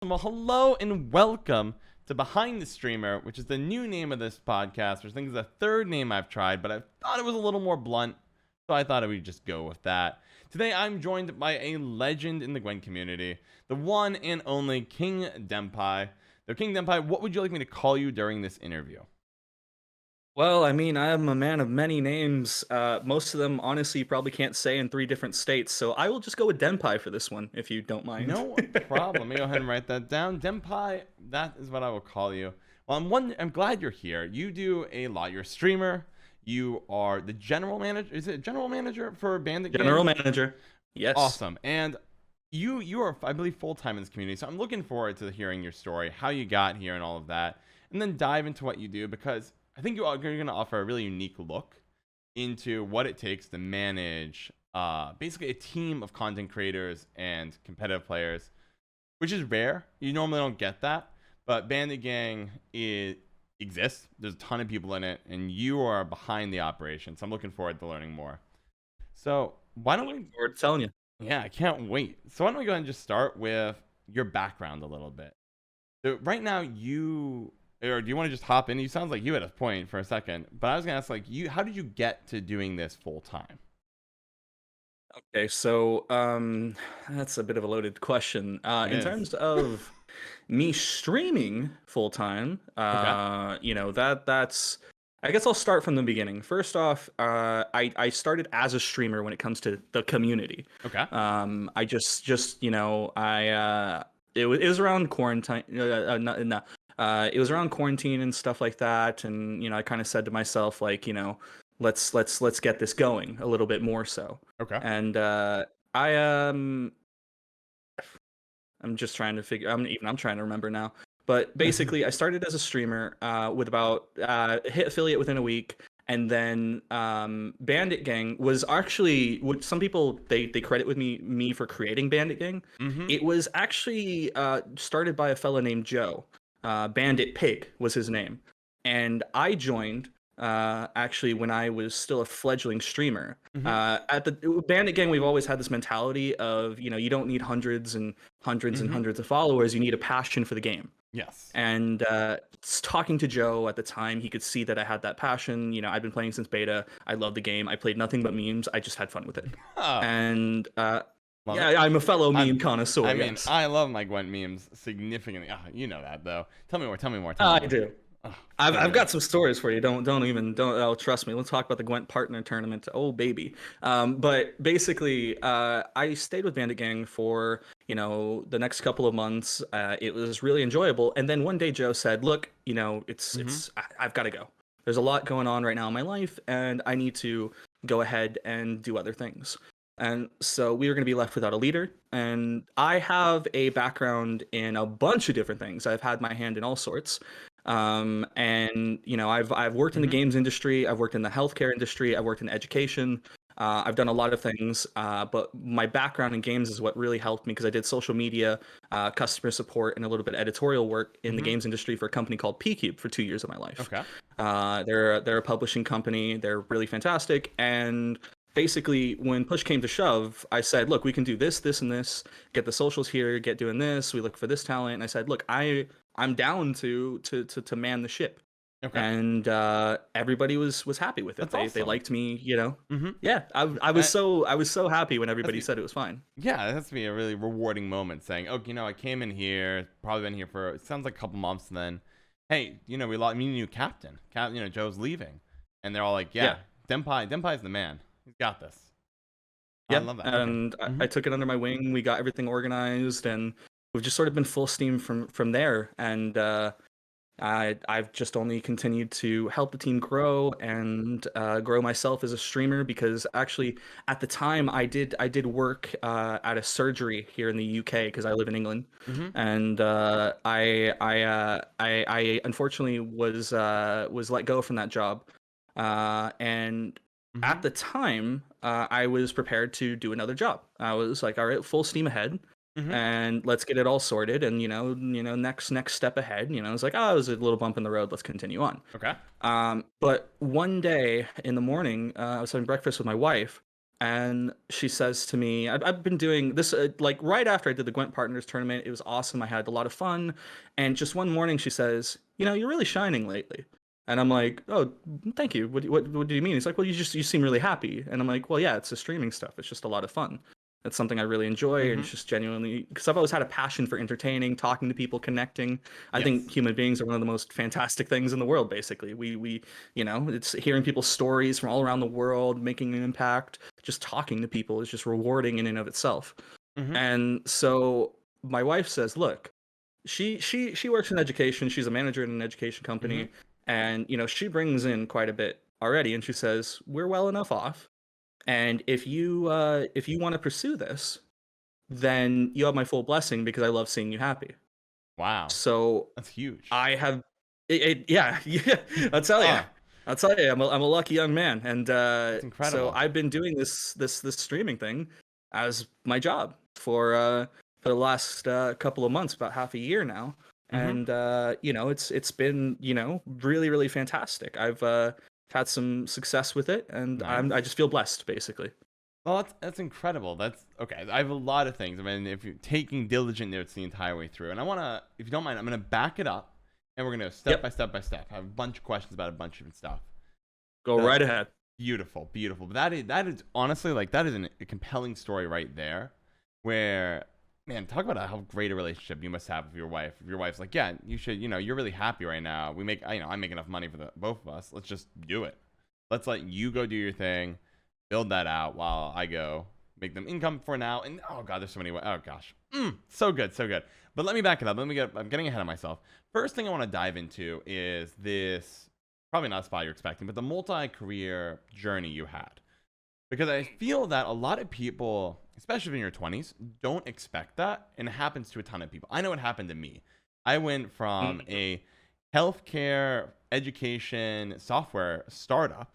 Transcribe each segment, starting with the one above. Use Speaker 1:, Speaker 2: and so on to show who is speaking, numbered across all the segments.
Speaker 1: Well, hello and welcome to Behind the Streamer, which is the new name of this podcast, which I think is the third name I've tried, but I thought it was a little more blunt, so I thought I would just go with that. Today, I'm joined by a legend in the Gwent community, the one and only King Denpai. So, King Denpai, what would you like me to call you during this interview?
Speaker 2: Well, I mean, I am a man of many names. Most of them, honestly, you probably can't say in 3 different states, so I will just go with Denpai for this one, if you don't mind.
Speaker 1: No problem. Let me go ahead and write that down. Denpai, that is what I will call you. Well, I'm glad you're here. You do a lot. You're a streamer. You are the general manager. Is it general manager for Bandit Gang?
Speaker 2: General manager. Yes.
Speaker 1: Awesome. And you are, I believe, full time in this community. So I'm looking forward to hearing your story, how you got here, and all of that, and then dive into what you do because I think you're going to offer a really unique look into what it takes to manage basically a team of content creators and competitive players, which is rare. You normally don't get that, but Bandit Gang exists. There's a ton of people in it, and you are behind the operation. So I'm looking forward to learning more. So why don't we?
Speaker 2: We're telling you.
Speaker 1: Yeah, I can't wait. So why don't we go ahead and just start with your background a little bit. So right now or do you want to just hop in? You sound like you had a point for a second, but I was gonna ask, like, how did you get to doing this full time?
Speaker 2: Okay, so that's a bit of a loaded question.
Speaker 1: It
Speaker 2: In
Speaker 1: is.
Speaker 2: terms of me streaming full time,
Speaker 1: Okay.
Speaker 2: that's. I guess I'll start from the beginning. First off, I started as a streamer when it comes to the community.
Speaker 1: Okay.
Speaker 2: I just it was around quarantine. No, it was around quarantine and stuff like that, and I kind of said to myself, like, let's get this going a little bit more so.
Speaker 1: Okay.
Speaker 2: And I I'm just trying to figure. I'm trying to remember now. But basically, I started as a streamer with about hit affiliate within a week, and then Bandit Gang was actually what some people they credit with me for creating Bandit Gang.
Speaker 1: Mm-hmm.
Speaker 2: It was actually started by a fellow named Joe. Bandit Pig was his name, and I joined actually when I was still a fledgling streamer.
Speaker 1: Mm-hmm.
Speaker 2: At the Bandit Gang, we've always had this mentality of you don't need hundreds and hundreds and
Speaker 1: Mm-hmm.
Speaker 2: hundreds of followers. You need a passion for the game.
Speaker 1: Yes.
Speaker 2: And talking to Joe at the time, he could see that I had that passion. I'd been playing since beta. I loved the game. I played nothing but memes. I just had fun with it.
Speaker 1: Oh,
Speaker 2: And
Speaker 1: love it.
Speaker 2: yeah, I'm a fellow meme connoisseur.
Speaker 1: I mean,
Speaker 2: Yes,
Speaker 1: I love my Gwent memes significantly. You know that though. Tell me more. Tell me more. Tell me
Speaker 2: I
Speaker 1: more.
Speaker 2: do.
Speaker 1: Oh,
Speaker 2: I've
Speaker 1: goodness.
Speaker 2: got some stories for you. Don't oh, trust me. Let's talk about the Gwent partner tournament. Oh baby. But basically, I stayed with Bandit Gang for the next couple of months. It was really enjoyable. And then one day Joe said, "Look,
Speaker 1: Mm-hmm.
Speaker 2: I've got to go. There's a lot going on right now in my life, and I need to go ahead and do other things." And so we were going to be left without a leader. And I have a background in a bunch of different things. I've had my hand in all sorts. And I've worked in the
Speaker 1: Mm-hmm.
Speaker 2: games industry, I've worked in the healthcare industry, I've worked in education. I've done a lot of things, but my background in games is what really helped me because I did social media, customer support, and a little bit of editorial work in the
Speaker 1: Mm-hmm.
Speaker 2: games industry for a company called PCube for 2 years of my life.
Speaker 1: Okay.
Speaker 2: They're a publishing company. They're really fantastic. And basically, when push came to shove, I said, "Look, we can do this, this, and this. Get the socials here. Get doing this. We look for this talent." And I said, "Look, I'm down to man the ship."
Speaker 1: Okay.
Speaker 2: And everybody was happy with it.
Speaker 1: That's
Speaker 2: They
Speaker 1: awesome.
Speaker 2: liked me.
Speaker 1: Mm-hmm.
Speaker 2: Yeah, I was so happy when everybody
Speaker 1: That's
Speaker 2: said it was fine.
Speaker 1: Yeah, it has to be a really rewarding moment saying, "Oh, I came in here, probably been here for it sounds like a couple months, and then, hey, we lost me a new captain. Joe's leaving," and they're all like, "Yeah,
Speaker 2: Yeah.
Speaker 1: Denpai's the man. He's got this." I
Speaker 2: Yeah,
Speaker 1: love that. Okay.
Speaker 2: and
Speaker 1: Mm-hmm.
Speaker 2: I took it under my wing. We got everything organized, and we've just sort of been full steam from there. And I've just only continued to help the team grow and grow myself as a streamer because actually at the time I did work at a surgery here in the UK because I live in England,
Speaker 1: Mm-hmm.
Speaker 2: and I unfortunately was let go from that job, and
Speaker 1: Mm-hmm.
Speaker 2: at the time I was prepared to do another job. I was like, all right, full steam ahead
Speaker 1: Mm-hmm.
Speaker 2: and let's get it all sorted. And next step ahead. It's like, oh, it was a little bump in the road. Let's continue on.
Speaker 1: Okay.
Speaker 2: But one day in the morning, I was having breakfast with my wife, and she says to me, I've been doing this like right after I did the Gwent Partners tournament. It was awesome. I had a lot of fun. And just one morning, she says, you're really shining lately. And I'm like, oh, thank you. What do you mean? He's like, well, you seem really happy. And I'm like, well, yeah, it's the streaming stuff. It's just a lot of fun. It's something I really enjoy, and
Speaker 1: Mm-hmm.
Speaker 2: it's just genuinely because I've always had a passion for entertaining, talking to people, connecting. I think
Speaker 1: Yes.
Speaker 2: human beings are one of the most fantastic things in the world. Basically, it's hearing people's stories from all around the world, making an impact. Just talking to people is just rewarding in and of itself.
Speaker 1: Mm-hmm.
Speaker 2: And so my wife says, "Look, she works in education. She's a manager in an education
Speaker 1: Mm-hmm.
Speaker 2: company, and she brings in quite a bit already. And she says we're well enough off. And if you want to pursue this, then you have my full blessing because I love seeing you happy."
Speaker 1: Wow.
Speaker 2: So
Speaker 1: That's huge.
Speaker 2: I have, yeah, yeah. I'll tell you,
Speaker 1: Oh,
Speaker 2: I'm a lucky young man, and
Speaker 1: that's
Speaker 2: so
Speaker 1: incredible.
Speaker 2: I've been doing this streaming thing as my job for the last couple of months, about half a year now,
Speaker 1: Mm-hmm.
Speaker 2: and it's been really really fantastic. I've had some success with it, and I
Speaker 1: Nice.
Speaker 2: just feel blessed basically.
Speaker 1: Well, that's incredible. That's okay. I have a lot of things. I mean, if you're taking diligent notes the entire way through, and I wanna, if you don't mind, I'm gonna back it up, and we're gonna go step
Speaker 2: Yep,
Speaker 1: by step by step. I have a bunch of questions about a bunch of different stuff.
Speaker 2: go
Speaker 1: The
Speaker 2: right ahead.
Speaker 1: beautiful, beautiful. But that is honestly like that is a compelling story right there, where man, talk about how great a relationship you must have with your wife. If your wife's like, yeah, you should, you're really happy right now. We make, I make enough money for the both of us. Let's just do it. Let's let you go do your thing, build that out while I go make them income for now. And oh god, there's so many. Oh gosh, so good, so good. But let me back it up. I'm getting ahead of myself. First thing I want to dive into is this. Probably not a spot you're expecting, but the multi-career journey you had. Because I feel that a lot of people, especially in your 20s, don't expect that, and it happens to a ton of people. I know it happened to me. I went from
Speaker 2: Mhm.
Speaker 1: a healthcare, education, software startup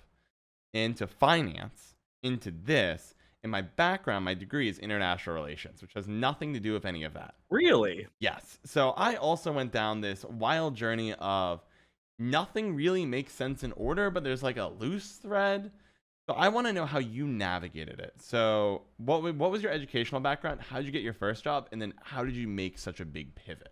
Speaker 1: into finance, into this. And my background, my degree is international relations, which has nothing to do with any of that.
Speaker 2: Really?
Speaker 1: Yes. So I also went down this wild journey of nothing really makes sense in order, but there's like a loose thread. So I want to know how you navigated it. So what was your educational background? How did you get your first job? And then how did you make such a big pivot?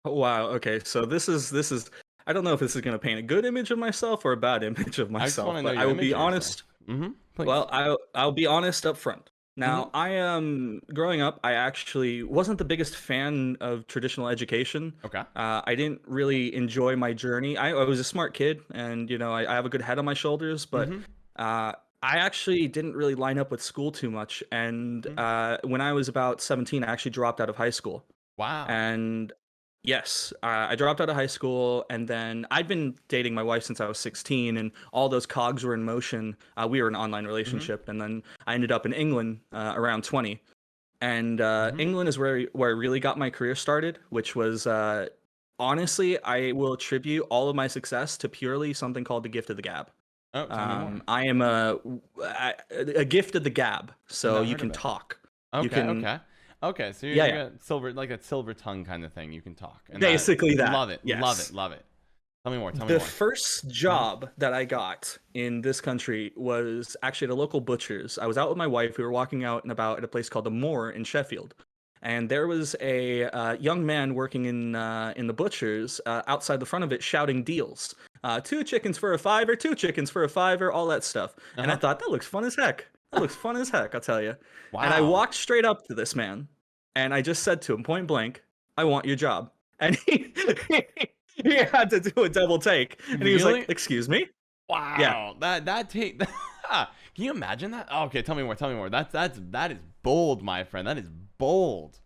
Speaker 2: Oh, wow. Okay. So this is I don't know if this is going to paint a good image of myself or a bad image of
Speaker 1: I just want
Speaker 2: myself,
Speaker 1: to know
Speaker 2: but I
Speaker 1: your
Speaker 2: will
Speaker 1: image
Speaker 2: be
Speaker 1: of yourself.
Speaker 2: honest.
Speaker 1: Mm-hmm. Please.
Speaker 2: Well, I'll be honest up front.
Speaker 1: Mm-hmm.
Speaker 2: Now, I am growing up, I actually wasn't the biggest fan of traditional education.
Speaker 1: Okay.
Speaker 2: I didn't really enjoy my journey. I was a smart kid, and I have a good head on my shoulders, but
Speaker 1: Mm-hmm.
Speaker 2: uh, I actually didn't really line up with school too much. And
Speaker 1: Mm-hmm.
Speaker 2: when I was about 17, I actually dropped out of high school.
Speaker 1: Wow.
Speaker 2: And yes, I dropped out of high school, and then I'd been dating my wife since I was 16, and all those cogs were in motion. We were in an online
Speaker 1: Mm-hmm.
Speaker 2: relationship, and then I ended up in England around 20. And
Speaker 1: Mm-hmm.
Speaker 2: England is where I really got my career started, which was honestly, I will attribute all of my success to purely something called the gift of the gab.
Speaker 1: Oh, tell me more.
Speaker 2: I am a gift of the gab, so
Speaker 1: Never
Speaker 2: you
Speaker 1: heard of
Speaker 2: can
Speaker 1: it.
Speaker 2: talk. You
Speaker 1: Okay,
Speaker 2: can,
Speaker 1: okay. Okay, so
Speaker 2: yeah,
Speaker 1: you're
Speaker 2: yeah,
Speaker 1: got silver, like a silver tongue kind of thing. You can talk. And that,
Speaker 2: basically that.
Speaker 1: love it, love it,
Speaker 2: Yes.
Speaker 1: love it. Tell me more, tell me
Speaker 2: The
Speaker 1: more.
Speaker 2: first
Speaker 1: Mm-hmm.
Speaker 2: job that I got in this country was actually at a local butcher's. I was out with my wife. We were walking out and about at a place called the Moor in Sheffield, and there was a young man working in the butcher's outside the front of it, shouting deals. Two chickens for a fiver, two chickens for a fiver, all that stuff. And I
Speaker 1: Uh-huh.
Speaker 2: thought that looks fun as heck. That looks fun as heck, I'll tell you. And I
Speaker 1: Wow.
Speaker 2: walked straight up to this man, and I just said to him point blank, "I want your job." And he had to do a double take, and he was like,
Speaker 1: Really?
Speaker 2: "Excuse me?" Yeah.
Speaker 1: Wow. That take Can you imagine that? Oh, okay, tell me more, tell me more. That is bold, my friend. That is bold.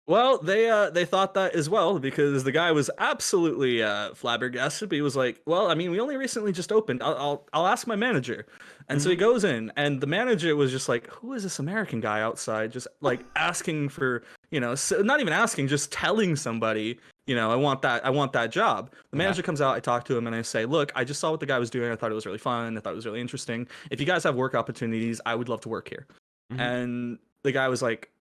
Speaker 2: Well, they thought that as well because the guy was absolutely flabbergasted. But he was like, "Well, I mean, we only recently just opened. I'll ask my manager." And so he
Speaker 1: Mm-hmm.
Speaker 2: goes in, and the manager was just like, "Who is this American guy outside? Just like asking for, not even asking, just telling somebody, I want that job." The
Speaker 1: Okay.
Speaker 2: manager comes out. I talk to him, and I say, "Look, I just saw what the guy was doing. I thought it was really fun. I thought it was really interesting. If you guys have work opportunities, I would love to work here."
Speaker 1: Mm-hmm.
Speaker 2: And the guy was like,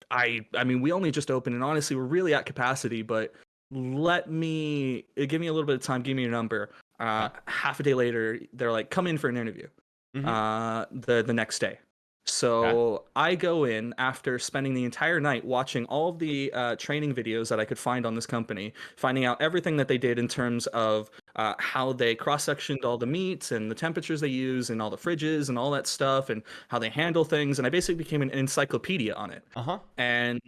Speaker 2: I mean, we only just opened, and honestly, we're really at capacity. But give me a little bit of time. Give me your number.
Speaker 1: Okay.
Speaker 2: Half a day later, they're like, "Come in for an interview."
Speaker 1: Mm-hmm.
Speaker 2: the next day.
Speaker 1: Okay.
Speaker 2: So I go in after spending the entire night watching all of the training videos that I could find on this company, finding out everything that they did in terms of how they cross-sectioned all the meats and the temperatures they use and all the fridges and all that stuff and how they handle things. And I basically became an encyclopedia on it.
Speaker 1: Uh-huh.
Speaker 2: And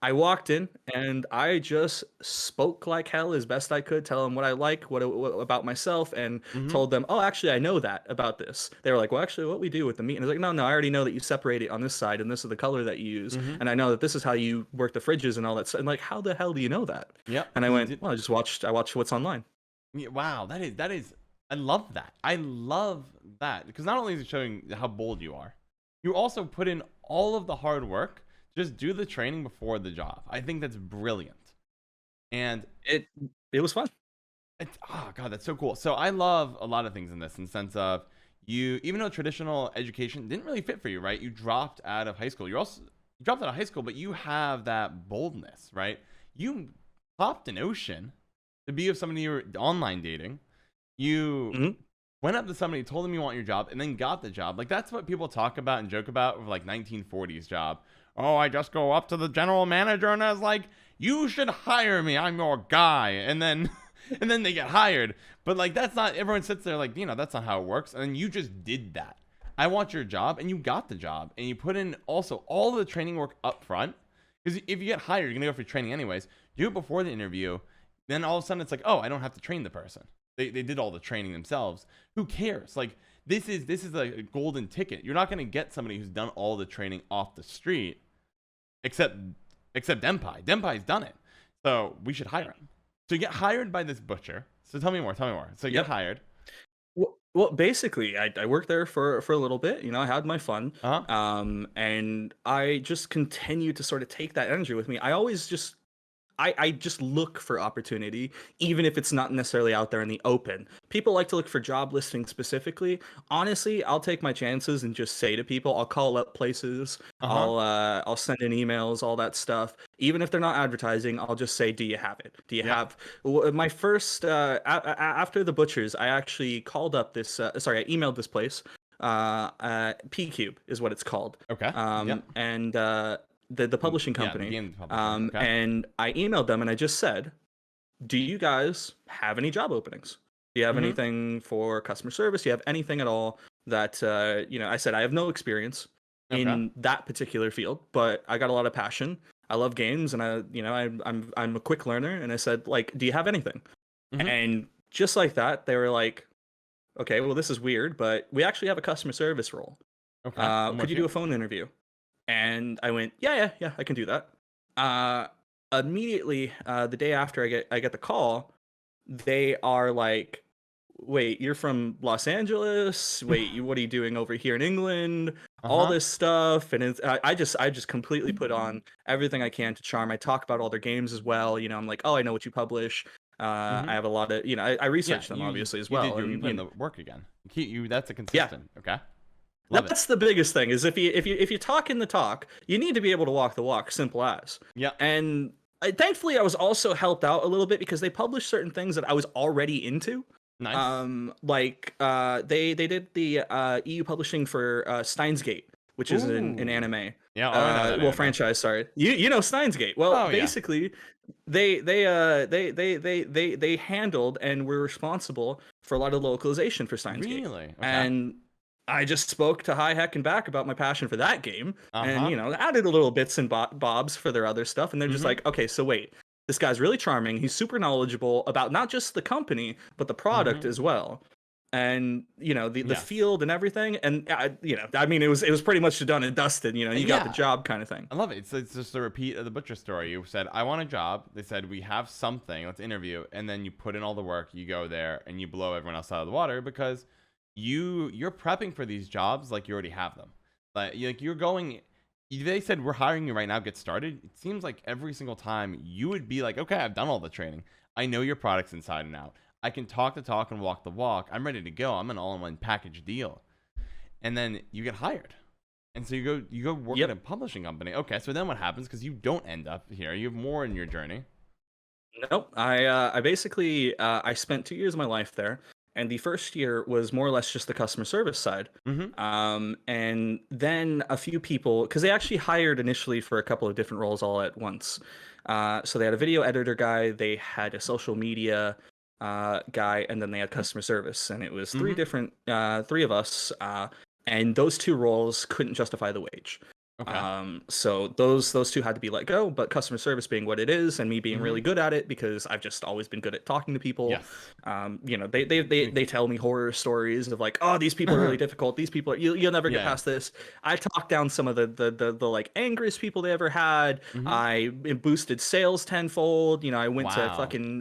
Speaker 2: I walked in and I just spoke like hell as best I could, tell them what I like, what about myself, and
Speaker 1: Mm-hmm.
Speaker 2: told them, "Oh, actually, I know that about this." They were like, "Well, actually, what we do with the meat?" And I was like, "No, no, I already know that you separate it on this side, and this is the color that you use,
Speaker 1: Mm-hmm.
Speaker 2: and I know that this is how you work the fridges and all that stuff." And like, how the hell do you know that?
Speaker 1: Yep.
Speaker 2: And I
Speaker 1: Because you
Speaker 2: went,
Speaker 1: did.
Speaker 2: "Well, I watched what's online."
Speaker 1: Yeah, wow, that is. I love that. I love that because not only is it showing how bold you are, you also put in all of the hard work. Just do the training before the job. I think that's brilliant. And
Speaker 2: It it was fun.
Speaker 1: it's, oh god, that's so cool. So I love a lot of things in this, in the sense of you, even though traditional education didn't really fit for you, right? You dropped out of high school. You dropped out of high school, but you have that boldness, right? You popped an ocean to be with somebody you were online dating. You
Speaker 2: Hmm.
Speaker 1: went up to somebody, told them you want your job, and then got the job. Like that's what people talk about and joke about with like 1940s job. Oh, I just go up to the general manager and I was like, "You should hire me. I'm your guy." And then and then they get hired. But like that's not, everyone sits there like, that's not how it works. And then you just did that. I want your job, and you got the job, and you put in also all the training work up front. Because if you get hired, you're gonna go for training anyways. Do it before the interview. Then all of a sudden it's like, oh, I don't have to train the person. They did all the training themselves. Who cares? Like this is a golden ticket. You're not gonna get somebody who's done all the training off the street, except Denpai. Denpai's done it. So we should hire him. So you get hired by this butcher. So tell me more. Tell me more. So you get
Speaker 2: Yep.
Speaker 1: hired.
Speaker 2: Well, basically, I worked there for a little bit. You know, I had my fun,
Speaker 1: Uh huh.
Speaker 2: and I just continued to sort of take that energy with me. I always just I just look for opportunity, even if it's not necessarily out there in the open. People like to look for job listings specifically. Honestly, I'll take my chances and just say to people, I'll call up places,
Speaker 1: Uh huh.
Speaker 2: I'll send in emails, all that stuff. Even if they're not advertising, I'll just say, "Do you have it? Do you
Speaker 1: Yep.
Speaker 2: have?" My first after the butchers, I actually called up this. Sorry, I emailed this place. P Cube is what it's called.
Speaker 1: Okay. Yep.
Speaker 2: And the publishing
Speaker 1: Yeah, the
Speaker 2: company.
Speaker 1: game publisher. Okay.
Speaker 2: And I emailed them and I just said, "Do you guys have any job openings? Do you have
Speaker 1: Mm-hmm.
Speaker 2: anything for customer service? Do you have anything at all that I said I have no experience
Speaker 1: Okay.
Speaker 2: in that particular field, but I got a lot of passion. I love games, and I'm a quick learner." And I said, like, "Do you have anything?"
Speaker 1: Mm-hmm.
Speaker 2: And just like that, they were like, "Okay, well, this is weird, but we actually have a customer service role.
Speaker 1: Okay. I'm
Speaker 2: Could
Speaker 1: with
Speaker 2: you
Speaker 1: you.
Speaker 2: do a phone interview?" And I went, "Yeah, yeah, yeah, I can do that." Uh, Immediately, the day after I get the call, they are like, "Wait, you're from Los Angeles? Wait, what are you doing over here in England?"
Speaker 1: Uh
Speaker 2: All
Speaker 1: huh.
Speaker 2: this stuff, and I just completely put on everything I can to charm. I talk about all their games as well. I'm like, "Oh, I know what you publish." I
Speaker 1: Mm-hmm.
Speaker 2: have a lot of, I
Speaker 1: Yeah.
Speaker 2: research them
Speaker 1: You
Speaker 2: obviously as
Speaker 1: you did
Speaker 2: well,
Speaker 1: your, you
Speaker 2: and
Speaker 1: put in the work again. You that's a
Speaker 2: yeah,
Speaker 1: consistent. Okay. Love it.
Speaker 2: that's the biggest thing is if you talk in the talk, you need to be able to walk the walk. Simple as.
Speaker 1: Yep.
Speaker 2: And thankfully, I was also helped out a little bit because they published certain things that I was already into.
Speaker 1: Nice.
Speaker 2: They did the EU publishing for Steins Gate, which is an
Speaker 1: Ooh.
Speaker 2: anime.
Speaker 1: Yeah. Oh, I know that
Speaker 2: Well,
Speaker 1: anime.
Speaker 2: franchise. Sorry, you know Steins Gate. Well,
Speaker 1: Oh yeah.
Speaker 2: basically, they handled and were responsible for a lot of localization for Steins Gate,
Speaker 1: Really? Okay.
Speaker 2: and I just spoke to High Heck and Back about my passion for that game,
Speaker 1: Uh
Speaker 2: and
Speaker 1: huh.
Speaker 2: added a little bits and bobs for their other stuff, and they're just
Speaker 1: Mm-hmm.
Speaker 2: like, "Okay, so wait, this guy's really charming. He's super knowledgeable about not just the company but the product
Speaker 1: Mm-hmm.
Speaker 2: as well." And the
Speaker 1: Yes.
Speaker 2: field and everything, and I mean, it was pretty much done and dusted. You got the
Speaker 1: Yeah.
Speaker 2: job kind of thing.
Speaker 1: I love it. It's just a repeat of the butcher story. You said, "I want a job." They said, "We have something. Let's interview." And then you put in all the work. You go there and you blow everyone else out of the water because you're prepping for these jobs like you already have them. Like you're going. They said, "We're hiring you right now. Get started." It seems like every single time you would be like, "Okay, I've done all the training. I know your products inside and out. I can talk the talk and walk the walk. I'm ready to go. I'm an all-in-one package deal." And then you get hired. And so you go work at
Speaker 2: Yep.
Speaker 1: a publishing company. Okay, so then what happens? Because you don't end up here. You have more in your journey.
Speaker 2: Nope. I basically I spent 2 years of my life there, And the first year was more or less just the customer service side.
Speaker 1: Mm-hmm.
Speaker 2: And then a few people, because they actually hired initially for a couple of different roles all at once. So they had a video editor guy, they had a social media guy, and then they had customer service. And it was three
Speaker 1: Mm-hmm.
Speaker 2: different, three of us. And those two roles couldn't justify the wage.
Speaker 1: Okay.
Speaker 2: So those two had to be let go, but customer service being what it is, and me being
Speaker 1: Mm-hmm.
Speaker 2: really good at it because I've just always been good at talking to people.
Speaker 1: Yes.
Speaker 2: They tell me horror stories of like, oh, these people are really difficult. These people are, you'll never get
Speaker 1: Yeah.
Speaker 2: past this. I talked down some of the like angriest people they ever had.
Speaker 1: Mm-hmm.
Speaker 2: I boosted sales tenfold. I went to
Speaker 1: Wow.
Speaker 2: fucking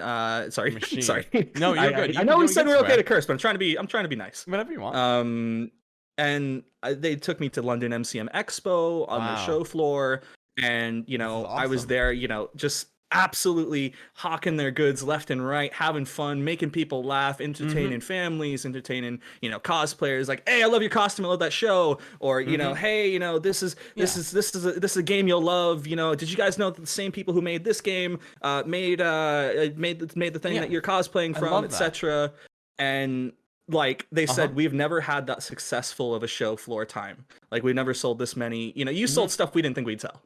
Speaker 2: sorry
Speaker 1: Machine.
Speaker 2: sorry.
Speaker 1: No, you're good.
Speaker 2: I
Speaker 1: You
Speaker 2: know we
Speaker 1: can
Speaker 2: said we are okay
Speaker 1: swear.
Speaker 2: to curse, but I'm trying to be nice.
Speaker 1: Whatever you want.
Speaker 2: And they took me to London MCM Expo on the
Speaker 1: Wow.
Speaker 2: show floor, and
Speaker 1: This is
Speaker 2: I was
Speaker 1: awesome.
Speaker 2: there, just absolutely hawking their goods left and right, having fun, making people laugh,
Speaker 1: Mm-hmm.
Speaker 2: entertaining families, entertaining cosplayers. Like, hey, I love your costume, I love that show, or
Speaker 1: Mm-hmm.
Speaker 2: hey,
Speaker 1: Yeah.
Speaker 2: this is a game you'll love. Did you guys know that the same people who made this game made the thing
Speaker 1: Yeah.
Speaker 2: that you're cosplaying
Speaker 1: I
Speaker 2: from,
Speaker 1: love that.
Speaker 2: etc. And like they
Speaker 1: Uh-huh.
Speaker 2: said, we've never had that successful of a show floor time. Like we've never sold this many. You
Speaker 1: Mm-hmm.
Speaker 2: sold stuff we didn't think we'd sell.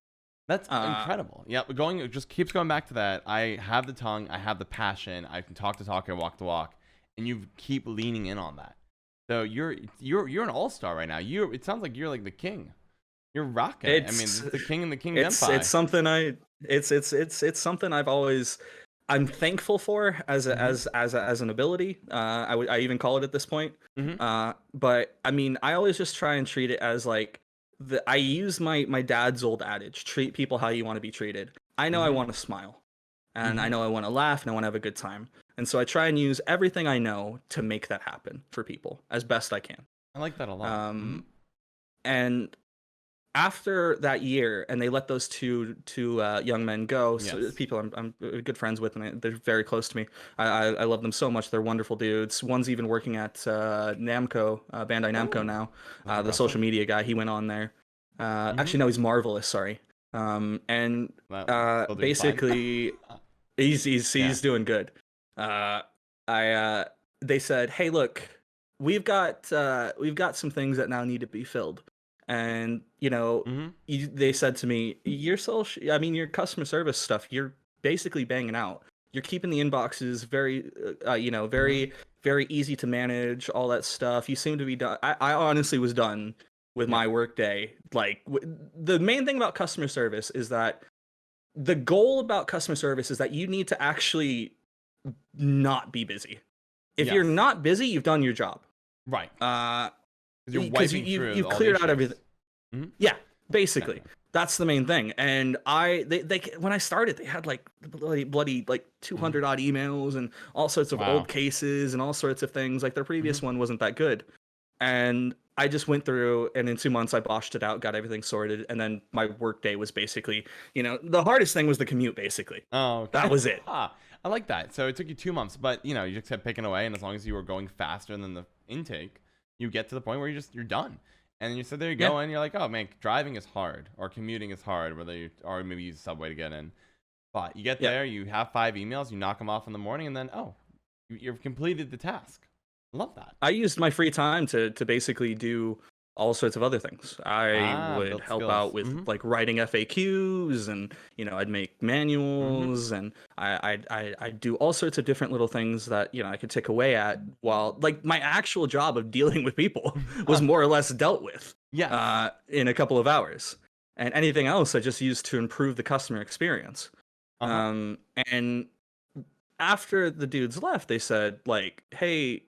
Speaker 1: That's
Speaker 2: Uh,
Speaker 1: incredible. Yeah, but it just keeps going back to that. I have the tongue, I have the passion, I can talk the talk and walk the walk, and you keep leaning in on that. So you're an all-star right now. It sounds like you're like the king. You're rocking it. I mean,
Speaker 2: it's
Speaker 1: the king and the king
Speaker 2: it's
Speaker 1: Denpai.
Speaker 2: something it's something I'm thankful for as
Speaker 1: Mm-hmm.
Speaker 2: as an ability. I even call it at this point.
Speaker 1: Mm-hmm.
Speaker 2: But I mean, I always just try and treat it as like I use my dad's old adage: treat people how you want to be treated. I know I
Speaker 1: Mm-hmm.
Speaker 2: want to smile, and I
Speaker 1: Mm-hmm.
Speaker 2: know I want to laugh, and I want to have a good time. And so I try and use everything I know to make that happen for people as best I can.
Speaker 1: I like that a lot. Mm-hmm.
Speaker 2: Um, and after that year, and they let those two young men go. So
Speaker 1: Yes.
Speaker 2: people I'm good friends with, and they're very close to me. I love them so much. They're wonderful dudes. One's even working at Namco, Bandai Namco
Speaker 1: Oh,
Speaker 2: now.
Speaker 1: that's
Speaker 2: The
Speaker 1: impressive.
Speaker 2: social media guy. He went on there.
Speaker 1: Mm-hmm.
Speaker 2: Actually, no, he's Marvelous. Sorry. And
Speaker 1: That still doing fine.
Speaker 2: basically, he's
Speaker 1: Yeah.
Speaker 2: doing good. I They said, hey, look, we've got some things that now need to be filled, and
Speaker 1: Mm-hmm.
Speaker 2: they said to me, your customer service stuff, you're basically banging out. You're keeping the inboxes very,
Speaker 1: Mm-hmm.
Speaker 2: very easy to manage, all that stuff. You seem to be done. I honestly was done with
Speaker 1: Yep.
Speaker 2: my workday. Like the main thing about customer service is that the goal about customer service is that you need to actually not be busy. If you're
Speaker 1: Yes.
Speaker 2: not busy, you've done your job.
Speaker 1: Right.
Speaker 2: Uh,
Speaker 1: Because you're
Speaker 2: because
Speaker 1: wiping through
Speaker 2: you've
Speaker 1: all the
Speaker 2: cleared out
Speaker 1: issues.
Speaker 2: everything.
Speaker 1: Mm-hmm.
Speaker 2: Yeah, basically.
Speaker 1: Exactly.
Speaker 2: That's the main thing. And they when I started, they had like bloody like
Speaker 1: Mm-hmm.
Speaker 2: 200 odd emails and all sorts of
Speaker 1: Wow.
Speaker 2: old cases and all sorts of things. Like their previous
Speaker 1: Mm-hmm.
Speaker 2: one wasn't that good. And I just went through, and in 2 months I boshed it out, got everything sorted, and then my work day was basically, the hardest thing was the commute. Basically,
Speaker 1: Oh, okay.
Speaker 2: that was it.
Speaker 1: Ah, I like that. So it took you 2 months, but you just kept picking away, and as long as you were going faster than the intake, you get to the point where you're done. And then you said, there you
Speaker 2: Yeah,
Speaker 1: go, and you're like, oh man, driving is hard, or commuting is hard, whether you or maybe use the subway to get in. But you get
Speaker 2: yeah.
Speaker 1: there, you have 5 emails, you knock them off in the morning, and then you've completed the task. Love that.
Speaker 2: I used my free time to basically do all sorts of other things. I
Speaker 1: Ah,
Speaker 2: would
Speaker 1: build
Speaker 2: help
Speaker 1: skills.
Speaker 2: out with
Speaker 1: Mm-hmm.
Speaker 2: like writing FAQs, and I'd make
Speaker 1: Mm-hmm.
Speaker 2: manuals, and I'd do all sorts of different little things that I could take away at, while like my actual job of dealing with people was more or less dealt with
Speaker 1: Yes.
Speaker 2: in a couple of hours, and anything else I just used to improve the customer experience.
Speaker 1: Uh-huh.
Speaker 2: And after the dudes left, they said like, hey,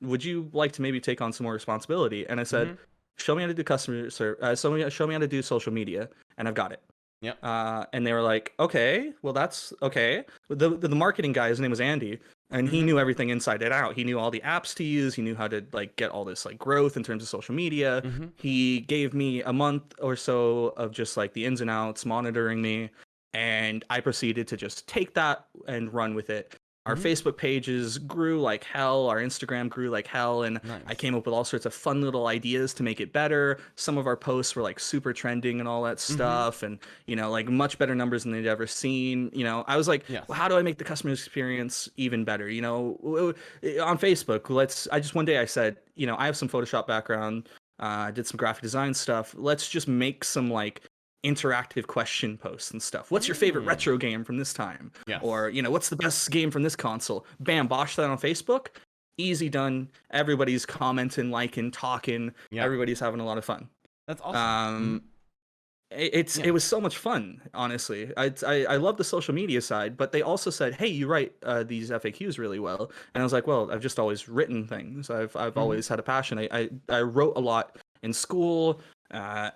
Speaker 2: would you like to maybe take on some more responsibility? And I said,
Speaker 1: Mm-hmm.
Speaker 2: show me how to do customer service. Show me how to do social media, and I've got it.
Speaker 1: Yep.
Speaker 2: And they were like, okay, well, that's okay. The marketing guy, his name was Andy, and he
Speaker 1: Mm-hmm.
Speaker 2: knew everything inside and out. He knew all the apps to use. He knew how to like get all this like growth in terms of social media.
Speaker 1: Mm-hmm.
Speaker 2: He gave me a month or so of just like the ins and outs, monitoring me, and I proceeded to just take that and run with it. our
Speaker 1: Hmm.
Speaker 2: Facebook pages grew like hell, our Instagram grew like hell, and I
Speaker 1: Nice.
Speaker 2: came up with all sorts of fun little ideas to make it better. Some of our posts were like super trending and all that
Speaker 1: Hmm.
Speaker 2: stuff, and like much better numbers than they'd ever seen. I was like, well,
Speaker 1: Yes.
Speaker 2: how do I make the customer experience even better? On Facebook, I just one day I said, I have some Photoshop background. I did some graphic design stuff. Let's just make some like interactive question posts and stuff. What's your favorite
Speaker 1: Mm.
Speaker 2: retro game from this time?
Speaker 1: Yes.
Speaker 2: Or, what's the best game from this console? Bam, bosh that on Facebook. Easy done. Everybody's commenting, liking, talking.
Speaker 1: Yep.
Speaker 2: Everybody's having a lot of fun.
Speaker 1: That's awesome. Hmm.
Speaker 2: Um, it
Speaker 1: Yeah.
Speaker 2: was so much fun, honestly. I love the social media side, but they also said, hey, you write these FAQs really well. And I was like, well, I've just always written things. I've
Speaker 1: Hmm.
Speaker 2: always had a passion. I wrote a lot in school. I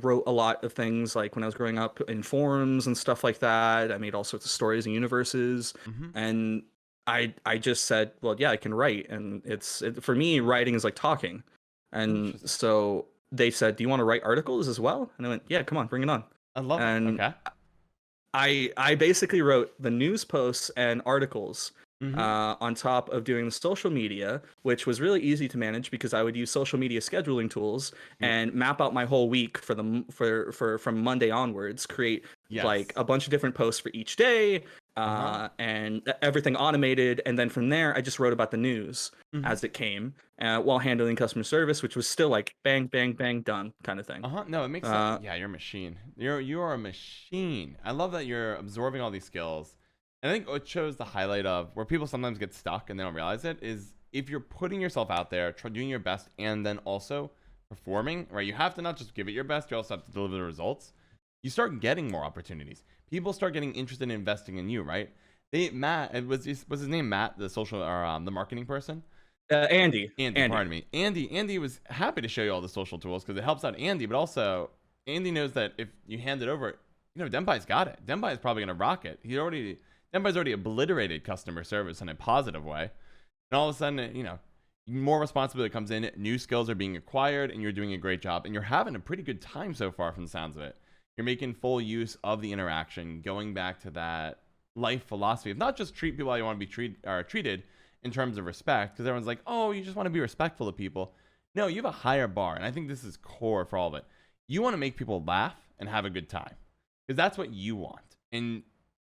Speaker 2: wrote a lot of things like when I was growing up in forums and stuff like that. I made all sorts of stories and universes,
Speaker 1: Hmm.
Speaker 2: and I just said, well, yeah, I can write, and for me, writing is like talking, and
Speaker 1: Interesting.
Speaker 2: so they said, do you want to write articles as well? And I went, yeah, come on, bring it on.
Speaker 1: I love it.
Speaker 2: And
Speaker 1: Okay.
Speaker 2: I basically wrote the news posts and articles
Speaker 1: Hmm.
Speaker 2: on top of doing the social media, which was really easy to manage because I would use social media scheduling tools
Speaker 1: Yep.
Speaker 2: and map out my whole week for the for from Monday onwards, create like
Speaker 1: Yes.
Speaker 2: a bunch of different posts for each day,
Speaker 1: Uh-huh.
Speaker 2: and everything automated. And then from there, I just wrote about the news
Speaker 1: Hmm.
Speaker 2: as it came, while handling customer service, which was still like bang, bang, bang, done kind of thing.
Speaker 1: Uh-huh. No, it makes sense.
Speaker 2: Uh,
Speaker 1: Yeah, you're a machine. You are a machine. I love that you're absorbing all these skills. And I think what shows the highlight of where people sometimes get stuck and they don't realize it is if you're putting yourself out there, doing your best, and then also performing, right? You have to not just give it your best, you also have to deliver the results. You start getting more opportunities. People start getting interested in investing in you, right? Matt, was his name Matt, the social or the marketing person?
Speaker 2: Andy,
Speaker 1: Andy,
Speaker 2: Andy.
Speaker 1: pardon me. Andy was happy to show you all the social tools because it helps out Andy, but also Andy knows that if you hand it over, Denpai's got it. Denpai's probably gonna rock it. Denpai's already obliterated customer service in a positive way. And all of a sudden, more responsibility comes in, new skills are being acquired, and you're doing a great job. And you're having a pretty good time so far from the sounds of it. You're making full use of the interaction, going back to that life philosophy of not just treat people how you want to be treated in terms of respect, because everyone's like, oh, you just want to be respectful of people. No, you have a higher bar, and I think this is core for all of it. You want to make people laugh and have a good time, because that's what you want. And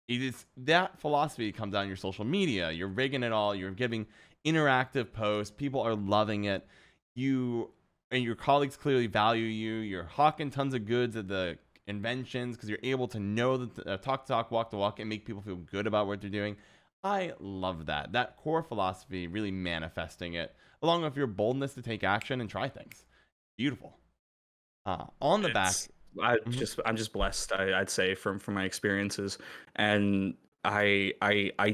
Speaker 1: it is that philosophy comes out in your social media. You're rigging it all. You're giving interactive posts. People are loving it. You and your colleagues clearly value you. You're hawking tons of goods at the inventions because you're able to know that talk the talk, walk the walk, and make people feel good about what they're doing. I love that. That core philosophy, really manifesting it, along with your boldness to take action and try things. Beautiful. On the back.
Speaker 2: It's
Speaker 1: Mhm.
Speaker 2: I'm just blessed. I'd say from my experiences, and I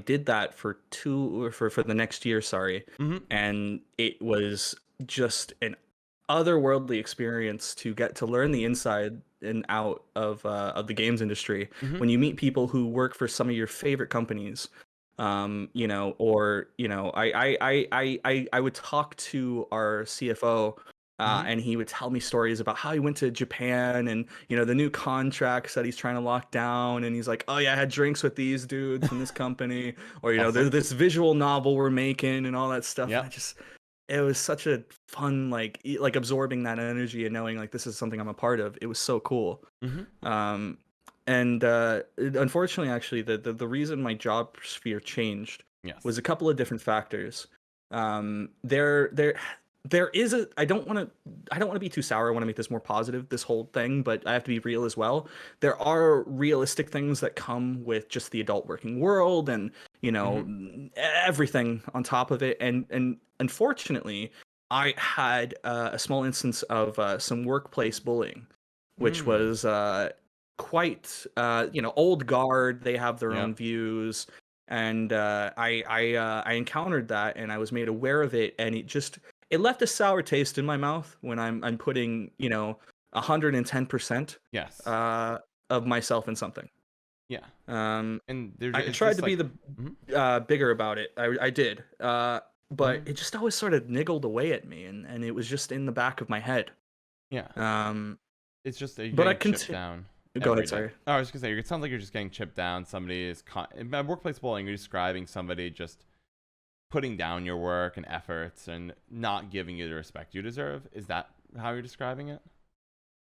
Speaker 2: did that for for the next year. Sorry,
Speaker 1: Mhm.
Speaker 2: and it was just an otherworldly experience to get to learn the inside and out of the games industry
Speaker 1: Mhm.
Speaker 2: when you meet people who work for some of your favorite companies. Or I would talk to our CFO,
Speaker 1: Mhm.
Speaker 2: and he would tell me stories about how he went to Japan and the new contracts that he's trying to lock down, and he's like, oh yeah, I had drinks with these dudes from this company, or there's
Speaker 1: Awesome.
Speaker 2: this visual novel we're making and all that stuff, and
Speaker 1: Yep.
Speaker 2: it was such a fun like absorbing that energy and knowing like this is something I'm a part of. It was so cool.
Speaker 1: Mhm.
Speaker 2: um and unfortunately, actually, the reason my job sphere changed was
Speaker 1: Yes.
Speaker 2: a couple of different factors. There is a I don't want to be too sour. I want to make this more positive, this whole thing, but I have to be real as well. There are realistic things that come with just the adult working world, and
Speaker 1: Mhm.
Speaker 2: everything on top of it. And unfortunately, I had a small instance of some workplace bullying, which
Speaker 1: Mm.
Speaker 2: was quite old guard. They have their own
Speaker 1: Yep.
Speaker 2: views, and I encountered that, and I was made aware of it, and it left a sour taste in my mouth when I'm putting 110%
Speaker 1: Yes.
Speaker 2: uh of myself in something.
Speaker 1: Yeah.
Speaker 2: um
Speaker 1: And
Speaker 2: I
Speaker 1: it's
Speaker 2: tried
Speaker 1: just
Speaker 2: to be
Speaker 1: like.
Speaker 2: the
Speaker 1: Mhm.
Speaker 2: bigger about it. I did, but
Speaker 1: Mhm.
Speaker 2: it just always sort of niggled away at me, and it was just in the back of my head.
Speaker 1: Yeah.
Speaker 2: um
Speaker 1: It's just that you're
Speaker 2: but I
Speaker 1: getting chipped
Speaker 2: continue.
Speaker 1: down.
Speaker 2: Go
Speaker 1: every
Speaker 2: ahead,
Speaker 1: day.
Speaker 2: sorry.
Speaker 1: Oh, I was just gonna say, it sounds like you're just getting chipped down. Somebody is by workplace bullying. You're describing somebody just putting down your work and efforts and not giving you the respect you deserve. Is that how you're describing it?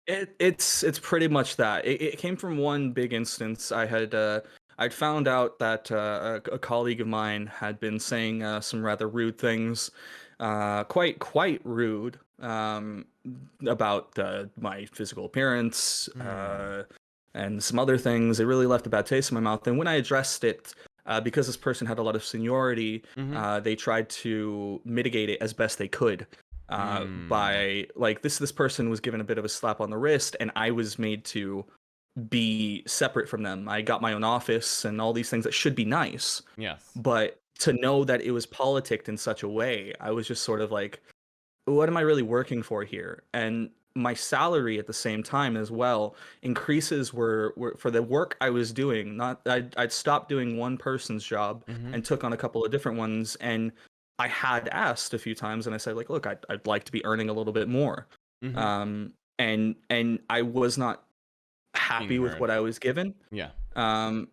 Speaker 2: It's pretty much that. It came from one big instance. I'd found out that a colleague of mine had been saying some rather rude things, quite rude, about my physical appearance,
Speaker 1: Hmm.
Speaker 2: and some other things. It really left a bad taste in my mouth. And when I addressed it, because this person had a lot of seniority,
Speaker 1: Mm-hmm.
Speaker 2: they tried to mitigate it as best they could,
Speaker 1: Mm.
Speaker 2: by like this person was given a bit of a slap on the wrist, and I was made to be separate from them. I got my own office and all these things that should be nice,
Speaker 1: Yes.
Speaker 2: but to know that it was politicked in such a way, I was just sort of like, what am I really working for here? And my salary at the same time as well increases were for the work I was doing. Not I'd stopped doing one person's job
Speaker 1: Mm-hmm.
Speaker 2: and took on a couple of different ones. And I had asked a few times, and I said like, look, I'd like to be earning a little bit more.
Speaker 1: Mm-hmm.
Speaker 2: And I was not
Speaker 1: Being
Speaker 2: happy with
Speaker 1: heard.
Speaker 2: what I was given.
Speaker 1: Yeah.
Speaker 2: Um,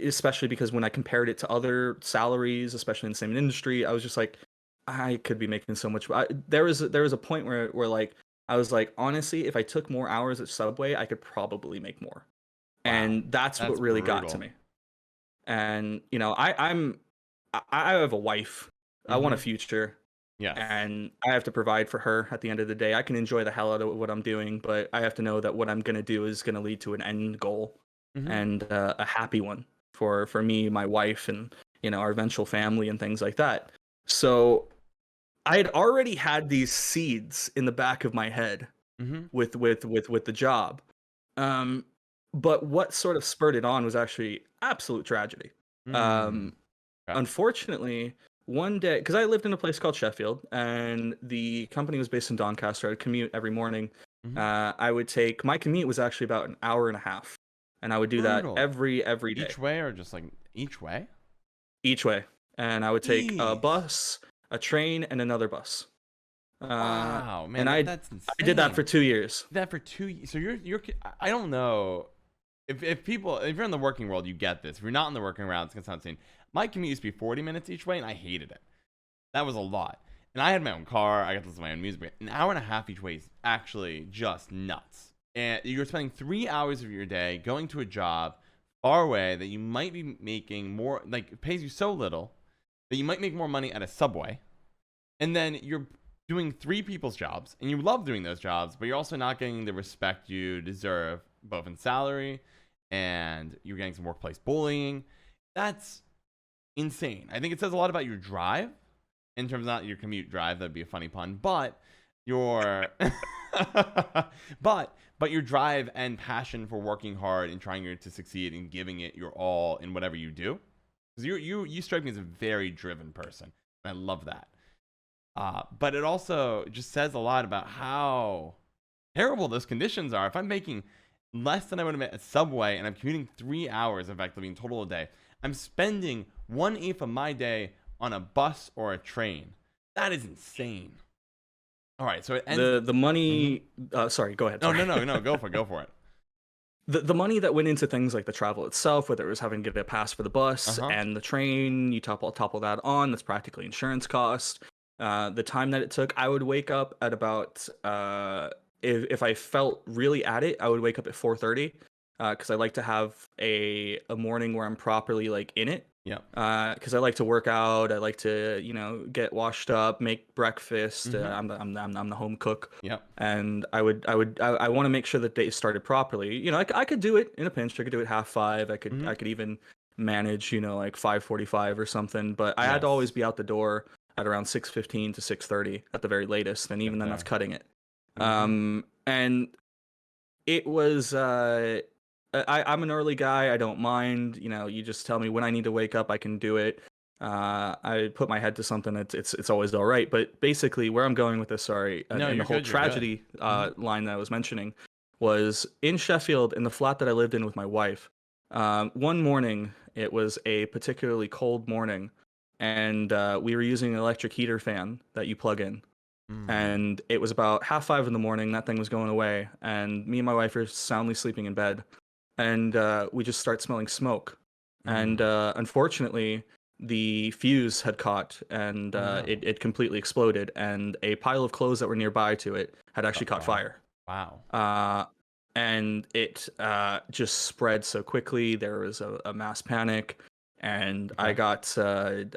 Speaker 2: Especially because when I compared it to other salaries, especially in the same industry, I was just like, I could be making so much. There was a point where like I was like, honestly, if I took more hours at Subway, I could probably make more,
Speaker 1: Wow.
Speaker 2: and that's
Speaker 1: That's
Speaker 2: what really got to
Speaker 1: brutal.
Speaker 2: me. And I have a wife, I want
Speaker 1: Mm-hmm.
Speaker 2: a future,
Speaker 1: Yes.
Speaker 2: and I have to provide for her. At the end of the day, I can enjoy the hell out of what I'm doing, but I have to know that what I'm gonna do is gonna lead to an end goal,
Speaker 1: Mm-hmm.
Speaker 2: and a happy one for me, my wife, and our eventual family and things like that. So I had already had these seeds in the back of my head
Speaker 1: Mm-hmm.
Speaker 2: with the job. Um, but what sort of spurred it on was actually absolute tragedy.
Speaker 1: Mm.
Speaker 2: Um,
Speaker 1: Okay.
Speaker 2: Unfortunately, one day, because I lived in a place called Sheffield, and the company was based in Doncaster, I'd commute every morning.
Speaker 1: Mm-hmm.
Speaker 2: I would take my commute was actually about an hour and a half, and I would do that
Speaker 1: Brutal.
Speaker 2: every day,
Speaker 1: Each way or just like each way?
Speaker 2: each way. And I would take a
Speaker 1: Jeez.
Speaker 2: bus, a train, and another bus. Uh,
Speaker 1: Wow, man,
Speaker 2: and
Speaker 1: that's
Speaker 2: I did that for
Speaker 1: insane.
Speaker 2: 2 years.
Speaker 1: That for so I don't know if people if you're in the working world you get this. If you're not in the working world, it's gonna sound insane. My commute used to be 40 minutes each way, and I hated it. That was a lot. And I had my own car. I got to listen to my own music. But an hour and a half each way is actually just nuts. And you're spending 3 hours of your day going to a job far away that you might be making more, like, it pays you so little that you might make more money at a Subway. And then you're doing three people's jobs, and you love doing those jobs, but you're also not getting the respect you deserve, both in salary and you're getting some workplace bullying. That's insane. I think it says a lot about your drive in terms of not your commute drive. That'd be a funny pun, but your but your drive and passion for working hard and trying to succeed and giving it your all in whatever you do. Because you strike me as a very driven person. And I love that. But it also just says a lot about how terrible those conditions are. If I'm making less than I would have made at Subway and I'm commuting 3 hours effectively in total a day, I'm spending 1/8 of my day on a bus or a train. That is insane. All right, so it ends.
Speaker 2: The
Speaker 1: Mm-hmm.
Speaker 2: money, sorry, go ahead,
Speaker 1: No,
Speaker 2: sorry.
Speaker 1: no, no, no. Go for it.
Speaker 2: The money that went into things like the travel itself, whether it was having to get a pass for the
Speaker 1: Uh
Speaker 2: bus
Speaker 1: huh.
Speaker 2: and the train, you topple that on, that's practically insurance cost. The time that it took, I would wake up at about, if I felt really at it, I would wake up at 4:30, because I like to have a morning where I'm properly like in it.
Speaker 1: Yep.
Speaker 2: Because I like to work out, I like to get washed up, make breakfast.
Speaker 1: Mm-hmm.
Speaker 2: I'm the home cook,
Speaker 1: Yep.
Speaker 2: and I want to make sure the day started properly. I could do it in a pinch. I could do it half five. I could
Speaker 1: Mm-hmm.
Speaker 2: I could even manage like 5:45 or something. But I had to always
Speaker 1: Yes.
Speaker 2: be out the door at around 6:15 to 6:30 at the very latest, and
Speaker 1: Get
Speaker 2: even then that's
Speaker 1: there.
Speaker 2: cutting it.
Speaker 1: Mm-hmm.
Speaker 2: And it was I'm an early guy. I don't mind. You just tell me when I need to wake up, I can do it. I put my head to something. It's always all right. But basically, where I'm going with this, sorry,
Speaker 1: No,
Speaker 2: and the
Speaker 1: you're
Speaker 2: whole
Speaker 1: good. You're good.
Speaker 2: tragedy
Speaker 1: Mm-hmm.
Speaker 2: line that I was mentioning was in Sheffield, in the flat that I lived in with my wife. One morning, it was a particularly cold morning, and we were using an electric heater fan that you plug in,
Speaker 1: Mm.
Speaker 2: and it was about half 5 in the morning. That thing was going away, and me and my wife were soundly sleeping in bed. and we just start smelling smoke. And
Speaker 1: Mm.
Speaker 2: unfortunately, the fuse had caught, and
Speaker 1: Oh no.
Speaker 2: it completely exploded. And a pile of clothes that were nearby to it had actually caught
Speaker 1: Uh-oh.
Speaker 2: fire.
Speaker 1: Wow.
Speaker 2: Uh, and it just spread so quickly. There was a mass panic, and
Speaker 1: Okay.
Speaker 2: I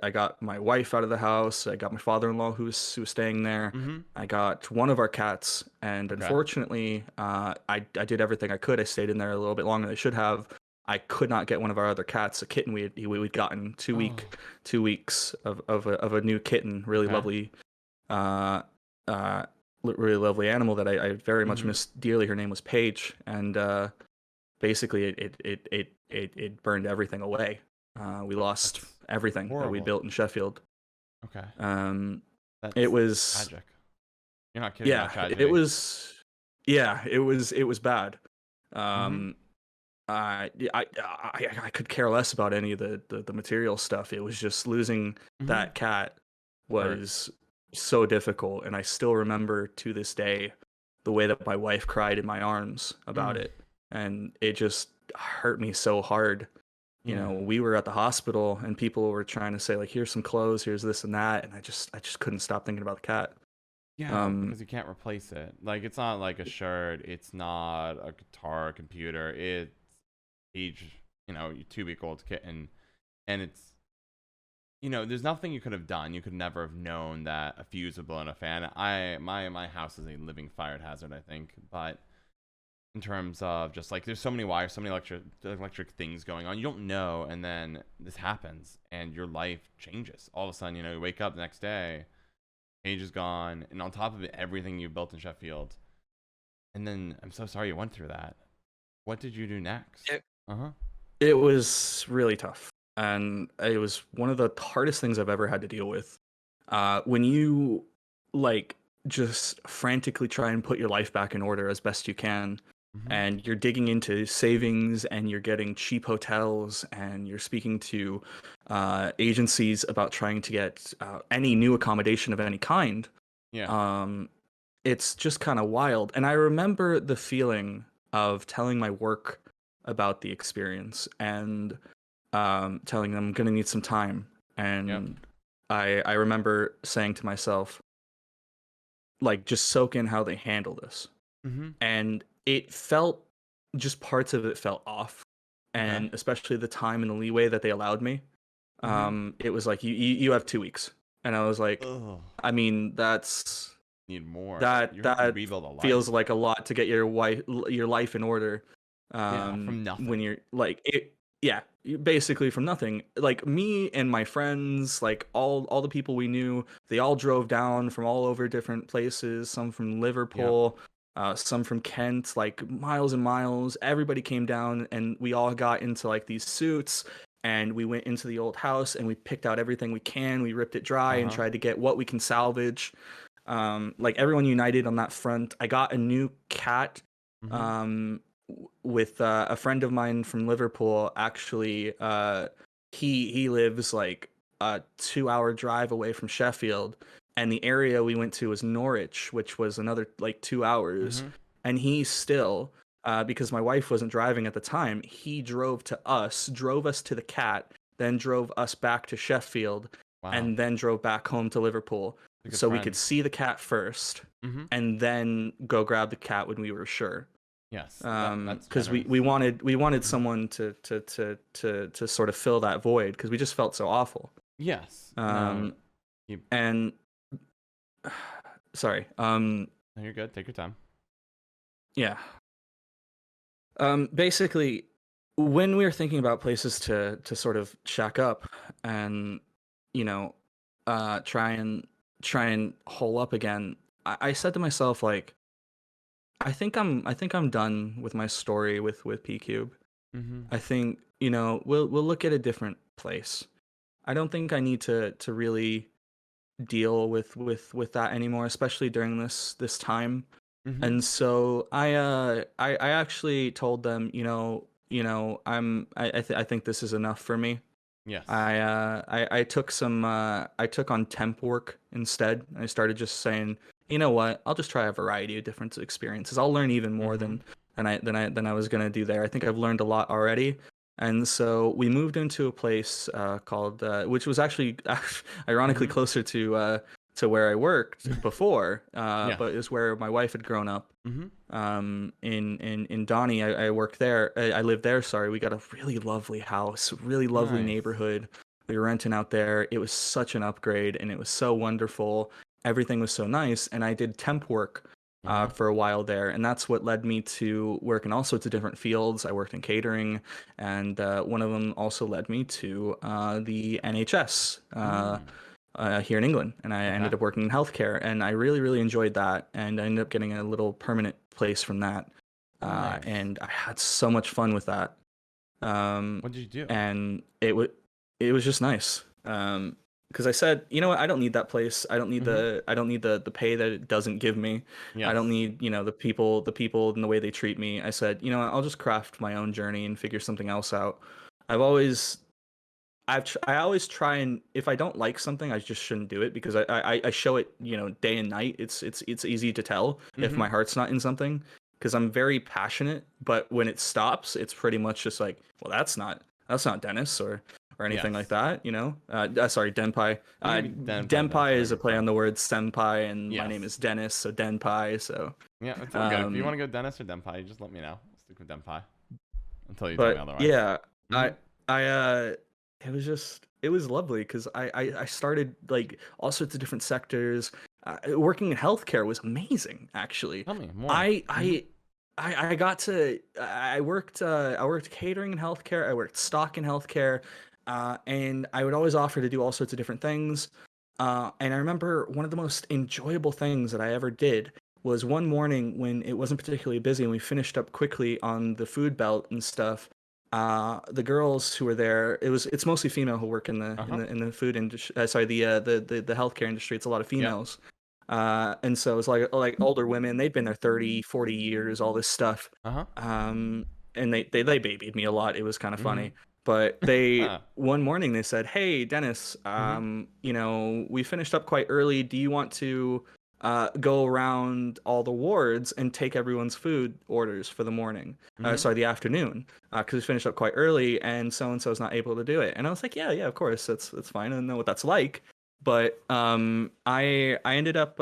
Speaker 2: got my wife out of the house. I got my father-in-law who was staying there.
Speaker 1: Mm-hmm.
Speaker 2: I got one of our cats, and
Speaker 1: Okay.
Speaker 2: unfortunately, I did everything I could. I stayed in there a little bit longer than I should have. I could not get one of our other cats, a kitten we'd gotten
Speaker 1: Oh.
Speaker 2: 2 weeks of a new kitten, really
Speaker 1: Okay.
Speaker 2: lovely, uh, uh, really lovely animal that I very much
Speaker 1: Mm-hmm.
Speaker 2: miss dearly. Her name was Paige, and basically it burned everything away. We lost
Speaker 1: That's
Speaker 2: everything that we
Speaker 1: horrible.
Speaker 2: built in Sheffield.
Speaker 1: Okay.
Speaker 2: Um, it
Speaker 1: That's
Speaker 2: was
Speaker 1: tragic. You're not kidding about
Speaker 2: yeah, it
Speaker 1: tragedy.
Speaker 2: was yeah, it was bad.
Speaker 1: Mm-hmm.
Speaker 2: Um, I could care less about any of the material stuff. It was just losing
Speaker 1: Mm-hmm.
Speaker 2: that cat
Speaker 1: Hurts.
Speaker 2: was so difficult, and I still remember to this day the way that my wife cried in my arms about
Speaker 1: Mm.
Speaker 2: it, and it just hurt me so hard. You
Speaker 1: Yeah.
Speaker 2: know, we were at the hospital and people were trying to say like, here's some clothes, here's this and that, and I just couldn't stop thinking about the cat.
Speaker 1: Yeah,
Speaker 2: Um,
Speaker 1: because you can't replace it. Like it's not like a shirt, it's not a guitar, a computer. It's age, your 2 week old kitten, and it's there's nothing you could have done. You could never have known that a fuse would blow in a fan. My house is a living fire hazard, I think. But in terms of just like there's so many wires, so many electric things going on, you don't know, and then this happens, and your life changes. All of a sudden, you wake up the next day, age is gone, and on top of it, everything you built in Sheffield. And then I'm so sorry you went through that. What did you do next?
Speaker 2: it,
Speaker 1: Uh huh.
Speaker 2: it was really tough, and it was one of the hardest things I've ever had to deal with. When you like just frantically try and put your life back in order as best you can,
Speaker 1: Mm-hmm.
Speaker 2: and you're digging into savings and you're getting cheap hotels and you're speaking to agencies about trying to get any new accommodation of any kind,
Speaker 1: Yeah.
Speaker 2: um, it's just kind of wild. And I remember the feeling of telling my work about the experience and telling them I'm gonna need some time.
Speaker 1: Yep.
Speaker 2: And I remember saying to myself, like, just soak in how they handle this.
Speaker 1: Mm-hmm.
Speaker 2: And it felt, just parts of it felt off,
Speaker 1: Okay.
Speaker 2: and especially the time and the leeway that they allowed me.
Speaker 1: Mm-hmm.
Speaker 2: It was like you have 2 weeks, and I was like,
Speaker 1: Ugh.
Speaker 2: I mean, that's
Speaker 1: Need more.
Speaker 2: that
Speaker 1: You have to
Speaker 2: that
Speaker 1: rebuild a
Speaker 2: feels
Speaker 1: life.
Speaker 2: like a lot to get your life in order.
Speaker 1: Yeah, from
Speaker 2: When
Speaker 1: nothing.
Speaker 2: you're like it, yeah, basically from nothing. Like me and my friends, like all the people we knew, they all drove down from all over different places. Some from
Speaker 1: Yep.
Speaker 2: Liverpool, some from Kent, like miles and miles. Everybody came down, and we all got into like these suits. And we went into the old house and we picked out everything we can. We ripped it dry and
Speaker 1: Uh-huh.
Speaker 2: tried to get what we can salvage. Like everyone united on that front. I got a new cat
Speaker 1: Mm-hmm.
Speaker 2: um, with a friend of mine from Liverpool. Actually, he lives like a 2 hour drive away from Sheffield, and the area we went to was Norwich, which was another like 2 hours.
Speaker 1: Mm-hmm.
Speaker 2: And he still, because my wife wasn't driving at the time, he drove us to the cat, then drove us back to Sheffield,
Speaker 1: Wow.
Speaker 2: and then drove back home to Liverpool
Speaker 1: A good
Speaker 2: so we could
Speaker 1: friend.
Speaker 2: see the cat first
Speaker 1: Mm-hmm.
Speaker 2: and then go grab the cat when we were sure.
Speaker 1: Yes. That's
Speaker 2: Because
Speaker 1: generous.
Speaker 2: we wanted
Speaker 1: Mm-hmm.
Speaker 2: someone to sort of fill that void because we just felt so awful.
Speaker 1: Yes. No.
Speaker 2: Um,
Speaker 1: You.
Speaker 2: and sorry.
Speaker 1: No, you're good. Take your time.
Speaker 2: Yeah. Basically, when we were thinking about places to sort of shack up and you know, try and hole up again, I said to myself like, I think I'm done with my story with P Cube.
Speaker 1: Mm-hmm.
Speaker 2: I think we'll look at a different place. I don't think I need to really deal with that anymore, especially during this time.
Speaker 1: Mm-hmm.
Speaker 2: And so I actually told them, I think this is enough for me.
Speaker 1: Yes.
Speaker 2: I took I took on temp work instead. I started just saying, you know what, I'll just try a variety of different experiences. I'll learn even more
Speaker 1: Mm-hmm.
Speaker 2: than I was gonna do there. I think I've learned a lot already. And so we moved into a place called, which was actually ironically
Speaker 1: Mm-hmm.
Speaker 2: closer to where I worked before,
Speaker 1: Yes.
Speaker 2: but is where my wife had grown up.
Speaker 1: Mm-hmm.
Speaker 2: In Donnie, I worked there. I lived there. Sorry, we got a really lovely house, really lovely
Speaker 1: Nice.
Speaker 2: neighborhood. We were renting out there. It was such an upgrade, and it was so wonderful. Everything was so nice, and I did temp work
Speaker 1: Uh-huh.
Speaker 2: for a while there, and that's what led me to work in all sorts of different fields. I worked in catering, and one of them also led me to the NHS.
Speaker 1: Mm.
Speaker 2: Here in England, and I
Speaker 1: Okay.
Speaker 2: ended up working in healthcare, and I really, really enjoyed that, and I ended up getting a little permanent place from that,
Speaker 1: Nice.
Speaker 2: and I had so much fun with that, um,
Speaker 1: What did you do?
Speaker 2: and it was just nice, because I said, you know what, I don't need that place.
Speaker 1: Mm-hmm.
Speaker 2: I don't need the pay that it doesn't give me. I don't
Speaker 1: Yes.
Speaker 2: need, the people and the way they treat me. I said, you know what, I'll just craft my own journey and figure something else out. I've always I always try, and if I don't like something, I just shouldn't do it because I show it, day and night. It's easy to tell if
Speaker 1: Mm-hmm.
Speaker 2: my heart's not in something because I'm very passionate, but when it stops, it's pretty much just like, well, that's not Dennis or anything like
Speaker 1: Yes.
Speaker 2: that, sorry, Denpai.
Speaker 1: You can be Denpai, Dennis,
Speaker 2: Denpai
Speaker 1: whatever
Speaker 2: is
Speaker 1: you
Speaker 2: a play
Speaker 1: prefer.
Speaker 2: on the word senpai, and my name
Speaker 1: Yes.
Speaker 2: is Dennis, so Denpai. So,
Speaker 1: Yeah, it's all good. If you
Speaker 2: um,
Speaker 1: want to go Dennis or Denpai, you just let me know. I'll stick with Denpai until you tell me
Speaker 2: but
Speaker 1: otherwise.
Speaker 2: yeah,
Speaker 1: Mm-hmm.
Speaker 2: I it was lovely because I started like all sorts of different sectors. Working in healthcare was amazing, actually.
Speaker 1: Tell me more.
Speaker 2: I
Speaker 1: Mm-hmm.
Speaker 2: I I got to I worked catering in healthcare. I worked stock in healthcare, and I would always offer to do all sorts of different things. And I remember one of the most enjoyable things that I ever did was one morning when it wasn't particularly busy and we finished up quickly on the food belt and stuff. The girls who were there, it's mostly female who work in the in
Speaker 1: Uh-huh.
Speaker 2: the in the food industry. Sorry, the healthcare industry. It's a lot of
Speaker 1: Yep.
Speaker 2: females. And so it's like older women. They'd been there 30, 40 years, all this stuff.
Speaker 1: Uh-huh.
Speaker 2: Um, and they babied me a lot. It was kind of
Speaker 1: Mm-hmm.
Speaker 2: funny. But they
Speaker 1: Ah.
Speaker 2: one morning they said, "Hey, Dennis,
Speaker 1: Mm-hmm.
Speaker 2: we finished up quite early. Do you want to go around all the wards and take everyone's food orders for the morning?
Speaker 1: Mm-hmm.
Speaker 2: Sorry, the afternoon, because we finished up quite early, and so is not able to do it." And I was like, "Yeah, yeah, of course, that's fine. I don't know what that's like." But I ended up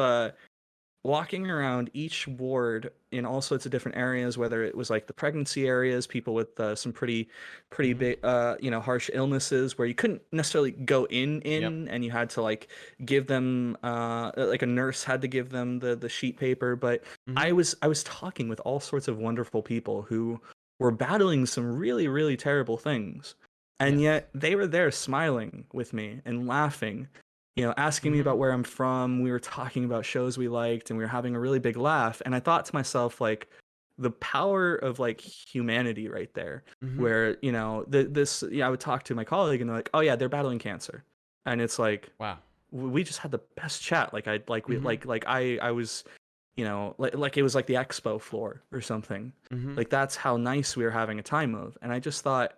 Speaker 2: walking around each ward in all sorts of different areas, whether it was like the pregnancy areas, people with some pretty
Speaker 1: Mm-hmm.
Speaker 2: big, harsh illnesses where you couldn't necessarily go
Speaker 1: Yep.
Speaker 2: in, and you had to like give them, like a nurse had to give them the sheet paper. But
Speaker 1: Mm-hmm.
Speaker 2: I was talking with all sorts of wonderful people who were battling some really, really terrible things. And
Speaker 1: Yes.
Speaker 2: yet they were there smiling with me and laughing, asking me
Speaker 1: Mm-hmm.
Speaker 2: about where I'm from. We were talking about shows we liked, and we were having a really big laugh. And I thought to myself, like, the power of like humanity right there,
Speaker 1: Mm-hmm.
Speaker 2: where I would talk to my colleague, and they're like, "Oh yeah, they're battling cancer," and it's like
Speaker 1: Wow.
Speaker 2: we just had the best chat. Like I like we
Speaker 1: Mm-hmm.
Speaker 2: like I was, like it was like the expo floor or something.
Speaker 1: Mm-hmm.
Speaker 2: Like that's how nice we were having a time of. And I just thought,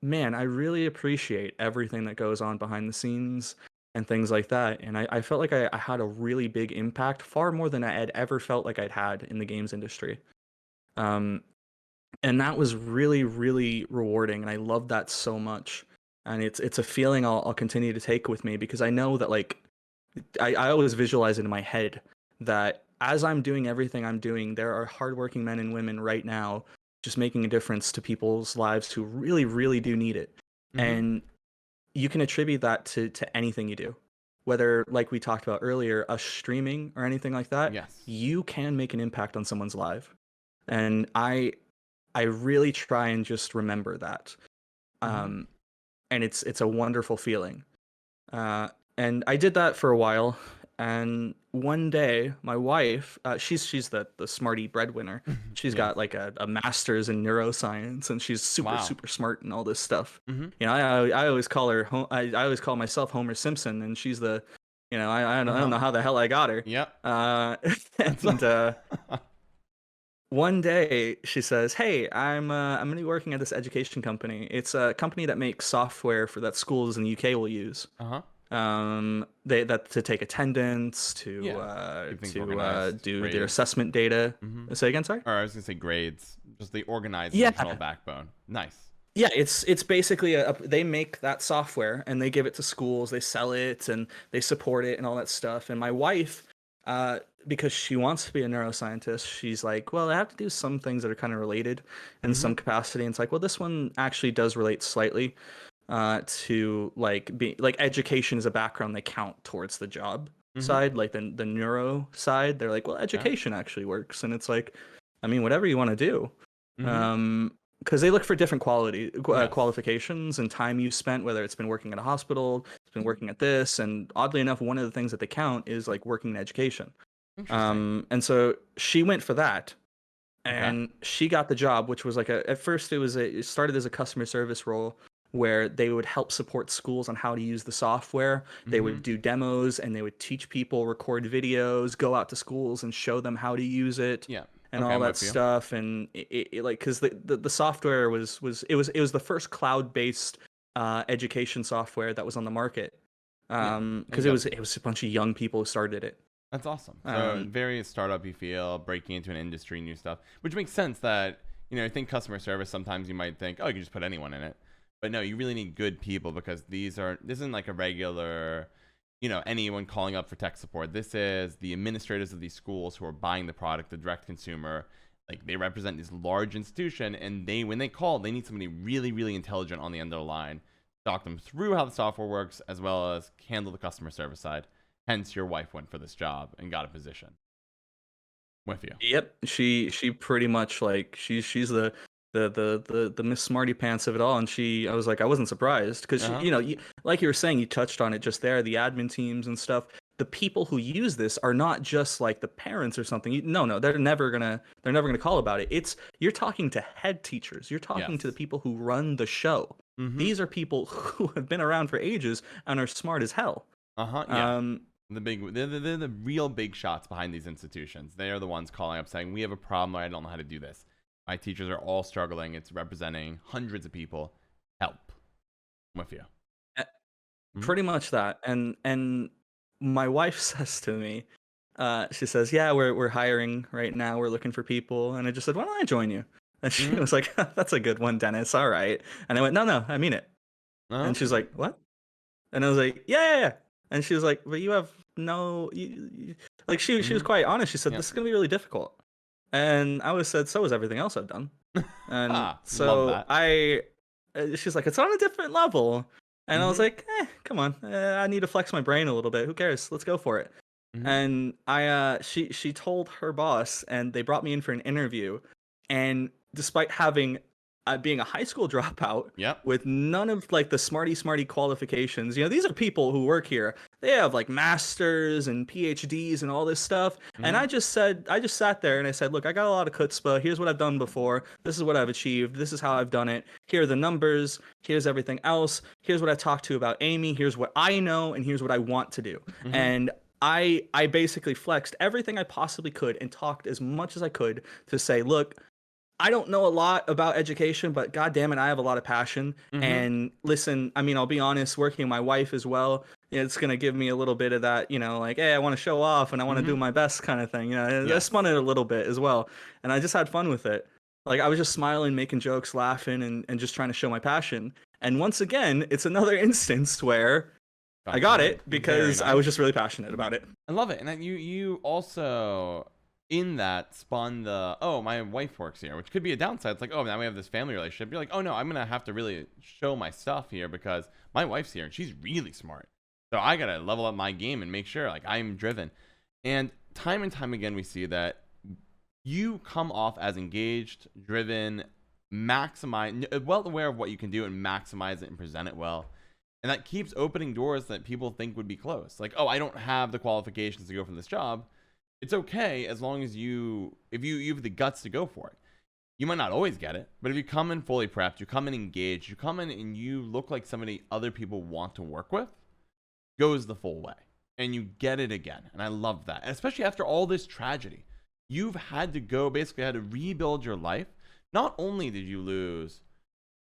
Speaker 2: man, I really appreciate everything that goes on behind the scenes and things like that. And I felt like I had a really big impact, far more than I had ever felt like I'd had in the games industry. Um, and that was really, really rewarding. And I love that so much. And it's a feeling I'll continue to take with me because I know that like I always visualize it in my head that as I'm doing everything I'm doing, there are hardworking men and women right now just making a difference to people's lives who really, really do need it.
Speaker 1: Mm-hmm.
Speaker 2: And you can attribute that to anything you do. Whether, like we talked about earlier, us streaming or anything like that,
Speaker 1: Yes.
Speaker 2: you can make an impact on someone's life. And I really try and just remember that.
Speaker 1: Mm-hmm.
Speaker 2: Um, and it's a wonderful feeling. Uh, and I did that for a while. And one day, my wife, she's the smarty breadwinner. She's
Speaker 1: Yes.
Speaker 2: got like a master's in neuroscience, and she's super
Speaker 1: Wow.
Speaker 2: super smart and all this stuff.
Speaker 1: Mm-hmm.
Speaker 2: I always call her I always call myself Homer Simpson, and she's the, I don't
Speaker 1: Uh-huh.
Speaker 2: know how the hell I got her.
Speaker 1: Yep.
Speaker 2: Uh,
Speaker 1: That's
Speaker 2: and one day she says, "Hey, I'm gonna be working at this education company. It's a company that makes software for that schools in the UK will use."
Speaker 1: uh-huh.
Speaker 2: They that to take attendance,
Speaker 1: Yeah. Keep things
Speaker 2: to
Speaker 1: organized,
Speaker 2: do their
Speaker 1: grades.
Speaker 2: assessment data.
Speaker 1: Mm-hmm.
Speaker 2: Say again, sorry.
Speaker 1: Or I was gonna say grades, just the organized emotional
Speaker 2: Yeah,
Speaker 1: backbone. Nice.
Speaker 2: yeah, it's basically they make that software and they give it to schools, they sell it and they support it and all that stuff. And my wife, because she wants to be a neuroscientist, she's like, well, I have to do some things that are kind of related in
Speaker 1: Mm-hmm.
Speaker 2: some capacity. And it's like, well, this one actually does relate slightly to like be like education is a background they count towards the job
Speaker 1: Mm-hmm.
Speaker 2: side, like the neuro side. They're like, well,
Speaker 1: Yeah.
Speaker 2: education actually works, and it's like, I mean, whatever you want to do.
Speaker 1: Mm-hmm.
Speaker 2: Because they look for different
Speaker 1: Yes.
Speaker 2: qualifications and time you spent, whether it's been working at a hospital, it's been working at this, and oddly enough, one of the things that they count is like working in education.
Speaker 1: Interesting.
Speaker 2: And so she went for that,
Speaker 1: Okay.
Speaker 2: and she got the job, which was like at first it started as a customer service role where they would help support schools on how to use the software. They
Speaker 1: Mm-hmm.
Speaker 2: would do demos and they would teach people, record videos, go out to schools and show them how to use it
Speaker 1: Yeah.
Speaker 2: and
Speaker 1: Okay,
Speaker 2: all
Speaker 1: I'm
Speaker 2: that
Speaker 1: with you.
Speaker 2: stuff. And like because the software was the first cloud-based education software that was on the market.
Speaker 1: Yeah. And you
Speaker 2: Because
Speaker 1: got
Speaker 2: it was a bunch of young people who started it.
Speaker 1: that's awesome. So
Speaker 2: Um,
Speaker 1: very startup-y feel, breaking into an industry, new stuff, which makes sense that, I think customer service, sometimes you might think, oh, you can just put anyone in it. But no, you really need good people because this isn't like a regular, anyone calling up for tech support. This is the administrators of these schools who are buying the product, the direct consumer. Like they represent this large institution, and when they call, they need somebody really, really intelligent on the end of the line, talk them through how the software works, as well as handle the customer service side. Hence, your wife went for this job and got a position with you.
Speaker 2: Yep, she pretty much like she's the Miss Smarty Pants of it all, and I was like I wasn't surprised because
Speaker 1: Uh huh.
Speaker 2: like you were saying, you touched on it just there, the admin teams and stuff. The people who use this are not just like the parents or something. No, they're never gonna call about it. It's you're talking to head teachers, you're talking to the
Speaker 1: Yes.
Speaker 2: people who run the show.
Speaker 1: Mm-hmm.
Speaker 2: These are people who have been around for ages and are smart as hell.
Speaker 1: Uh huh. Yeah.
Speaker 2: Um,
Speaker 1: They're the real big shots behind these institutions. They are the ones calling up saying, "We have a problem. I don't know how to do this. My teachers are all struggling. It's representing hundreds of people. Help." I'm with you. Mm-hmm.
Speaker 2: Pretty much that. And my wife says to me, she says, "Yeah, we're hiring right now. We're looking for people." And I just said, "Why don't I join you?" And she
Speaker 1: Mm-hmm.
Speaker 2: was like, "That's a good one, Dennis. All right." And I went, "No, no, I mean it."
Speaker 1: Uh
Speaker 2: And she's like, "What?" And I was like, "Yeah, yeah, yeah." And she was like, "But you have no like she was
Speaker 1: Mm-hmm.
Speaker 2: quite honest. She said,
Speaker 1: Yeah.
Speaker 2: "This is gonna be really difficult." And I was said, "So is everything else I've done." And
Speaker 1: Ah, love
Speaker 2: so
Speaker 1: that.
Speaker 2: she's like, "It's on a different level." And I was
Speaker 1: Mm-hmm.
Speaker 2: like, come on, I need to flex my brain a little bit. Who cares? Let's go for it.
Speaker 1: Mm-hmm.
Speaker 2: And she told her boss, and they brought me in for an interview. And despite having being a high school dropout
Speaker 1: Yep.
Speaker 2: with none of like the smarty qualifications, these are people who work here. They have like masters and PhDs and all this stuff. And
Speaker 1: Mm-hmm.
Speaker 2: I just sat there and I said, look, I got a lot of chutzpah. Here's what I've done before. This is what I've achieved. This is how I've done it. Here are the numbers. Here's everything else. Here's what I talked to about Amy. Here's what I know, and here's what I want to do.
Speaker 1: Mm-hmm.
Speaker 2: And I basically flexed everything I possibly could and talked as much as I could to say, look, I don't know a lot about education, but god damn it, I have a lot of passion.
Speaker 1: Mm-hmm.
Speaker 2: And listen, I mean, I'll be honest, working with my wife as well, it's gonna give me a little bit of that, like, hey, I want to show off and I want to
Speaker 1: Mm-hmm.
Speaker 2: do my best kind of thing. I
Speaker 1: Yes.
Speaker 2: spun it a little bit as well, and I just had fun with it. Like I was just smiling, making jokes, laughing, and just trying to show my passion. And once again, it's another instance where I
Speaker 1: Got
Speaker 2: got
Speaker 1: promoted.
Speaker 2: it
Speaker 1: Very
Speaker 2: because I was
Speaker 1: nice.
Speaker 2: just really passionate about it.
Speaker 1: I love it. And then you also in that spun the, oh, my wife works here, which could be a downside. It's like, oh, now we have this family relationship. You're like, oh no, I'm gonna have to really show my stuff here because my wife's here and she's really smart. So I gotta level up my game and make sure like I'm driven. And time again we see that you come off as engaged, driven, maximize, well aware of what you can do and maximize it and present it well. And that keeps opening doors that people think would be closed. Like, oh, I don't have the qualifications to go for this job. It's okay as long as if you have the guts to go for it. You might not always get it, but if you come in fully prepped, you come in engaged, you come in and you look like somebody other people want to work with, goes the full way. And you get it again. And I love that. And especially after all this tragedy. You've had to basically had to rebuild your life. Not only did you lose,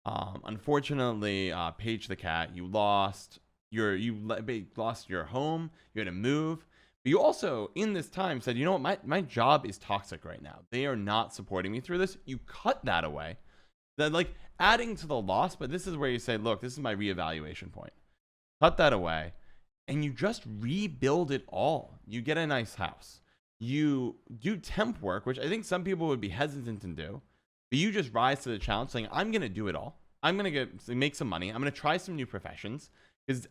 Speaker 1: unfortunately, Paige the cat, you lost lost your home, you had to move. But you also, in this time, said, you know what, my job is toxic right now. They are not supporting me through this. You cut that away. Then, like, adding to the loss, but this is where you say, look, this is my reevaluation point. Cut that away, and you just rebuild it all. You get a nice house. You do temp work, which I think some people would be hesitant to do, but you just rise to the challenge saying, I'm going to do it all. I'm going to make some money. I'm going to try some new professions because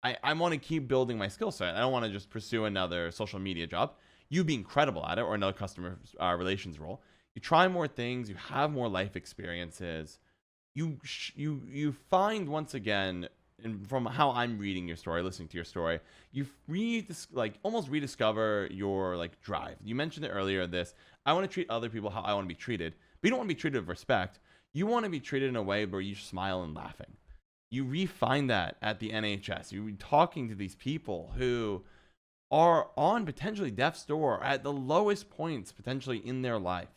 Speaker 1: I want to keep building my skill set. I don't want to just pursue another social media job. You be incredible at it, or another customer relations role. You try more things. You have more life experiences. You find, once again, and from how I'm reading your story, listening to your story, you almost rediscover your like drive. You mentioned it earlier. I want to treat other people how I want to be treated, but you don't want to be treated with respect. You want to be treated in a way where you smile and laughing. You refine that at the NHS. You're talking to these people who are on potentially death's door at the lowest points potentially in their life,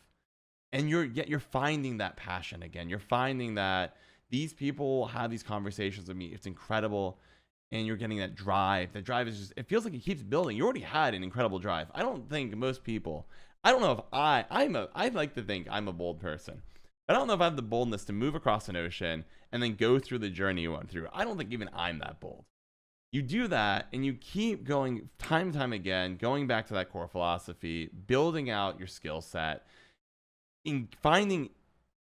Speaker 1: and you're finding that passion again. You're finding that these people have these conversations with me. It's incredible. And you're getting that drive. That drive is just, it feels like it keeps building. You already had an incredible drive. I don't think most people, I don't know if I like to think I'm a bold person. I don't know if I have the boldness to move across an ocean and then go through the journey you went through. I don't think even I'm that bold. You do that and you keep going time and time again, going back to that core philosophy, building out your skill set, in finding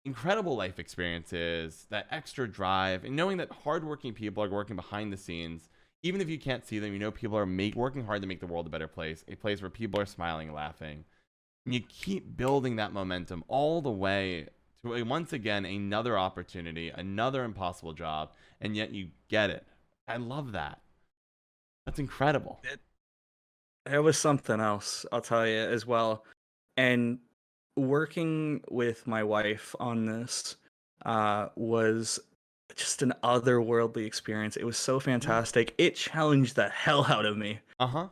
Speaker 1: incredible life experiences, that extra drive, and knowing that hardworking people are working behind the scenes. Even if you can't see them, you know people are working hard to make the world a better place, a place where people are smiling and laughing. And you keep building that momentum all the way to, once again, another opportunity, another impossible job, and yet you get it. I love that. That's incredible.
Speaker 2: It was something else, I'll tell you, as well. And working with my wife on this was just an otherworldly experience. It was so fantastic. It challenged the hell out of me.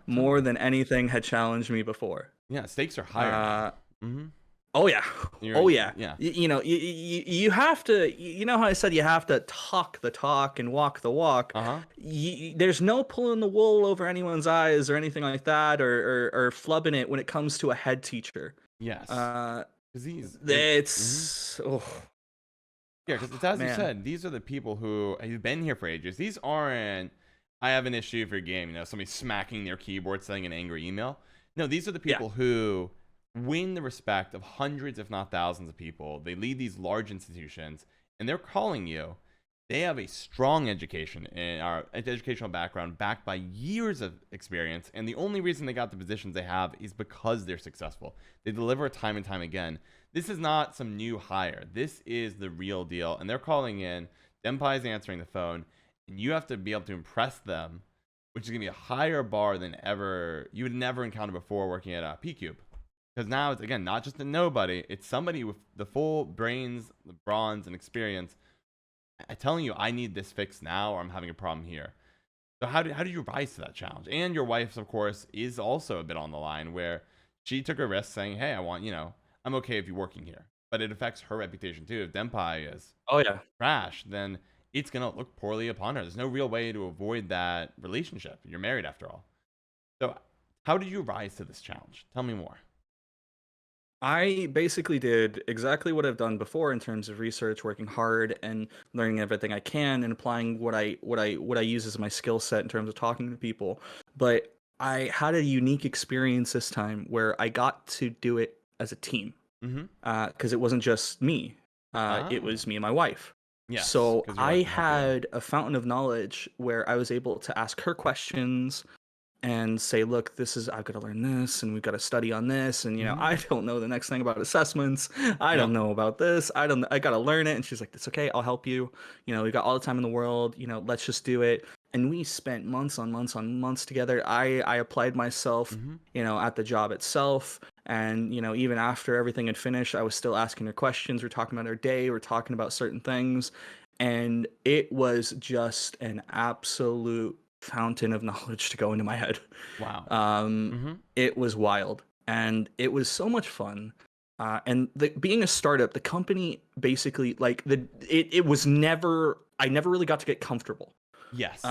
Speaker 2: More than anything had challenged me before.
Speaker 1: Yeah, stakes are higher.
Speaker 2: Oh yeah. Oh yeah.
Speaker 1: Yeah.
Speaker 2: You have to. You know how I said you have to talk the talk and walk the walk. There's no pulling the wool over anyone's eyes or anything like that, or flubbing it when it comes to a head teacher.
Speaker 1: Yes.
Speaker 2: It's
Speaker 1: yeah, because it's as you said, these are the people who have been here for ages. These aren't, I have an issue for your game, somebody smacking their keyboard, sending an angry email. No, these are the people who win the respect of hundreds, if not thousands of people. They lead these large institutions, and they're calling you. They have a strong education and educational background backed by years of experience. And the only reason they got the positions they have is because they're successful. They deliver time and time again. This is not some new hire. This is the real deal. And they're calling in. Denpai is answering the phone. And you have to be able to impress them, which is going to be a higher bar than you would never encounter before working at P-Cube. Because now it's, again, not just a nobody. It's somebody with the full brains, the bronze, and experience. I'm telling you, I need this fixed now, or I'm having a problem here. So how did you rise to that challenge? And your wife, of course, is also a bit on the line, where she took a risk saying, hey, I'm okay if you're working here. But it affects her reputation too. If Denpai is trash, then it's going to look poorly upon her. There's no real way to avoid that relationship. You're married after all. So how did you rise to this challenge? Tell me more.
Speaker 2: I basically did exactly what I've done before in terms of research, working hard and learning everything I can and applying what I use as my skill set in terms of talking to people. But I had a unique experience this time where I got to do it as a team. Because it wasn't just me. It was me and my wife.
Speaker 1: Yes,
Speaker 2: so I had a fountain of knowledge where I was able to ask her questions and say, look, I've got to learn this, and we've got to study on this, and I don't know the next thing about assessments. I don't know about this. I got to learn it. And she's like, it's okay, I'll help you. We've got all the time in the world. Let's just do it. And we spent months on months together. I applied myself, at the job itself. And, even after everything had finished, I was still asking her questions. We're talking about our day. We're talking about certain things. And it was just an absolute fountain of knowledge to go into my head.
Speaker 1: Wow.
Speaker 2: It was wild. And it was so much fun. And being a startup, the company basically, it was never, I never really got to get comfortable.
Speaker 1: Yes.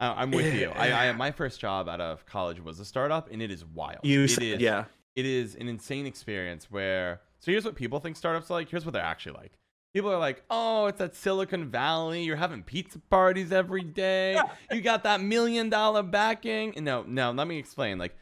Speaker 1: I'm with you. I my first job out of college was a startup, and it is wild.
Speaker 2: You
Speaker 1: It
Speaker 2: said,
Speaker 1: is
Speaker 2: yeah.
Speaker 1: it is an insane experience where so here's what people think startups are like. Here's what they're actually like. People are like, oh, it's at Silicon Valley. You're having pizza parties every day. You got that $1 million backing. And no, let me explain. Like,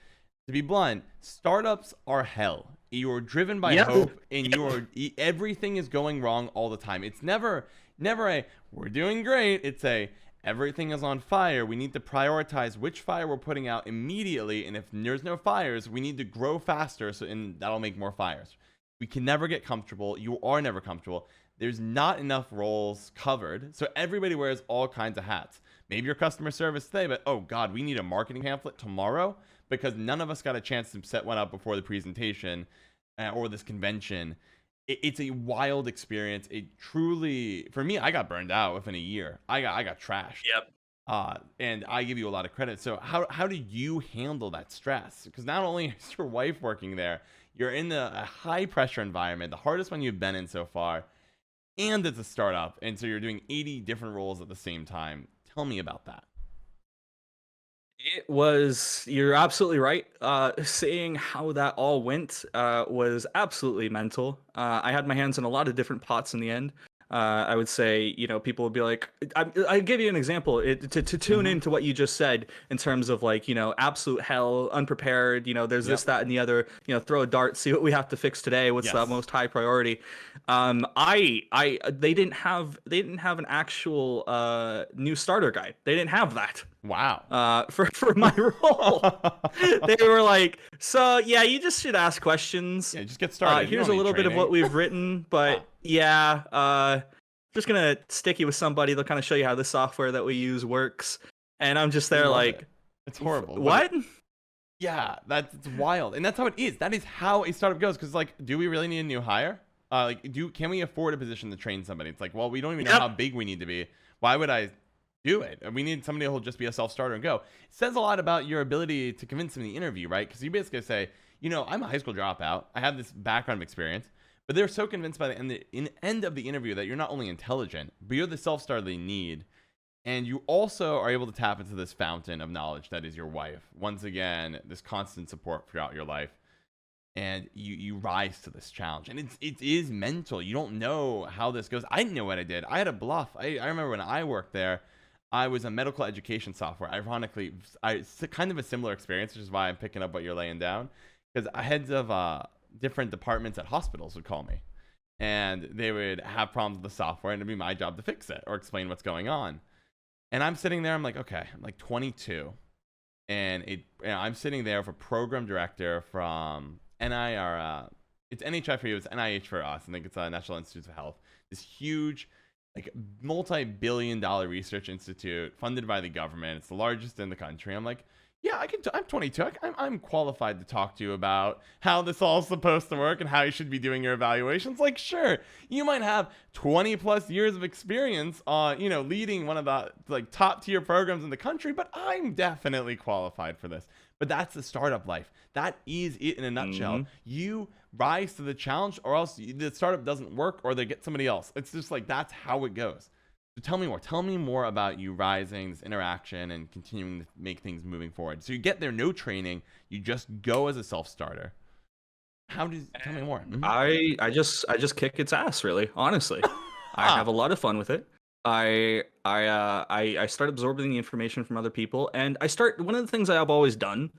Speaker 1: to be blunt, startups are hell. You're driven by
Speaker 2: Yep.
Speaker 1: hope, and everything is going wrong all the time. It's never a we're doing great. It's a everything is on fire. We need to prioritize which fire we're putting out immediately, and if there's no fires, we need to grow faster, and that'll make more fires. We can never get comfortable. You are never comfortable. There's not enough roles covered, so everybody wears all kinds of hats. Maybe your customer service today, but oh god, we need a marketing pamphlet tomorrow because none of us got a chance to set one up before the presentation or this convention. It's a wild experience. It truly, for me, I got burned out within a year. I got trashed.
Speaker 2: Yep.
Speaker 1: And I give you a lot of credit. So how do you handle that stress? Because not only is your wife working there, you're in a high pressure environment, the hardest one you've been in so far, and it's a startup, and so you're doing 80 different roles at the same time. Tell me about that.
Speaker 2: It was, you're absolutely right. Seeing how that all went was absolutely mental. I had my hands in a lot of different pots in the end. I would say, people would be like, I give you an example to tune into what you just said in terms of like, absolute hell, unprepared, there's this, that, and the other, throw a dart, see what we have to fix today. What's the
Speaker 1: Yes.
Speaker 2: most high priority? They didn't have an actual new starter guide. They didn't have that.
Speaker 1: Wow.
Speaker 2: For my role. They were like, so yeah, you just should ask questions.
Speaker 1: Yeah, just get started. You
Speaker 2: Here's
Speaker 1: don't
Speaker 2: a
Speaker 1: need
Speaker 2: little bit of
Speaker 1: training.
Speaker 2: what we've written, but just gonna stick you with somebody. They'll kind of show you how the software that we use works. And I'm just
Speaker 1: I
Speaker 2: there
Speaker 1: love
Speaker 2: like,
Speaker 1: it. It's horrible. but
Speaker 2: what?
Speaker 1: Yeah, it's wild, and that's how it is. That is how a startup goes. Because like, do we really need a new hire? Can we afford a position to train somebody? It's like, well, we don't even know
Speaker 2: Yep.
Speaker 1: how big we need to be. Why would I do it? We need somebody who'll just be a self-starter and go. It says a lot about your ability to convince them in the interview, right? Because you basically say, I'm a high school dropout. I have this background of experience, but they're so convinced by the end of the interview that you're not only intelligent, but you're the self-starter they need. And you also are able to tap into this fountain of knowledge that is your wife. Once again, this constant support throughout your life. And you rise to this challenge. And it is mental. You don't know how this goes. I didn't know what I did. I had a bluff. I remember when I worked there, I was a medical education software. Ironically, it's kind of a similar experience, which is why I'm picking up what you're laying down. Because heads of different departments at hospitals would call me. And they would have problems with the software, and it'd be my job to fix it or explain what's going on. And I'm sitting there, I'm like, okay, I'm like 22. And I'm sitting there with a program director from it's NHI for you, it's NIH for us. I think it's National Institutes of Health. This huge, like multi-billion-dollar research institute funded by the government. It's the largest in the country. I'm like, yeah, I'm 22. I'm qualified to talk to you about how this all is supposed to work and how you should be doing your evaluations. Like, sure, you might have 20 plus years of experience on, leading one of the like top tier programs in the country, but I'm definitely qualified for this. But that's the startup life. That is it in a nutshell. You rise to the challenge, or else the startup doesn't work, or they get somebody else. It's just like that's how it goes. So tell me more. Tell me more about you rising, this interaction, and continuing to make things moving forward. So you get there, no training. You just go as a self-starter. Tell me more.
Speaker 2: I just kick its ass, really. Honestly, I have a lot of fun with it. I start absorbing the information from other people, and one of the things I have always done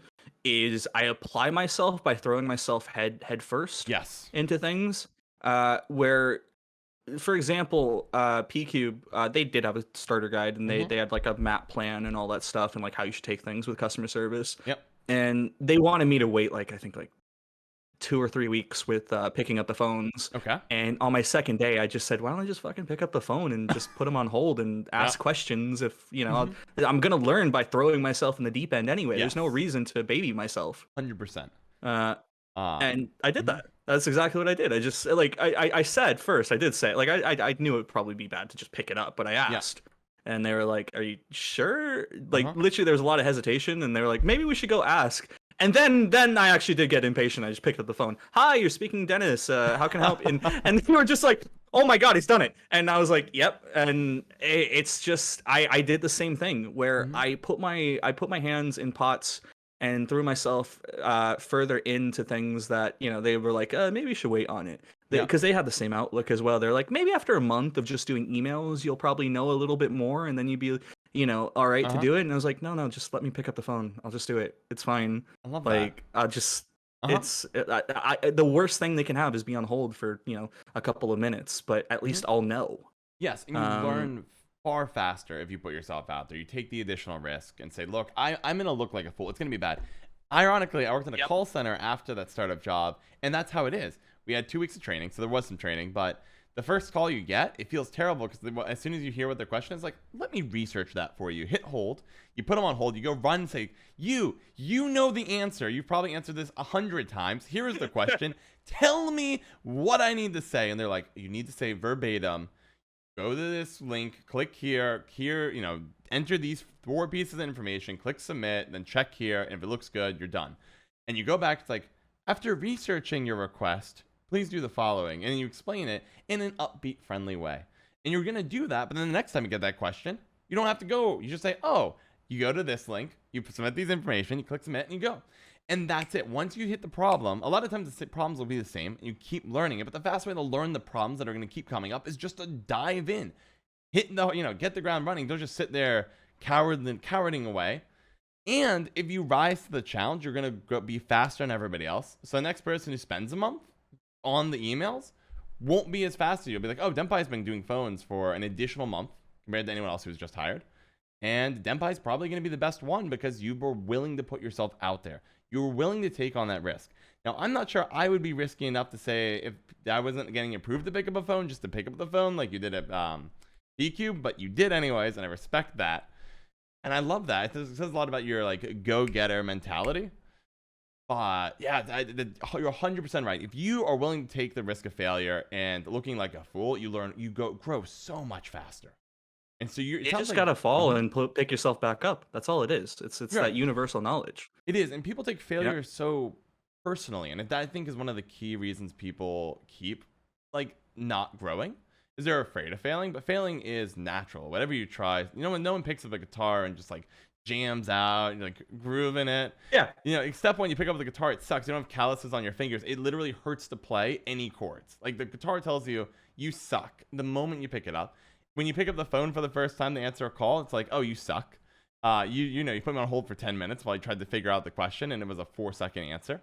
Speaker 2: is I apply myself by throwing myself head first into things. Where, for example, PCube, they did have a starter guide, and they had like a map plan and all that stuff, and like how you should take things with customer service.
Speaker 1: Yep.
Speaker 2: And they wanted me to wait I think 2 or 3 weeks with picking up the phones.
Speaker 1: Okay.
Speaker 2: And on my second day, I just said, why don't I just fucking pick up the phone and just put them on hold and ask questions if, I'm going to learn by throwing myself in the deep end anyway. There's no reason to baby myself.
Speaker 1: 100%.
Speaker 2: And I did that. That's exactly what I did. I just, I said first, I did say, I knew it would probably be bad to just pick it up, but I asked. And they were like, are you sure? Literally, there was a lot of hesitation, and they were like, maybe we should go ask. And then I actually did get impatient. I just picked up the phone. Hi, you're speaking Dennis. How can I help? And they were just like, oh my god, he's done it. And I was like, yep. And it's just I did the same thing where
Speaker 1: Hmm.
Speaker 2: I put my hands in pots and threw myself further into things that, they were like, maybe you should wait on it.
Speaker 1: Yeah.
Speaker 2: Because they had the same outlook as well. They're like, maybe after a month of just doing emails, you'll probably know a little bit more, and then you'd be, all right to
Speaker 1: Uh-huh.
Speaker 2: do it. And I was like, no, no, just let me pick up the phone. I'll just do it. It's fine.
Speaker 1: I love that.
Speaker 2: Like, I'll just
Speaker 1: Uh-huh.
Speaker 2: it's the worst thing they can have is be on hold for a couple of minutes, but at
Speaker 1: Hmm.
Speaker 2: least I'll know.
Speaker 1: Yes, and you
Speaker 2: Um,
Speaker 1: learn far faster if you put yourself out there. You take the additional risk and say, look, I'm going to look like a fool. It's going to be bad. Ironically, I worked in a
Speaker 2: Yep.
Speaker 1: call center after that startup job, and that's how it is. We had 2 weeks of training, so there was some training, but the first call you get, it feels terrible because as soon as you hear what their question is, like, let me research that for you. Hit hold. You put them on hold. You go run and say, you know the answer. You've probably answered this 100 times. Here is the question. Tell me what I need to say. And they're like, you need to say verbatim, go to this link, click here, enter these 4 pieces of information, click submit, then check here, and if it looks good, you're done. And you go back, it's like, after researching your request, please do the following, and you explain it in an upbeat, friendly way. And you're gonna do that, but then the next time you get that question, you don't have to go. You just say, oh, you go to this link, you submit these information, you click submit, and you go. And that's it. Once you hit the problem, a lot of times the problems will be the same, and you keep learning it. But the fast way to learn the problems that are going to keep coming up is just to dive in, hit the, get the ground running. Don't just sit there cowarding away. And if you rise to the challenge, you're going to be faster than everybody else. So the next person who spends a month on the emails won't be as fast as you. You'll be like, oh, Denpai's been doing phones for an additional month compared to anyone else who was just hired. And Denpai's probably going to be the best one because you were willing to put yourself out there. You were willing to take on that risk. Now, I'm not sure I would be risky enough to say if I wasn't getting approved to pick up a phone, just to pick up the phone like you did at DQ, but you did anyways, and I respect that. And I love that. It says a lot about your like go-getter mentality. But yeah, you're 100% right. If you are willing to take the risk of failure and looking like a fool, you grow so much faster. And so it
Speaker 2: you
Speaker 1: sounds
Speaker 2: just
Speaker 1: like
Speaker 2: gotta fall
Speaker 1: Mhm.
Speaker 2: and pick yourself back up. That's all it is. It's
Speaker 1: Right.
Speaker 2: that universal knowledge.
Speaker 1: It is, and people take
Speaker 2: Yep.
Speaker 1: failure so personally, and I think is one of the key reasons people keep like not growing. Is they're afraid of failing, but failing is natural. Whatever you try, when no one picks up a guitar and just like jams out, and like grooving it.
Speaker 2: Yeah.
Speaker 1: Except when you pick up the guitar, it sucks. You don't have calluses on your fingers. It literally hurts to play any chords. Like the guitar tells you you suck the moment you pick it up. When you pick up the phone for the first time to answer a call, it's like, oh, you suck. You put me on hold for 10 minutes while you tried to figure out the question, and it was a 4-second answer.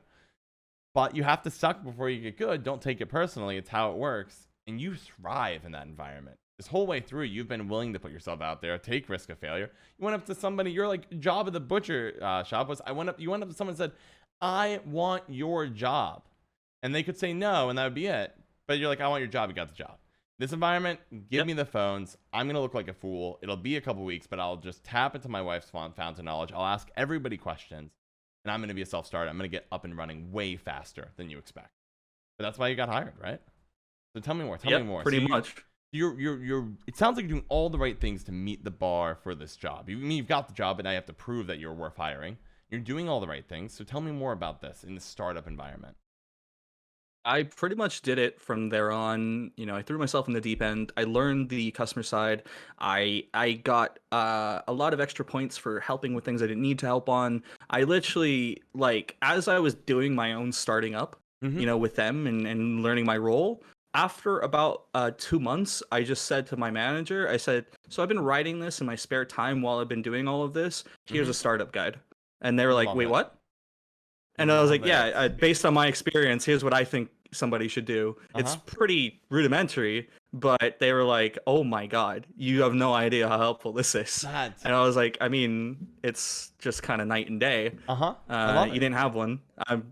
Speaker 1: But you have to suck before you get good. Don't take it personally. It's how it works. And you thrive in that environment. This whole way through, you've been willing to put yourself out there, take risk of failure. You went up to somebody, your like job at the butcher shop was, you went up to someone and said, I want your job. And they could say no, and that would be it. But you're like, I want your job. You got the job. This environment, give
Speaker 2: Yep.
Speaker 1: me the phones. I'm going to look like a fool. It'll be a couple weeks, but I'll just tap into my wife's fountain of knowledge. I'll ask everybody questions, and I'm going to be a self-starter. I'm going to get up and running way faster than you expect. But that's why you got hired, right? So tell me more. Tell me
Speaker 2: Yep.
Speaker 1: more.
Speaker 2: Pretty
Speaker 1: So
Speaker 2: much.
Speaker 1: it sounds like you're doing all the right things to meet the bar for this job. You've got the job, but now you have to prove that you're worth hiring. You're doing all the right things. So tell me more about this in the startup environment.
Speaker 2: I pretty much did it from there on. I threw myself in the deep end. I learned the customer side. I got a lot of extra points for helping with things I didn't need to help on. I literally, like, as I was doing my own starting up,
Speaker 1: Mm-hmm.
Speaker 2: with them and learning my role. After about 2 months, I just said to my manager, I said, so I've been writing this in my spare time while I've been doing all of this. Here's
Speaker 1: Mm-hmm.
Speaker 2: a startup guide. And they were like,
Speaker 1: Love
Speaker 2: wait,
Speaker 1: it.
Speaker 2: what? And I was
Speaker 1: Love
Speaker 2: like, yeah,
Speaker 1: it.
Speaker 2: based on my experience, here's what I think somebody should do. It's
Speaker 1: Uh-huh.
Speaker 2: pretty rudimentary, but they were like, oh my God, you have no idea how helpful this is.
Speaker 1: That.
Speaker 2: And I was like, I mean, it's just kind of night and day.
Speaker 1: Uh-huh. I love
Speaker 2: You
Speaker 1: it.
Speaker 2: didn't have one.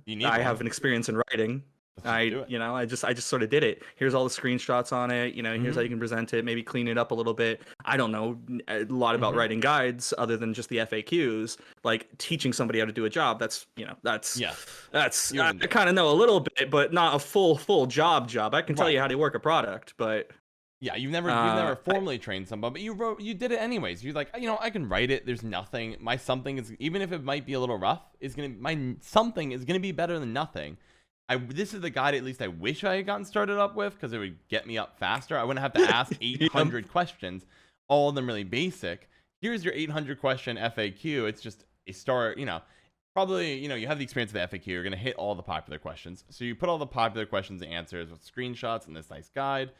Speaker 1: You need
Speaker 2: I
Speaker 1: one.
Speaker 2: have an experience in writing.
Speaker 1: Let's just do it.
Speaker 2: I just sort of did it. Here's all the screenshots on it. Here's
Speaker 1: Mm-hmm.
Speaker 2: how you can present it. Maybe clean it up a little bit. I don't know a lot about
Speaker 1: Mm-hmm.
Speaker 2: writing guides other than just the FAQs. Like teaching somebody how to do a job. That's
Speaker 1: Yeah.
Speaker 2: that's
Speaker 1: You
Speaker 2: I
Speaker 1: wouldn't do it.
Speaker 2: kind of know a little bit, but not a full job. I can tell
Speaker 1: Right.
Speaker 2: you how to work a product, but
Speaker 1: Yeah, you've never
Speaker 2: I-
Speaker 1: formally trained somebody, but you did it anyways. You're like, I can write it. There's nothing. My something is, even if it might be a little rough, my something is gonna be better than nothing. this is the guide at least I wish I had gotten started up with, because it would get me up faster. I wouldn't have to ask
Speaker 2: Yep.
Speaker 1: 800 questions, all of them really basic. Here's your 800 question FAQ. It's just a start, probably, you have the experience of the FAQ. You're going to hit all the popular questions. So you put all the popular questions and answers with screenshots in this nice guide.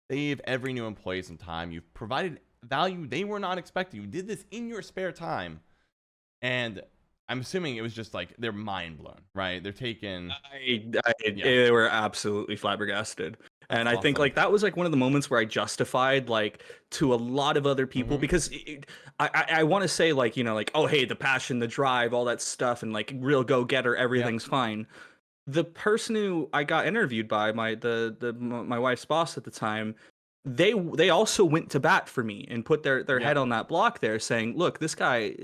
Speaker 1: Save every new employee some time. You've provided value they were not expecting. You did this in your spare time. And I'm assuming it was just like they're mind blown, right? They're taking.
Speaker 2: They were absolutely flabbergasted.
Speaker 1: That's
Speaker 2: And I think
Speaker 1: awesome.
Speaker 2: like that was like one of the moments where I justified like to a lot of other people because I want to say like like, oh hey, the passion, the drive, all that stuff, and like real go getter, everything's fine. The person who I got interviewed by, my wife's boss at the time, they also went to bat for me and put their head on that block there, saying, look, this guy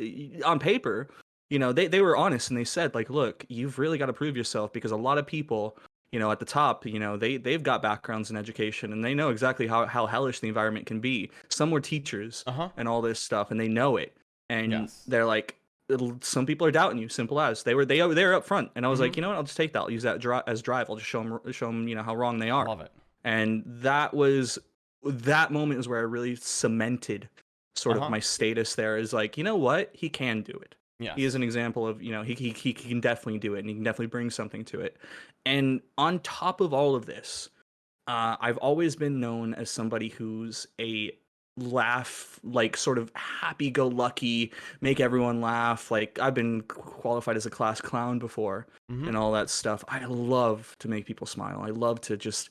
Speaker 2: on paper, they were honest and they said like, look, you've really got to prove yourself, because a lot of people at the top, they've got backgrounds in education and they know exactly how hellish the environment can be. Some were teachers and all this stuff, and they know it. And they're like, some people are doubting you. Simple as they were up front, and I was like, you know what? I'll just take that. I'll use that as drive. I'll just show them, how wrong they are.
Speaker 1: Love it.
Speaker 2: And that moment was where I really cemented sort of my status there. Is like, you know what? He can do it.
Speaker 1: Yeah.
Speaker 2: He is an example of, he can definitely do it, and he can definitely bring something to it. And on top of all of this, I've always been known as somebody who's a laugh, like sort of happy-go-lucky, make everyone laugh. Like I've been qualified as a class clown before and all that stuff. I love to make people smile. I love to just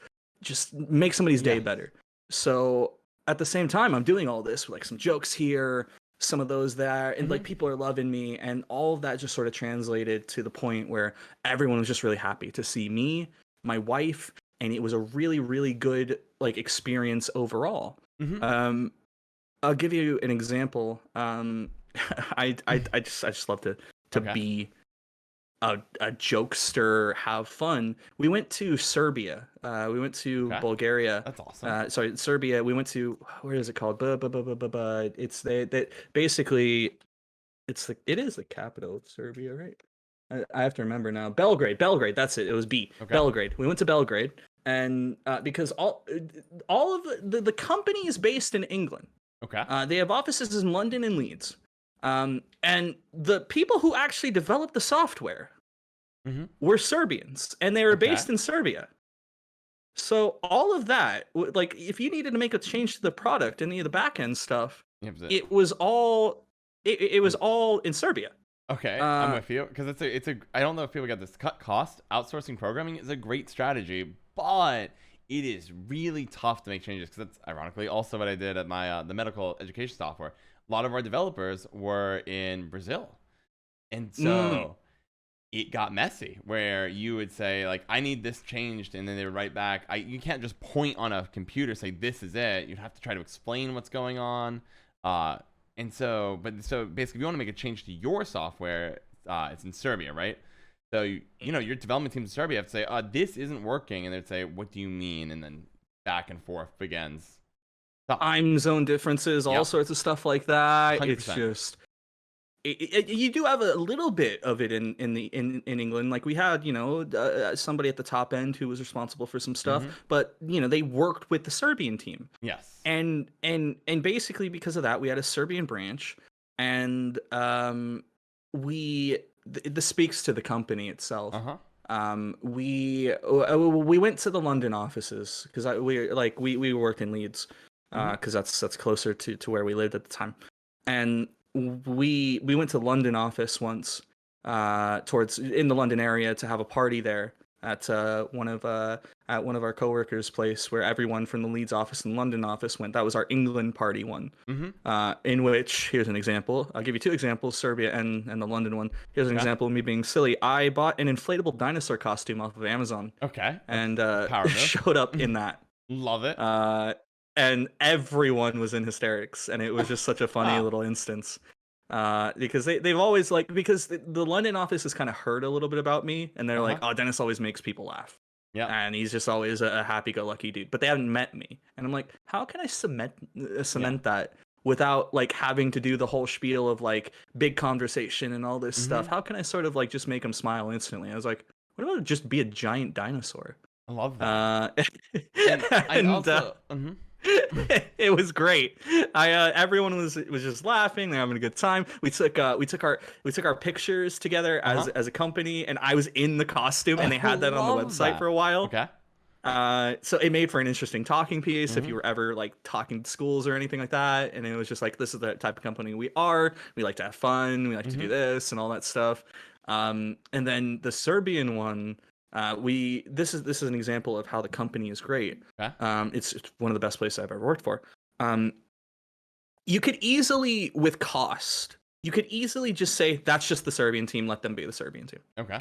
Speaker 2: make somebody's day better. So at the same time, I'm doing all this with like some jokes here, some of those there, and like people are loving me, and all of that just sort of translated to the point where everyone was just really happy to see me, my wife, and it was a really, really good like experience overall. I'll give you an example. I just love to be a jokester, have fun. We went to Serbia. We went to Bulgaria.
Speaker 1: That's awesome.
Speaker 2: Sorry, Serbia. We went to, where is it called? It's that basically it is the capital of Serbia, right? I have to remember now. Belgrade. That's it. It was B. Belgrade. We went to Belgrade, and because all of the company is based in England. They have offices in London and Leeds. And the people who actually developed the software were Serbians, and they were based in Serbia. So all of that, like if you needed to make a change to the product, any of the back end stuff, it was all in Serbia.
Speaker 1: I'm with you, because it's a I don't know if people get this. Cut cost. Outsourcing programming is a great strategy, but it is really tough to make changes, because that's ironically also what I did at my the medical education software. A lot of our developers were in Brazil, and so it got messy, where you would say like, I need this changed, and then they would write back, you can't just point on a computer, say this is it. You'd have to try to explain what's going on. And so basically, if you want to make a change to your software, it's in Serbia, right? So your development team in Serbia have to say, this isn't working, and they'd say, what do you mean? And then back and forth begins.
Speaker 2: Time zone differences, all sorts of stuff like that.
Speaker 1: 100%.
Speaker 2: It's just you do have a little bit of it in England. Like we had somebody at the top end who was responsible for some stuff, but they worked with the Serbian team. And basically because of that, we had a Serbian branch, and this speaks to the company itself. We went to the London offices, because we worked in Leeds, because that's closer to where we lived at the time, and we went to the London office once, in the London area, to have a party there at one of our coworkers' place, where everyone from the Leeds office and London office went. That was our England party one, in which, here's an example. I'll give you two examples, Serbia and the London one. Here's an example of me being silly. I bought an inflatable dinosaur costume off of Amazon. And showed up in that.
Speaker 1: Love it.
Speaker 2: And everyone was in hysterics, and it was just such a funny little instance. Because they've always because the London office has kind of heard a little bit about me, and they're like, oh, Dennis always makes people laugh. And he's just always a happy-go-lucky dude. But they haven't met me, and I'm like, how can I cement that without having to do the whole spiel of big conversation and all this stuff? How can I sort of just make them smile instantly? I was like, what about just be a giant dinosaur?
Speaker 1: I love that.
Speaker 2: Uh,
Speaker 1: And I
Speaker 2: and
Speaker 1: also,
Speaker 2: it was great. Everyone was just laughing. They're having a good time. We took our pictures together as
Speaker 1: uh-huh.
Speaker 2: as a company, and I was in the costume, and
Speaker 1: I
Speaker 2: they had that on the
Speaker 1: love
Speaker 2: website for
Speaker 1: that.
Speaker 2: a while.
Speaker 1: Okay.
Speaker 2: So it made for an interesting talking piece if
Speaker 1: Mm-hmm.
Speaker 2: you were ever like talking to schools or anything like that. And it was just like, this is the type of company we are. We like to have fun. We like to
Speaker 1: Mm-hmm.
Speaker 2: do this and all that stuff. And then the Serbian one, this is an example of how the company is great.
Speaker 1: Okay.
Speaker 2: It's one of the best places I've ever worked for. Um, you could easily, with cost, you could easily just say that's just the Serbian team. Let them be the Serbian team.
Speaker 1: Okay.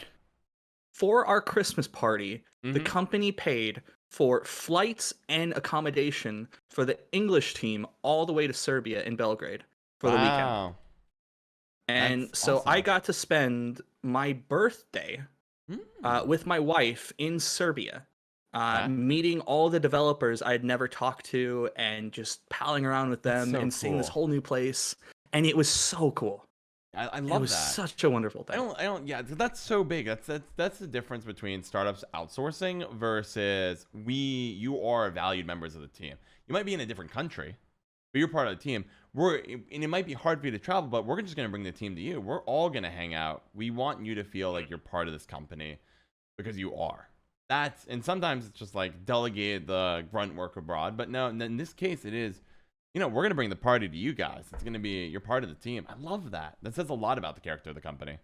Speaker 2: For our Christmas party, the
Speaker 1: Mm-hmm.
Speaker 2: company paid for flights and accommodation for the English team all the way to Serbia in Belgrade for the weekend.
Speaker 1: Wow.
Speaker 2: And
Speaker 1: That's
Speaker 2: so I
Speaker 1: awesome.
Speaker 2: got to spend my birthday
Speaker 1: Mm.
Speaker 2: with my wife in Serbia,
Speaker 1: Okay.
Speaker 2: meeting all the developers I had never talked to and just palling around with
Speaker 1: That's
Speaker 2: them
Speaker 1: so
Speaker 2: and seeing this
Speaker 1: cool.
Speaker 2: whole new place. And it was so cool.
Speaker 1: I
Speaker 2: It
Speaker 1: love
Speaker 2: was
Speaker 1: that.
Speaker 2: such a wonderful thing.
Speaker 1: Yeah, that's so big. That's the difference between startups outsourcing versus you are valued members of the team. You might be in a different country, but you're part of the team. And it might be hard for you to travel, but we're just going to bring the team to you. We're all going to hang out. We want you to feel like you're part of this company because you are. And sometimes it's just like delegate the grunt work abroad, but no, in this case, it is, we're going to bring the party to you guys. It's going to be, you're part of the team. I love that. That says a lot about the character of the company.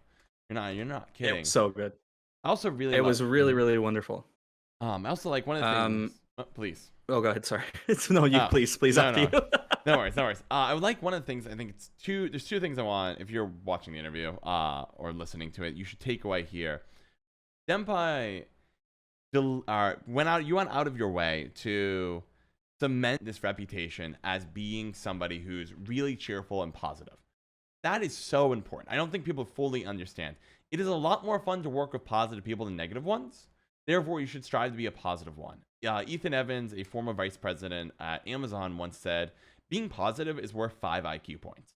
Speaker 1: You're not
Speaker 2: It was
Speaker 1: kidding.
Speaker 2: so good.
Speaker 1: I also really
Speaker 2: It
Speaker 1: love,
Speaker 2: was really, really wonderful.
Speaker 1: I also like one of the things,
Speaker 2: Um,
Speaker 1: please.
Speaker 2: Oh, go ahead. Sorry. No, you
Speaker 1: Oh,
Speaker 2: please
Speaker 1: no,
Speaker 2: after
Speaker 1: no.
Speaker 2: you.
Speaker 1: No worries, no worries. I would like one of the things. I think there's two things I want. If you're watching the interview, or listening to it, you should take away here. Denpai, you went out of your way to cement this reputation as being somebody who's really cheerful and positive. That is so important. I don't think people fully understand. It is a lot more fun to work with positive people than negative ones. Therefore, you should strive to be a positive one. Ethan Evans, a former vice president at Amazon, once said, being positive is worth 5 IQ points.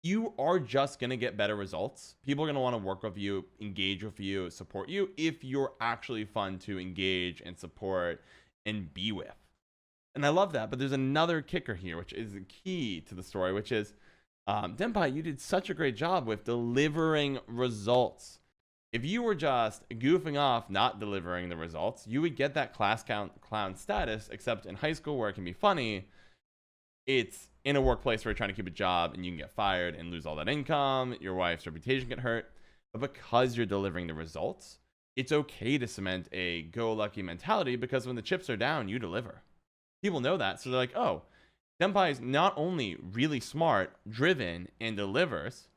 Speaker 1: You are just going to get better results. People are going to want to work with you, engage with you, support you if you're actually fun to engage and support and be with. And I love that. But there's another kicker here, which is the key to the story, which is Denpai, you did such a great job with delivering results. If you were just goofing off, not delivering the results, you would get that clown status, except in high school where it can be funny, it's in a workplace where you're trying to keep a job and you can get fired and lose all that income, your wife's reputation get hurt. But because you're delivering the results, it's okay to cement a go lucky mentality because when the chips are down, you deliver. People know that. So they're like, oh, Denpai is not only really smart, driven, and delivers,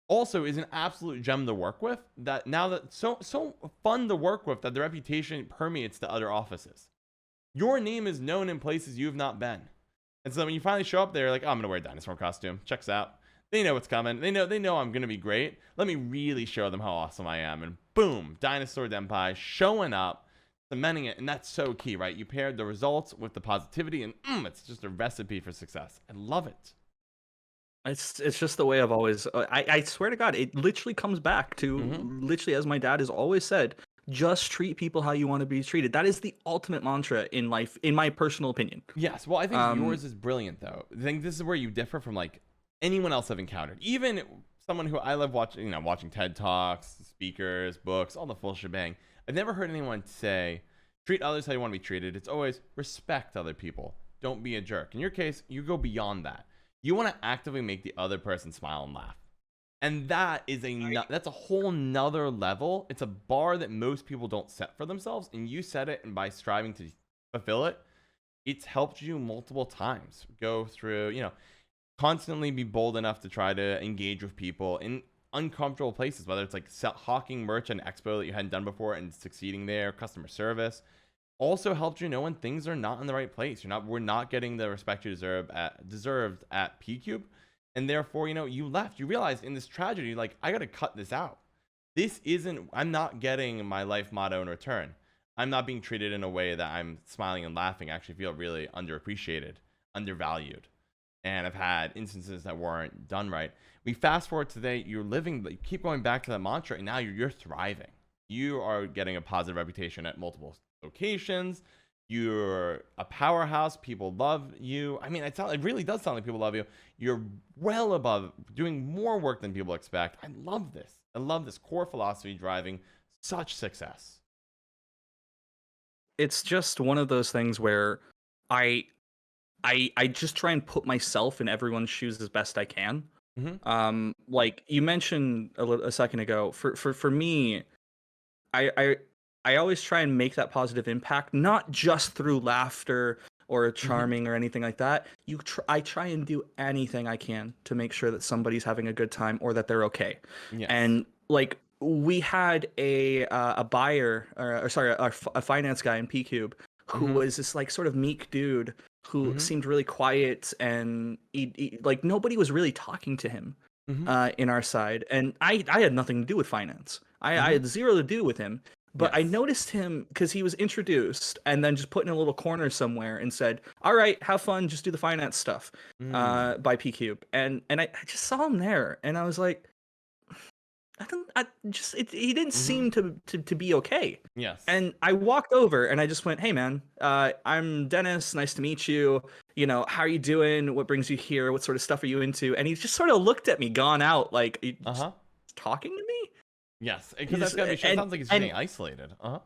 Speaker 1: also is an absolute gem to work with. That now that so fun to work with that the reputation permeates to other offices. Your name is known in places you have not been, and so when you finally show up there, like, oh, I'm gonna wear a dinosaur costume. Checks out. They know what's coming. They know I'm gonna be great. Let me really show them how awesome I am. And boom, Dinosaur Denpai showing up, cementing it, and that's so key, right? You paired the results with the positivity, and it's just a recipe for success. I love it.
Speaker 2: It's just the way I've always. I swear to God, it literally comes back to
Speaker 1: Mm-hmm.
Speaker 2: literally as my dad has always said. Just treat people how you want to be treated. That is the ultimate mantra in life, in my personal opinion.
Speaker 1: Yes. Well, I think
Speaker 2: Um,
Speaker 1: yours is brilliant, though. I think this is where you differ from like anyone else I've encountered. Even someone who I love watching, watching TED Talks, speakers, books, all the full shebang. I've never heard anyone say, treat others how you want to be treated. It's always respect other people. Don't be a jerk. In your case, you go beyond that. You want to actively make the other person smile and laugh. And that is that's a whole nother level. It's a bar that most people don't set for themselves. And you set it, and by striving to fulfill it, it's helped you multiple times go through, constantly be bold enough to try to engage with people in uncomfortable places, whether it's like hawking merch and expo that you hadn't done before and succeeding there, customer service. Also helped you know when things are not in the right place. We're not getting the respect you deserved at PCube. And therefore, you left. You realized in this tragedy, like, I gotta cut this out. I'm not getting my life motto in return. I'm not being treated in a way that I'm smiling and laughing. I actually feel really underappreciated, undervalued. And I've had instances that weren't done right. We fast forward today, you're living, but you keep going back to that mantra, and now you're thriving. You are getting a positive reputation at multiple locations. You're a powerhouse. People love you. I mean, it really does sound like people love you. You're well above doing more work than people expect. I love this. I love this core philosophy driving such success.
Speaker 2: It's just one of those things where I I just try and put myself in everyone's shoes as best I can. Like you mentioned a second ago, for me, I, I I always try and make that positive impact, not just through laughter or
Speaker 1: Mm-hmm.
Speaker 2: charming or anything like that. I try and do anything I can to make sure that somebody's having a good time or that they're okay.
Speaker 1: Yes.
Speaker 2: And like we had a buyer or sorry a finance guy in PCube who
Speaker 1: Mm-hmm.
Speaker 2: was this like sort of meek dude who
Speaker 1: Mm-hmm.
Speaker 2: seemed really quiet and like nobody was really talking to him
Speaker 1: Mm-hmm.
Speaker 2: in our side, and I had nothing to do with finance. I
Speaker 1: Mm-hmm.
Speaker 2: had zero to do with him, but I
Speaker 1: Yes.
Speaker 2: noticed him because he was introduced and then just put in a little corner somewhere and said, "All right, have fun, just do the finance stuff."
Speaker 1: Mm.
Speaker 2: By PCube, and I just saw him there, and I was like, I just he didn't
Speaker 1: Mm-hmm.
Speaker 2: seem to be okay.
Speaker 1: Yes.
Speaker 2: And I walked over and I just went, "Hey man, I'm Dennis. Nice to meet you. You know, how are you doing? What brings you here? What sort of stuff are you into?" And he just sort of looked at me, gone out, like he just
Speaker 1: Uh-huh.
Speaker 2: talking to me.
Speaker 1: Yes. Because that's
Speaker 2: He's
Speaker 1: gotta be. It sounds like he's just
Speaker 2: and
Speaker 1: getting isolated. Uh-huh.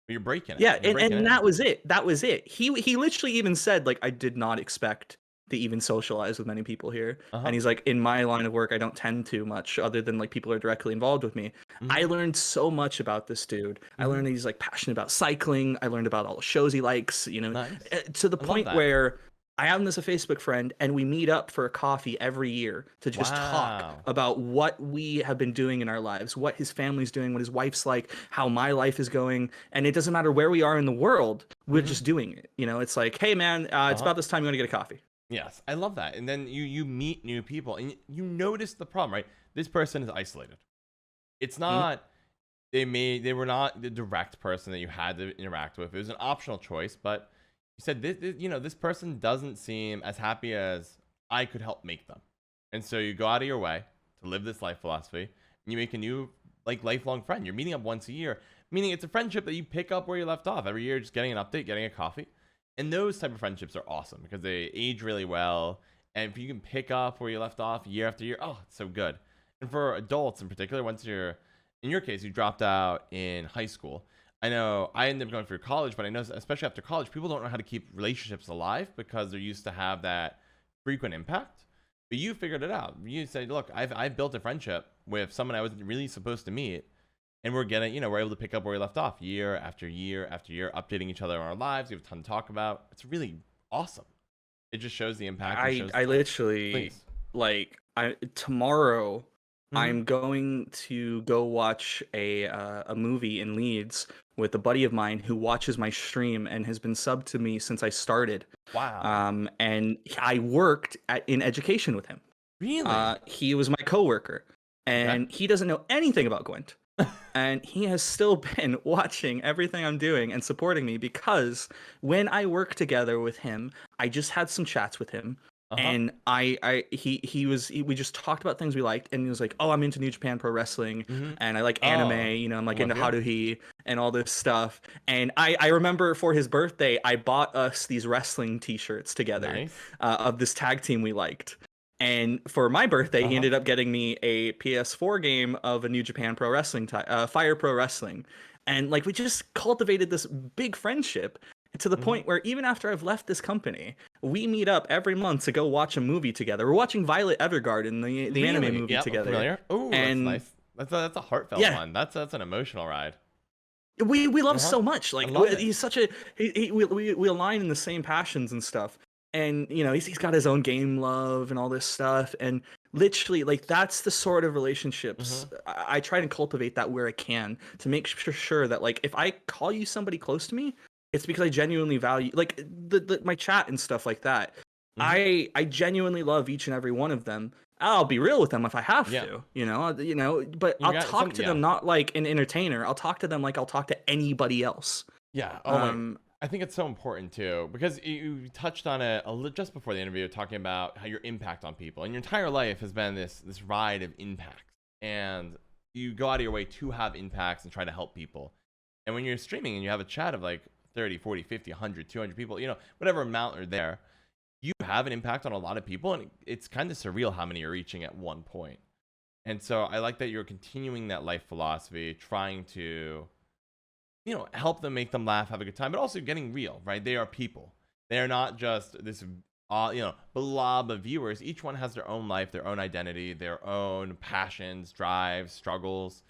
Speaker 1: But you're breaking it.
Speaker 2: Yeah,
Speaker 1: You're breaking
Speaker 2: and
Speaker 1: in.
Speaker 2: that was it. That was it. He literally even said like I did not expect to even socialize with many people here.
Speaker 1: Uh-huh.
Speaker 2: And he's like, in my line of work, I don't tend to much other than like people are directly involved with me.
Speaker 1: Mm-hmm.
Speaker 2: I learned so much about this dude. I
Speaker 1: Mm-hmm.
Speaker 2: learned that he's like passionate about cycling. I learned about all the shows he likes,
Speaker 1: Nice.
Speaker 2: to the
Speaker 1: I love
Speaker 2: point
Speaker 1: that.
Speaker 2: where I have him as a Facebook friend and we meet up for a coffee every year to just talk
Speaker 1: Wow.
Speaker 2: about what we have been doing in our lives, what his family's doing, what his wife's like, how my life is going. And it doesn't matter where we are in the world, we're
Speaker 1: Mm-hmm.
Speaker 2: just doing it. It's like, hey man, it's
Speaker 1: Uh-huh.
Speaker 2: about this time you want to get a coffee.
Speaker 1: Yes, I love that. And then you meet new people and you notice the problem, right? This person is isolated. It's
Speaker 2: Mhm.
Speaker 1: not they were not the direct person that you had to interact with. It was an optional choice, but you said this person doesn't seem as happy as I could help make them. And so you go out of your way to live this life philosophy and you make a new like lifelong friend. You're meeting up once a year, meaning it's a friendship that you pick up where you left off every year, just getting an update, getting a coffee. And those type of friendships are awesome because they age really well. And if you can pick up where you left off year after year, oh, it's so good. And for adults in particular, once you're in your case, you dropped out in high school. I know I ended up going through college, but I know especially after college, people don't know how to keep relationships alive because they're used to have that frequent impact. But you figured it out. You said, "Look, I've built a friendship with someone I wasn't really supposed to meet, and we're able to pick up where we left off year after year after year, updating each other on our lives. We have a ton to talk about. It's really awesome. It just shows the impact and shows
Speaker 2: I literally
Speaker 1: please.
Speaker 2: like I tomorrow
Speaker 1: Mm-hmm.
Speaker 2: I'm going to go watch a movie in Leeds with a buddy of mine who watches my stream and has been subbed to me since I started.
Speaker 1: Wow.
Speaker 2: And I worked in education with him.
Speaker 1: Really?
Speaker 2: He was my coworker,
Speaker 1: Okay.
Speaker 2: and he doesn't know anything about Gwent. And he has still been watching everything I'm doing and supporting me because when I work together with him, I just had some chats with him.
Speaker 1: Uh-huh.
Speaker 2: And we just talked about things we liked, and he was like, "Oh, I'm into New Japan Pro Wrestling,
Speaker 1: Mm-hmm.
Speaker 2: and I like anime.
Speaker 1: Oh,
Speaker 2: I'm like
Speaker 1: I'm with
Speaker 2: into
Speaker 1: you.
Speaker 2: Haruhi and all this stuff." And I remember for his birthday, I bought us these wrestling T-shirts together
Speaker 1: Nice.
Speaker 2: of this tag team we liked. And for my birthday, he
Speaker 1: Uh-huh.
Speaker 2: ended up getting me a PS4 game of a New Japan Pro Wrestling, Fire Pro Wrestling. And like we just cultivated this big friendship to the
Speaker 1: Mm-hmm.
Speaker 2: point where even after I've left this company, we meet up every month to go watch a movie together. We're watching Violet Evergarden, the anime
Speaker 1: Really?
Speaker 2: movie
Speaker 1: Yep, I'm
Speaker 2: together.
Speaker 1: familiar. Oh, that's
Speaker 2: And
Speaker 1: nice. That's a heartfelt
Speaker 2: yeah,
Speaker 1: one. That's an emotional ride.
Speaker 2: we love
Speaker 1: Uh-huh.
Speaker 2: so much.
Speaker 1: I
Speaker 2: Like
Speaker 1: love it.
Speaker 2: he's such a we align in the same passions and stuff. And he's got his own game love and all this stuff. And literally, like that's the sort of relationships
Speaker 1: Mm-hmm.
Speaker 2: I try to cultivate that where I can to make sure that like if I call you somebody close to me, it's because I genuinely value like my chat and stuff like that.
Speaker 1: Mm-hmm.
Speaker 2: I genuinely love each and every one of them. I'll be real with them if I have
Speaker 1: Yeah.
Speaker 2: to, but
Speaker 1: You
Speaker 2: I'll
Speaker 1: got
Speaker 2: talk
Speaker 1: some
Speaker 2: to
Speaker 1: yeah.
Speaker 2: them not like an entertainer. I'll talk to them like I'll talk to anybody else.
Speaker 1: Yeah. Oh my.
Speaker 2: Um,
Speaker 1: I think it's so important too because you touched on it just before the interview, talking about how your impact on people and your entire life has been this ride of impact. And you go out of your way to have impacts and try to help people. And when you're streaming and you have a chat of like 30, 40, 50, 100, 200 people, whatever amount are there, you have an impact on a lot of people, and it's kind of surreal how many you're reaching at one point. And so I like that you're continuing that life philosophy, trying to, help them, make them laugh, have a good time, but also getting real, right? They are people. They are not just this, blob of viewers. Each one has their own life, their own identity, their own passions, drives, struggles,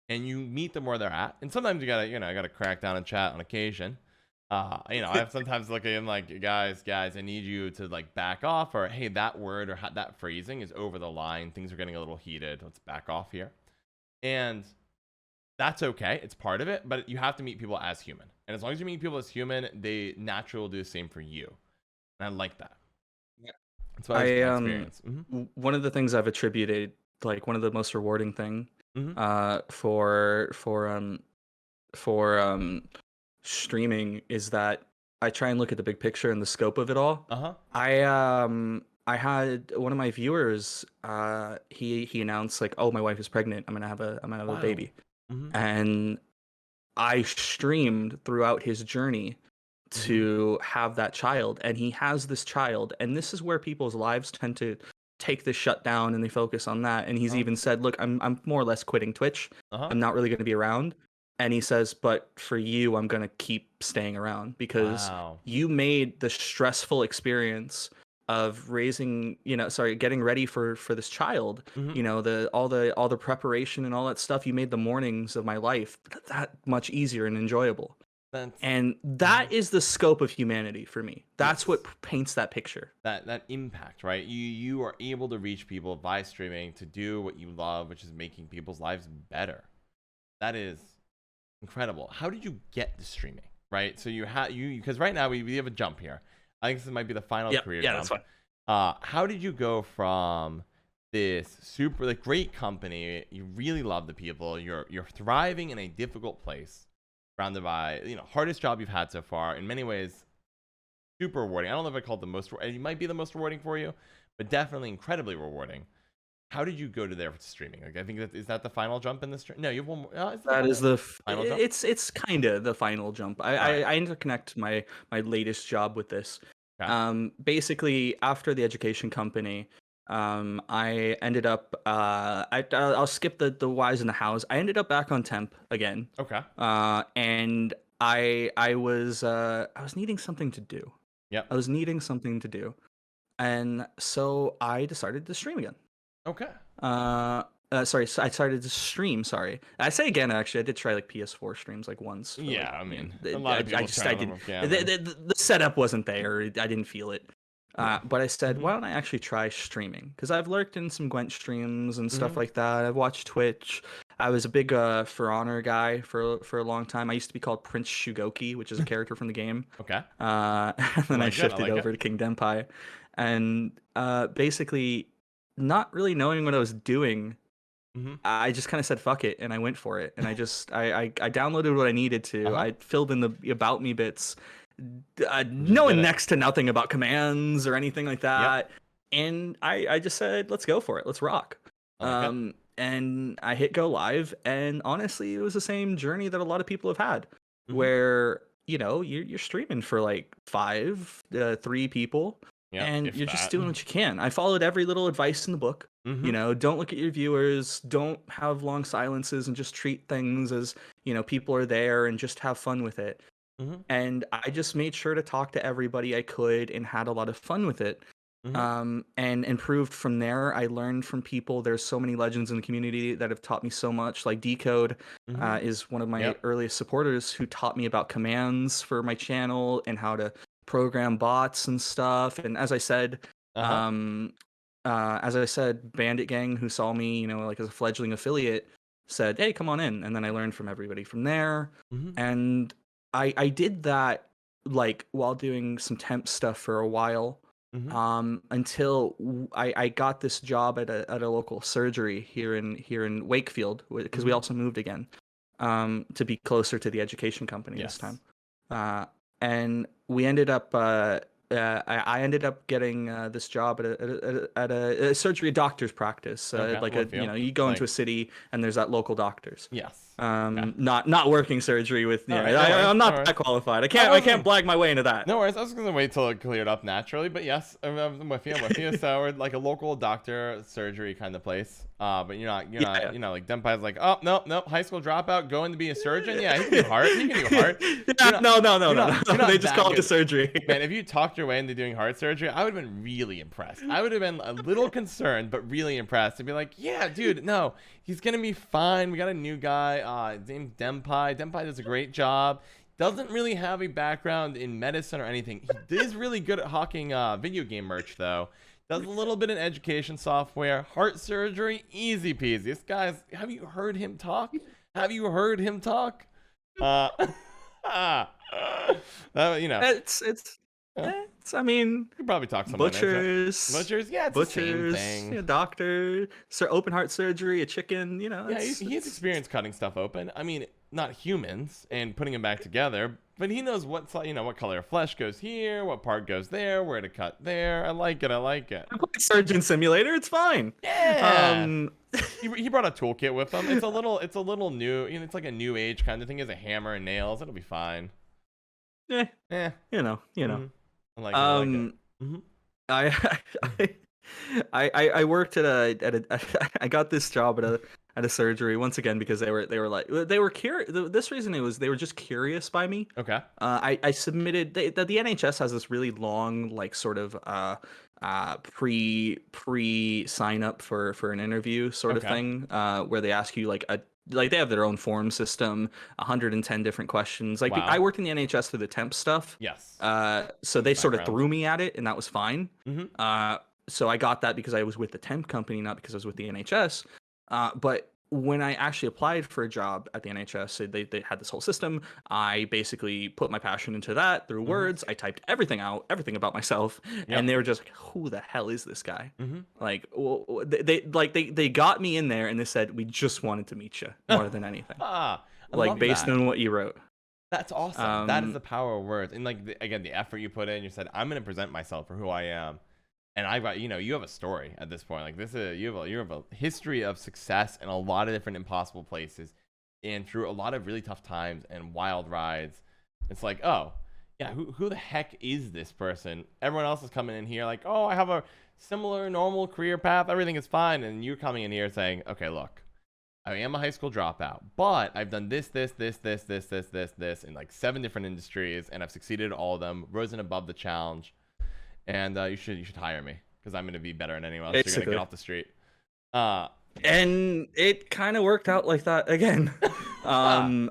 Speaker 1: and you meet them where they're at. And sometimes you gotta crack down and chat on occasion. I have sometimes look at him like, guys, I need you to like back off, or hey, that word or that phrasing is over the line. Things are getting a little heated. Let's back off here. And that's okay. It's part of it, but you have to meet people as human. And as long as you meet people as human, they naturally will do the same for you. And I like that.
Speaker 2: Yeah.
Speaker 1: That's what I experience.
Speaker 2: One of the things I've attributed, like one of the most rewarding thing, for streaming is that I try and look at the big picture and the scope of it all. I had one of my viewers, he announced like, oh, my wife is pregnant. I'm gonna have a baby. And I streamed throughout his journey to have that child, and he has this child, and this is where people's lives tend to take this shut down and they focus on that. And he's even said, look, I'm more or less quitting Twitch. I'm not really going to be around. And he says, but for you, I'm going to keep staying around because you made the stressful experience of raising, getting ready for this child, all the preparation and all that stuff. You made the mornings of my life that much easier and enjoyable. And that is the scope of humanity for me. That's what paints that picture.
Speaker 1: That impact, right? You are able to reach people by streaming to do what you love, which is making people's lives better. That is incredible. How did you get to streaming, right? So because right now we have a jump here. I think this might be the final career jump.
Speaker 2: That's fine.
Speaker 1: How did you go from this super great company, you really love the people, you're thriving in a difficult place, surrounded by hardest job you've had so far, in many ways super rewarding. I don't know if I call it the most, it might be the most rewarding for you, but definitely incredibly rewarding. How did you go to there for streaming? Like, I think is that the final jump in this? No, you have one more.
Speaker 2: That is the
Speaker 1: final jump.
Speaker 2: It's kind of the final jump. I interconnect my latest job with this. Okay. Basically, after the education company, I ended up. I'll skip the whys and the hows. I ended up back on temp again.
Speaker 1: Okay.
Speaker 2: And I was needing something to do.
Speaker 1: Yep.
Speaker 2: I was needing something to do, and so I decided to stream again.
Speaker 1: Okay.
Speaker 2: Sorry, so I started to stream. Sorry, I say again. Actually, I did try like PS4 streams like once.
Speaker 1: Yeah, I mean, a lot of people
Speaker 2: the setup wasn't there. I didn't feel it. But I said, why don't I actually try streaming? Because I've lurked in some Gwent streams and stuff like that. I've watched Twitch. I was a big For Honor guy for a long time. I used to be called Prince Shugoki, which is a character from the game.
Speaker 1: Okay.
Speaker 2: And then I shifted over to King Denpai, and basically, not really knowing what I was doing, I just kind of said fuck it, and I went for it. And I just I downloaded what I needed to. I filled in the about me bits, knowing next to nothing about commands or anything like that. And I just said, let's go for it. Let's rock. And I hit go live, and honestly, it was the same journey that a lot of people have had, where you're streaming for like 3 people. And you're just doing what you can. I followed every little advice in the book. Don't look at your viewers. Don't have long silences, and just treat things as, people are there, and just have fun with it. And I just made sure to talk to everybody I could and had a lot of fun with it. And improved from there. I learned from people. There's so many legends in the community that have taught me so much. Like Decode is one of my earliest supporters, who taught me about commands for my channel and how to program bots and stuff. And as I said, Bandit Gang, who saw me, like as a fledgling affiliate, said, hey, come on in. And then I learned from everybody from there. And I did that like while doing some temp stuff for a while, until I got this job at a local surgery here in Wakefield, because we also moved again, to be closer to the education company this time. And we ended up I ended up getting this job at a surgery doctor's practice.
Speaker 1: Okay, I'm
Speaker 2: Like
Speaker 1: with
Speaker 2: you
Speaker 1: you.
Speaker 2: know, you go into
Speaker 1: Like,
Speaker 2: a city and there's that local doctors.
Speaker 1: yes. Okay.
Speaker 2: Not working surgery with,
Speaker 1: All right, no worries,
Speaker 2: I'm
Speaker 1: no
Speaker 2: not
Speaker 1: worries.
Speaker 2: that qualified.
Speaker 1: I
Speaker 2: I can't
Speaker 1: wasn't.
Speaker 2: blag my way into that.
Speaker 1: No worries. I was gonna wait till it cleared up naturally, but yes, I'm with you. I'm with you. So we're like a local doctor surgery kind of place. But
Speaker 2: Yeah.
Speaker 1: like Denpai's like, oh no, high school dropout, going to be a surgeon. Yeah, he can do heart. He can do heart.
Speaker 2: Yeah, no.
Speaker 1: You're
Speaker 2: They
Speaker 1: not
Speaker 2: just
Speaker 1: that
Speaker 2: call it the
Speaker 1: good.
Speaker 2: surgery.
Speaker 1: Man, if you talked your way into doing heart surgery, I would have been really impressed. I would have been a little concerned, but really impressed. To be like, yeah, dude, no, he's gonna be fine. We got a new guy, named Denpai. Denpai does a great job. Doesn't really have a background in medicine or anything. He is really good at hawking video game merch, though. Does a little bit in education software. Heart surgery, easy peasy. This guy's. Have you heard him talk? Have you heard him talk? You know.
Speaker 2: I mean,
Speaker 1: You could probably talk someone into it.
Speaker 2: butchers,
Speaker 1: Butchers, yeah, it's the same thing.
Speaker 2: doctor, open heart surgery, a chicken.
Speaker 1: Yeah, he has experience cutting stuff open. I mean, not humans and putting them back together, but he knows what color of flesh goes here, what part goes there, where to cut there. I like it. I like it.
Speaker 2: I played Surgeon Simulator. It's fine.
Speaker 1: Yeah. He brought a toolkit with him. It's a little new. It's like a new age kind of thing. He has a hammer and nails. It'll be fine.
Speaker 2: Yeah. You know.
Speaker 1: Mhm. I like it. I like it. Mhm.
Speaker 2: I worked at a I got this job at a surgery once again because they were curious. This reason it was they were just curious by me.
Speaker 1: Okay.
Speaker 2: I submitted the NHS has this really long like sort of pre sign up for an interview sort of
Speaker 1: Okay.
Speaker 2: thing where they ask you like they have their own form system, 110 different questions. Like
Speaker 1: Wow.
Speaker 2: I worked in the NHS through the temp stuff.
Speaker 1: Yes.
Speaker 2: So they sort of
Speaker 1: Background.
Speaker 2: threw me at it and that was fine.
Speaker 1: Mhm.
Speaker 2: So I got that because I was with the temp company, not because I was with the NHS. But when I actually applied for a job at the NHS, they had this whole system. I basically put my passion into that through words. I typed everything out, everything about myself,
Speaker 1: Yep.
Speaker 2: and they were just like, "Who the hell is this guy?"
Speaker 1: Mhm.
Speaker 2: Like, they got me in there and they said, "We just wanted to meet you more than anything."
Speaker 1: I
Speaker 2: Like
Speaker 1: love
Speaker 2: based
Speaker 1: that.
Speaker 2: on what you wrote.
Speaker 1: That's awesome. That is
Speaker 2: Um,
Speaker 1: the power of words. And like again, the effort you put in, you said, I'm gonna present myself for who I am. And I've got, you have a story at this point. Like this is you have a history of success in a lot of different impossible places and through a lot of really tough times and wild rides. It's like, oh, yeah, who the heck is this person? Everyone else is coming in here like, oh, I have a similar normal career path, everything is fine. And you're coming in here saying, okay, look, I am a high school dropout, but I've done this in like 7 different industries, and I've succeeded at all of them, risen above the challenge, and you should hire me because I'm gonna be better than anyone else. You're gonna
Speaker 2: Basically.
Speaker 1: get off the street. Uh,
Speaker 2: And it kind of worked out like that again.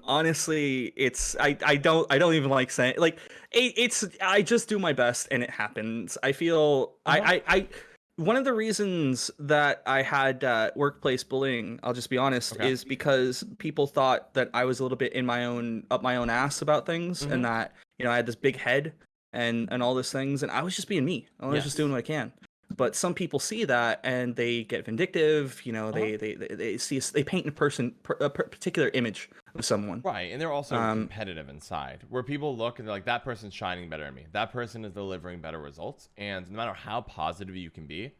Speaker 2: Honestly, I don't even like saying like I just do my best and it happens. I feel I one of the reasons that I had workplace bullying, I'll just be honest,
Speaker 1: Okay.
Speaker 2: is because people thought that I was a little bit up my own ass about things and that I had this big head and all these things and I was just being me. I was just doing what I can. But some people see that and they get vindictive. They see they paint a particular image of someone.
Speaker 1: right, and they're also competitive inside, where people look and they're like, that person's shining better than me. That person is delivering better results, and no matter how positive you can be,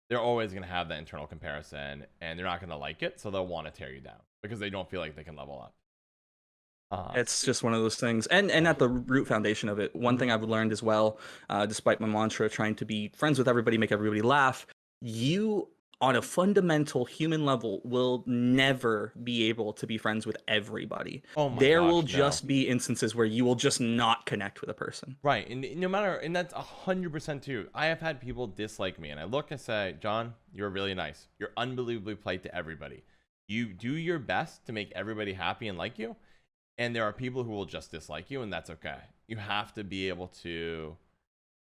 Speaker 1: they're always gonna have that internal comparison, and they're not gonna like it, so they'll want to tear you down because they don't feel like they can level up.
Speaker 2: It's just one of those things. And at the root foundation of it, one thing I've learned as well, despite my mantra trying to be friends with everybody, make everybody laugh, you on a fundamental human level will never be able to be friends with everybody.
Speaker 1: Oh my
Speaker 2: there
Speaker 1: gosh,
Speaker 2: will
Speaker 1: no.
Speaker 2: just be instances where you will just not connect with a person.
Speaker 1: Right, and no matter, and that's 100% too. I have had people dislike me, and I look and say, John, you're really nice. You're unbelievably polite to everybody. You do your best to make everybody happy and like you. And there are people who will just dislike you, and that's okay. You have to be able to,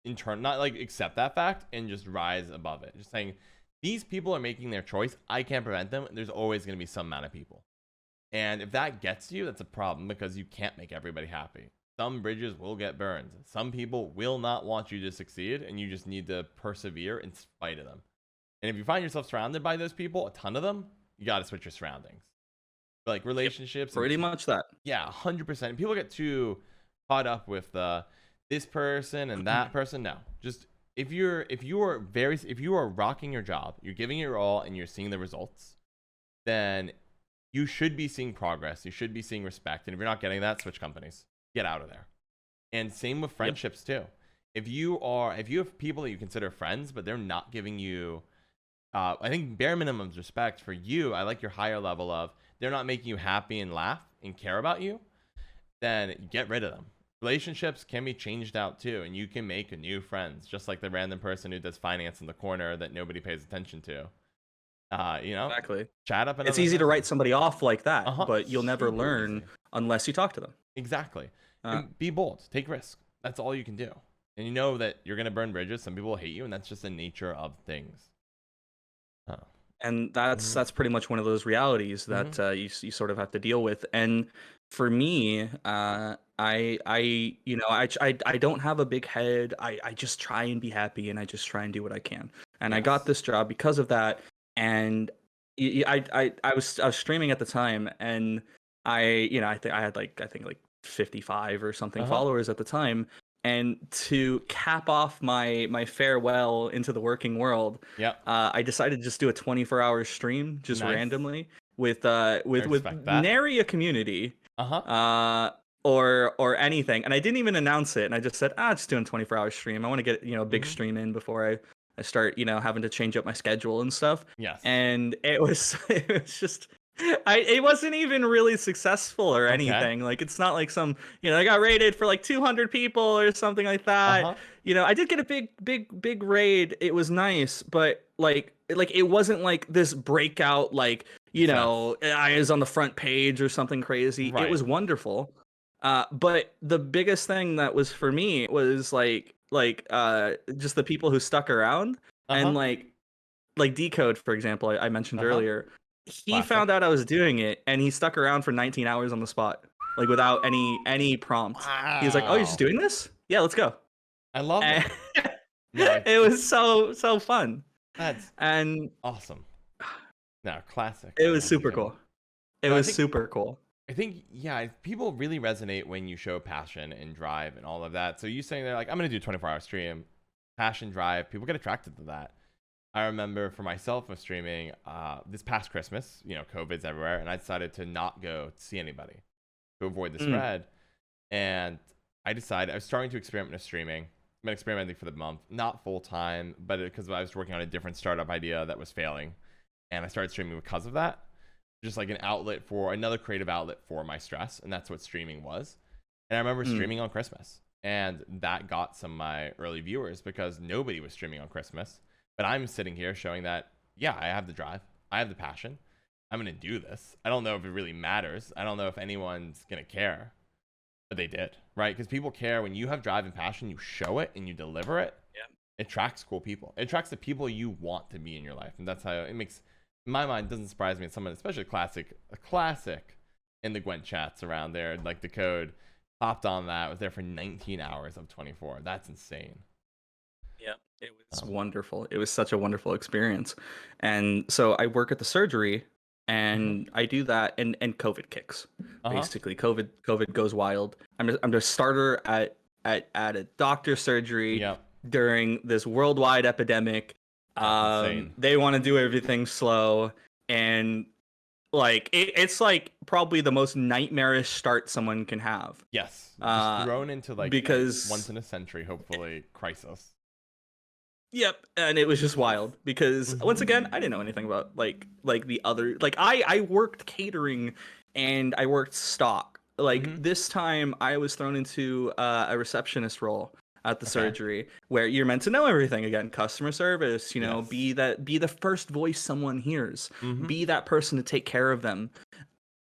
Speaker 1: not like accept that fact and just rise above it. Just saying, these people are making their choice. I can't prevent them. There's always going to be some amount of people. And if that gets to you, that's a problem because you can't make everybody happy. Some bridges will get burned. Some people will not want you to succeed, and you just need to persevere in spite of them. And if you find yourself surrounded by those people, a ton of them, you got to switch your surroundings. Like relationships,
Speaker 2: Pretty much that.
Speaker 1: yeah, 100%. People get too caught up with the this person and that person. No, just if you are rocking your job, you're giving it your all, and you're seeing the results, then you should be seeing progress. You should be seeing respect. And if you're not getting that, switch companies. Get out of there. And same with friendships too. If you have people that you consider friends, but they're not giving you, I think bare minimum respect for you. I like your higher level of they're not making you happy and laugh and care about you. Then get rid of them. Relationships can be changed out too, and you can make new friends, just like the random person who does finance in the corner that nobody pays attention to.
Speaker 2: Exactly.
Speaker 1: Chat up.
Speaker 2: It's easy to write somebody off like that, but you'll never
Speaker 1: Super
Speaker 2: learn
Speaker 1: easy.
Speaker 2: unless you talk to them.
Speaker 1: Exactly. And be bold. Take risks. That's all you can do. And you know that you're gonna burn bridges. Some people will hate you, and that's just the nature of things.
Speaker 2: And that's pretty much one of those realities that you sort of have to deal with. And for me, I don't have a big head. I just try and be happy, and I just try and do what I can. And I got this job because of that. And I was streaming at the time, and I had like 55 or something followers at the time. And to cap off my farewell into the working world, I decided to just do a 24-hour stream just randomly with nary a community or anything. And I didn't even announce it. And I just said, just doing 24-hour stream. I want to get a big stream in before I start having to change up my schedule and stuff.
Speaker 1: Yes.
Speaker 2: And it was just. It wasn't even really successful or anything. Like, it's not like some, I got raided for like 200 people or something like that. I did get a big raid. It was nice, but like it wasn't like this breakout, like, I was on the front page or something crazy. It was wonderful. But the biggest thing that was for me was like just the people who stuck around and like Decode, for example, I mentioned earlier. He found out I was doing it, and he stuck around for 19 hours on the spot, like without any prompt. He was like, "Oh, you're just doing this? Yeah, let's go."
Speaker 1: I love it.
Speaker 2: It was so fun.
Speaker 1: That's awesome. No, classic.
Speaker 2: It was super cool. It was super cool.
Speaker 1: I think people really resonate when you show passion and drive and all of that. So you saying they're like, I'm gonna do a 24-hour stream, passion, drive. People get attracted to that. I remember for myself with streaming, this past Christmas, COVID's everywhere, and I decided to not go to see anybody to avoid the spread. And I decided I was starting to experiment with streaming. I've been experimenting for the month, not full time, but because I was working on a different startup idea that was failing, and I started streaming because of that, just like another creative outlet for my stress, and that's what streaming was. And I remember streaming on Christmas, and that got some of my early viewers because nobody was streaming on Christmas. But I'm sitting here showing that, I have the drive. I have the passion. I'm going to do this. I don't know if it really matters. I don't know if anyone's going to care. But they did, right? Because people care when you have drive and passion, you show it and you deliver it. Yeah. It attracts cool people. It attracts the people you want to be in your life. And that's how it makes, in my mind, it doesn't surprise me. Someone, especially a classic in the Gwent chats around there, like the code, hopped on that, was there for 19 hours of 24. That's insane.
Speaker 2: Yeah, it was wonderful. It was such a wonderful experience. And so I work at the surgery, and I do that, and COVID kicks. Basically, COVID goes wild. I'm a starter at a doctor's surgery during this worldwide epidemic. They want to do everything slow, and like it's like probably the most nightmarish start someone can have.
Speaker 1: Yes, just thrown into
Speaker 2: because
Speaker 1: once in a century, hopefully, crisis.
Speaker 2: Yep, and it was just wild because once again, I didn't know anything about like the other, like I worked catering and I worked stock. Like this time I was thrown into a receptionist role at the surgery where you're meant to know everything again, customer service, be the first voice someone hears, be that person to take care of them.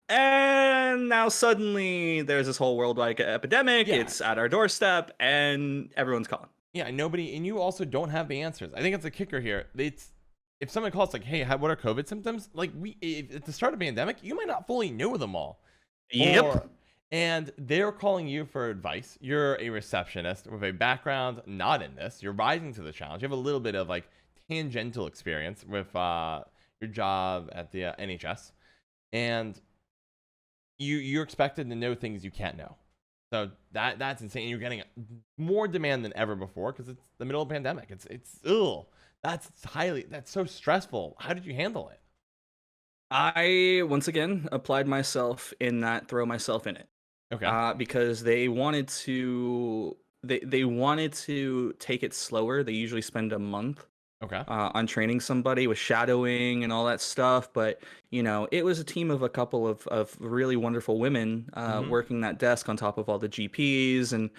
Speaker 2: And now suddenly there's this whole worldwide epidemic. It's at our doorstep and everyone's calling.
Speaker 1: Yeah, nobody, and you also don't have the answers. I think it's a kicker here. It's if someone calls like, "Hey, what are COVID symptoms?" Like at the start of the pandemic, you might not fully know them all.
Speaker 2: Yep.
Speaker 1: And they're calling you for advice. You're a receptionist with a background not in this. You're rising to the challenge. You have a little bit of like tangential experience with your job at the NHS, and you're expected to know things you can't know. So that's insane. You're getting more demand than ever before because it's the middle of a pandemic. It's ugh. That's so stressful. How did you handle it?
Speaker 2: I once again applied myself in that throw myself in it.
Speaker 1: Okay.
Speaker 2: Because they wanted to take it slower. They usually spend a month
Speaker 1: Okay.
Speaker 2: on training somebody with shadowing and all that stuff. But it was a team of a couple of really wonderful women
Speaker 1: Mm-hmm.
Speaker 2: working that desk on top of all the GPs and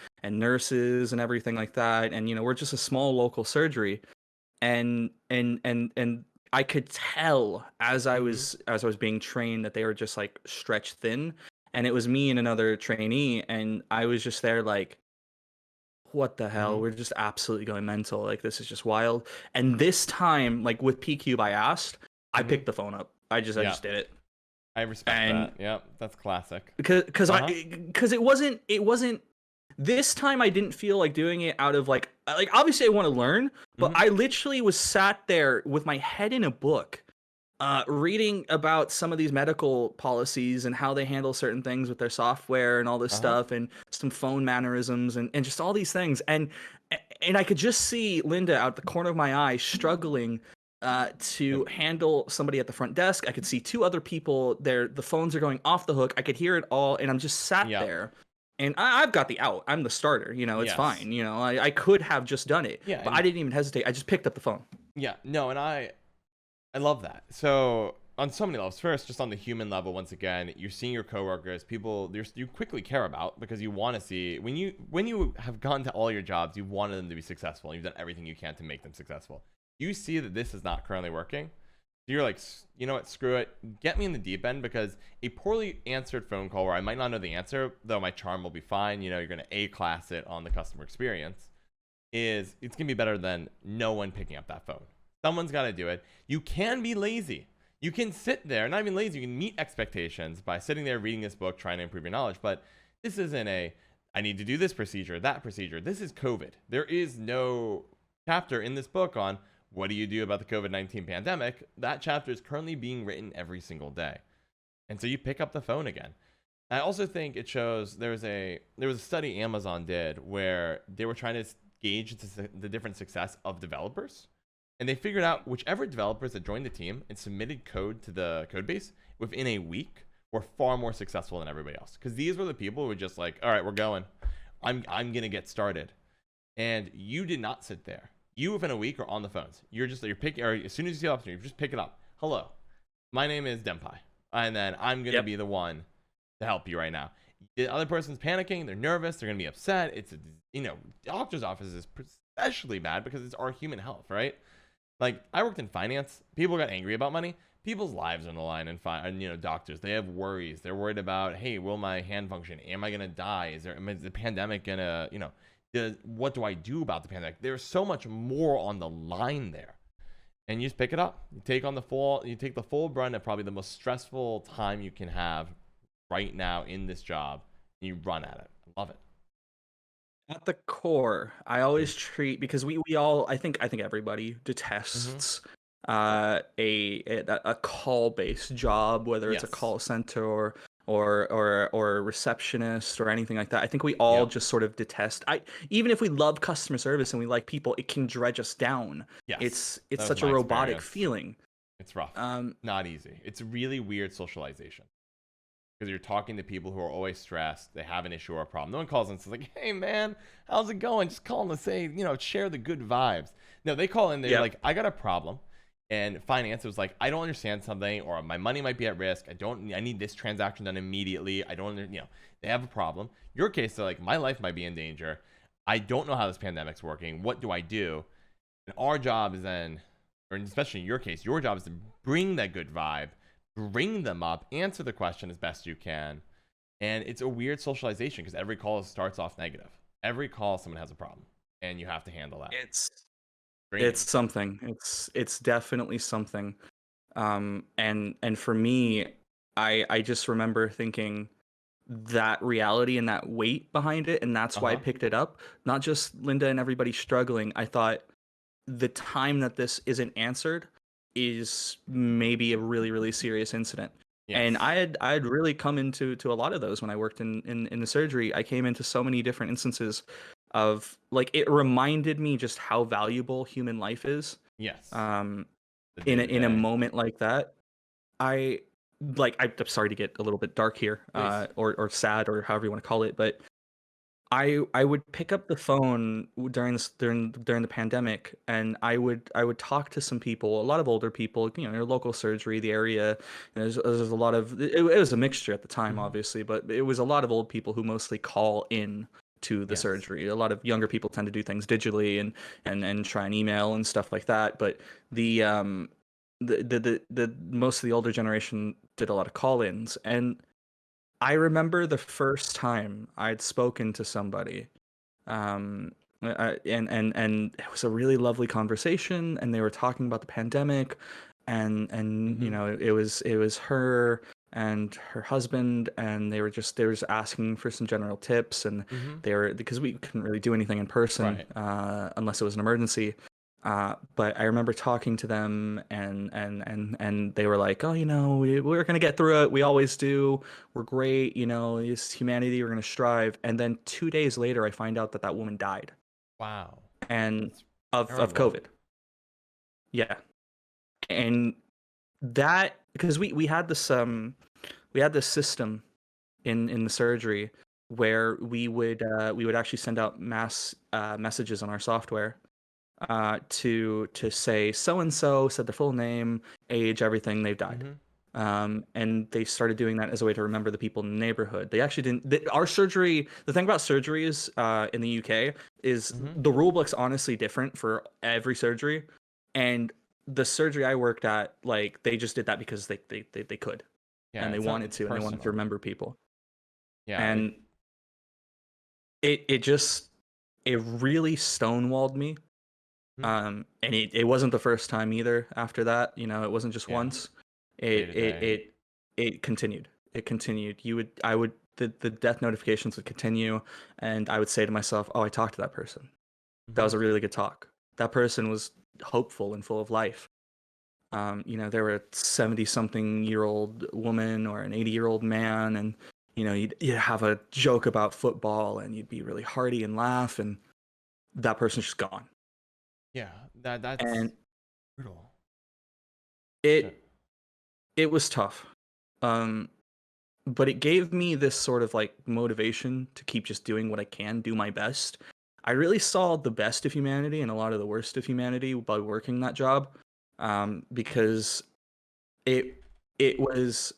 Speaker 2: nurses and everything like that. And we're just a small local surgery, and I could tell
Speaker 1: Mm-hmm.
Speaker 2: as I was being trained that they were just like stretched thin, and it was me and another trainee, and I was just there like, what the hell?
Speaker 1: Mm-hmm.
Speaker 2: We're just absolutely going mental. Like, this is just wild. And this time, like with PCube, I asked, I
Speaker 1: Mm-hmm.
Speaker 2: picked the phone up. I
Speaker 1: Yeah.
Speaker 2: just did it.
Speaker 1: I respect
Speaker 2: And
Speaker 1: that. Yep. That's classic.
Speaker 2: because
Speaker 1: Uh-huh.
Speaker 2: because it wasn't this time I didn't feel like doing it out of like obviously I want to learn, but
Speaker 1: Mm-hmm.
Speaker 2: I literally was sat there with my head in a book, reading about some of these medical policies and how they handle certain things with their software and all this
Speaker 1: Uh-huh.
Speaker 2: stuff, and some phone mannerisms and just all these things. And I could just see Linda out the corner of my eye struggling to
Speaker 1: Yep.
Speaker 2: handle somebody at the front desk. I could see two other people there. The phones are going off the hook. I could hear it all, and I'm just sat
Speaker 1: Yep.
Speaker 2: there. And I've got the out. I'm the starter. It's
Speaker 1: Yes.
Speaker 2: fine. I could have just done it,
Speaker 1: Yeah.
Speaker 2: but I
Speaker 1: And
Speaker 2: didn't even hesitate. I just picked up the phone.
Speaker 1: yeah. No. And I love that. So on so many levels. First, just on the human level, once again, you're seeing your coworkers, people you quickly care about because you want to see when you have gone to all your jobs, you wanted them to be successful. And you've done everything you can to make them successful. You see that this is not currently working. So you're like, you know what? Screw it. Get me in the deep end because a poorly answered phone call where I might not know the answer, though my charm will be fine. You're gonna A class it on the customer experience. It's gonna be better than no one picking up that phone. Someone's got to do it. You can be lazy. You can sit there, not even lazy. You can meet expectations by sitting there reading this book, trying to improve your knowledge. But this isn't I need to do this procedure, that procedure. This is COVID. There is no chapter in this book on what do you do about the COVID-19 pandemic. That chapter is currently being written every single day. And so you pick up the phone again. I also think it shows there was a study Amazon did where they were trying to gauge the different success of developers, and they figured out whichever developers that joined the team and submitted code to the code base within a week were far more successful than everybody else, because these were the people who were just like, all right, we're going, I'm gonna get started. And you did not sit there. You within a week are on the phones. You're picking, or as soon as you see the opportunity, you just pick it up. Hello, my name is Denpai, and then I'm gonna
Speaker 2: Yep.
Speaker 1: be the one to help you right now. The other person's panicking, they're nervous, they're gonna be upset. Doctor's office is especially bad because it's our human health, right? Like, I worked in finance. People got angry about money. People's lives are on the line. And doctors, they have worries. They're worried about, hey, will my hand function? Am I gonna die? Is the pandemic gonna, what do I do about the pandemic? There's so much more on the line there. And you just pick it up. You take the full brunt of probably the most stressful time you can have right now in this job. And you run at it. I love it.
Speaker 2: At the core, I always treat, because we all, I think everybody
Speaker 1: Mm-hmm.
Speaker 2: detests a call based job, whether it's a
Speaker 1: Yes.
Speaker 2: call center or a receptionist or anything like that. I think we all
Speaker 1: Yep.
Speaker 2: just sort of detest. Even if we love customer service and we like people, it can dredge us down.
Speaker 1: Yes.
Speaker 2: It's
Speaker 1: That was
Speaker 2: such a
Speaker 1: my
Speaker 2: robotic
Speaker 1: experience.
Speaker 2: feeling.
Speaker 1: It's rough.
Speaker 2: Um,
Speaker 1: Not easy. It's really weird socialization because you're talking to people who are always stressed. They have an issue or a problem. No one calls in and says like, "Hey man, how's it going?" Just call them to say, share the good vibes. No, they call in. They're
Speaker 2: yep.
Speaker 1: like, "I got a problem," and finance was like, "I don't understand something, or my money might be at risk. I need this transaction done immediately. I don't, they have a problem." Your case, they're like, "My life might be in danger. I don't know how this pandemic's working. What do I do?" And our job is then, or especially in your case, your job is to bring that good vibe, bring them up, answer the question as best you can. And it's a weird socialization because every call starts off negative. Every call, someone has a problem, and you have to handle that.
Speaker 2: It's
Speaker 1: Draining.
Speaker 2: it's something. It's definitely something. And for me, I just remember thinking that reality and that weight behind it, and that's
Speaker 1: Uh
Speaker 2: why I
Speaker 1: huh.
Speaker 2: picked it up. Not just Linda and everybody struggling. I thought the time that this isn't answered is maybe a really, really serious incident. And
Speaker 1: Yes.
Speaker 2: I had really come into a lot of those when I worked in the surgery. I came into so many different instances of like it reminded me just how valuable human life is.
Speaker 1: Yes.
Speaker 2: Um,
Speaker 1: The day to
Speaker 2: in a
Speaker 1: day.
Speaker 2: moment like that, I I'm sorry to get a little bit dark here,
Speaker 1: Please.
Speaker 2: or sad or however you want to call it, but I would pick up the phone during the pandemic, and I would talk to some people, a lot of older people, you know, your local surgery, the area. There's a lot of it was a mixture at the time,
Speaker 1: Hmm.
Speaker 2: obviously, but it was a lot of old people who mostly call in to the
Speaker 1: Yes.
Speaker 2: surgery. A lot of younger people tend to do things digitally and try and email and stuff like that. But the most of the older generation did a lot of call-ins, and I remember the first time I'd spoken to somebody, um, and it was a really lovely conversation, and they were talking about the pandemic, and you
Speaker 1: Hmm.
Speaker 2: know it was her and her husband, and they were just asking for some general tips, and
Speaker 1: Hmm.
Speaker 2: they were because we couldn't really do anything in person
Speaker 1: Right.
Speaker 2: unless it was an emergency. But I remember talking to them, and they were like, "Oh, you know, we're gonna get through it. We always do. We're great. You know, it's humanity. We're gonna strive." And then 2 days later, I find out that that woman died,
Speaker 1: Wow.
Speaker 2: and
Speaker 1: That's
Speaker 2: of
Speaker 1: terrible.
Speaker 2: COVID. Yeah, and that because we had this system in the surgery where we would actually send out mass messages on our software to say so and so said their full name, age, everything, they've died.
Speaker 1: Hmm.
Speaker 2: And they started doing that as a way to remember the people in the neighborhood. They actually didn't. Our surgery. The thing about surgeries in the UK is
Speaker 1: Hmm.
Speaker 2: the rule book's honestly different for every surgery, and the surgery I worked at, like they just did that because they could,
Speaker 1: Yeah.
Speaker 2: and they
Speaker 1: It's not.
Speaker 2: wanted
Speaker 1: It's
Speaker 2: to, and they wanted to
Speaker 1: personal.
Speaker 2: remember people,
Speaker 1: Yeah. Like.
Speaker 2: and it just it really stonewalled me.
Speaker 1: Mhm.
Speaker 2: And it wasn't the first time either after that, you know, it wasn't just
Speaker 1: Yeah.
Speaker 2: once.
Speaker 1: Day
Speaker 2: It
Speaker 1: to
Speaker 2: it
Speaker 1: day.
Speaker 2: it it continued. It continued. I would the death notifications would continue, and I would say to myself, "Oh, I talked to that person. That
Speaker 1: Hmm.
Speaker 2: was a really good talk. That person was hopeful and full of life." You know, they were a 70-something-year-old woman or an 80-year-old man, and you know, you'd have a joke about football, and you'd be really hearty and laugh, and that person's just gone.
Speaker 1: Yeah. That's
Speaker 2: And
Speaker 1: brutal. So.
Speaker 2: it it was tough. Um, but it gave me this sort of like motivation to keep just doing what I can, do my best. I really saw the best of humanity and a lot of the worst of humanity by working that job, because it it was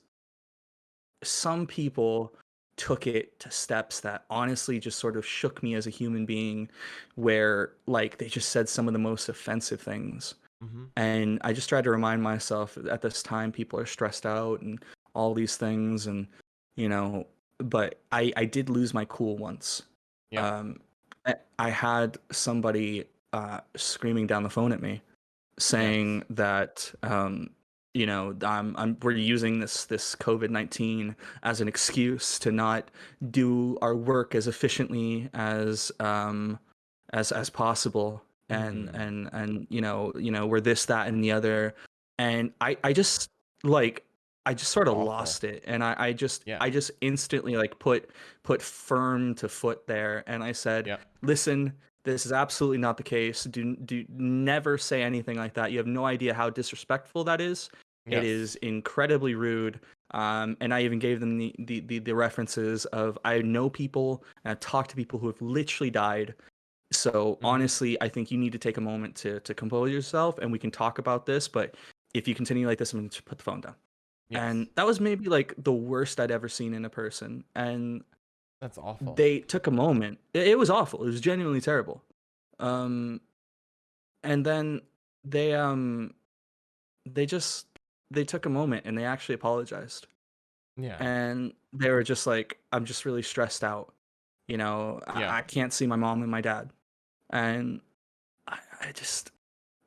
Speaker 2: some people took it to steps that honestly just sort of shook me as a human being, where like they just said some of the most offensive things.
Speaker 1: Hmm.
Speaker 2: And I just tried to remind myself at this time people are stressed out and all these things, and you know, but I did lose my cool once.
Speaker 1: Yep.
Speaker 2: Um, I had somebody screaming down the phone at me
Speaker 1: Yes.
Speaker 2: saying that you know we're using this COVID-19 as an excuse to not do our work as efficiently as possible,
Speaker 1: Hmm.
Speaker 2: and you know we're this, that, and the other, and I just like I just sort of
Speaker 1: Awful.
Speaker 2: lost it, and
Speaker 1: Yeah.
Speaker 2: I just instantly like put firm to foot there, and I said,
Speaker 1: Yep.
Speaker 2: listen, this is absolutely not the case. Do never say anything like that. You have no idea how disrespectful that is. It is
Speaker 1: Yes.
Speaker 2: incredibly rude. And I even gave them the references of I know people and I've talked to people who have literally died. So
Speaker 1: Hmm.
Speaker 2: honestly, I think you need to take a moment to compose yourself, and we can talk about this. But if you continue like this, I'm going to put the phone down. And
Speaker 1: Yes.
Speaker 2: that was maybe like the worst I'd ever seen in a person. And
Speaker 1: That's awful.
Speaker 2: they took a moment. It was awful. It was genuinely terrible. Um, and then they they just they took a moment and they actually apologized.
Speaker 1: Yeah.
Speaker 2: And they were just like, I'm just really stressed out. You know,
Speaker 1: Yeah.
Speaker 2: I can't see my mom and my dad. And I just,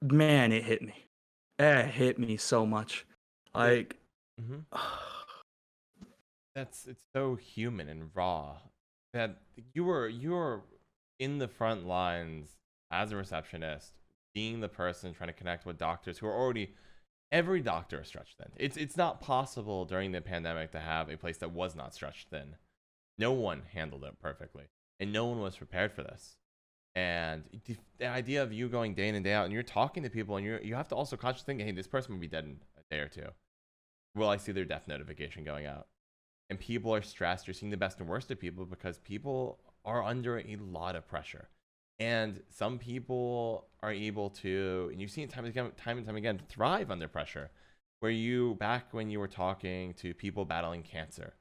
Speaker 2: man, it hit me. It hit me so much.
Speaker 1: It.
Speaker 2: Like,
Speaker 1: Hmm. It's so human and raw that you were in the front lines as a receptionist, being the person trying to connect with doctors who are already every doctor is stretched thin. It's not possible during the pandemic to have a place that was not stretched thin. No one handled it perfectly, and no one was prepared for this. And the idea of you going day in and day out, and you're talking to people, and you have to also consciously think, hey, this person will be dead in a day or two. Will I see their death notification going out? And people are stressed. You're seeing the best and worst of people because people are under a lot of pressure. And some people are able to, and you've seen it time and time again, thrive under pressure. Where you, back when you were talking to people battling cancer,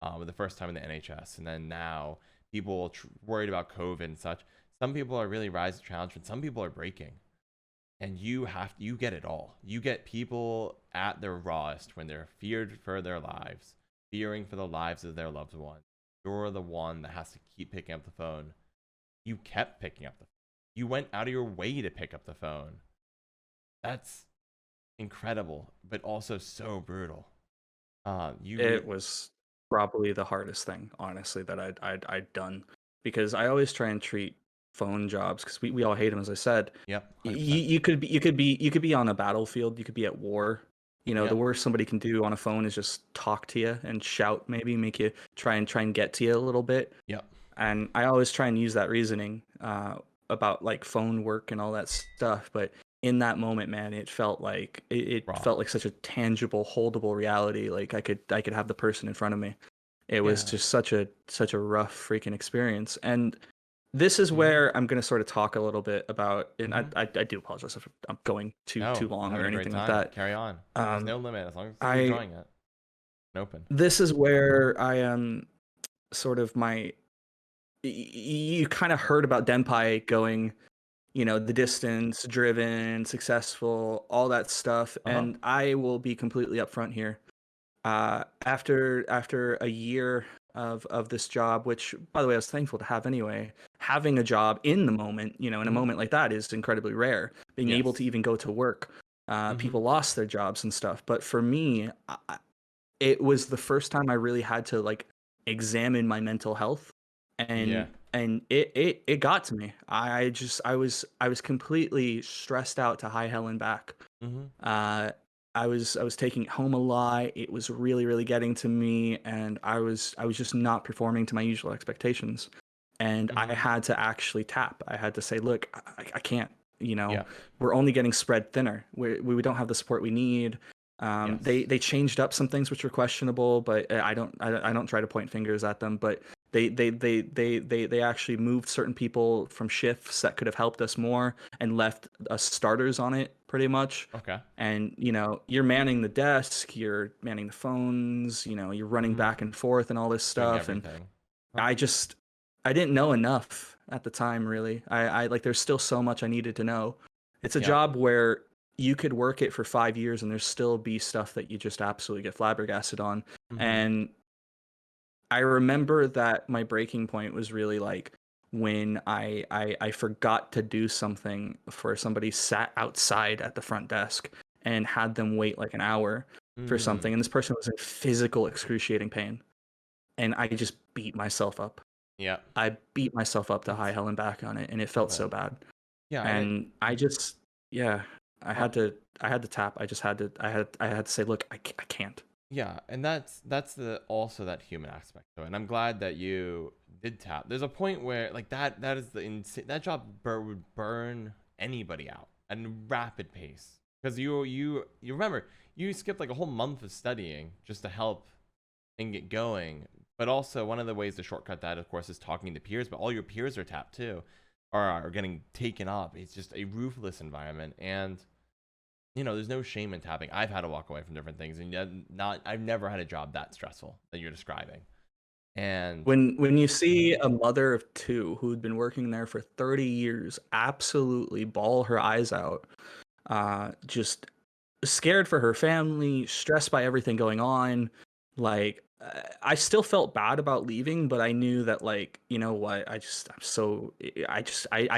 Speaker 1: the first time in the NHS, and then now people worried about COVID and such. Some people are really rising to challenge, and some people are breaking. And you get it all. You get people at their rawest when they're feared for their lives, fearing for the lives of their loved ones. You're the one that has to keep picking up the phone. You kept picking up the phone. You went out of your way to pick up the phone. That's incredible, but also so brutal.
Speaker 2: It was probably the hardest thing, honestly, that I'd done, because I always try and treat phone jobs, because we all hate them, as I said.
Speaker 1: Yep,
Speaker 2: You
Speaker 1: 100%.
Speaker 2: you could be on a battlefield, you could be at war. You know, the
Speaker 1: Yep,
Speaker 2: worst somebody can do on a phone is just talk to you and shout, maybe make you try and get to you a little bit.
Speaker 1: yep.
Speaker 2: And I always try and use that reasoning about like phone work and all that stuff. But in that moment, man, it felt like it
Speaker 1: Raw.
Speaker 2: felt like such a tangible, holdable reality. Like I could have the person in front of me. It was
Speaker 1: Yeah.
Speaker 2: just such a rough freaking experience. And this is
Speaker 1: Mm-hmm.
Speaker 2: where I'm gonna sort of talk a little bit about, and
Speaker 1: Mm-hmm.
Speaker 2: I do apologize if I'm going too
Speaker 1: No, I'm
Speaker 2: long or
Speaker 1: having a great
Speaker 2: anything like
Speaker 1: time.
Speaker 2: that.
Speaker 1: Carry on. There's
Speaker 2: Um,
Speaker 1: no limit as long as you're
Speaker 2: I
Speaker 1: enjoying it. Open.
Speaker 2: This is where I am sort of you kind of heard about Denpai going, you know, the distance, driven, successful, all that stuff.
Speaker 1: Uh-huh.
Speaker 2: And I will be completely upfront here. After a year of this job, which by the way I was thankful to have anyway, having a job in the moment, you know, in a
Speaker 1: Mm-hmm.
Speaker 2: moment like that is incredibly rare. Being able to
Speaker 1: Yes.
Speaker 2: even go to work,
Speaker 1: Mm-hmm.
Speaker 2: people lost their jobs and stuff. But for me, it was the first time I really had to like examine my mental health,
Speaker 1: Yeah.
Speaker 2: and it got to me. I was completely stressed out to high hell and back.
Speaker 1: Mm-hmm.
Speaker 2: Uh, I was taking it home a lot. It was really getting to me, and I was just not performing to my usual expectations. And I
Speaker 1: Mm-hmm.
Speaker 2: had to actually tap. I had to say, look, I can't. You know,
Speaker 1: Yeah.
Speaker 2: we're only getting spread thinner. We don't have the support we need.
Speaker 1: Yes.
Speaker 2: They changed up some things which were questionable, but I don't try to point fingers at them. But they actually moved certain people from shifts that could have helped us more and left us starters on it pretty much.
Speaker 1: Okay.
Speaker 2: And you know, you're manning the desk, you're manning the phones, you know, you're running
Speaker 1: Mm-hmm.
Speaker 2: back and forth and all this
Speaker 1: Doing
Speaker 2: stuff. And
Speaker 1: everything. Huh.
Speaker 2: I just I didn't know enough at the time, really. I like there's still so much I needed to know. It's a
Speaker 1: Yep.
Speaker 2: job where you could work it for 5 years and there's still be stuff that you just absolutely get flabbergasted on.
Speaker 1: Mm-hmm.
Speaker 2: And I remember that my breaking point was really like when I forgot to do something for somebody sat outside at the front desk and had them wait like an hour for
Speaker 1: Mm.
Speaker 2: something. And this person was in physical excruciating pain. And I just beat myself up.
Speaker 1: Yep.
Speaker 2: I beat myself up to high
Speaker 1: That's
Speaker 2: hell and back on it, and it felt
Speaker 1: okay.
Speaker 2: so bad.
Speaker 1: Yeah, and
Speaker 2: And I just, yeah,
Speaker 1: uh,
Speaker 2: I had to tap. I just had to, I had to say, look, I can't.
Speaker 1: yeah, and that's the also that human aspect to it. And I'm glad that you did tap. There's a point where like that is the that job would burn anybody out at a rapid pace because you remember you skipped like a whole month of studying just to help and get going. But also one of the ways to shortcut that, of course, is talking to peers. But all your peers are tapped too, or are getting taken up. It's just a ruthless environment, and there's no shame in tapping. I've had to walk away from different things, and yet I've never had a job that stressful that you're describing. And
Speaker 2: When you see a mother of two who'd been working there for 30 years, absolutely bawl her eyes out, just scared for her family, stressed by everything going on, like I still felt bad about leaving, but I knew that like, you know what, I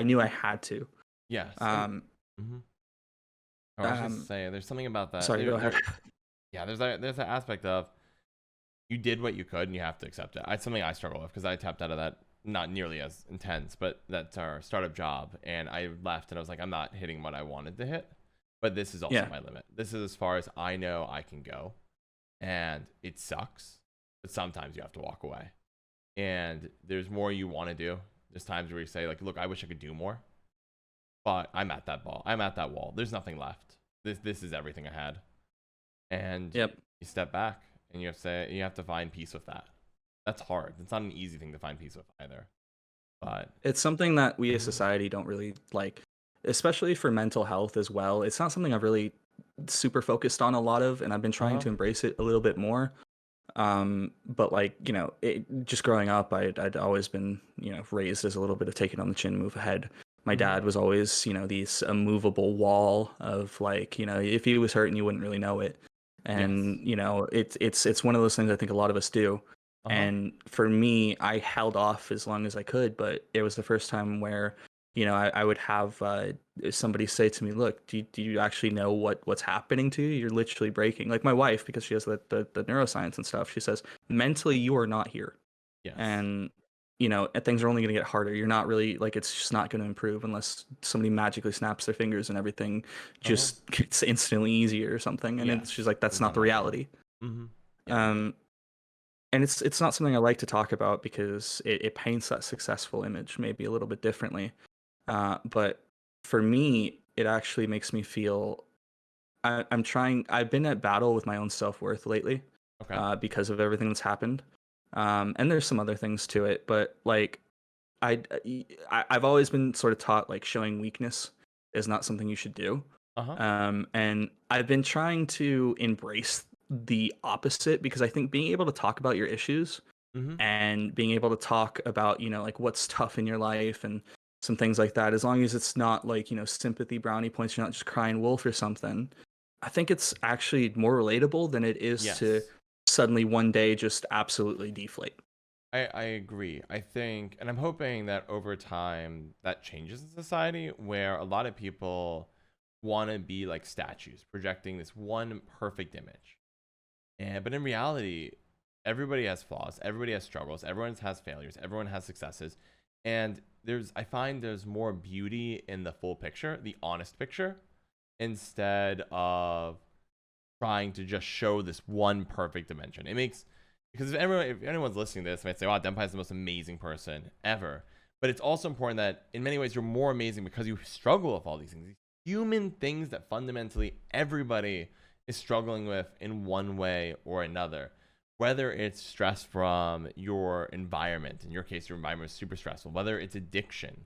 Speaker 2: knew I had to.
Speaker 1: yes, and
Speaker 2: Um,
Speaker 1: mhm. Oh, I was just
Speaker 2: um,
Speaker 1: saying, there's something about that.
Speaker 2: Sorry, go ahead.
Speaker 1: Yeah, there's that aspect of you did what you could, and you have to accept it. It's something I struggle with because I tapped out of that, not nearly as intense, but that's our startup job, and I left, and I was like, I'm not hitting what I wanted to hit, but this is also
Speaker 2: Yeah.
Speaker 1: my limit. This is as far as I know I can go, and it sucks, but sometimes you have to walk away. And there's more you want to do. There's times where you say like, look, I wish I could do more, but I'm at that ball. I'm at that wall. There's nothing left. This is everything I had. And
Speaker 2: Yep.
Speaker 1: you step back and you have to find peace with that. That's hard. It's not an easy thing to find peace with either. But
Speaker 2: It's something that we as
Speaker 1: Mhm.
Speaker 2: society don't really like, especially for mental health as well. It's not something I've really super focused on a lot of, and I've been trying
Speaker 1: Uh-huh.
Speaker 2: to embrace it a little bit more. But like, just growing up, I'd always been, raised as a little bit of take it on the chin, move ahead. My
Speaker 1: Mhm.
Speaker 2: dad was always, these immovable wall of like, if he was hurting, you wouldn't really know it.
Speaker 1: Yes.
Speaker 2: And, it's one of those things I think a lot of us do.
Speaker 1: Uh-huh.
Speaker 2: And for me, I held off as long as I could, but it was the first time where, I would have somebody say to me, "Look, do you actually know what's happening to you? You're literally breaking." Like my wife, because she has the neuroscience and stuff, she says, "Mentally, you are not here,
Speaker 1: Yes.
Speaker 2: and and things are only going to get harder. You're not really like it's just not going to improve unless somebody magically snaps their fingers and everything
Speaker 1: Uh-huh.
Speaker 2: just gets instantly easier or something." And she's
Speaker 1: Yes.
Speaker 2: like, "That's
Speaker 1: It's
Speaker 2: not
Speaker 1: not
Speaker 2: the
Speaker 1: how it works.
Speaker 2: reality."
Speaker 1: Mhm. Yeah.
Speaker 2: Um, and it's not something I like to talk about because it paints that successful image maybe a little bit differently. But for me, it actually makes me feel I'm trying. I've been at battle with my own self worth lately,
Speaker 1: Okay.
Speaker 2: because of everything that's happened. And there's some other things to it, but like I, I've always been sort of taught like showing weakness is not something you should do.
Speaker 1: Uh-huh.
Speaker 2: And I've been trying to embrace the opposite because I think being able to talk about your issues
Speaker 1: Mhm.
Speaker 2: and being able to talk about, like what's tough in your life and some things like that, as long as it's not like, sympathy brownie points, you're not just crying wolf or something. I think it's actually more relatable than it is to
Speaker 1: Yes.
Speaker 2: suddenly one day just absolutely deflate.
Speaker 1: I agree. I think, and I'm hoping that over time that changes in society where a lot of people want to be like statues, projecting this one perfect image. But in reality, everybody has flaws, everybody has struggles, everyone has failures, everyone has successes. And I find there's more beauty in the full picture, the honest picture, instead of trying to just show this one perfect dimension. It makes because if anyone's listening to this, they might say, "Wow, Denpai is the most amazing person ever." But it's also important that in many ways you're more amazing because you struggle with all these things, these human things that fundamentally everybody is struggling with in one way or another. Whether it's stress from your environment, in your case, your environment is super stressful. Whether it's addiction,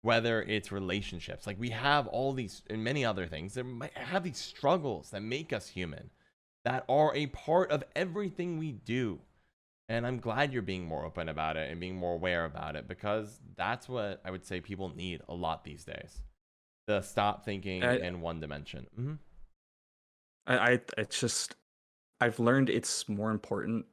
Speaker 1: whether it's relationships, like we have all these and many other things that might have these struggles that make us human, that are a part of everything we do. And I'm glad you're being more open about it and being more aware about it because that's what I would say people need a lot these days, to stop thinking
Speaker 2: I,
Speaker 1: in one dimension. Hmm.
Speaker 2: it's just, I've learned it's more important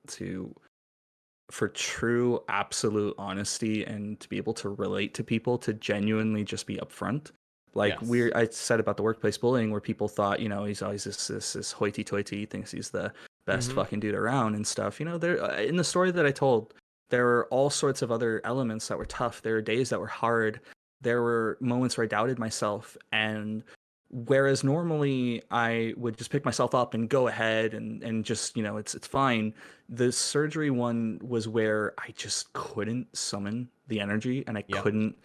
Speaker 2: for true absolute honesty and to be able to relate to people to genuinely just be upfront. Like
Speaker 1: Yes.
Speaker 2: I said about the workplace bullying where people thought, he's always this hoity toity, thinks he's the best
Speaker 1: Hmm.
Speaker 2: fucking dude around and stuff. There in the story that I told, there were all sorts of other elements that were tough. There were days that were hard. There were moments where I doubted myself, and whereas normally I would just pick myself up and go ahead and just, it's fine. The surgery one was where I just couldn't summon the energy and I
Speaker 1: Yep.
Speaker 2: couldn't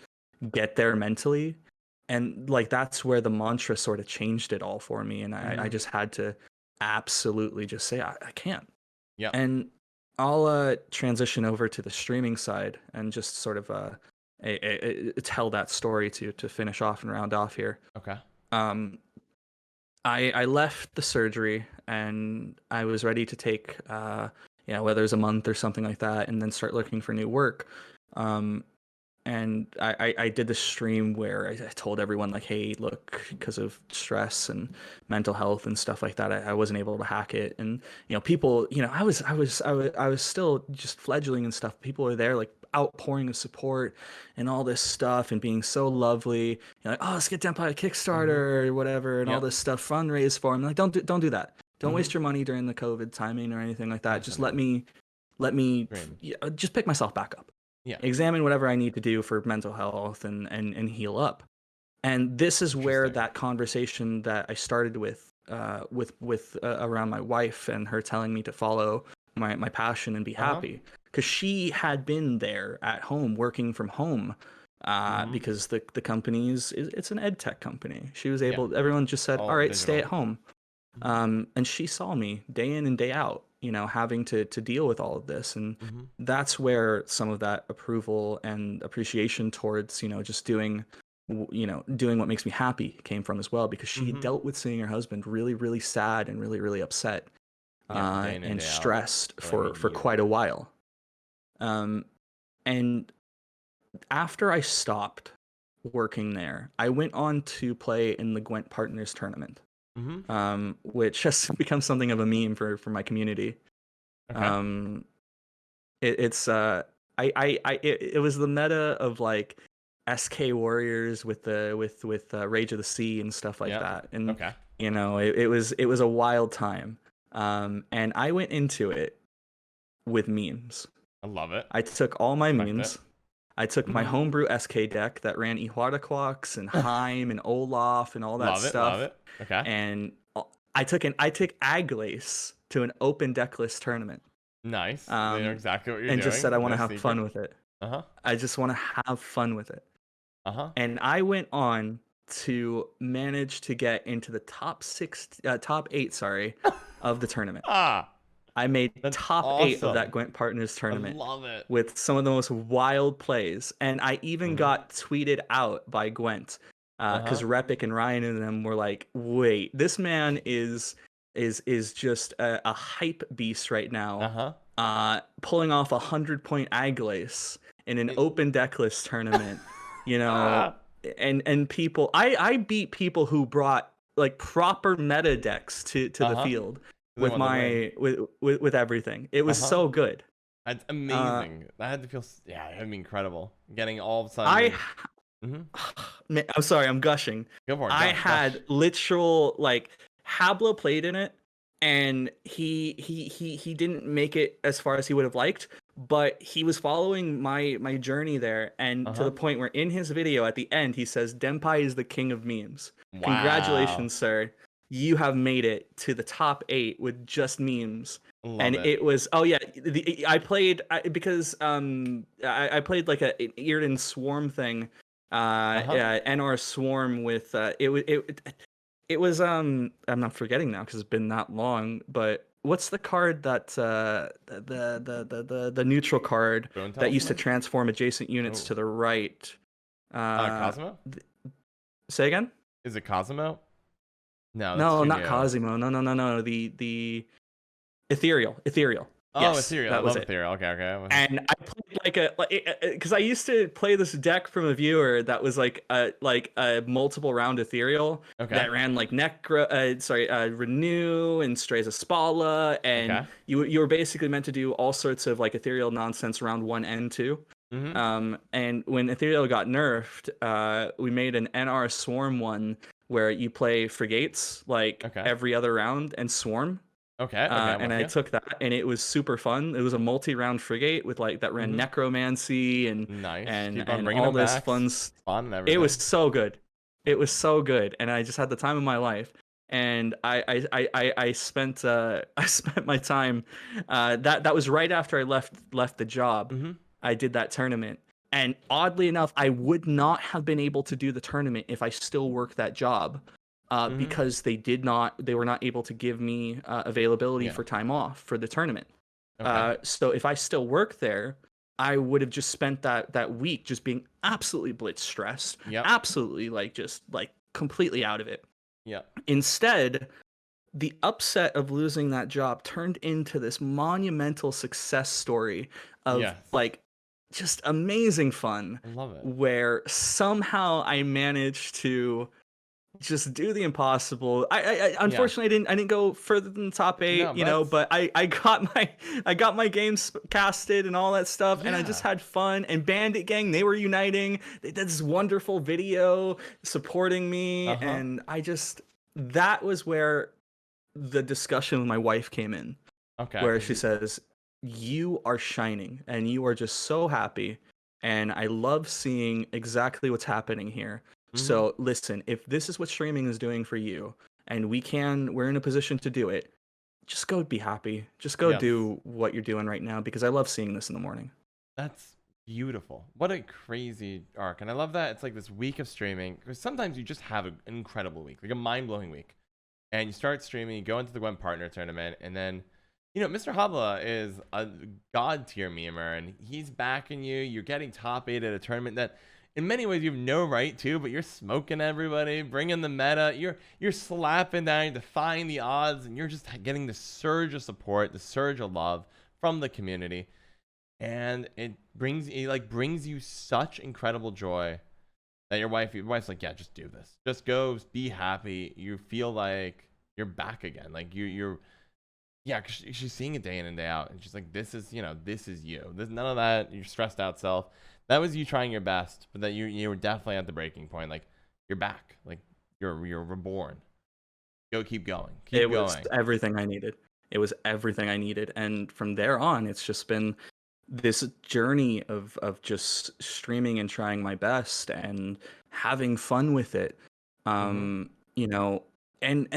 Speaker 2: get there mentally. And like that's where the mantra sort of changed it all for me. And I
Speaker 1: Hmm.
Speaker 2: just had to absolutely just say, I can't.
Speaker 1: Yep.
Speaker 2: And I'll transition over to the streaming side and just sort of tell that story to finish off and round off here.
Speaker 1: Okay.
Speaker 2: Um, I left the surgery and I was ready to take whether it's a month or something like that, and then start looking for new work. Um, and I did this stream where I told everyone like, hey, look, because of stress and mental health and stuff like that, I wasn't able to hack it. And people, I was still just fledgling and stuff. People were there like outpouring of support and all this stuff and being so lovely. Like, oh, let's get Denpai a
Speaker 1: Hmm.
Speaker 2: Kickstarter or whatever, and all
Speaker 1: Yep.
Speaker 2: this stuff, fundraise for him. Like, don't do that. Don't
Speaker 1: Hmm.
Speaker 2: waste your money during the COVID timing or anything like that. Just let
Speaker 1: Definitely.
Speaker 2: me
Speaker 1: Dream.
Speaker 2: yeah, just pick myself back up,
Speaker 1: Yeah.
Speaker 2: examine whatever I need to do for mental health and heal up. And this is where
Speaker 1: Interesting.
Speaker 2: that conversation that I started with around my wife and her telling me to follow my passion and be
Speaker 1: Uh-huh.
Speaker 2: happy, because she had been there at home working from home,
Speaker 1: Mm-hmm.
Speaker 2: because the company's it's an ed tech company. She was
Speaker 1: Yeah.
Speaker 2: able, everyone just said, all
Speaker 1: All
Speaker 2: right, stay at
Speaker 1: digital.
Speaker 2: home.
Speaker 1: Mm-hmm.
Speaker 2: And she saw me day in and day out, having to deal with all of this. And
Speaker 1: Mm-hmm.
Speaker 2: that's where some of that approval and appreciation towards, just doing what makes me happy came from as well, because she
Speaker 1: Mm-hmm.
Speaker 2: dealt with seeing her husband really, really sad and really, really upset,
Speaker 1: Yeah, day in and
Speaker 2: and
Speaker 1: day out
Speaker 2: stressed
Speaker 1: for like a
Speaker 2: for
Speaker 1: year.
Speaker 2: quite a while. Um, and after I stopped working there, I went on to play in the Gwent Partners tournament,
Speaker 1: Mm-hmm.
Speaker 2: which has become something of a meme for my community.
Speaker 1: Okay.
Speaker 2: Um, it's it was the meta of like SK Warriors with the with Rage of the Sea and stuff like
Speaker 1: Yeah.
Speaker 2: that, and
Speaker 1: Okay.
Speaker 2: it was a wild time. And I went into it with memes.
Speaker 1: I love it.
Speaker 2: I took all my
Speaker 1: Respect it.
Speaker 2: memes. I took my
Speaker 1: Mm-hmm.
Speaker 2: homebrew SK deck that ran Ihwataquox and Heim and Olaf and all that
Speaker 1: Love it. Love
Speaker 2: stuff,
Speaker 1: it. Okay.
Speaker 2: and I took Aglace to an open decklist tournament,
Speaker 1: Nice. They know
Speaker 2: um,
Speaker 1: exactly what you're
Speaker 2: and just said I
Speaker 1: doing.
Speaker 2: want
Speaker 1: No
Speaker 2: to have fun
Speaker 1: secrets.
Speaker 2: with it.
Speaker 1: Uh-huh.
Speaker 2: I just want to have fun with it.
Speaker 1: Uh-huh.
Speaker 2: And I went on to manage to get into the top eight, sorry, of the tournament.
Speaker 1: Ah,
Speaker 2: I made
Speaker 1: that's
Speaker 2: top eight of that
Speaker 1: awesome.
Speaker 2: Gwent Partners
Speaker 1: I
Speaker 2: tournament
Speaker 1: love it.
Speaker 2: with some of the most wild plays. And I even
Speaker 1: Mm-hmm.
Speaker 2: got tweeted out by Gwent, because
Speaker 1: Uh-huh.
Speaker 2: Repic and Ryan and them were like, "Wait, this man is just a hype beast right now,
Speaker 1: Uh-huh.
Speaker 2: pulling off 100-point Aglace in an
Speaker 1: It,
Speaker 2: open decklist tournament, you know."
Speaker 1: ah.
Speaker 2: And people, I beat people who brought like proper meta decks to the
Speaker 1: Uh-huh.
Speaker 2: field
Speaker 1: They
Speaker 2: with
Speaker 1: want to win.
Speaker 2: with everything. It was
Speaker 1: Uh-huh.
Speaker 2: so good.
Speaker 1: That's
Speaker 2: Uh,
Speaker 1: amazing. That had to feel, yeah, that'd be incredible. Getting all of a
Speaker 2: I
Speaker 1: sudden. Mm-hmm.
Speaker 2: Man, I'm sorry, I'm gushing.
Speaker 1: Go for it.
Speaker 2: I
Speaker 1: Gush, gush.
Speaker 2: had literal like Hablo played in it, and he didn't make it as far as he would have liked, but he was following my journey there, and to the
Speaker 1: Uh-huh.
Speaker 2: point where in his video at the end he says Denpai is the king of memes.
Speaker 1: Wow.
Speaker 2: Congratulations, sir. You have made it to the top 8 with just memes.
Speaker 1: Love
Speaker 2: And
Speaker 1: it.
Speaker 2: it was, oh yeah, I played, because I played like an Irden Swarm thing,
Speaker 1: Uh-huh.
Speaker 2: yeah, NR Swarm with it was I'm not forgetting now because it's been that long, but what's the card that the neutral card
Speaker 1: Bone
Speaker 2: that used to
Speaker 1: Talisman?
Speaker 2: transform adjacent units
Speaker 1: Oh.
Speaker 2: to the right? Uh,
Speaker 1: Cosmo?
Speaker 2: th- Say again?
Speaker 1: Is it Cosmo? No, that's
Speaker 2: No,
Speaker 1: too
Speaker 2: not
Speaker 1: new.
Speaker 2: Cosimo. No. The Ethereal.
Speaker 1: Oh,
Speaker 2: Yes,
Speaker 1: Ethereal. I
Speaker 2: that was
Speaker 1: love
Speaker 2: it.
Speaker 1: Ethereal. Okay, okay.
Speaker 2: And I played because I used to play this deck from a viewer that was like a multiple round ethereal
Speaker 1: Okay.
Speaker 2: that ran like Renew and Strays of Spala, and
Speaker 1: Okay.
Speaker 2: you were basically meant to do all sorts of like ethereal nonsense round 1 and 2.
Speaker 1: Mm-hmm.
Speaker 2: And when ethereal got nerfed, we made an NR Swarm one where you play frigates like
Speaker 1: Okay.
Speaker 2: every other round and swarm.
Speaker 1: Okay. Okay. I'm
Speaker 2: And
Speaker 1: with
Speaker 2: I
Speaker 1: you.
Speaker 2: took that, and it was super fun. It was a multi-round frigate with like that ran
Speaker 1: Mm-hmm.
Speaker 2: necromancy and
Speaker 1: Nice.
Speaker 2: and
Speaker 1: Keep on
Speaker 2: and
Speaker 1: bringing
Speaker 2: all
Speaker 1: them
Speaker 2: this
Speaker 1: back.
Speaker 2: fun.
Speaker 1: Spawn and
Speaker 2: It was
Speaker 1: everything.
Speaker 2: so good. It was so good, and I just had the time of my life. And I spent I spent my time, that was right after I left the job.
Speaker 1: Mm-hmm.
Speaker 2: I did that tournament, and oddly enough, I would not have been able to do the tournament if I still worked that job,
Speaker 1: Mm-hmm.
Speaker 2: because they were not able to give me availability
Speaker 1: Yeah.
Speaker 2: for time off for the tournament.
Speaker 1: Okay.
Speaker 2: So if I still worked there, I would have just spent that week just being absolutely blitz stressed,
Speaker 1: Yep.
Speaker 2: absolutely like just like completely out of it.
Speaker 1: Yep.
Speaker 2: Instead, the upset of losing that job turned into this monumental success story of
Speaker 1: Yes.
Speaker 2: like just amazing fun,
Speaker 1: I love it.
Speaker 2: where somehow I managed to just do the impossible. I
Speaker 1: Yeah.
Speaker 2: unfortunately I didn't go further than the top
Speaker 1: No,
Speaker 2: 8,
Speaker 1: but that's
Speaker 2: but I got my games casted and all that stuff, and I just
Speaker 1: yeah.
Speaker 2: had fun. And Bandit Gang, they were uniting. They did this wonderful video supporting me,
Speaker 1: Uh-huh.
Speaker 2: and that was where the discussion with my wife came in,
Speaker 1: Okay.
Speaker 2: where
Speaker 1: Because
Speaker 2: she says, "You are shining, and you are just so happy, and I love seeing exactly what's happening here."
Speaker 1: Mm-hmm.
Speaker 2: So listen, if this is what streaming is doing for you, and we're in a position to do it, just go be happy. Just go
Speaker 1: Yes.
Speaker 2: do what you're doing right now because I love seeing this in the morning.
Speaker 1: That's beautiful. What a crazy arc. And I love that it's like this week of streaming. Because sometimes you just have an incredible week, like a mind blowing week. And you start streaming, you go into the Gwent Partner Tournament, and then, Mr. Habla is a god tier memer, and he's backing you. You're getting top 8 at a tournament that, in many ways, you have no right to, but you're smoking everybody, bringing the meta. You're slapping down, defying the odds, and you're just getting the surge of support, the surge of love from the community, and it brings you such incredible joy that your wife's like, yeah, just do this, just go, be happy. You feel like you're back again, like you're yeah, 'cause she's seeing it day in and day out, and she's like, this is you. There's none of that your stressed out self. That was you trying your best, but that you were definitely at the breaking point. Like, you're back, like you're reborn. Keep going,
Speaker 2: It
Speaker 1: keep
Speaker 2: was
Speaker 1: going.
Speaker 2: everything I needed. It was everything I needed. And from there on, it's just been this journey of just streaming and trying my best and having fun with it.
Speaker 1: Mm-hmm.
Speaker 2: You know, and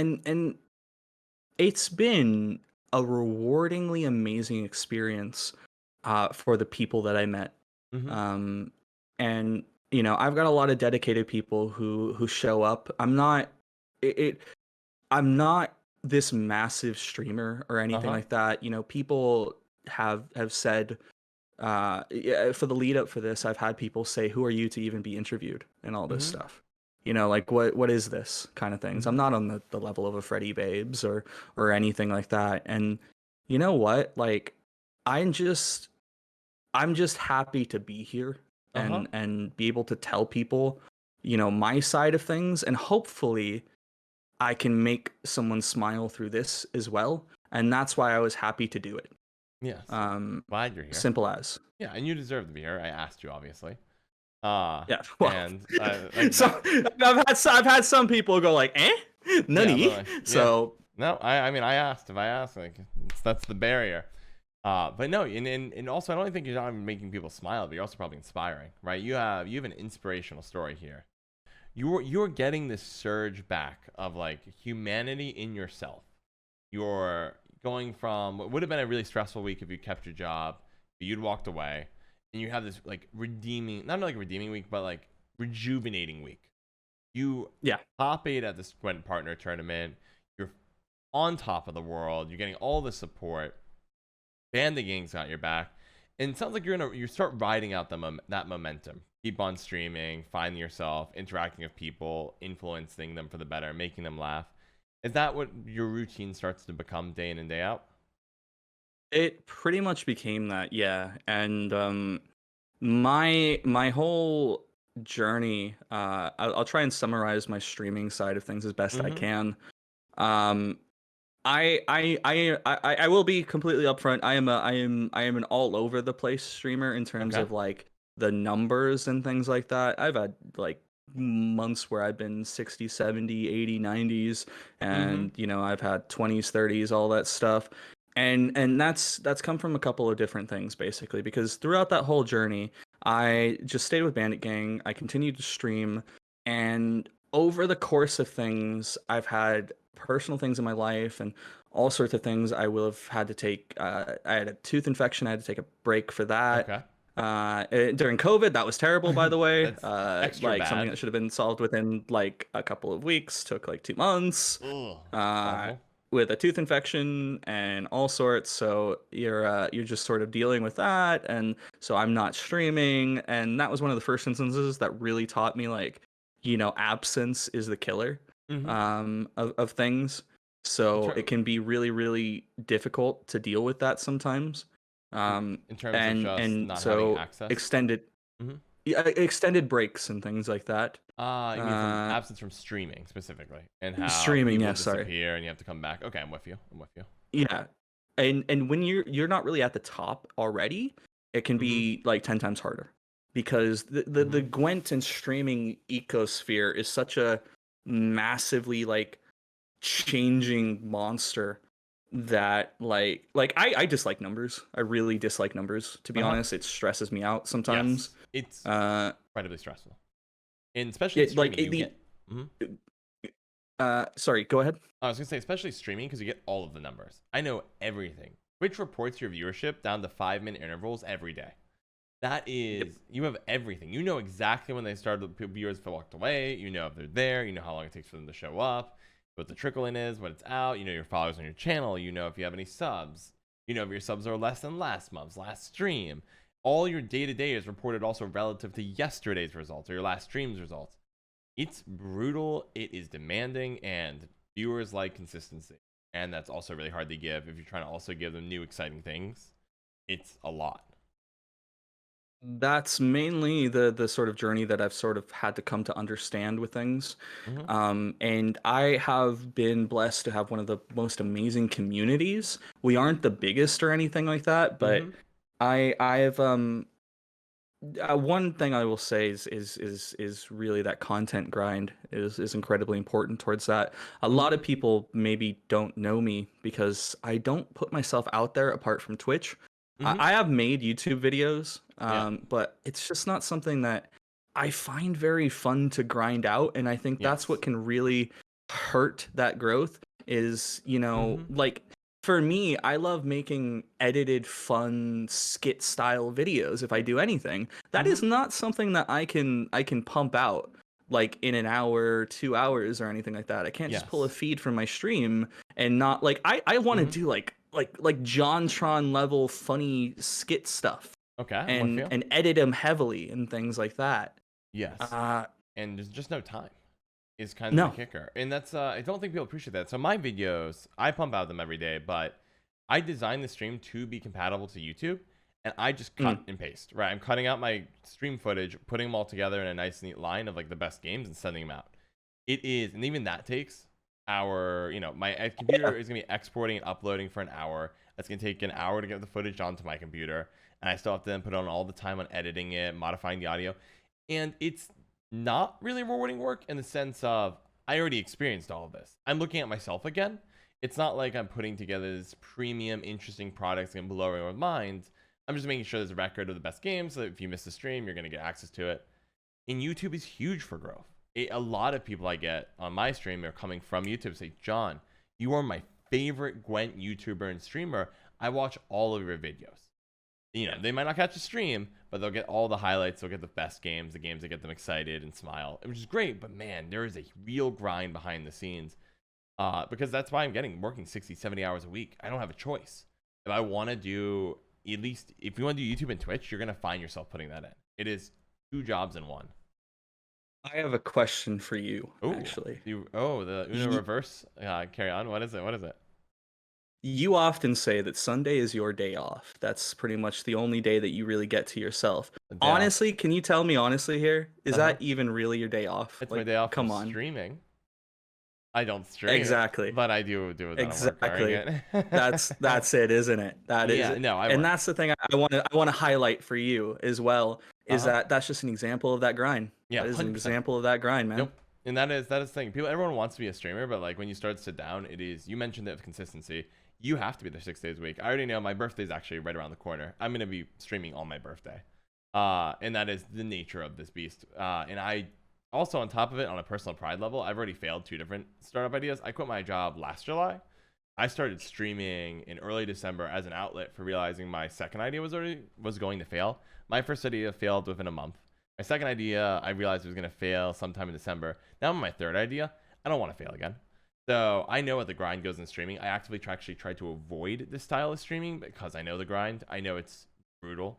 Speaker 2: it's been a rewardingly amazing experience for the people that I met.
Speaker 1: Mm-hmm.
Speaker 2: Um, and I've got a lot of dedicated people who show up. It I'm not this massive streamer or anything
Speaker 1: Uh-huh.
Speaker 2: like that. People have said yeah, for the lead up for this, I've had people say, "Who are you to even be interviewed?" and all this
Speaker 1: Mm-hmm.
Speaker 2: stuff. Like what is this kind of things? I'm
Speaker 1: Mm-hmm.
Speaker 2: not on the level of a Freddie Babes or anything like that. And you know what? Like I'm just I'm just happy to be here
Speaker 1: Uh-huh.
Speaker 2: and be able to tell people, my side of things, and hopefully I can make someone smile through this as well. And that's why I was happy to do it.
Speaker 1: Yes.
Speaker 2: Um,
Speaker 1: Glad you're here.
Speaker 2: Simple as.
Speaker 1: Yeah, and you deserve to be here. I asked you, obviously.
Speaker 2: Yeah. Well,
Speaker 1: And like
Speaker 2: so
Speaker 1: that.
Speaker 2: I've had some people go like, "Eh,
Speaker 1: Yeah,
Speaker 2: nani?"
Speaker 1: literally. Yeah.
Speaker 2: So
Speaker 1: No, I mean, I asked. If I asked, like, that's the barrier. But no, and also, I don't think you're not even making people smile, but you're also probably inspiring, right? You have an inspirational story here. You're getting this surge back of like humanity in yourself. You're going from what would have been a really stressful week if you kept your job, but you'd walked away, and you have this like redeeming, not like a redeeming week, but like rejuvenating week. You
Speaker 2: yeah,
Speaker 1: top 8 at this Gwent Partner Tournament. You're on top of the world. You're getting all the support. Bandit Gang's got your back, and it sounds like you start riding out that momentum. Keep on streaming, finding yourself, interacting with people, influencing them for the better, making them laugh. Is that what your routine starts to become day in and day out?
Speaker 2: it pretty much became that. Yeah, and my whole journey. I'll try and summarize my streaming side of things as best I
Speaker 1: Mm-hmm.
Speaker 2: can. Um, I will be completely upfront. I am an all over the place streamer in terms
Speaker 1: Okay.
Speaker 2: of like the numbers and things like that. I've had like months where I've been 60, 70, 80, 90s,
Speaker 1: Mm-hmm.
Speaker 2: and I've had 20s, 30s, all that stuff. And that's come from a couple of different things basically, because throughout that whole journey, I just stayed with Bandit Gang. I continued to stream, and over the course of things, I've had personal things in my life and all sorts of things. I will have had to take. I had a tooth infection. I had to take a break for that.
Speaker 1: Okay.
Speaker 2: During COVID, that was terrible, by the way.
Speaker 1: That's extra
Speaker 2: Like something
Speaker 1: bad.
Speaker 2: that should have been solved within like a couple of weeks took like 2 months.
Speaker 1: Ugh,
Speaker 2: Uh,
Speaker 1: awful.
Speaker 2: with a tooth infection and all sorts, so you're just sort of dealing with that, and so I'm not streaming, and that was one of the first instances that really taught me like, absence is the killer
Speaker 1: Mm-hmm.
Speaker 2: of things.
Speaker 1: In,
Speaker 2: So
Speaker 1: ter-
Speaker 2: it can be really, really difficult to deal with that sometimes. Um,
Speaker 1: in terms of just
Speaker 2: and
Speaker 1: not having
Speaker 2: so
Speaker 1: access.
Speaker 2: extended
Speaker 1: Mm-hmm.
Speaker 2: yeah, extended breaks and things like that.
Speaker 1: You mean from
Speaker 2: Uh,
Speaker 1: absence from streaming specifically, and how
Speaker 2: Streaming,
Speaker 1: people
Speaker 2: yeah, sorry.
Speaker 1: disappear and you have to come back. Okay, I'm with you. I'm with you.
Speaker 2: Yeah. And when you're not really at the top already, it can
Speaker 1: Mm-hmm.
Speaker 2: be like 10 times harder because the
Speaker 1: Mm-hmm.
Speaker 2: Gwent and streaming ecosphere is such a massively like changing monster that I dislike numbers. I really dislike numbers, to be
Speaker 1: Uh-huh.
Speaker 2: honest. It stresses me out
Speaker 1: Yes,
Speaker 2: sometimes.
Speaker 1: it's
Speaker 2: Uh
Speaker 1: incredibly stressful. And especially
Speaker 2: Yeah,
Speaker 1: in
Speaker 2: like
Speaker 1: streaming, you get. Mhm.
Speaker 2: sorry, go ahead.
Speaker 1: I was gonna say, especially streaming, because you get all of the numbers. I know everything. Twitch reports your viewership down to 5-minute intervals every day. That
Speaker 2: Yep.
Speaker 1: is, you have everything. You know exactly when they started, the viewers walked away. You know if they're there. You know how long it takes for them to show up, what the trickle in is, when it's out. You know your followers on your channel. You know if you have any subs. You know if your subs are less than last month's last stream. All your day to day is reported also relative to yesterday's results or your last stream's results. It's brutal. It is demanding, and viewers like consistency. And that's also really hard to give if you're trying to also give them new exciting things. It's a lot.
Speaker 2: That's mainly the sort of journey that I've sort of had to come to understand with things.
Speaker 1: Hmm.
Speaker 2: And I have been blessed to have one of the most amazing communities. We aren't the biggest or anything like that, but
Speaker 1: Hmm.
Speaker 2: I've one thing I will say is really that content grind is incredibly important towards that. A lot
Speaker 1: Hmm.
Speaker 2: of people maybe don't know me because I don't put myself out there apart from Twitch.
Speaker 1: Hmm.
Speaker 2: I have made YouTube videos,
Speaker 1: Yeah.
Speaker 2: but it's just not something that I find very fun to grind out, and I think that's
Speaker 1: Yes.
Speaker 2: what can really hurt that growth is,
Speaker 1: Hmm.
Speaker 2: like for me, I love making edited, fun skit style videos if I do anything. That
Speaker 1: Hmm.
Speaker 2: is not something that I can pump out like in an hour, 2 hours or anything like that. I can't just pull a
Speaker 1: Yes.
Speaker 2: feed from my stream and not like I want to
Speaker 1: Hmm.
Speaker 2: do like JonTron level funny skit stuff
Speaker 1: Okay. I'm with
Speaker 2: and
Speaker 1: you.
Speaker 2: and edit them heavily and things like that.
Speaker 1: Yes.
Speaker 2: Uh
Speaker 1: And there's just no time is kind of the
Speaker 2: no.
Speaker 1: kicker. And that's, I don't think people appreciate that. So my videos, I pump out them every day, but I designed the stream to be compatible to YouTube. And I just cut
Speaker 2: Mm,
Speaker 1: and paste, right? I'm cutting out my stream footage, putting them all together in a nice, neat line of like the best games and sending them out. It is, and even that takes my
Speaker 2: yeah.
Speaker 1: computer is gonna be exporting and uploading for an hour. That's gonna take an hour to get the footage onto my computer, and I still have to then put on all the time on editing it, modifying the audio, and it's not really rewarding work in the sense of I already experienced all of this. I'm looking at myself again. It's not like I'm putting together this premium, interesting products and blow everyone's minds. I'm just making sure there's a record of the best games, so that if you miss a stream, you're gonna get access to it. And YouTube is huge for growth. A lot of people I get on my stream are coming from YouTube say, John, you are my favorite Gwent YouTuber and streamer. I watch all of your videos. They might not catch a stream, but they'll get all the highlights. They'll get the best games, the games that get them excited and smile, which is great. But man, there is a real grind behind the scenes, because that's why I'm working 60, 70 hours a week. I don't have a choice. If I want to do, at least if you want to do YouTube and Twitch, you're going to find yourself putting that in. It is 2 jobs in one.
Speaker 2: I have a question for you,
Speaker 1: Oh,
Speaker 2: actually.
Speaker 1: the Uno
Speaker 2: Y-
Speaker 1: reverse. Carry on. What is it? What is it?
Speaker 2: You often say that Sunday is your day off. That's pretty much the only day that you really get to yourself.
Speaker 1: A day off.
Speaker 2: Honestly, can you tell me honestly here? Is
Speaker 1: Uh huh.
Speaker 2: that even really your day off?
Speaker 1: It's my
Speaker 2: Like,
Speaker 1: day off from
Speaker 2: come on.
Speaker 1: streaming. I don't stream,
Speaker 2: Exactly.
Speaker 1: but I do it on a work
Speaker 2: Exactly.
Speaker 1: during
Speaker 2: That's
Speaker 1: it.
Speaker 2: that's it, isn't it? That is
Speaker 1: Yeah.
Speaker 2: it.
Speaker 1: No, I
Speaker 2: And
Speaker 1: work.
Speaker 2: that's the thing I want to highlight for you as well
Speaker 1: Uh
Speaker 2: is
Speaker 1: huh.
Speaker 2: that that's just an example of that grind.
Speaker 1: Yeah.
Speaker 2: That is an
Speaker 1: 100%.
Speaker 2: example of that grind, man.
Speaker 1: Nope. And that is the thing. Everyone wants to be a streamer, but like when you start to sit down, it is. You mentioned it with consistency. You have to be there 6 days a week. I already know my birthday is actually right around the corner. I'm gonna be streaming on my birthday, and that is the nature of this beast. And I also, on top of it, on a personal pride level, I've already failed 2 different startup ideas. I quit my job last July. I started streaming in early December as an outlet for realizing my second idea was going to fail. My first idea failed within a month. My second idea, I realized it was going to fail sometime in December. Now I'm on my third idea. I don't want to fail again. So I know what the grind goes in streaming. I actively actually try to avoid this style of streaming because I know the grind. I know it's brutal.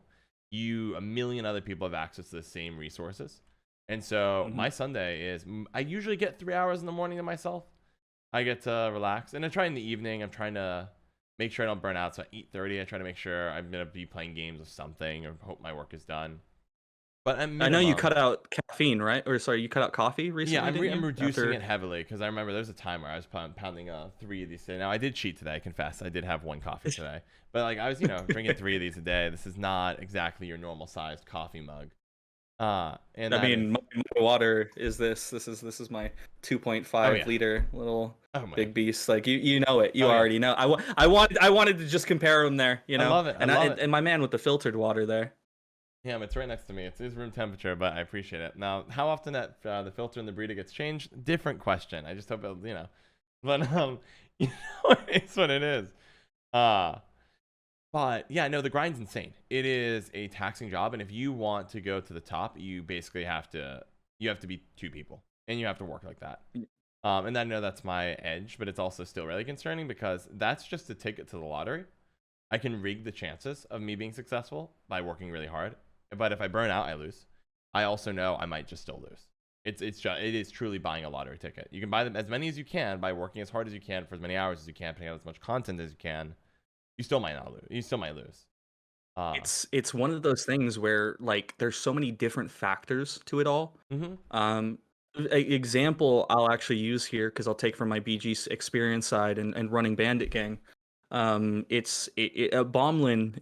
Speaker 1: A million other people have access to the same resources. And so
Speaker 2: Mhm.
Speaker 1: my Sunday is, I usually get 3 hours in the morning to myself. I get to relax. And I try in the evening, I'm trying to make sure I don't burn out. So at 8:30, I try to make sure I'm going to be playing games of something or hope my work is done. But at
Speaker 2: I know you
Speaker 1: minimum,
Speaker 2: cut out caffeine, right? Or sorry, you cut out coffee
Speaker 1: yeah,
Speaker 2: recently,
Speaker 1: I'm,
Speaker 2: didn't
Speaker 1: I'm
Speaker 2: you?
Speaker 1: reducing it
Speaker 2: After
Speaker 1: heavily because I remember there's a time where I was pounding 3 of these today. Now I did cheat today, I confess. I did have 1 coffee today, but like I was, drinking 3 of these a day. This is not exactly your normal sized coffee mug. And
Speaker 2: I
Speaker 1: that is,
Speaker 2: mean, my water is this is my
Speaker 1: oh
Speaker 2: 2.5
Speaker 1: yeah,
Speaker 2: liter little
Speaker 1: oh my,
Speaker 2: big beast. Like you know it. You
Speaker 1: oh yeah,
Speaker 2: already know. I wanted to just compare them there,
Speaker 1: I love it, I
Speaker 2: and
Speaker 1: love
Speaker 2: I
Speaker 1: it.
Speaker 2: and my man with the filtered water there.
Speaker 1: Yeah, it's right next to me. It's room temperature, but I appreciate it. Now, how often that the filter in the burrito gets changed? Different question. I just hope it, but you know, it's what it is. Uh, but yeah, no, the grind's insane. It is a taxing job, and if you want to go to the top, you basically have to be two people, and you have to work like that. And I know that's my edge, but it's also still really concerning because that's just a ticket to the lottery. I can rig the chances of me being successful by working really hard, but if I burn out, I lose. I also know I might just still lose. It is truly buying a lottery ticket. You can buy them as many as you can by working as hard as you can for as many hours as you can, putting out as much content as you can. You still might not lose. You still might lose.
Speaker 2: It's one of those things where like there's so many different factors to it all.
Speaker 1: Mm-hmm.
Speaker 2: Example I'll actually use here because I'll take from my BG experience side and running Bandit Gang. Bomblin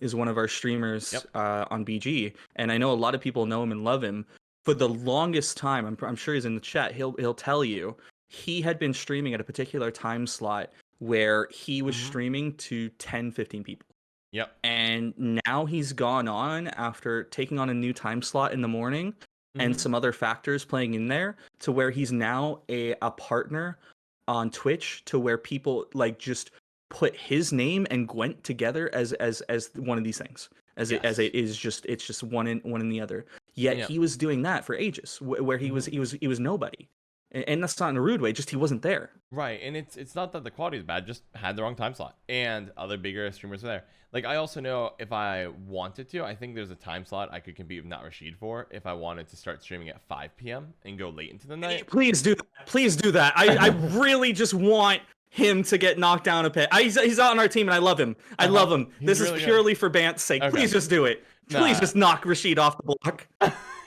Speaker 2: is one of our streamers
Speaker 1: Yep.
Speaker 2: on BG, and I know a lot of people know him and love him. For the longest time, I'm sure he's in the chat. He'll tell you he had been streaming at a particular time slot where he was streaming to 10, 15 people.
Speaker 1: Yep.
Speaker 2: And now he's gone on after taking on a new time slot in the morning and some other factors playing in there to where he's now a partner on Twitch to where people like just put his name and Gwent together as one of these things. As
Speaker 1: Yes.
Speaker 2: it is just it's just one in the other. Yet he was doing that for ages where he was nobody. And that's not in a rude way, just he wasn't there.
Speaker 1: Right, and it's not that the quality is bad, just had the wrong time slot, and other bigger streamers are there. Like, I also know if I wanted to, I think there's a time slot I could compete with Not Rashid for if I wanted to start streaming at 5 p.m. and go late into the night.
Speaker 2: Please do that. Please do that. I really just want him to get knocked down a bit. He's out on our team and I love him. I love him. This
Speaker 1: really
Speaker 2: is purely for Bant's sake.
Speaker 1: Okay.
Speaker 2: Please just do it. Please just knock Rashid off the block.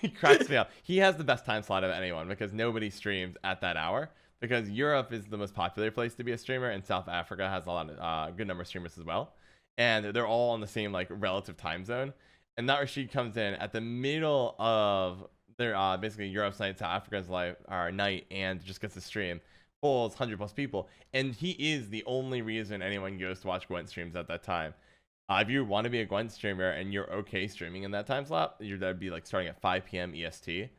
Speaker 1: He cracks me up. He has the best time slot of anyone because nobody streams at that hour. Because Europe is the most popular place to be a streamer, and South Africa has a lot of good number of streamers as well, and they're all on the same like relative time zone. And that Rashid comes in at the middle of their basically Europe's night, South Africa's night, and just gets to stream, pulls 100+ people, and he is the only reason anyone goes to watch Gwent streams at that time. If you want to be a Gwent streamer and you're okay streaming in that time slot, that'd be like starting at 5 p.m. EST.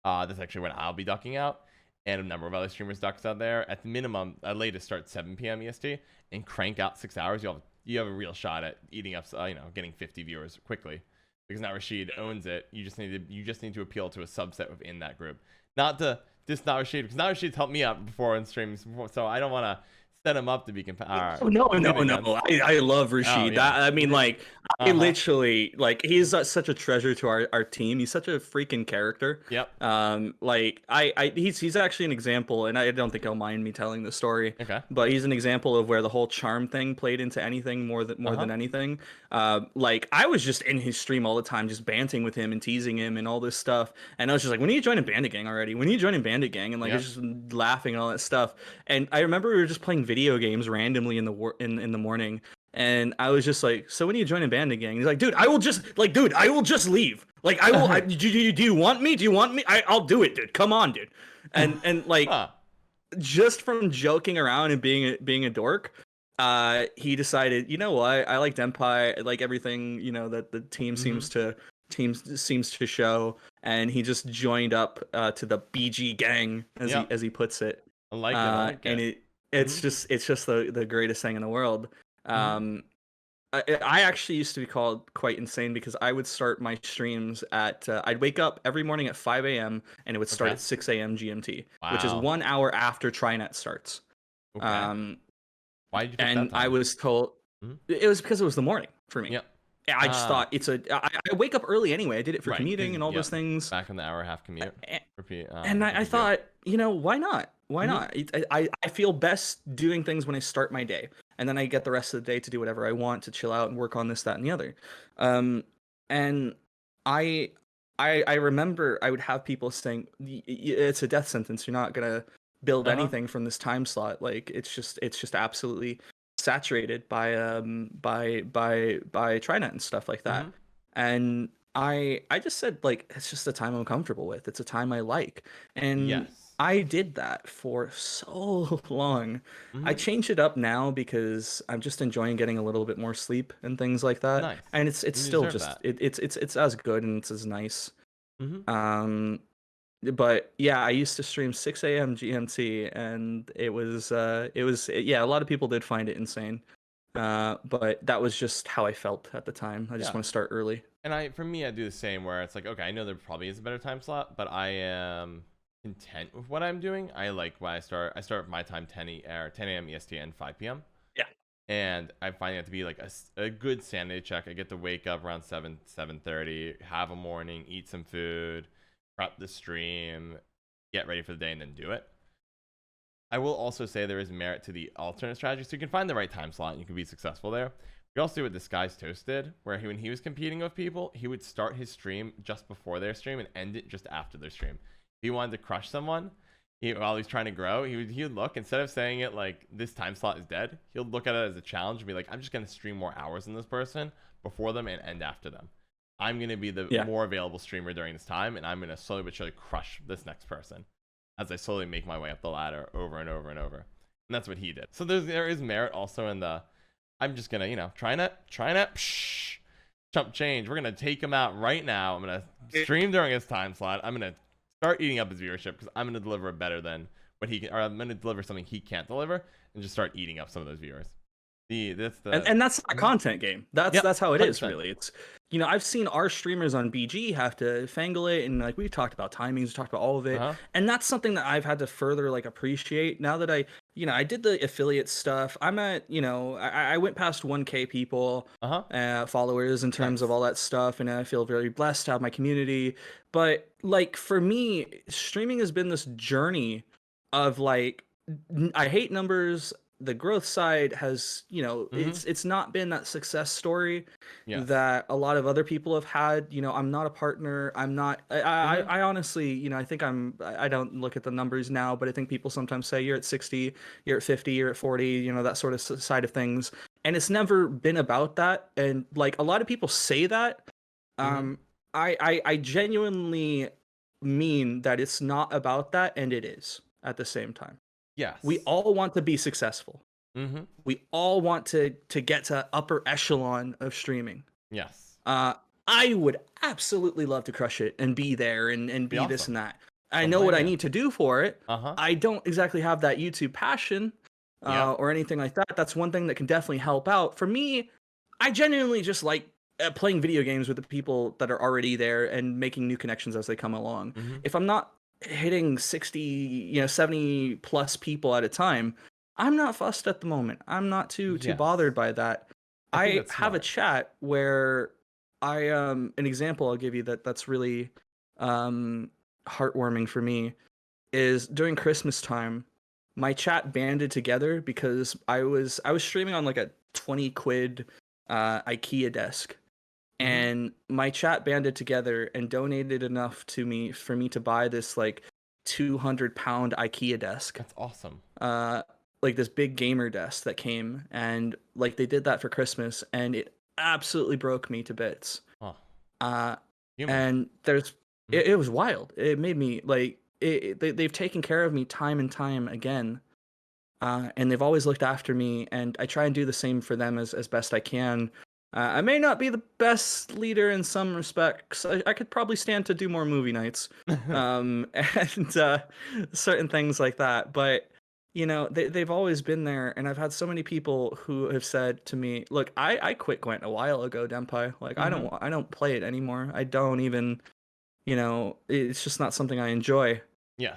Speaker 1: That's actually when I'll be ducking out, and a number of other streamers ducks out there. At the minimum, at latest, start 7 p.m. EST and crank out 6 hours. You have a real shot at eating up, getting 50 viewers quickly. Because now Rashid owns it. You just need to appeal to a subset within that group. Not to just not Rashid, because now Rashid's helped me out before in streams before, so I don't want to set him up to be
Speaker 2: no. I love Rashid.
Speaker 1: Oh, yeah.
Speaker 2: I mean, like, I literally, like, he's such a treasure to our team. He's such a freaking character.
Speaker 1: Yep.
Speaker 2: Like, he's actually an example, and I don't think he'll mind me telling the story.
Speaker 1: Okay.
Speaker 2: But he's an example of where the whole charm thing played into anything more than anything. Like, I was just in his stream all the time, just banting with him and teasing him and all this stuff. And I was just like, when are you joining Bandit Gang already? When are you joining Bandit Gang? And like, I was just laughing and all that stuff. And I remember we were just playing video games randomly in the morning, and I was just like, so when are you joining Bandit Gang? He's like, dude, I will just leave. Like, I will. Do you want me? I'll do it, dude. Come on, dude. And like, just from joking around and being a dork, he decided, you know what? I like Denpai. I like everything, that the team seems to show, and he just joined up to the BG gang, as he puts it.
Speaker 1: I like it.
Speaker 2: And it's just the greatest thing in the world. I actually used to be called quite insane because I would start my streams at I'd wake up every morning at 5 a.m. and it would start at 6 a.m. GMT, which is 1 hour after Trinet starts.
Speaker 1: Okay. Why did you pick
Speaker 2: and
Speaker 1: that time?
Speaker 2: I was told it was because it was the morning for me.
Speaker 1: Yep.
Speaker 2: I just thought I wake up early anyway. I did it for commuting and all those things.
Speaker 1: Back in the hour and a half commute. Repeat.
Speaker 2: And I thought, why not? Why not? I feel best doing things when I start my day, and then I get the rest of the day to do whatever I want, to chill out and work on this, that, and the other. And I remember I would have people saying, it's a death sentence. You're not gonna build anything from this time slot. Like, it's just absolutely saturated by Trinet and stuff like that. And I just said, like, it's just a time I'm comfortable with. It's a time I like. And I did that for so long. I
Speaker 1: Hmm.
Speaker 2: changed it up now because I'm just enjoying getting a little bit more sleep and things like that.
Speaker 1: Nice.
Speaker 2: And it's
Speaker 1: You
Speaker 2: still
Speaker 1: deserve
Speaker 2: just
Speaker 1: that.
Speaker 2: it's as good and it's as nice.
Speaker 1: Hmm.
Speaker 2: Um, but yeah, I used to stream 6 a.m. GMT, and it was yeah, a lot of people did find it insane. But that was just how I felt at the time. I just
Speaker 1: Yeah.
Speaker 2: want to start early.
Speaker 1: And for me, I do the same where it's like, okay, I know there probably is a better time slot, but I am content with what I'm doing. I like when I start my time 10 a.m. EST and 5 p.m.
Speaker 2: Yeah.
Speaker 1: And I find that to be like a good sanity check. I get to wake up around 7:30, have a morning, eat some food, prep the stream, get ready for the day, and then do it. I will also say there is merit to the alternate strategy. So you can find the right time slot and you can be successful there. We also do what Disguised Toast did, where when he was competing with people, he would start his stream just before their stream and end it just after their stream. If he wanted to crush someone, while he's trying to grow, he would look, instead of saying it like this time slot is dead, he'll look at it as a challenge and be like, I'm just going to stream more hours than this person before them and end after them. I'm going to be the
Speaker 2: Yeah.
Speaker 1: more available streamer during this time, and I'm going to slowly but surely crush this next person as I slowly make my way up the ladder over and over and over. And that's what he did. So there is merit also in the, I'm just gonna, try not chump change. We're gonna take him out right now. I'm gonna stream during his time slot. I'm gonna start eating up his viewership because I'm gonna deliver better than what he can, or I'm gonna deliver something he can't deliver, and just start eating up some of those viewers. That's the
Speaker 2: And that's a content game. That's
Speaker 1: Yep,
Speaker 2: that's how it is
Speaker 1: 100%.
Speaker 2: really. It's I've seen our streamers on BG have to fangle it, and like we've talked about timings, we talked about all of it.
Speaker 1: Uh-huh.
Speaker 2: And that's something that I've had to further like appreciate now that I did the affiliate stuff. I'm at, I went past 1K people,
Speaker 1: Uh-huh.
Speaker 2: followers in terms of
Speaker 1: Nice.
Speaker 2: all that stuff, and I feel very blessed to have my community. But like for me, streaming has been this journey of like I hate numbers. The growth side has,
Speaker 1: Mm-hmm.
Speaker 2: it's not been that success story
Speaker 1: Yes.
Speaker 2: that a lot of other people have had. I'm not a partner. I'm not.
Speaker 1: Mm-hmm.
Speaker 2: I honestly, I think I don't look at the numbers now, but I think people sometimes say you're at 60, you're at 50, you're at 40. That sort of side of things, and it's never been about that. And like a lot of people say that,
Speaker 1: Mm-hmm.
Speaker 2: um, I genuinely mean that it's not about that, and it is at the same time. We
Speaker 1: Yes.
Speaker 2: all want to be successful.
Speaker 1: Mm-hmm.
Speaker 2: We all want to get to upper echelon of streaming.
Speaker 1: Yes.
Speaker 2: Uh, I would absolutely love to crush it and be there and
Speaker 1: Be
Speaker 2: be this
Speaker 1: awesome.
Speaker 2: and that. I
Speaker 1: Don't
Speaker 2: know what
Speaker 1: blame
Speaker 2: I
Speaker 1: you.
Speaker 2: need to do for it.
Speaker 1: Uh-huh.
Speaker 2: I don't exactly have that YouTube passion
Speaker 1: Yep.
Speaker 2: or anything like that. That's one thing that can definitely help out. For me, I genuinely just like playing video games with the people that are already there and making new connections as they come along.
Speaker 1: Mm-hmm.
Speaker 2: If I'm not hitting 60, 70 plus people at a time, I'm not fussed at the moment. I'm not too
Speaker 1: Yes.
Speaker 2: bothered by that.
Speaker 1: I think
Speaker 2: I
Speaker 1: that's
Speaker 2: have a
Speaker 1: smart.
Speaker 2: chat where an example I'll give you that's really um heartwarming for me is during Christmas time, my chat banded together because I was streaming on like a 20 quid IKEA desk,
Speaker 1: Mm-hmm.
Speaker 2: and my chat banded together and donated enough to me for me to buy this like 200-pound IKEA desk.
Speaker 1: That's awesome.
Speaker 2: Uh like this big gamer desk that came, and like they did that for Christmas, and it absolutely broke me to bits.
Speaker 1: Oh,
Speaker 2: Uh
Speaker 1: human.
Speaker 2: and there's
Speaker 1: Mhm.
Speaker 2: it was wild. It made me like they've taken care of me time and time again. And they've always looked after me, and I try and do the same for them as best I can. I may not be the best leader in some respects. I could probably stand to do more movie nights, and certain things like that. But they've always been there, and I've had so many people who have said to me, "Look, I quit Gwent a while ago, Denpai. Like
Speaker 1: Mm-hmm.
Speaker 2: I don't play it anymore. I don't even, it's just not something I enjoy.
Speaker 1: Yes.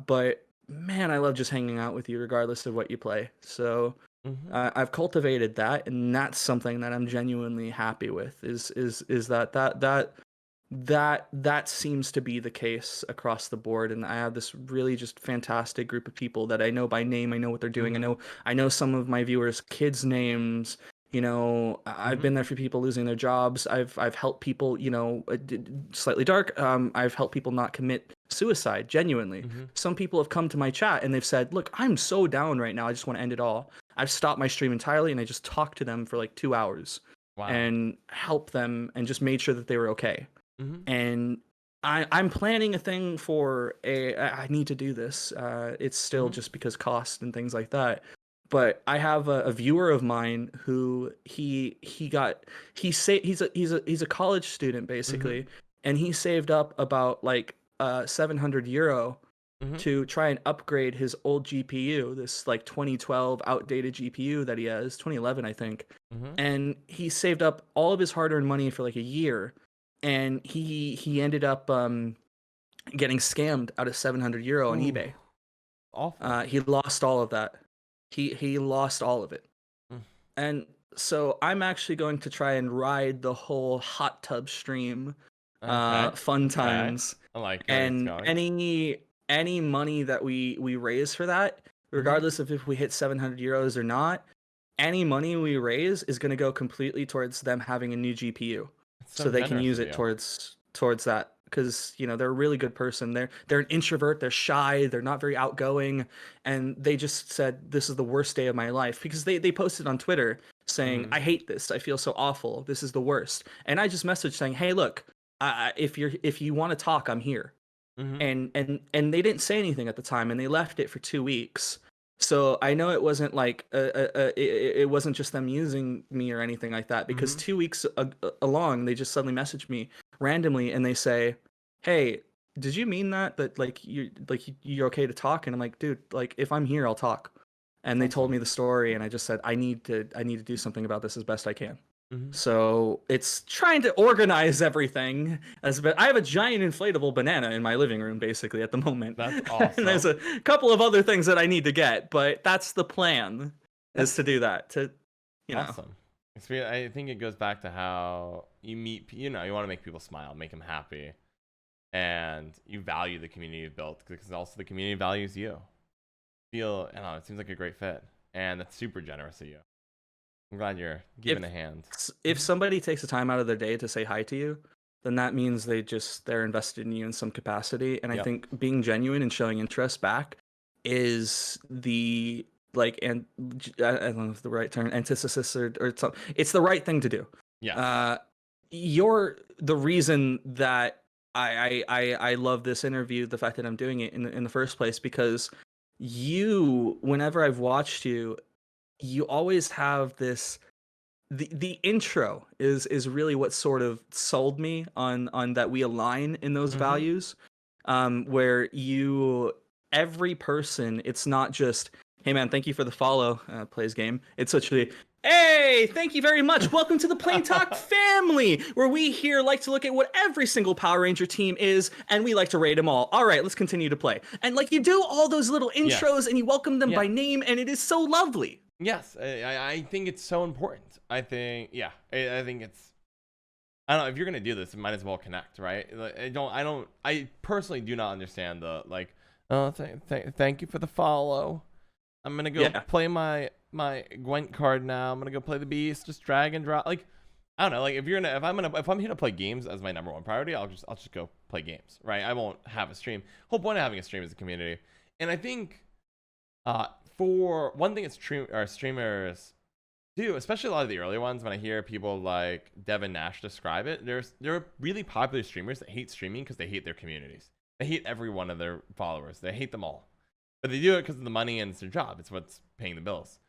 Speaker 2: But man, I love just hanging out with you, regardless of what you play. So
Speaker 1: Mm-hmm.
Speaker 2: I've cultivated that, and that's something that I'm genuinely happy with. Is that seems to be the case across the board, and I have this really just fantastic group of people that I know by name. I know what they're doing.
Speaker 1: Mm-hmm.
Speaker 2: I know some of my viewers' kids' names. I've
Speaker 1: Mm-hmm.
Speaker 2: been there for people losing their jobs. I've helped people, slightly dark. I've helped people not commit suicide, genuinely.
Speaker 1: Mm-hmm.
Speaker 2: Some people have come to my chat and they've said, "Look, I'm so down right now. I just want to end it all." I've stopped my stream entirely and I just talked to them for like 2 hours
Speaker 1: Wow.
Speaker 2: and helped them and just made sure that they were okay.
Speaker 1: Mm-hmm.
Speaker 2: And I'm planning a thing for I need to do this. It's still
Speaker 1: Mm-hmm.
Speaker 2: just because cost and things like that. But I have a viewer of mine who he's a college student
Speaker 1: Mm-hmm.
Speaker 2: basically, and he saved up about like 700 euro
Speaker 1: Mm-hmm.
Speaker 2: to try and upgrade his old GPU, this like 2012 outdated GPU that he has, 2011 I think.
Speaker 1: Mm-hmm.
Speaker 2: And he saved up all of his hard-earned money for like a year, and he ended up getting scammed out of 700 euro on
Speaker 1: Ooh,
Speaker 2: eBay.
Speaker 1: awful.
Speaker 2: He lost all of that. He lost all of it.
Speaker 1: Mm.
Speaker 2: And so I'm actually going to try and ride the whole hot tub stream,
Speaker 1: Okay.
Speaker 2: fun
Speaker 1: Okay.
Speaker 2: times,
Speaker 1: I like where it's
Speaker 2: and
Speaker 1: going.
Speaker 2: any money that we raise for that,
Speaker 1: Mm-hmm.
Speaker 2: regardless of if we hit 700 euros or not, any money we raise is going to go completely towards them having a new GPU,
Speaker 1: It's
Speaker 2: so
Speaker 1: so
Speaker 2: they can
Speaker 1: generous
Speaker 2: use
Speaker 1: of
Speaker 2: it
Speaker 1: you.
Speaker 2: towards that. Because they're a really good person. They're an introvert. They're shy. They're not very outgoing, and they just said this is the worst day of my life because they posted on Twitter saying
Speaker 1: Mm-hmm.
Speaker 2: I hate this. I feel so awful. This is the worst. And I just messaged saying, hey, look, if you want to talk, I'm here.
Speaker 1: Mm-hmm.
Speaker 2: And they didn't say anything at the time, and they left it for 2 weeks. So I know it wasn't like it wasn't just them using me or anything like that, because
Speaker 1: Mm-hmm.
Speaker 2: 2 weeks along they just suddenly message me randomly and they say, hey, did you mean that like you're okay to talk? And I'm like, dude, like if I'm here I'll talk. And they told
Speaker 1: Awesome.
Speaker 2: me the story, and I just said I need to do something about this as best I can.
Speaker 1: Mm-hmm.
Speaker 2: So it's trying to organize everything as but I have a giant inflatable banana in my living room basically at the moment.
Speaker 1: That's
Speaker 2: And there's
Speaker 1: awesome.
Speaker 2: a couple of other things that I need to get, but that's the plan, is
Speaker 1: That's
Speaker 2: to do that. To you know.
Speaker 1: awesome. I think it goes back to how you meet. You want to make people smile, make them happy, and you value the community you've built because also the community values you. I don't know. It seems like a great fit, and that's super generous of you. I'm glad you're
Speaker 2: If
Speaker 1: giving a hand.
Speaker 2: if somebody takes the time out of their day to say hi to you, then that means they're invested in you in some capacity. And I
Speaker 1: Yep.
Speaker 2: think being genuine and showing interest back is the like and I don't know if the right term, antithesis or something. It's the right thing to do.
Speaker 1: Yes.
Speaker 2: Uh, you're the reason that I love this interview, the fact that I'm doing it in the first place, because whenever I've watched you, you always have this the intro is really what sort of sold me on that we align in those
Speaker 1: Mm-hmm.
Speaker 2: values, where you every person, it's not just hey man, thank you for the follow, plays game. It's literally hey, thank you very much, welcome to the Plain Talk family, where we here like to look at what every single Power Ranger team is, and we like to rate them all. All right, let's continue to play. And like you do all those little intros
Speaker 1: Yes.
Speaker 2: and you welcome them by
Speaker 1: Yeah.
Speaker 2: name, and it is so lovely.
Speaker 1: Yes. I think it's so important. I think yeah. I think it's. I don't know if you're gonna do this, it might as well connect, right? Like, I personally do not understand the like. Oh, thank you for the follow. I'm gonna go
Speaker 2: Yeah.
Speaker 1: play my Gwent card now. I'm gonna go play the beast. Just drag and drop. Like, I don't know. Like, if I'm here to play games as my number one priority, I'll just go play games, right? I won't have a stream. Whole point of having a stream is a community, and I think, uh, for one thing, streamers do, especially a lot of the early ones. When I hear people like Devin Nash describe it, there are really popular streamers that hate streaming because they hate their communities. They hate every one of their followers. They hate them all, but they do it because of the money and it's their job. It's what's paying the bills.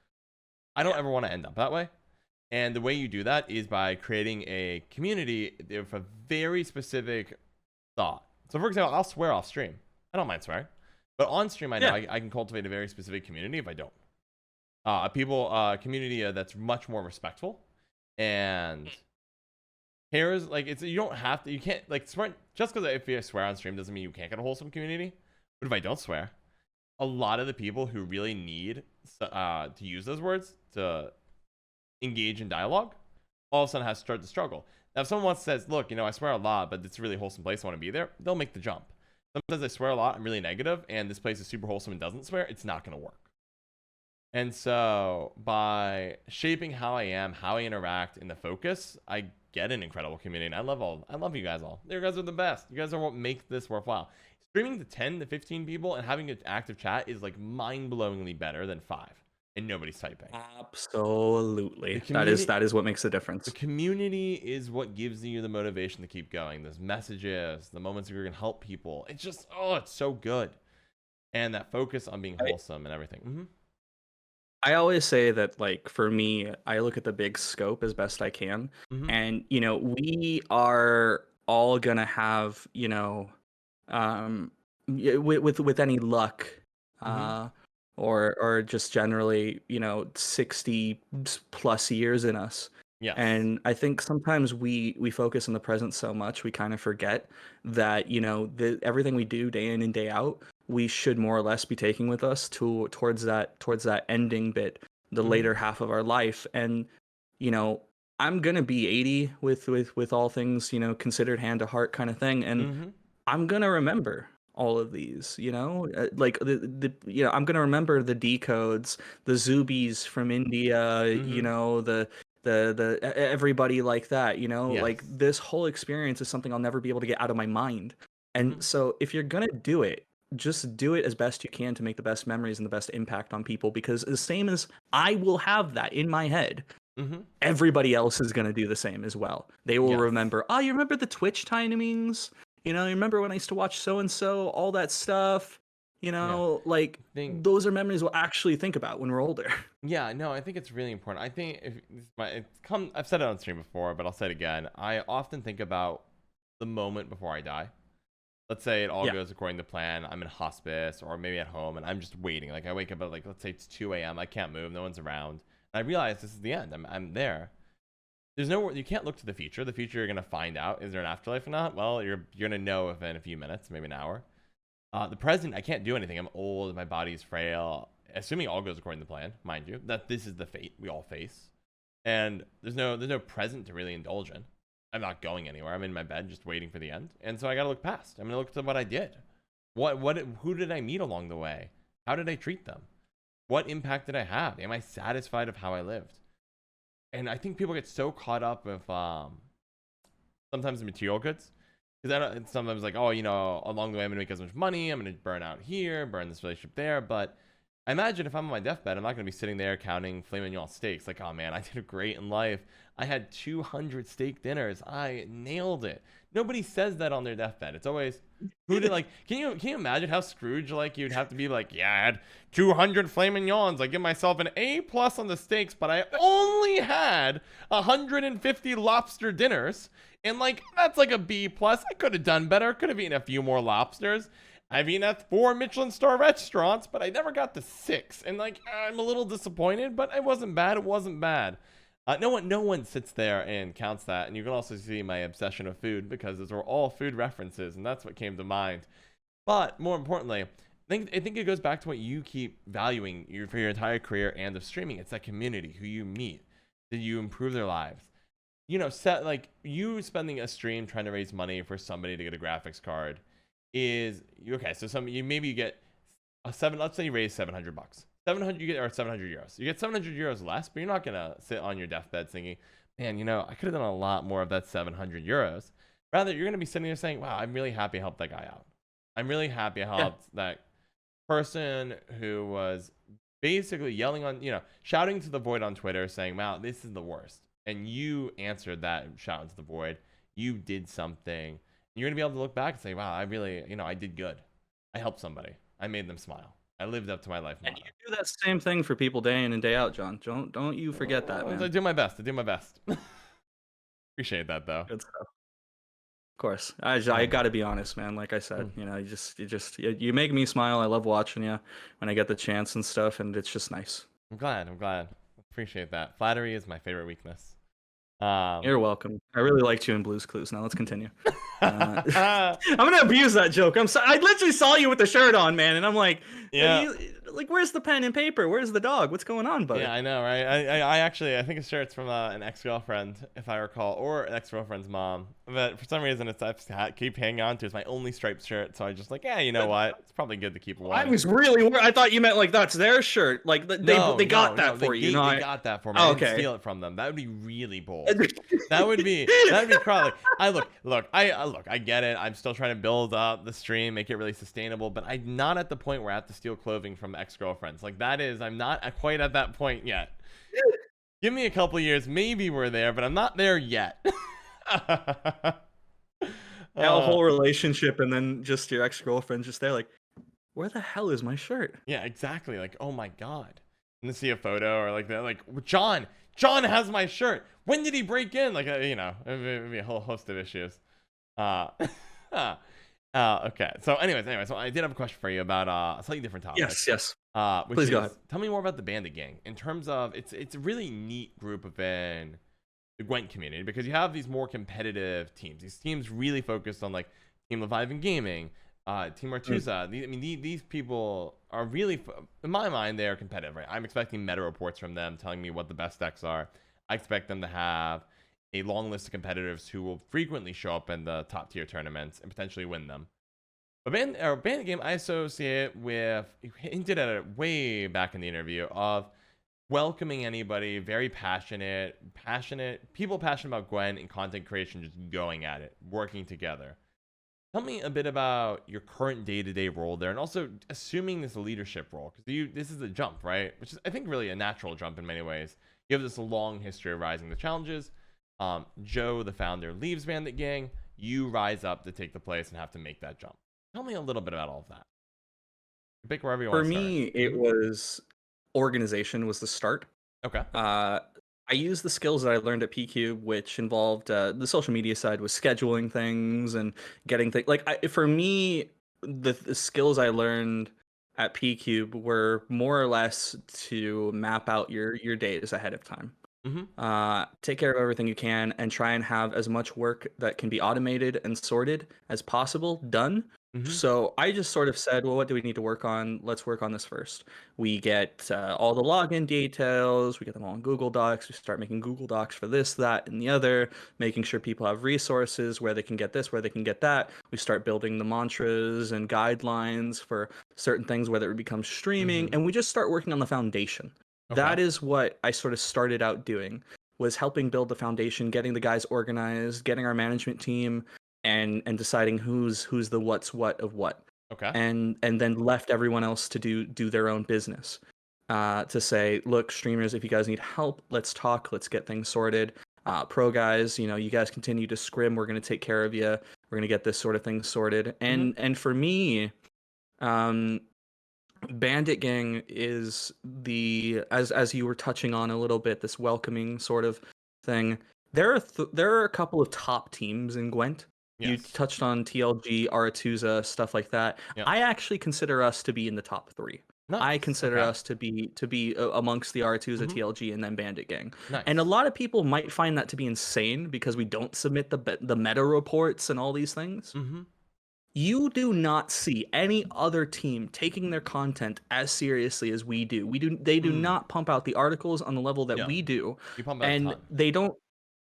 Speaker 1: I don't
Speaker 2: Yeah.
Speaker 1: ever want to end up that way. And the way you do that is by creating a community with a very specific thought. So, for example, I'll swear off stream. I don't mind swearing, but on stream, I know
Speaker 2: Yeah.
Speaker 1: I can cultivate a very specific community if I don't. Community that's much more respectful and cares. Like, it's you don't have to. You can't like swear just because if you swear on stream doesn't mean you can't get a wholesome community. But if I don't swear, a lot of the people who really need to use those words to engage in dialogue all of a sudden has to start to struggle. Now, if someone says, look, I swear a lot, but it's a really wholesome place, I want to be there, they'll make the jump. Sometimes I swear a lot, I'm really negative, and this place is super wholesome and doesn't swear, it's not going to work. And so by shaping how I am, how I interact in the focus, I get an incredible community. And I love you guys all. You guys are the best. You guys are what make this worthwhile. Streaming to 10 to 15 people and having an active chat is like mind-blowingly better than 5. and nobody's typing. The
Speaker 2: Absolutely.
Speaker 1: community
Speaker 2: That is what makes a
Speaker 1: the
Speaker 2: difference.
Speaker 1: community is what gives you the motivation to keep going. Those messages, the moments where you're gonna help people. It's just, oh, it's so good. And that focus on being
Speaker 2: I,
Speaker 1: wholesome and everything.
Speaker 2: I always say that, like, for me, I look at the big scope as best I can.
Speaker 1: Mm-hmm.
Speaker 2: And, we are all gonna have, with any luck,
Speaker 1: Mm-hmm.
Speaker 2: uh, or just generally, 60 plus years in us.
Speaker 1: Yes.
Speaker 2: And I think sometimes we focus on the present so much we kind of forget that, everything we do day in and day out, we should more or less be taking with us towards that ending bit, the
Speaker 1: Mm-hmm.
Speaker 2: later half of our life. And you know I'm gonna be 80 with all things, considered, hand to heart kind of thing. And
Speaker 1: Mm-hmm.
Speaker 2: I'm gonna remember all of these, like I'm gonna remember the decodes, the Zubis from India,
Speaker 1: Mm-hmm.
Speaker 2: everybody like that, like
Speaker 1: Yes.
Speaker 2: this whole experience is something I'll never be able to get out of my mind.
Speaker 1: Mm-hmm.
Speaker 2: And so if you're gonna do it, just do it as best you can to make the best memories and the best impact on people, because the same as I will have that in my head,
Speaker 1: Mm-hmm.
Speaker 2: everybody else is going to do the same as well. They will
Speaker 1: Yes.
Speaker 2: remember, oh, you remember the Twitch timings? You remember when I used to watch so and so, all that stuff?
Speaker 1: Yeah.
Speaker 2: Like
Speaker 1: I think
Speaker 2: those are memories we'll actually think about when we're older.
Speaker 1: Yeah, no, I think it's really important. I think if this is I've said it on stream before, but I'll say it again. I often think about the moment before I die. Let's say it all
Speaker 2: Yeah.
Speaker 1: goes according to plan. I'm in hospice or maybe at home and I'm just waiting. Like I wake up at, like, let's say it's 2 a.m. I can't move, no one's around. And I realize this is the end. I'm there. There's no, you can't look to the future. The future, you're gonna find out, is there an afterlife or not? Well, you're gonna know within a few minutes, maybe an hour. The present, I can't do anything. I'm old, my body's frail. Assuming all goes according to plan, mind you, that this is the fate we all face. And there's no present to really indulge in. I'm not going anywhere. I'm in my bed just waiting for the end. And so I got to look past. I'm going to look to what I did. Who did I meet along the way? How did I treat them? What impact did I have? Am I satisfied of how I lived? And I think people get so caught up with sometimes the material goods, because it's sometimes like, oh, along the way I'm gonna make as much money, I'm gonna burn out here, burn this relationship there. But I imagine if I'm on my deathbed, I'm not gonna be sitting there counting filet mignon steaks. Like, oh man, I did great in life. I had 200 steak dinners. I nailed it. Nobody says that on their deathbed. It's always, who did, like, can you imagine how Scrooge, like, you'd have to be like, yeah, I had 200 filet mignons. I give myself an A plus on the steaks, but I only had 150 lobster dinners. And, like, that's like a B plus. I could have done better. Could have eaten a few more lobsters. I've eaten at 4 Michelin star restaurants, but I never got to 6. And, like, I'm a little disappointed, but it wasn't bad. It wasn't bad. No one sits there and counts that. And you can also see my obsession of food, because those are all food references, and that's what came to mind. But more importantly, I think it goes back to what you keep valuing for your entire career and of streaming. It's that community, who you meet. Did you improve their lives? Set, like, you spending a stream trying to raise money for somebody to get a graphics card is okay. So maybe you get a seven. Let's say you raise $700. 700 you get, or 700 euros. You get 700 euros less, but you're not gonna sit on your deathbed thinking, man, I could have done a lot more of that 700 euros. Rather, you're gonna be sitting there saying, wow, I'm really happy I helped that guy out. I'm really happy I
Speaker 2: Yeah.
Speaker 1: helped that person who was basically yelling on, shouting to the void on Twitter, saying, wow, this is the worst. And you answered that shout into the void. You did something. You're gonna be able to look back and say, wow, I really, I did good. I helped somebody. I made them smile. I lived up to my life
Speaker 2: And
Speaker 1: motto.
Speaker 2: you do that same thing for people day in and day out, John. Don't you forget that,
Speaker 1: I
Speaker 2: man.
Speaker 1: do my best. I do my best. Appreciate that, though.
Speaker 2: Good stuff. Of course. I got to be honest, man. Like I said, you make me smile. I love watching you when I get the chance and stuff, and it's just nice.
Speaker 1: I'm glad. Appreciate that. Flattery is my favorite weakness.
Speaker 2: You're welcome. I really liked you in Blue's Clues. Now let's continue. I'm gonna abuse that joke. I literally saw you with the shirt on, man, and I'm like,
Speaker 1: yeah.
Speaker 2: Where's the pen and paper? Where's the dog? What's going on, buddy?
Speaker 1: Yeah, I know, right? I actually, I think his shirt's from an ex-girlfriend, if I recall, or an ex-girlfriend's mom. But for some reason, I keep hanging on to. It's my only striped shirt, so I just like, you know what? It's probably good to keep it.
Speaker 2: I was really worried. I thought you meant like that's their shirt. Like they got that for you.
Speaker 1: They got that for me.
Speaker 2: Oh,
Speaker 1: I didn't steal it from them. That would be really bold. that'd be crawling. I get it. I'm still trying to build up the stream, make it really sustainable, but I'm not at the point where I have to steal clothing from ex-girlfriends. Like that is, I'm not quite at that point yet. Give me a couple years, maybe we're there, but I'm not there yet.
Speaker 2: Now a whole relationship and then just your ex-girlfriend just there like, where the hell is my shirt?
Speaker 1: Yeah, exactly. Like, oh my god. And then see a photo or like that, like John has my shirt. When did he break in? Like, it'd be a whole host of issues. Okay. So, anyways, so I did have a question for you about a slightly different topic.
Speaker 2: Yes.
Speaker 1: Which
Speaker 2: Please
Speaker 1: is,
Speaker 2: go ahead.
Speaker 1: tell me more about the Bandit Gang in terms of it's a really neat group within the Gwent community because you have these more competitive teams. These teams really focused on like Team Levive and Gaming, Team Artusa. These people are really, in my mind, they are competitive. Right? I'm expecting meta reports from them telling me what the best decks are. I expect them to have a long list of competitors who will frequently show up in the top tier tournaments and potentially win them. But Bandit Game, I associate with, you hinted at it way back in the interview, of welcoming anybody, very passionate, people passionate about Gwent and content creation, just going at it, working together. Tell me a bit about your current day-to-day role there, and also assuming this leadership role, because this is a jump, right? Which is, I think, really a natural jump in many ways. You have this long history of rising to challenges. Joe, the founder, leaves Bandit Gang. You rise up to take the place and have to make that jump. Tell me a little bit about all of that. Pick wherever you want to start.
Speaker 2: For me, it was organization was the start.
Speaker 1: Okay.
Speaker 2: I used the skills that I learned at PCube, which involved the social media side was scheduling things and getting things. For me, the skills I learned at PCube were more or less to map out your days ahead of time. Take care of everything you can and try and have as much work that can be automated and sorted as possible done. So I just sort of said, well, what do we need to work on? Let's work on this first. We get all the login details. We get them all in Google Docs. We start making Google Docs for this, that, and the other, making sure people have resources where they can get this, where they can get that. We start building the mantras and guidelines for certain things, whether it becomes streaming, and we just start working on the foundation.
Speaker 1: Okay.
Speaker 2: That is what I sort of started out doing, was helping build the foundation, getting the guys organized, getting our management team, and deciding who's the what's what of what.
Speaker 1: Okay.
Speaker 2: And then left everyone else to do their own business. To say, look, streamers, if you guys need help, let's talk, let's get things sorted. Pro guys, you guys continue to scrim, we're gonna take care of you. We're gonna get this sort of thing sorted. And for me, Bandit Gang is as you were touching on a little bit, this welcoming sort of thing. There are a couple of top teams in Gwent. Yes. You touched on TLG, Aratusa, stuff like that. Yep. I actually consider us to be in the top 3. Nice. I consider us to be amongst the Aratusa, TLG, and then Bandit Gang. Nice. And a lot of people might find that to be insane because we don't submit the meta reports and all these things. You do not see any other team taking their content as seriously as we do. They do not pump out the articles on the level that we do.
Speaker 1: You pump out a ton.
Speaker 2: They don't.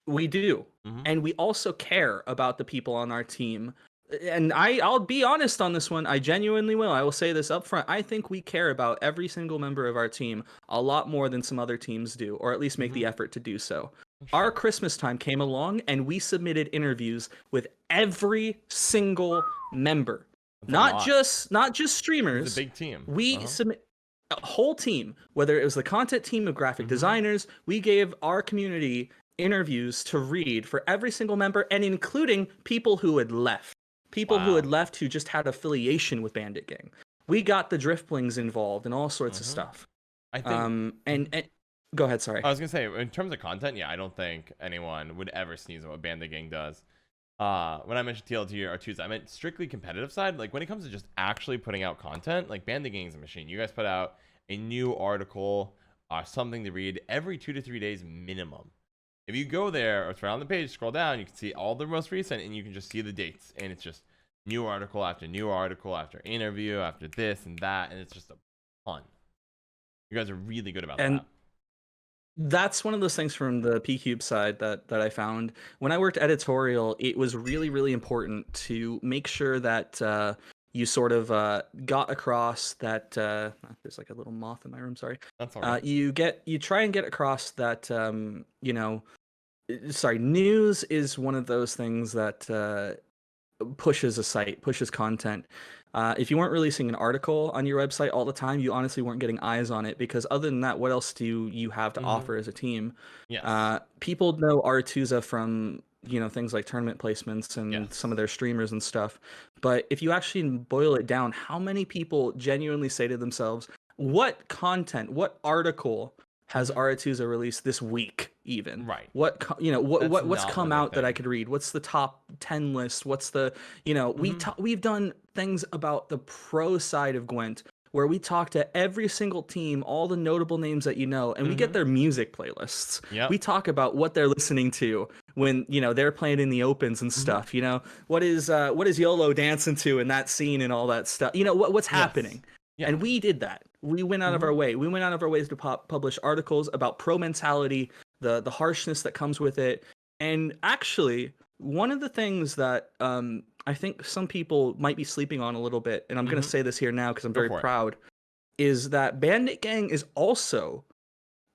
Speaker 2: We do. And we also care about the people on our team. And I'll be honest on this one. I genuinely will. I will say this up front. I think we care about every single member of our team a lot more than some other teams do, or at least make the effort to do so. Our Christmas time came along and we submitted interviews with every single member. Not just streamers.
Speaker 1: It's a big team.
Speaker 2: We submit a whole team, whether it was the content team of graphic designers. We gave our community interviews to read for every single member, and including people who had left. Who just had affiliation with Bandit Gang. We got the Driftblings involved and all sorts of stuff. I think and go ahead, sorry.
Speaker 1: I was gonna say, in terms of content, I don't think anyone would ever sneeze at what Bandit Gang does. When I mentioned TLT or Artusa, I meant strictly competitive side. Like when it comes to just actually putting out content, like Bandit Gang is a machine. You guys put out a new article or something to read every 2 to 3 days minimum. If you go there or turn on the page, scroll down, you can see all the most recent, and you can just see the dates. And it's just new article after interview after this and that, and it's just a ton. You guys are really good about that.
Speaker 2: That's one of those things from the PCube side that I found. When I worked editorial, it was really, really important to make sure that you sort of got across that there's like a little moth in my room, sorry.
Speaker 1: That's all right.
Speaker 2: You try and get across that news is one of those things that pushes a site, pushes content. If you weren't releasing an article on your website all the time, you honestly weren't getting eyes on it, because other than that, what else do you have to
Speaker 1: Mm-hmm.
Speaker 2: offer as a team?
Speaker 1: Yes.
Speaker 2: People know Aretuza from, things like tournament placements and some of
Speaker 1: Yes.
Speaker 2: their streamers and stuff. But if you actually boil it down, how many people genuinely say to themselves, what content, what article has
Speaker 1: Mm-hmm.
Speaker 2: Aretuza released this week even?
Speaker 1: Right.
Speaker 2: What
Speaker 1: That's
Speaker 2: what's
Speaker 1: not
Speaker 2: come
Speaker 1: really a
Speaker 2: out that I
Speaker 1: thing.
Speaker 2: could read? What's the top 10 list? What's the,
Speaker 1: Mm-hmm.
Speaker 2: we've done things about the pro side of Gwent where we talk to every single team, all the notable names that and we get
Speaker 1: Mm-hmm.
Speaker 2: their music playlists.
Speaker 1: Yep.
Speaker 2: We talk about what they're listening to when, they're playing in the opens and
Speaker 1: Mm-hmm.
Speaker 2: stuff. What is YOLO dancing to in that scene and all that stuff. What's
Speaker 1: Yes.
Speaker 2: happening.
Speaker 1: Yeah.
Speaker 2: And we did that. We went out of
Speaker 1: Mm-hmm.
Speaker 2: our way. We went out of our ways to publish articles about pro mentality, the harshness that comes with it. And actually, one of the things that I think some people might be sleeping on a little bit, and I'm going to
Speaker 1: Mm-hmm.
Speaker 2: say this here now because I'm
Speaker 1: Go
Speaker 2: very
Speaker 1: for it.
Speaker 2: proud, is that Bandit Gang is also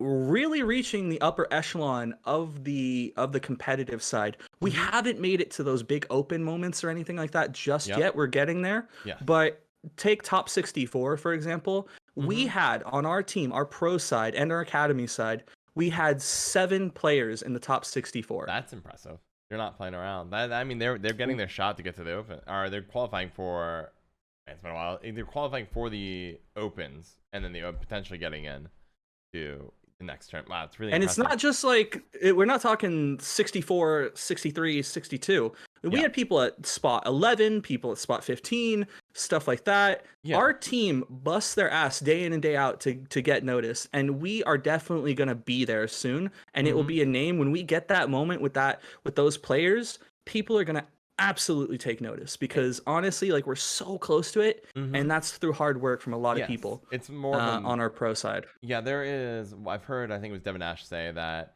Speaker 2: really reaching the upper echelon of the competitive side. We
Speaker 1: Mm-hmm.
Speaker 2: haven't made it to those big open moments or anything like that just
Speaker 1: Yep.
Speaker 2: yet. We're getting there.
Speaker 1: Yes.
Speaker 2: But take top 64, for example. We
Speaker 1: Mm-hmm.
Speaker 2: had on our team, our pro side and our academy side, we had 7 players in the top 64.
Speaker 1: That's impressive. You're not playing around. I mean, they're getting their shot to get to the open, or they're qualifying for. It's been a while. They're qualifying for the opens, and then they potentially getting in to the next turn. Wow, it's really
Speaker 2: And it's
Speaker 1: impressive.
Speaker 2: not just like we're not talking 64, 63, 62. We
Speaker 1: Yeah.
Speaker 2: had people at spot 11, people at spot 15, stuff like that.
Speaker 1: Yeah.
Speaker 2: Our team busts their ass day in and day out to get noticed, and we are definitely going to be there soon, and it will
Speaker 1: Mm-hmm.
Speaker 2: be a name when we get that moment with those players. People are going to absolutely take notice, because honestly, like, we're so close to it,
Speaker 1: Mm-hmm.
Speaker 2: and that's through hard work from a lot of
Speaker 1: Yes.
Speaker 2: people
Speaker 1: It's more of a.
Speaker 2: on our pro side.
Speaker 1: Yeah, there is. I've heard. I think it was Devin Ash say that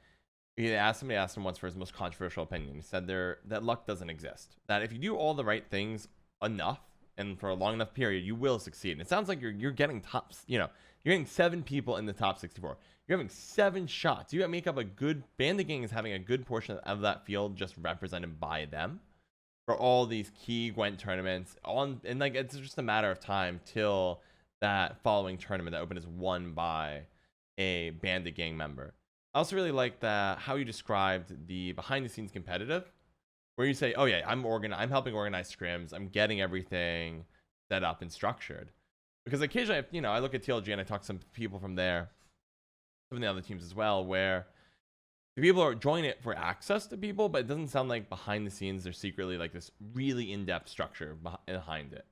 Speaker 1: somebody asked him once for his most controversial opinion. He said that luck doesn't exist. That if you do all the right things enough and for a long enough period, you will succeed. And it sounds like you're getting tops. You're getting 7 people in the top 64. You're having 7 shots. You make up a good. Bandit Gang is having a good portion of that field just represented by them for all these key Gwent tournaments. And like it's just a matter of time till that following tournament that open is won by a Bandit Gang member. I also really like that how you described the behind the scenes competitive, where you say, "Oh yeah, I'm helping organize scrims. I'm getting everything set up and structured." Because occasionally, I look at TLG and I talk to some people from there, some of the other teams as well, where the people are joining it for access to people, but it doesn't sound like behind the scenes there's secretly like this really in-depth structure behind it.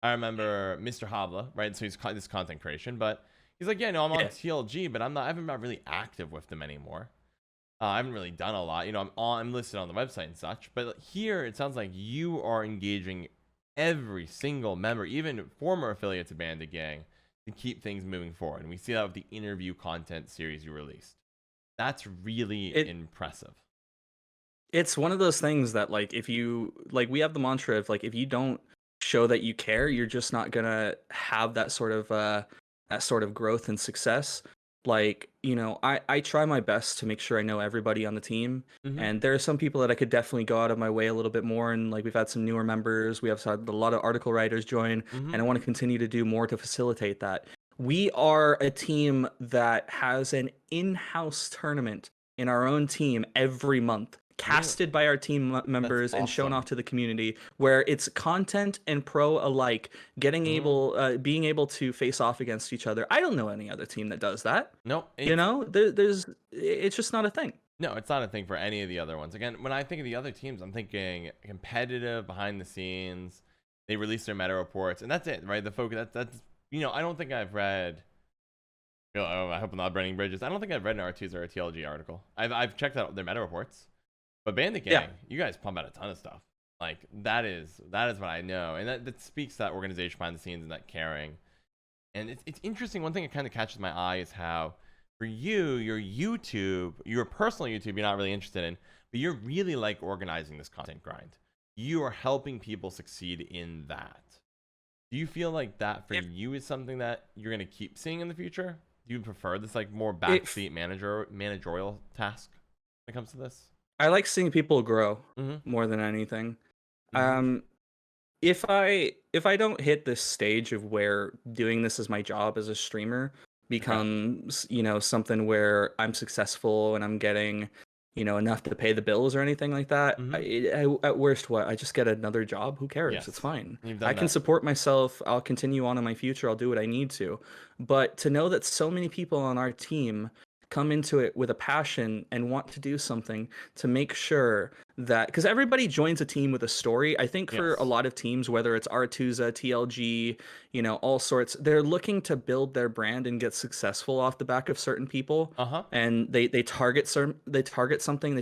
Speaker 1: I remember Mr. Habla, right? So he's this content creation, but he's like, yeah, no, I'm on
Speaker 2: Yeah.
Speaker 1: TLG, but I haven't been really active with them anymore. I haven't really done a lot. I'm listed on the website and such, but here it sounds like you are engaging every single member, even former affiliates of Bandit Gang, to keep things moving forward. And we see that with the interview content series you released. That's really impressive.
Speaker 2: It's one of those things that, like, if you, like, we have the mantra of, like, if you don't show that you care, you're just not gonna have that sort of growth and success. Like, I try my best to make sure I know everybody on the team,
Speaker 1: Mm-hmm.
Speaker 2: and there are some people that I could definitely go out of my way a little bit more, and like, we've had some newer members, we have had a lot of article writers join,
Speaker 1: Mm-hmm.
Speaker 2: and I want to continue to do more to facilitate that. We are a team that has an in-house tournament in our own team every month, casted by our team members and shown
Speaker 1: awesome.
Speaker 2: off to the community, where it's content and pro alike being able to face off against each other. I don't know any other team that does that.
Speaker 1: No,
Speaker 2: It's just not a thing.
Speaker 1: no, it's not a thing for any of the other ones. Again, when I think of the other teams, I'm thinking competitive, behind the scenes. They release their meta reports, and that's it, right? The focus. That's I don't think I've read. I hope I'm not burning bridges. I don't think I've read an R2's or a TLG article. I've checked out their meta reports, but Bandit Gang, you guys pump out a ton of stuff. Like that is what I know, and that speaks to that organization behind the scenes and that caring. And it's interesting. One thing that kind of catches my eye is how for you, your YouTube, your personal YouTube, you're not really interested in, but you're really like organizing this content grind. You are helping people succeed in that. Do you feel like that for you is something that you're gonna keep seeing in the future? Do you prefer this like more backseat managerial task when it comes to this?
Speaker 2: I like seeing people grow
Speaker 1: Mm-hmm.
Speaker 2: more than anything.
Speaker 1: Mm-hmm.
Speaker 2: if I don't hit this stage of where doing this as my job as a streamer
Speaker 1: Okay.
Speaker 2: becomes, something where I'm successful and I'm getting, enough to pay the bills or anything like that,
Speaker 1: Mm-hmm.
Speaker 2: at worst, what, I just get another job. Who cares? It's
Speaker 1: Yes.
Speaker 2: fine.
Speaker 1: You've
Speaker 2: I
Speaker 1: done
Speaker 2: can
Speaker 1: that.
Speaker 2: support myself. I'll continue on in my future. I'll do what I need to. But to know that so many people on our team come into it with a passion and want to do something to make sure that, because everybody joins a team with a story. I think for a
Speaker 1: Yes.
Speaker 2: lot of teams, whether it's Artusa, TLG, all sorts, they're looking to build their brand and get successful off the back of certain people.
Speaker 1: Uh-huh.
Speaker 2: And they target something, they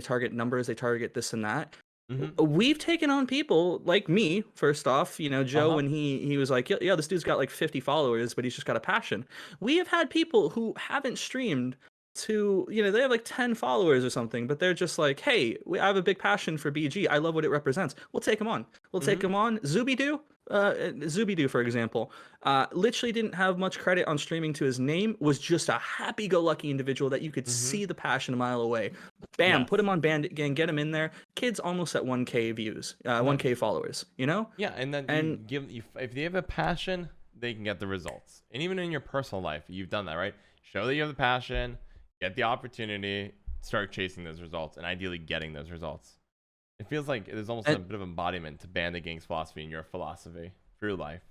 Speaker 2: target numbers, they target this and that.
Speaker 1: Mm-hmm.
Speaker 2: We've taken on people like me, first off, Joe,
Speaker 1: Uh-huh.
Speaker 2: when he was like, yeah, this dude's got like 50 followers, but he's just got a passion. We have had people who haven't streamed to, they have like 10 followers or something, but they're just like, hey, I have a big passion for BG. I love what it represents. We'll take him on. We'll take
Speaker 1: Mm-hmm.
Speaker 2: him on. Zubidoo, for example, literally didn't have much credit on streaming to his name, was just a happy-go-lucky individual that you could
Speaker 1: Mm-hmm.
Speaker 2: see the passion a mile away. Bam,
Speaker 1: Yes.
Speaker 2: put him on Bandit Gang, get him in there. Kid's almost at 1K views,
Speaker 1: Nice.
Speaker 2: 1K followers,
Speaker 1: Yeah, and then you
Speaker 2: And
Speaker 1: give you if they have a passion, they can get the results. And even in your personal life, you've done that, right? Show that you have the passion, get the opportunity, start chasing those results, and ideally getting those results. It feels like there's almost a
Speaker 2: and
Speaker 1: bit of embodiment to Bandit Gang's philosophy and your philosophy through life.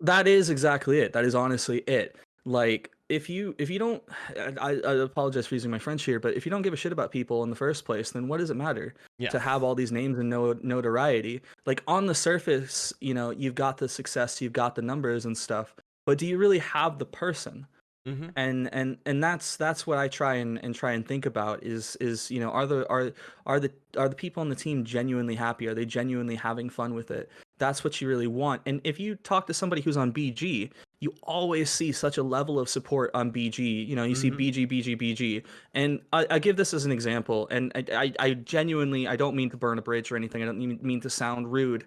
Speaker 2: that is exactly it. That is honestly it. Like if you don't, I apologize for using my French here, but if you don't give a shit about people in the first place, then what does it matter to
Speaker 1: Yes.
Speaker 2: have all these names and notoriety? Like on the surface, you've got the success, you've got the numbers and stuff, but do you really have the person?
Speaker 1: Mm-hmm.
Speaker 2: And that's what I try and think about is are the people on the team genuinely happy? Are they genuinely having fun with it? That's what you really want. And if you talk to somebody who's on BG, you always see such a level of support on BG. You see
Speaker 1: Mm-hmm.
Speaker 2: BG. And I give this as an example, and I genuinely, I don't mean to burn a bridge or anything. I don't mean to sound rude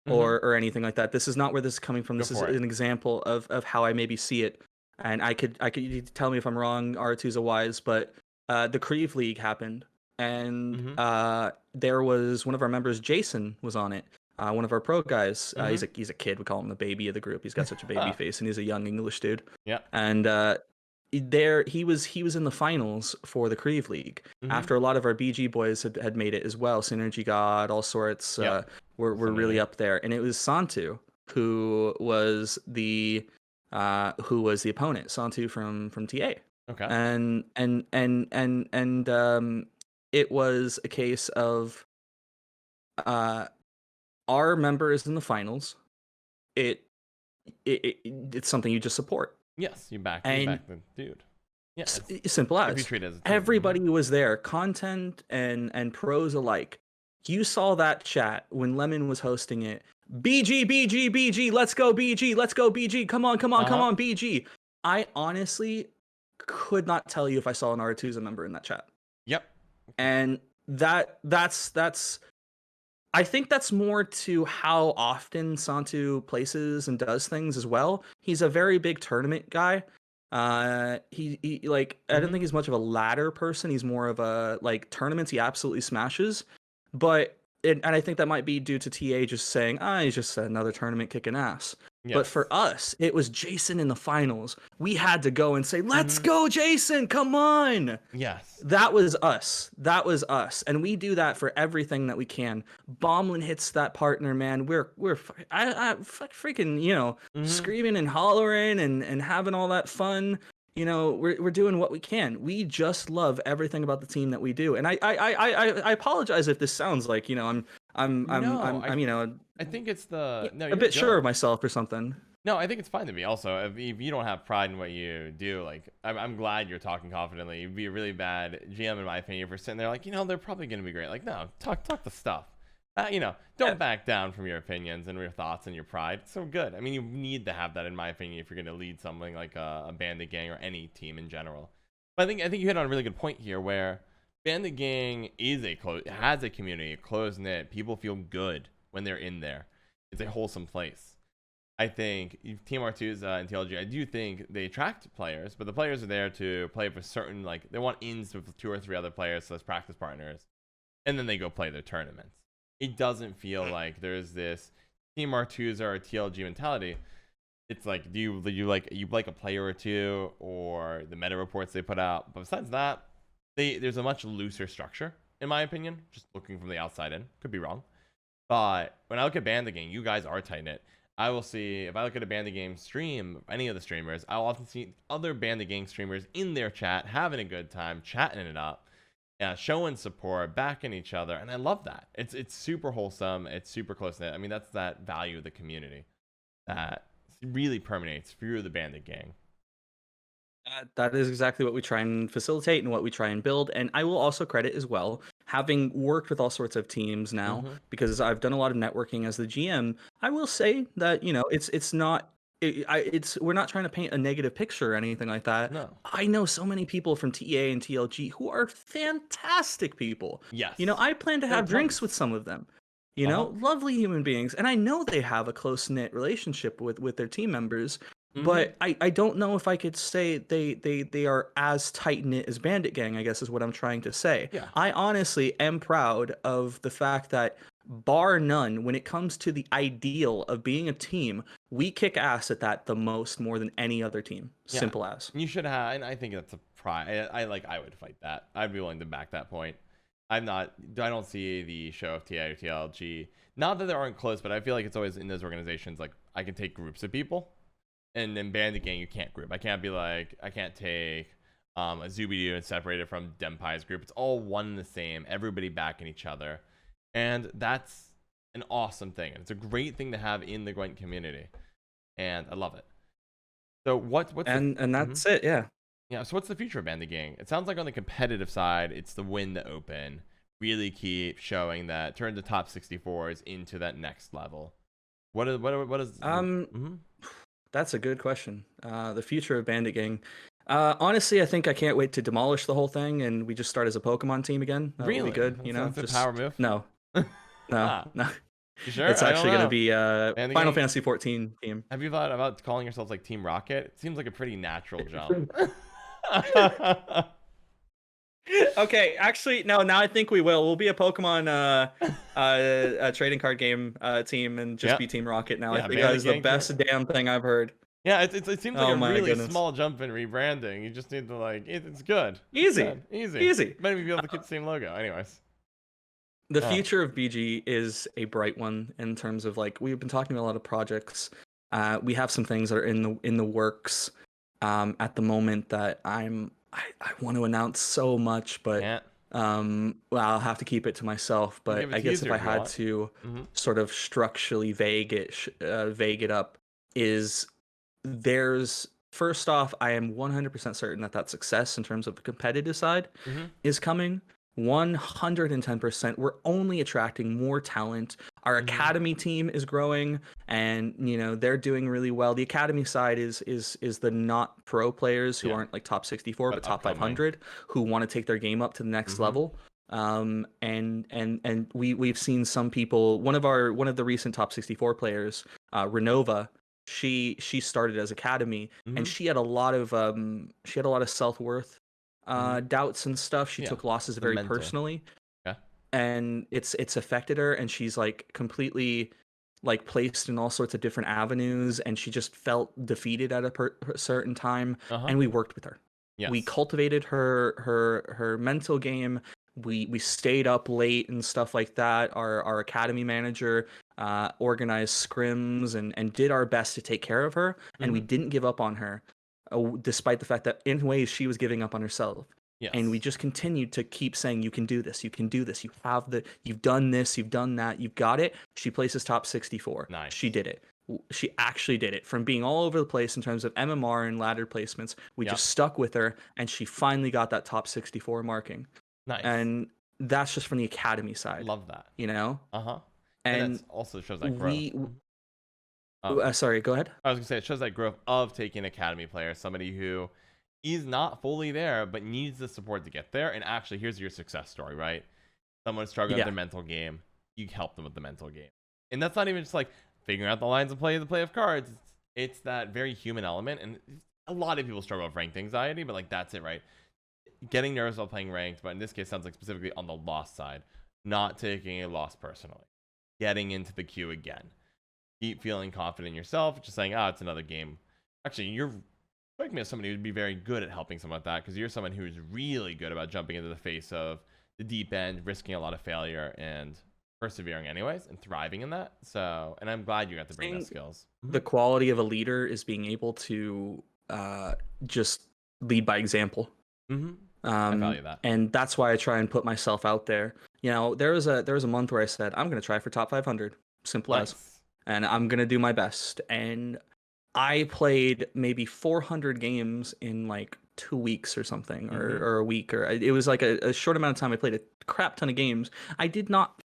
Speaker 1: Mm-hmm.
Speaker 2: or anything like that. This is not where this is coming from.
Speaker 1: Go
Speaker 2: This is
Speaker 1: for it.
Speaker 2: an example of how I maybe see it. And I could you tell me if I'm wrong, R2's a wise, but the Creve League happened, and
Speaker 1: Mm-hmm.
Speaker 2: there was one of our members, Jason, was on it. One of our pro guys.
Speaker 1: Mm-hmm.
Speaker 2: He's a kid. We call him the baby of the group. He's got such a baby face, and he's a young English dude.
Speaker 1: Yeah.
Speaker 2: And he was in the finals for the Creve League
Speaker 1: Mm-hmm.
Speaker 2: after a lot of our BG boys had made it as well. Synergy God, all sorts.
Speaker 1: Yep.
Speaker 2: Were really
Speaker 1: Synergy.
Speaker 2: up there, and it was Santu who was the opponent, Santu from TA.
Speaker 1: Okay.
Speaker 2: And it was a case of uh our members in the finals. It's something you just support.
Speaker 1: Yes,
Speaker 2: And
Speaker 1: back the dude. Yeah,
Speaker 2: simple
Speaker 1: if you
Speaker 2: as
Speaker 1: treat it as a team.
Speaker 2: everybody was there, content and pros alike. You saw that chat when Lemon was hosting it. BG, let's go BG, come on,
Speaker 1: Uh-huh.
Speaker 2: BG. I honestly could not tell you if I saw an R2's a member in that chat.
Speaker 1: Yep.
Speaker 2: And that's I think that's more to how often Santu places and does things as well. He's a very big tournament guy. He like, I don't
Speaker 1: Mm-hmm.
Speaker 2: think he's much of a ladder person. He's more of a, like, tournaments he absolutely smashes. But and I think that might be due to TA just saying, he's just another tournament kicking ass. But
Speaker 1: Yes.
Speaker 2: for us, it was Jason in the finals. We had to go and say, let's
Speaker 1: Mm-hmm.
Speaker 2: go, Jason, come on.
Speaker 1: Yes.
Speaker 2: That was us. That was us. And we do that for everything that we can. Bomblin hits that partner, man. Freaking,
Speaker 1: Mm-hmm.
Speaker 2: screaming and hollering and having all that fun. We're doing what we can. We just love everything about the team that we do. And I apologize if this sounds like,
Speaker 1: No,
Speaker 2: I'm
Speaker 1: I think it's the no,
Speaker 2: a
Speaker 1: you're
Speaker 2: bit sure
Speaker 1: good.
Speaker 2: of myself or something.
Speaker 1: No, I think it's fine to be. Also, if you don't have pride in what you do, like I'm glad you're talking confidently. You'd be a really bad GM in my opinion for sitting there like, they're probably gonna be great. Like, no, talk the stuff. Don't back down from your opinions and your thoughts and your pride. It's so good. I mean, you need to have that, in my opinion, if you're gonna lead something like a Bandit Gang or any team in general. But I think you hit on a really good point here, where Bandit Gang has a community, close knit. People feel good when they're in there. It's a wholesome place. I think Team R2's and TLG, I do think they attract players, but the players are there to play for certain, like, they want ins with 2 or 3 other players as practice partners, and then they go play their tournaments. It doesn't feel like there's this Team R2s are a TLG mentality. It's like, do you like a player or two, or the meta reports they put out? But besides that, there's a much looser structure, in my opinion. Just looking from the outside in, could be wrong. But when I look at Bandit Gang, you guys are tight knit. I will see, if I look at a Bandit Gang stream, any of the streamers, I'll often see other Bandit Gang streamers in their chat having a good time, chatting it up, showing support, backing each other, and I love that. It's super wholesome. It's super close knit. I mean, that's that value of the community that really permeates through the Bandit Gang.
Speaker 2: That is exactly what we try and facilitate and what we try and build. And I will also credit as well, having worked with all sorts of teams now, because I've done a lot of networking as the GM. I will say that it's not. We're not trying to paint a negative picture or anything like that.
Speaker 1: No.
Speaker 2: I know so many people from TA and TLG who are fantastic people.
Speaker 1: Yes.
Speaker 2: I plan to have drinks with some of them. Lovely human beings, and I know they have a close knit relationship with their team members. But I don't know if I could say they are as tight knit as Bandit Gang, I guess is what I'm trying to say.
Speaker 1: Yeah.
Speaker 2: I honestly am proud of the fact that, bar none, when it comes to the ideal of being a team, we kick ass at that the most, more than any other team.
Speaker 1: Yeah.
Speaker 2: Simple as.
Speaker 1: You should have, and I think that's a pride. I would fight that. I'd be willing to back that point. I don't see the show of TA or TLG. Not that they aren't close, but I feel like it's always in those organizations, like, I can take groups of people. And in Bandit Gang, you can't group. I can't take a Zubidoo and separate it from Denpai's group. It's all one and the same. Everybody backing each other. And that's an awesome thing. And it's a great thing to have in the Gwent community. And I love it. So what's
Speaker 2: that's it, yeah.
Speaker 1: Yeah, so what's the future of Bandit Gang? It sounds like on the competitive side, it's the win the open. Really keep showing that, turn the top 64s into that next level. What is
Speaker 2: That's a good question. The future of Bandit Gang. Honestly, I think I can't wait to demolish the whole thing and we just start as a Pokemon team again. That
Speaker 1: really?
Speaker 2: would be good,
Speaker 1: That's
Speaker 2: just
Speaker 1: a power move?
Speaker 2: No. No.
Speaker 1: You sure?
Speaker 2: It's actually going to be
Speaker 1: Bandit
Speaker 2: Final
Speaker 1: Gang?
Speaker 2: Fantasy 14 team.
Speaker 1: Have you thought about calling yourselves like Team Rocket? It seems like a pretty natural jump.
Speaker 2: Okay, actually, no. Now I think we will. We'll be a Pokemon a trading card game team and just be Team Rocket now.
Speaker 1: Yeah,
Speaker 2: I think that is the best damn thing I've heard.
Speaker 1: Yeah, it seems like a really
Speaker 2: goodness.
Speaker 1: small jump in rebranding. You just need to it's good.
Speaker 2: Easy.
Speaker 1: It's good. Easy. Maybe be able to keep the same logo. Anyways.
Speaker 2: The future of BG is a bright one in terms of we've been talking about a lot of projects. We have some things that are in the works at the moment that I want to announce so much, but I'll have to keep it to myself. But I guess if I had to sort of structurally vague it up, is first off, I am 100% certain that success in terms of the competitive side is coming. 110%. We're only attracting more talent. Our academy team is growing, and they're doing really well. The academy side is the not pro players who aren't top 64 but top 500 who want to take their game up to the next level. And we've seen some people. One of the recent top 64 players, Renova, she started as academy, and she had a lot of self-worth doubts and stuff. She took losses very personally, and it's affected her, and she's completely placed in all sorts of different avenues, and she just felt defeated at a certain time. And we worked with her. We cultivated her mental game. We stayed up late and stuff like that. Our academy manager organized scrims and did our best to take care of her, and we didn't give up on her, despite the fact that in ways she was giving up on herself. And we just continued to keep saying, you can do this, you can do this, you've done this, you've done that, you've got it. She places top 64.
Speaker 1: Nice.
Speaker 2: She did it. She actually did it. From being all over the place in terms of MMR and ladder placements, we just stuck with her, and she finally got that top 64 marking.
Speaker 1: Nice.
Speaker 2: And that's just from the academy side.
Speaker 1: Love that.
Speaker 2: And
Speaker 1: it also shows that growth.
Speaker 2: Sorry, go ahead.
Speaker 1: I was gonna say it shows that growth of taking academy players, somebody who is not fully there but needs the support to get there. And actually, here's your success story, right? Someone struggling with their mental game, you help them with the mental game, and that's not even just figuring out the lines of play, the play of cards. It's that very human element, and a lot of people struggle with ranked anxiety, but that's it, right? Getting nervous while playing ranked, but in this case, sounds like specifically on the loss side, not taking a loss personally, getting into the queue again. keep feeling confident in yourself, just saying, it's another game. Actually, you're strike me as somebody who'd be very good at helping someone like that, because you're someone who's really good about jumping into the face of the deep end, risking a lot of failure and persevering anyways and thriving in that. So, and I'm glad you got to bring those skills.
Speaker 2: The quality of a leader is being able to just lead by example.
Speaker 1: I value that.
Speaker 2: And that's why I try and put myself out there. You know, there was a month where I said, I'm going to try for top 500. Simple as. And I'm going to do my best. And I played maybe 400 games in like 2 weeks or something, or a week, or it was like a short amount of time. I played a crap ton of games. I did not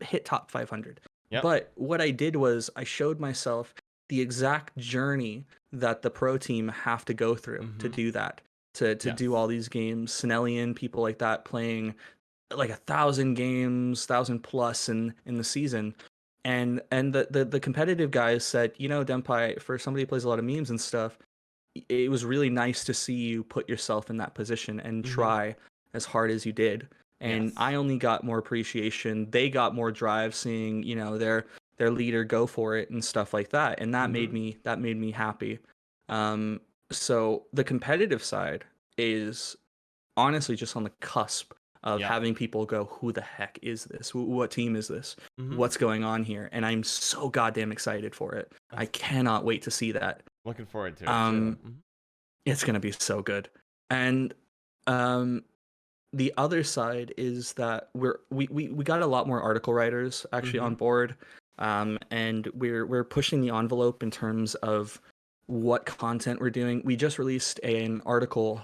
Speaker 2: hit top 500.
Speaker 1: Yep.
Speaker 2: But what I did was I showed myself the exact journey that the pro team have to go through to do that, to do all these games. Snellian, people like that playing like 1,000 games, 1,000 plus in the season. And the competitive guys said, you know, Denpai, for somebody who plays a lot of memes and stuff, it was really nice to see you put yourself in that position and try as hard as you did. And I only got more appreciation. They got more drive seeing, you know, their leader go for it and stuff like that. And that made me happy. So the competitive side is honestly just on the cusp of having people go, who the heck is this? What team is this? What's going on here? And I'm so goddamn excited for it. I cannot wait to see that.
Speaker 1: Looking forward to it too.
Speaker 2: It's gonna be so good. And the other side is that we got a lot more article writers actually on board, and we're pushing the envelope in terms of what content we're doing. We just released an article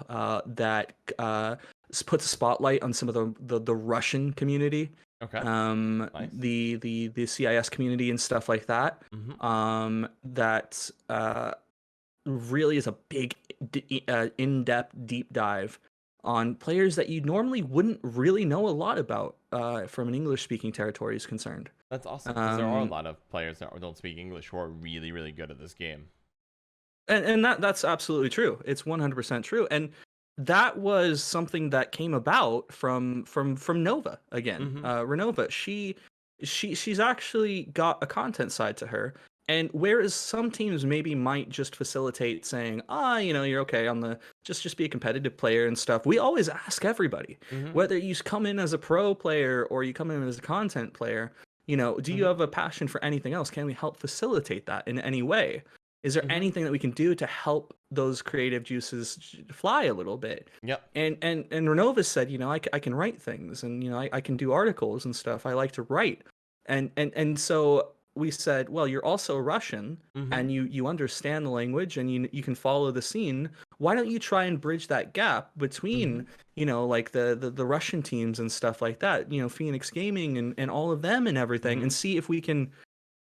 Speaker 2: that puts a spotlight on some of the Russian community,
Speaker 1: nice.
Speaker 2: the CIS community and stuff like that. That really is a big in-depth deep dive on players that you normally wouldn't really know a lot about from an English-speaking territory is concerned.
Speaker 1: That's awesome, because there are a lot of players that don't speak English who are really, really good at this game.
Speaker 2: And that's absolutely true. It's 100% true. And that was something that came about from Nova again. Renova, she's actually got a content side to her. And whereas some teams maybe might just facilitate saying, you know, you're okay on the just be a competitive player and stuff. We always ask everybody, whether you come in as a pro player or you come in as a content player, you know, do you have a passion for anything else? Can we help facilitate that in any way? Is there anything that we can do to help those creative juices fly a little bit? And Renova said, you know, I can write things, and you know, I can do articles and stuff. I like to write, and so we said, well, you're also Russian, and you understand the language, and you can follow the scene. Why don't you try and bridge that gap between you know, like the Russian teams and stuff like that, you know, Phoenix Gaming and all of them and everything, and see if we can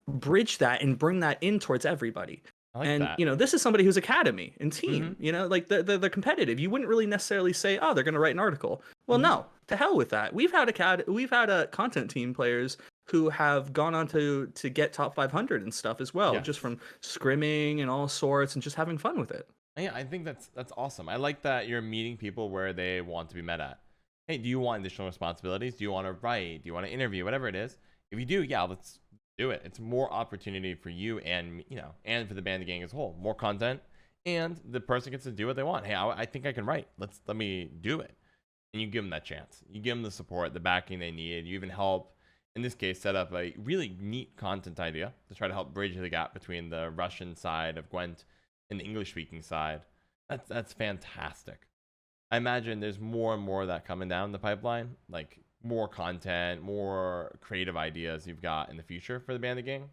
Speaker 2: bridge that and bring that in towards everybody. You know, this is somebody who's academy and team, you know, like they're competitive. You wouldn't really necessarily say, they're going to write an article. Well, no, to hell with that. We've had a content team players who have gone on to get top 500 and stuff as well, just from scrimming and all sorts and just having fun with it.
Speaker 1: Yeah, I think that's awesome. I like that you're meeting people where they want to be met at. Hey, do you want additional responsibilities? Do you want to write? Do you want to interview? Whatever it is. If you do, let's do it. It's more opportunity for you and, you know, and for the Bandit Gang as a whole. More content, and the person gets to do what they want. Hey, I think I can write. Let me do it. And you give them that chance. You give them the support, the backing they need. You even help, in this case, set up a really neat content idea to try to help bridge the gap between the Russian side of Gwent and the English-speaking side. That's fantastic. I imagine there's more and more of that coming down the pipeline, like more content, more creative ideas you've got in the future for the Bandit Gang.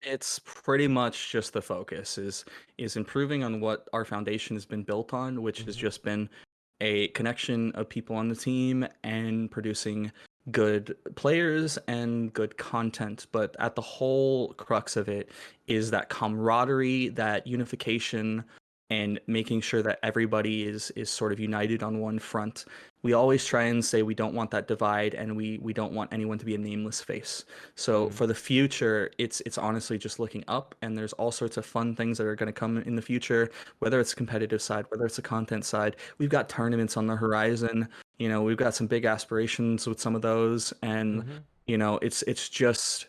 Speaker 2: It's pretty much just the focus is improving on what our foundation has been built on, which has just been a connection of people on the team and producing good players and good content. But at the whole crux of it is that camaraderie, that unification, and making sure that everybody is sort of united on one front. We always try and say we don't want that divide, and we don't want anyone to be a nameless face. So for the future, it's honestly just looking up, and there's all sorts of fun things that are going to come in the future, whether it's a competitive side, whether it's a content side. We've got tournaments on the horizon. You know, we've got some big aspirations with some of those, and you know, it's just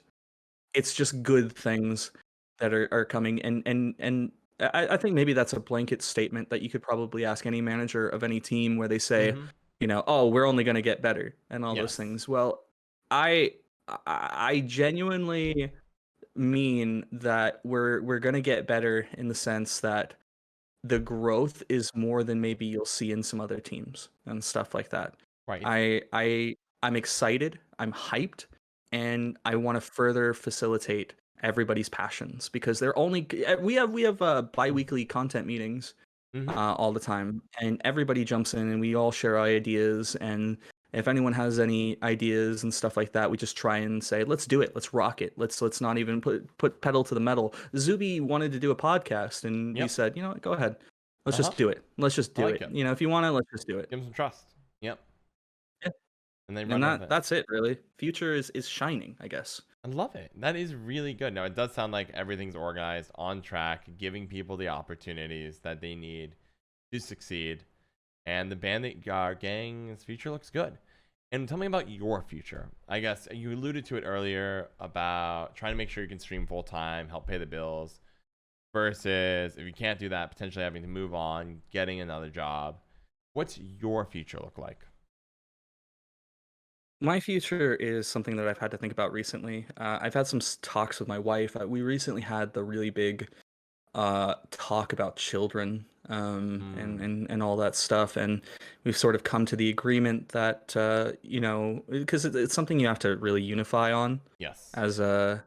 Speaker 2: it's just good things that are coming. And I think maybe that's a blanket statement that you could probably ask any manager of any team where they say,
Speaker 1: Mm-hmm.
Speaker 2: oh, we're only going to get better and all those
Speaker 1: Yes.
Speaker 2: things. Well, I I genuinely mean that we're going to get better in the sense that the growth is more than maybe you'll see in some other teams and stuff like that.
Speaker 1: Right.
Speaker 2: I'm excited, I'm hyped, and I want to further facilitate everybody's passions because they're only we have bi-weekly content meetings
Speaker 1: Mm-hmm.
Speaker 2: all the time, and everybody jumps in and we all share ideas. And if anyone has any ideas and stuff like that, we just try and say, let's do it, let's rock it, let's not even put pedal to the metal. Zuby wanted to do a podcast, and we
Speaker 1: Yep.
Speaker 2: said, you know what, go ahead, let's
Speaker 1: Uh-huh.
Speaker 2: just do it, let's just
Speaker 1: I
Speaker 2: do
Speaker 1: like
Speaker 2: it.
Speaker 1: it.
Speaker 2: If you want to, let's just do it.
Speaker 1: Give them some trust. Yep.
Speaker 2: Yeah.
Speaker 1: And they
Speaker 2: And
Speaker 1: run with it.
Speaker 2: that's it, really. Future is shining, I guess.
Speaker 1: I love it. That is really good. Now, it does sound like everything's organized, on track, giving people the opportunities that they need to succeed. And the Bandit Gang's future looks good. And tell me about your future. I guess you alluded to it earlier about trying to make sure you can stream full time, help pay the bills, versus if you can't do that, potentially having to move on, getting another job. What's your future look like?
Speaker 2: My future is something that I've had to think about recently. I've had some talks with my wife. We recently had the really big talk about children, and,
Speaker 1: Hmm.
Speaker 2: and all that stuff, and we've sort of come to the agreement that because it's something you have to really unify on
Speaker 1: Yes.
Speaker 2: as a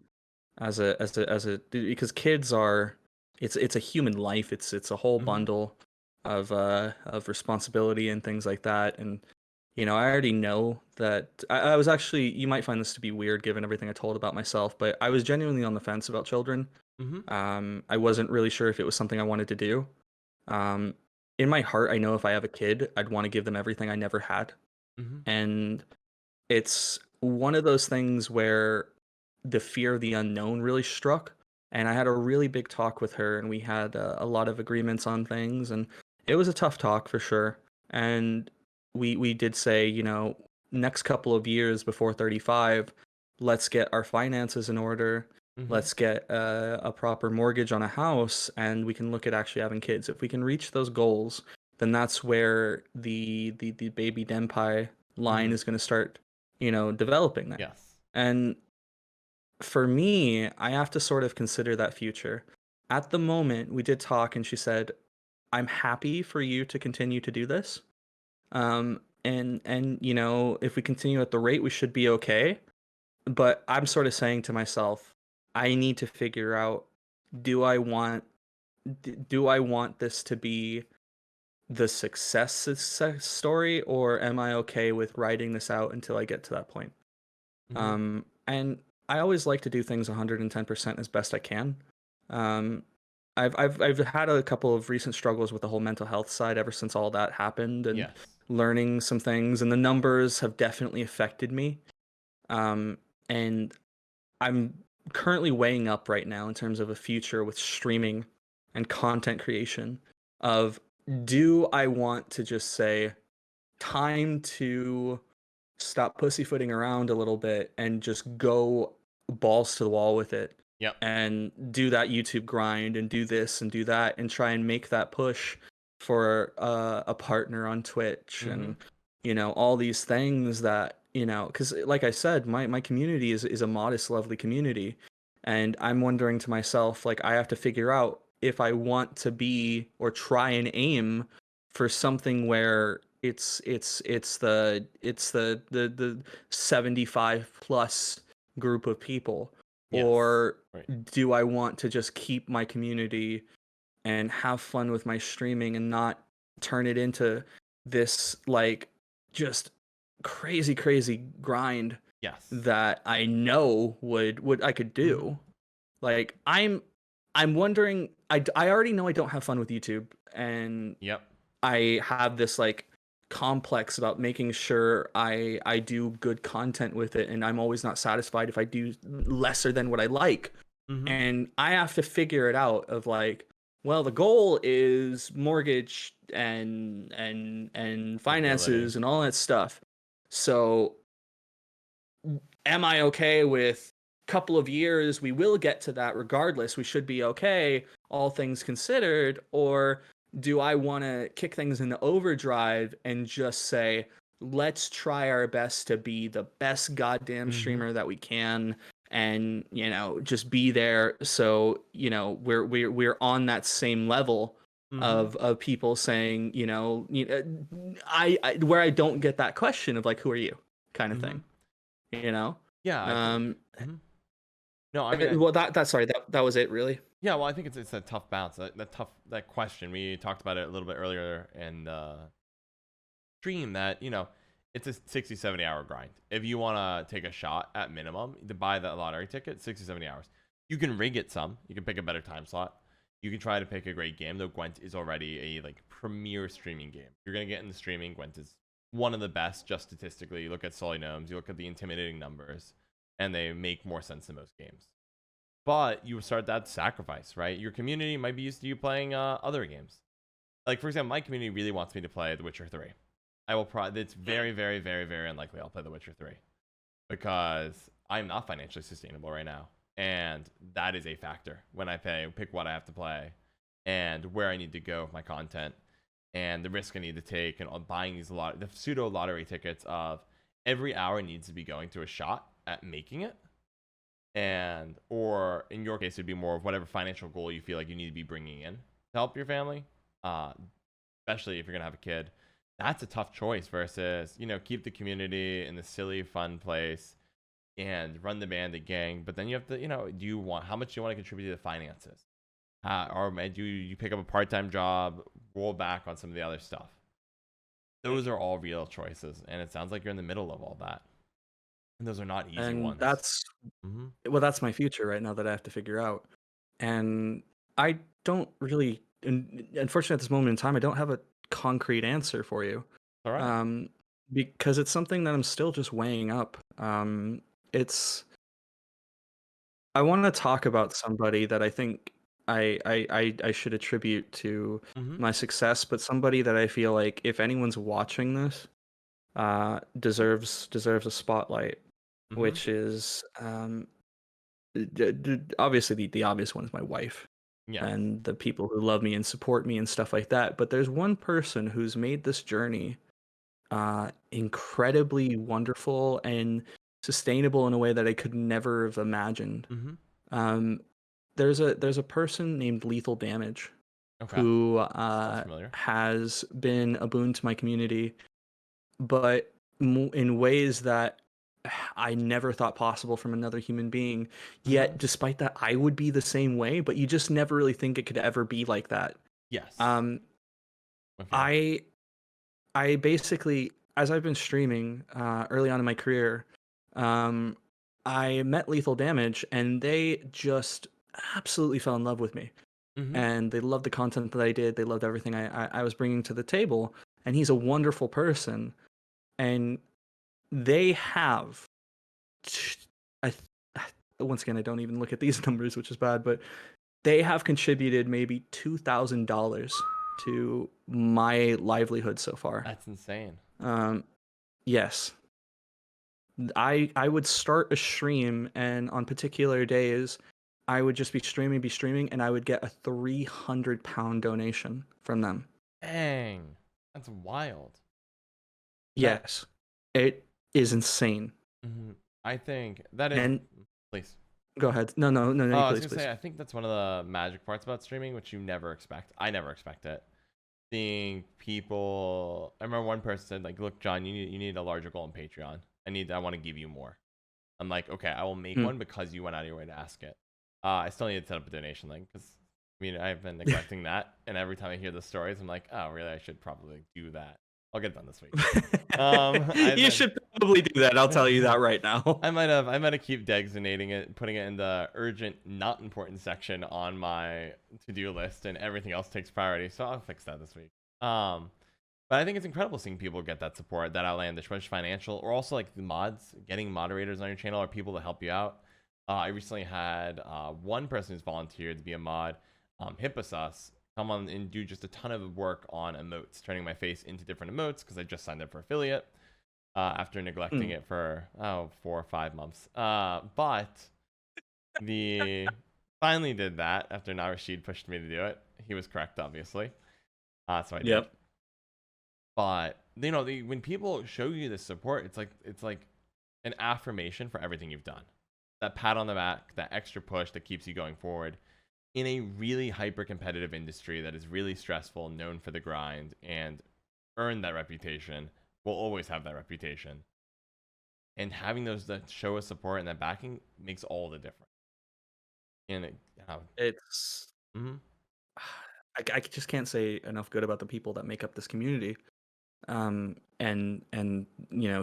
Speaker 2: because kids are, it's a human life. It's a whole
Speaker 1: Hmm.
Speaker 2: bundle of responsibility and things like that. And I already know that I was actually, you might find this to be weird given everything I told about myself, but I was genuinely on the fence about children.
Speaker 1: Hmm.
Speaker 2: I wasn't really sure if it was something I wanted to do. Um, in my heart, I know if I have a kid, I'd want to give them everything I never had.
Speaker 1: Hmm.
Speaker 2: And it's one of those things where the fear of the unknown really struck. And I had a really big talk with her, and we had a lot of agreements on things. And it was a tough talk for sure. And we did say, next couple of years before 35, let's get our finances in order.
Speaker 1: Hmm.
Speaker 2: Let's get a proper mortgage on a house, and we can look at actually having kids. If we can reach those goals, then that's where the baby Denpai line
Speaker 1: Hmm.
Speaker 2: is going to start, developing there.
Speaker 1: Yes.
Speaker 2: And for me, I have to sort of consider that future. At the moment, we did talk, and she said, "I'm happy for you to continue to do this. And if we continue at the rate, we should be okay." But I'm sort of saying to myself, I need to figure out, do I want do I want this to be the success story, or am I okay with writing this out until I get to that point?
Speaker 1: Hmm.
Speaker 2: And I always like to do things 110% as best I can. Um, I've had a couple of recent struggles with the whole mental health side ever since all that happened, and
Speaker 1: Yes.
Speaker 2: learning some things, and the numbers have definitely affected me. Um, and I'm currently weighing up right now in terms of a future with streaming and content creation of, do I want to just say, time to stop pussyfooting around a little bit and just go balls to the wall with it,
Speaker 1: Yep.
Speaker 2: and do that YouTube grind and do this and do that and try and make that push for a partner on Twitch,
Speaker 1: Hmm.
Speaker 2: and all these things that, because like I said, my community is a modest, lovely community. And I'm wondering to myself, like, I have to figure out if I want to be or try and aim for something where it's the 75 plus group of people,
Speaker 1: Yes.
Speaker 2: or
Speaker 1: Right.
Speaker 2: do I want to just keep my community and have fun with my streaming and not turn it into this, like, just crazy grind
Speaker 1: Yes.
Speaker 2: that I know would I could
Speaker 1: Hmm.
Speaker 2: do. Like, I'm wondering, I already know I don't have fun with YouTube, and
Speaker 1: Yep.
Speaker 2: I have this, like, complex about making sure I do good content with it, and I'm always not satisfied if I do lesser than what I like.
Speaker 1: Hmm.
Speaker 2: And I have to figure it out of, like, well, the goal is mortgage and
Speaker 1: Stability.
Speaker 2: finances and all that stuff. So am I okay with couple of years we will get to that regardless. We should be okay, all things considered. Or do I want to kick things into overdrive and just say, let's try our best to be the best goddamn
Speaker 1: Mm-hmm.
Speaker 2: streamer that we can, and just be there, so we're on that same level
Speaker 1: Mm-hmm.
Speaker 2: of people saying, I where I don't get that question of like, who are you, kind of
Speaker 1: Mm-hmm.
Speaker 2: thing, you know
Speaker 1: Yeah, I think.
Speaker 2: um
Speaker 1: Mhm. No, I mean,
Speaker 2: well, that sorry, that was it, really.
Speaker 1: yeah. Well, I think it's a tough balance. That question we talked about it a little bit earlier in the stream. That it's a 60, 70 hour grind. If you want to take a shot at minimum to buy that lottery ticket, 60, 70 hours. You can rig it some. You can pick a better time slot. You can try to pick a great game. Though Gwent is already a like premier streaming game. You're gonna get into streaming. Gwent is one of the best, just statistically. You look at Solly Gnomes, you look at the intimidating numbers, and they make more sense than most games. But you start that sacrifice, right? Your community might be used to you playing other games. Like, for example, my community really wants me to play The Witcher 3. I will probably, it's very, very, very, very unlikely I'll play The Witcher 3 because I'm not financially sustainable right now. And that is a factor when I pick what I have to play and where I need to go with my content and the risk I need to take and buying the pseudo lottery tickets of every hour needs to be going to a shot at making it. And or in your case it'd be more of whatever financial goal you feel like you need to be bringing in to help your family, uh especially if you're gonna have a kid. That's a tough choice versus keep the community in the silly fun place and run the bandit gang, but then you have to how much do you want to contribute to the finances, or do you pick up a part-time job, roll back on some of the other stuff? Those are all real choices, and it sounds like you're in the middle of all that, and those are not easy
Speaker 2: And
Speaker 1: ones. Hmm.
Speaker 2: that's my future right now that I have to figure out. And I don't really, unfortunately, at this moment in time, I don't have a concrete answer for you,
Speaker 1: All right.
Speaker 2: um, because it's something that I'm still just weighing up. It's I want to talk about somebody that I think I should attribute to
Speaker 1: Hmm.
Speaker 2: my success, but somebody that I feel like if anyone's watching this, deserves a spotlight,
Speaker 1: Hmm.
Speaker 2: which is obviously the obvious one is my wife
Speaker 1: Yes.
Speaker 2: and the people who love me and support me and stuff like that. But there's one person who's made this journey incredibly wonderful and sustainable in a way that I could never have imagined.
Speaker 1: Hmm.
Speaker 2: Um, there's a person named Lethal Damage
Speaker 1: Okay.
Speaker 2: who
Speaker 1: Sounds familiar.
Speaker 2: has been a boon to my community, but in ways that I never thought possible from another human being.
Speaker 1: Hmm.
Speaker 2: Yet, despite that, I would be the same way, but you just never really think it could ever be like that.
Speaker 1: Yes.
Speaker 2: Um,
Speaker 1: Okay.
Speaker 2: I I basically, as I've been streaming early on in my career, um, I met Lethal Damage, and they just absolutely fell in love with me,
Speaker 1: Hmm.
Speaker 2: and they loved the content that I did. They loved everything I was bringing to the table, and he's a wonderful person, and they have I once again I don't even look at these numbers, which is bad, but they have contributed maybe $2,000 to my livelihood so far.
Speaker 1: That's insane.
Speaker 2: Um, yes, I would start a stream, and on particular days, I would just be streaming, and I would get a £300 donation from them.
Speaker 1: Dang. That's wild. That.
Speaker 2: Yes, it is insane.
Speaker 1: Mhm. I think that is.
Speaker 2: And
Speaker 1: Please.
Speaker 2: go ahead. No,
Speaker 1: Oh, I was
Speaker 2: please,
Speaker 1: gonna say,
Speaker 2: please.
Speaker 1: I think that's one of the magic parts about streaming, which you never expect. I never expect it. Seeing people. I remember one person said, like, "Look, John, you need a larger goal on Patreon. I want to give you more." I'm like, okay, I will make
Speaker 2: Hmm.
Speaker 1: one because you went out of your way to ask it. I still need to set up a donation link because I've been neglecting that, and every time I hear the stories, I'm like, oh, really? I should probably do that. I'll get it done this week. I've
Speaker 2: You
Speaker 1: been.
Speaker 2: should probably do that. I'll tell you that right now.
Speaker 1: I might have keep designating it, putting it in the urgent, not important section on my to-do list, and everything else takes priority. So I'll fix that this week. But I think it's incredible seeing people get that support, that outlandish, whether it's financial or also like the mods, getting moderators on your channel or people to help you out. I recently had one person who's volunteered to be a mod, Hipposus, come on and do just a ton of work on emotes, turning my face into different emotes because I just signed up for affiliate after neglecting
Speaker 2: Hmm.
Speaker 1: it for 4 or 5 months. But the finally did that after Narashid pushed me to do it. He was correct, obviously. So I did.
Speaker 2: Yep.
Speaker 1: But when people show you this support, it's like an affirmation for everything you've done. That pat on the back, that extra push that keeps you going forward in a really hyper competitive industry that is really stressful, known for the grind, and earned that reputation. Will always have that reputation. And having those that show us support and that backing makes all the difference. And
Speaker 2: It's
Speaker 1: mhm.
Speaker 2: I just can't say enough good about the people that make up this community. And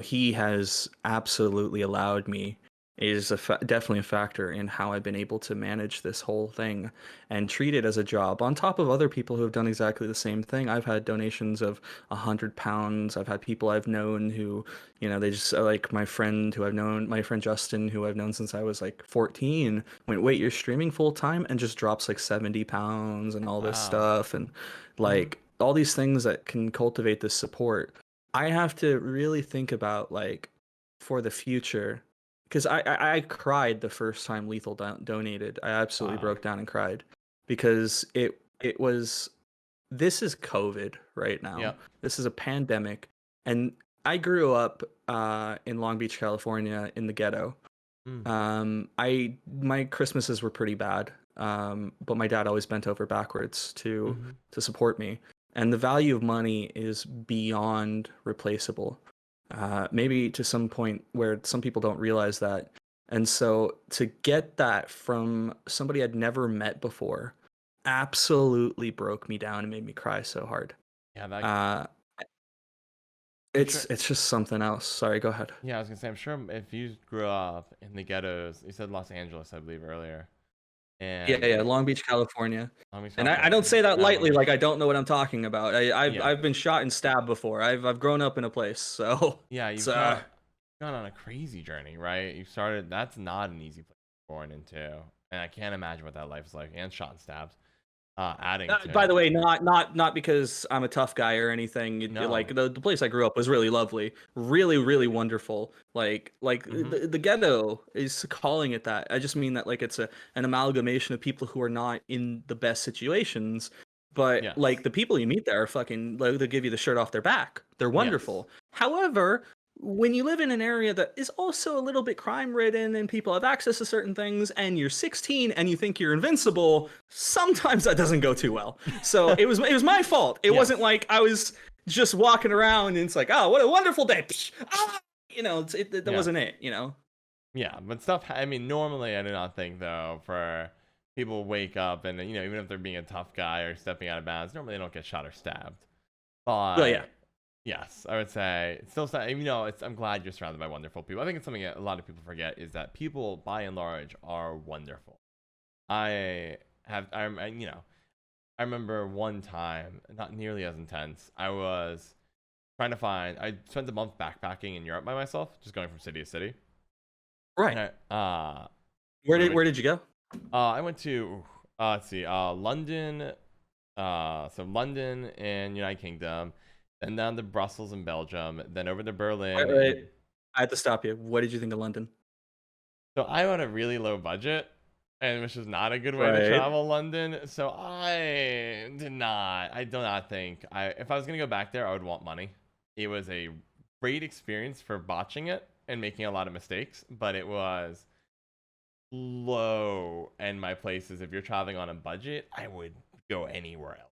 Speaker 2: he has absolutely allowed me, is definitely a factor in how I've been able to manage this whole thing and treat it as a job on top of other people who have done exactly the same thing. I've had donations of £100. I've had people I've known who, they just like my friend Justin, who I've known since I was like 14, went, wait, you're streaming full time, and just drops like 70 pounds and all this
Speaker 1: Wow.
Speaker 2: stuff. And
Speaker 1: Mhm.
Speaker 2: like all these things that can cultivate this support. I have to really think about, like, for the future, because I cried the first time Lethal donated. I absolutely
Speaker 1: Wow.
Speaker 2: broke down and cried because it was, this is COVID right now.
Speaker 1: Yep.
Speaker 2: This is a pandemic, and I grew up in Long Beach, California, in the ghetto.
Speaker 1: Mm.
Speaker 2: My Christmases were pretty bad, but my dad always bent over backwards
Speaker 1: Mhm.
Speaker 2: to support me, and the value of money is beyond replaceable. Maybe to some point where some people don't realize that, and so to get that from somebody I'd never met before absolutely broke me down and made me cry so hard.
Speaker 1: Yeah, that
Speaker 2: Uh,
Speaker 1: I'm sure.
Speaker 2: it's just something else. Sorry, go ahead.
Speaker 1: Yeah, I was gonna say, I'm sure if you grew up in the ghettos, you said Los Angeles, I believe earlier,
Speaker 2: Yeah,
Speaker 1: and
Speaker 2: yeah, Long Beach, California.
Speaker 1: Long Beach,
Speaker 2: And I don't
Speaker 1: California.
Speaker 2: say that
Speaker 1: Yeah, Long
Speaker 2: lightly,
Speaker 1: Beach.
Speaker 2: like I don't know what I'm talking about.
Speaker 1: Yeah,
Speaker 2: I've been shot and stabbed before. I've grown up in a place, so
Speaker 1: yeah.
Speaker 2: it's
Speaker 1: Gone on a crazy journey, right? You started. That's not an easy place to be born into, and I can't imagine what that life's like. And shot and stabbed. Adding
Speaker 2: By
Speaker 1: to
Speaker 2: the way, not because I'm a tough guy or anything.
Speaker 1: no.
Speaker 2: Like the place I grew up was really lovely, really really wonderful. Like
Speaker 1: Mm-hmm.
Speaker 2: the ghetto is calling it that. I just mean that like it's an amalgamation of people who are not in the best situations, but
Speaker 1: Yes.
Speaker 2: like the people you meet there are fucking like they'll give you the shirt off their back. They're
Speaker 1: Yes.
Speaker 2: wonderful. However, when you live in an area that is also a little bit crime ridden and people have access to certain things and you're 16 and you think you're invincible, sometimes that doesn't go too well. So it was my fault. It wasn't
Speaker 1: Yes.
Speaker 2: like I was just walking around and it's like, oh, what a wonderful day. Ah! That
Speaker 1: Yeah.
Speaker 2: wasn't it.
Speaker 1: Yeah, but stuff. I mean, normally I do not think though for people wake up and even if they're being a tough guy or stepping out of bounds, normally they don't get shot or stabbed.
Speaker 2: Well, yeah.
Speaker 1: But yes, I would say it's still I'm glad you're surrounded by wonderful people. I think it's something that a lot of people forget is that people by and large are wonderful. I have I remember one time, not nearly as intense. I was trying to find. I spent a month backpacking in Europe by myself, just going from city to city.
Speaker 2: Right.
Speaker 1: And
Speaker 2: Where
Speaker 1: where
Speaker 2: did
Speaker 1: would
Speaker 2: where did you go?
Speaker 1: I went to let's see, London, so London and United Kingdom, then down to Brussels and Belgium, then over to
Speaker 2: Wait,
Speaker 1: Berlin.
Speaker 2: wait.
Speaker 1: And
Speaker 2: I had to stop you. What did you think of London?
Speaker 1: so I had a really low budget, and which is not a good way to
Speaker 2: Right.
Speaker 1: travel London. So I do not think if I was gonna go back there, I would want money. It was a great experience for botching it and making a lot of mistakes, but it was low. And my places, if you're traveling on a budget, I would go anywhere else.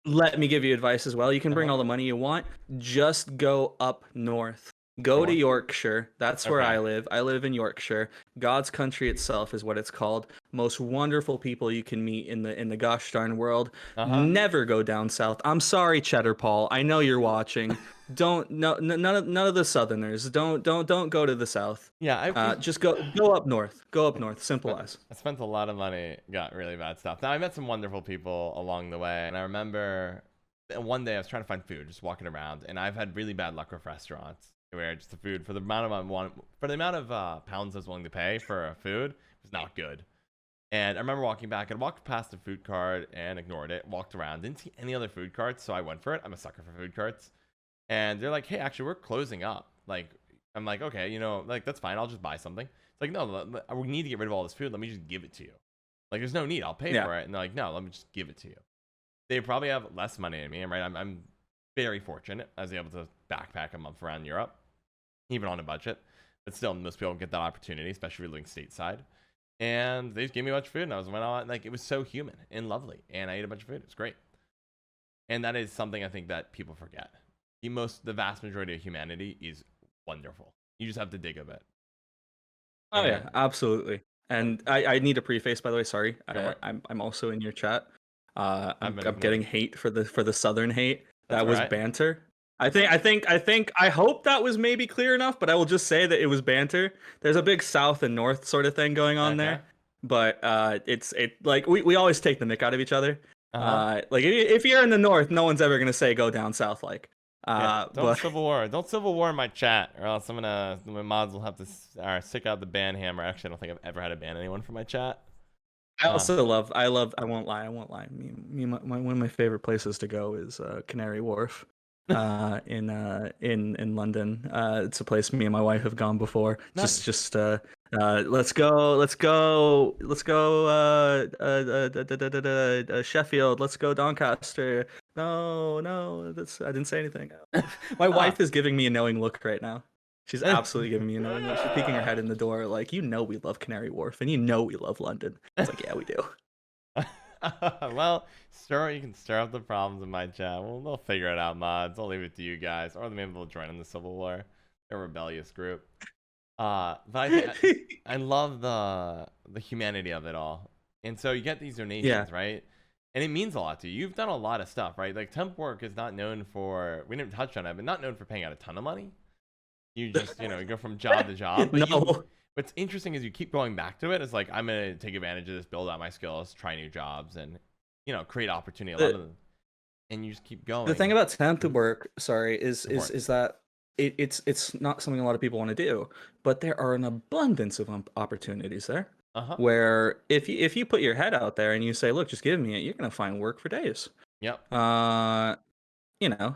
Speaker 2: Let me give you advice as well. You can bring
Speaker 1: Uh-huh.
Speaker 2: all the money you want. Just go up north. Go to
Speaker 1: North.
Speaker 2: Yorkshire. That's where I
Speaker 1: Okay.
Speaker 2: live. I live in Yorkshire. God's country itself is what it's called. Most wonderful people you can meet in the gosh darn world.
Speaker 1: Uh-huh.
Speaker 2: Never go down south. I'm sorry, Cheddar Paul. I know you're watching. Don't no, none of the southerners. Don't go to the south.
Speaker 1: Yeah,
Speaker 2: Just go up north. Go up north. Simple
Speaker 1: spent
Speaker 2: as.
Speaker 1: I spent a lot of money, got really bad stuff. Now I met some wonderful people along the way, and I remember one day I was trying to find food, just walking around, and I've had really bad luck with restaurants where just the food for the amount of pounds I was willing to pay for food was not good. And I remember walking back and walked past the food cart and ignored it, walked around, didn't see any other food carts, so I went for it. I'm a sucker for food carts. And they're like, hey, actually, we're closing up. Like, I'm like, okay, like, that's fine. I'll just buy something. It's like, no, we need to get rid of all this food. Let me just give it to you. Like, there's no need. I'll pay
Speaker 2: Yeah.
Speaker 1: for it. And they're like, no, let me just give it to you. They probably have less money than me, right? I'm very fortunate. I was able to backpack a month around Europe, even on a budget. But still, most people don't get that opportunity, especially if you're living stateside. And they just gave me a bunch of food, and I went on, like, it was so human and lovely. And I ate a bunch of food. It was great. And that is something I think that people forget. The vast majority of humanity is wonderful. You just have to dig a bit.
Speaker 2: Oh yeah, absolutely. And I need a preface, by the way. Sorry,
Speaker 1: Go
Speaker 2: I'm also in your chat. I'm
Speaker 1: been
Speaker 2: getting hate for the southern hate.
Speaker 1: That's
Speaker 2: That was
Speaker 1: alright.
Speaker 2: banter. I hope that was maybe clear enough, but I will just say that it was banter. There's a big south and north sort of thing going on
Speaker 1: Okay.
Speaker 2: there, but it's like we always take the mick out of each other. Like if you're in the north, no one's ever gonna say go down south. Like
Speaker 1: Yeah, don't
Speaker 2: but
Speaker 1: civil war in my chat, or else my mods will have to stick out the ban hammer. Actually, I don't think I've ever had to ban anyone from my chat.
Speaker 2: I won't lie. One of my favorite places to go is Canary Wharf, in London. It's a place me and my wife have gone before.
Speaker 1: Nice.
Speaker 2: Let's go Sheffield. Let's go Doncaster. No, I didn't say anything. My wife is giving me a knowing look right now. She's absolutely giving me a knowing look. She's peeking her head in the door, like, we love Canary Wharf, and we love London. It's like, yeah, we do.
Speaker 1: Well, you can stir up the problems in my chat. Well, they'll figure it out, mods. I'll leave it to you guys, or maybe they'll join in the civil war. They're a rebellious group. But I love the humanity of it all. And so you get these donations, right? And it means a lot to you. You've done a lot of stuff, right? Like, temp work is not known for, we didn't touch on it, but not known for paying out a ton of money. You just, you go from job to job. But what's interesting is you keep going back to it. It's like, I'm going to take advantage of this, build out my skills, try new jobs, and, create opportunity. And you just keep going.
Speaker 2: The thing about temp work, is that it's not something a lot of people want to do, but there are an abundance of opportunities there. Where if you put your head out there and you say, look, just give me it, you're gonna find work for days.
Speaker 1: Yep.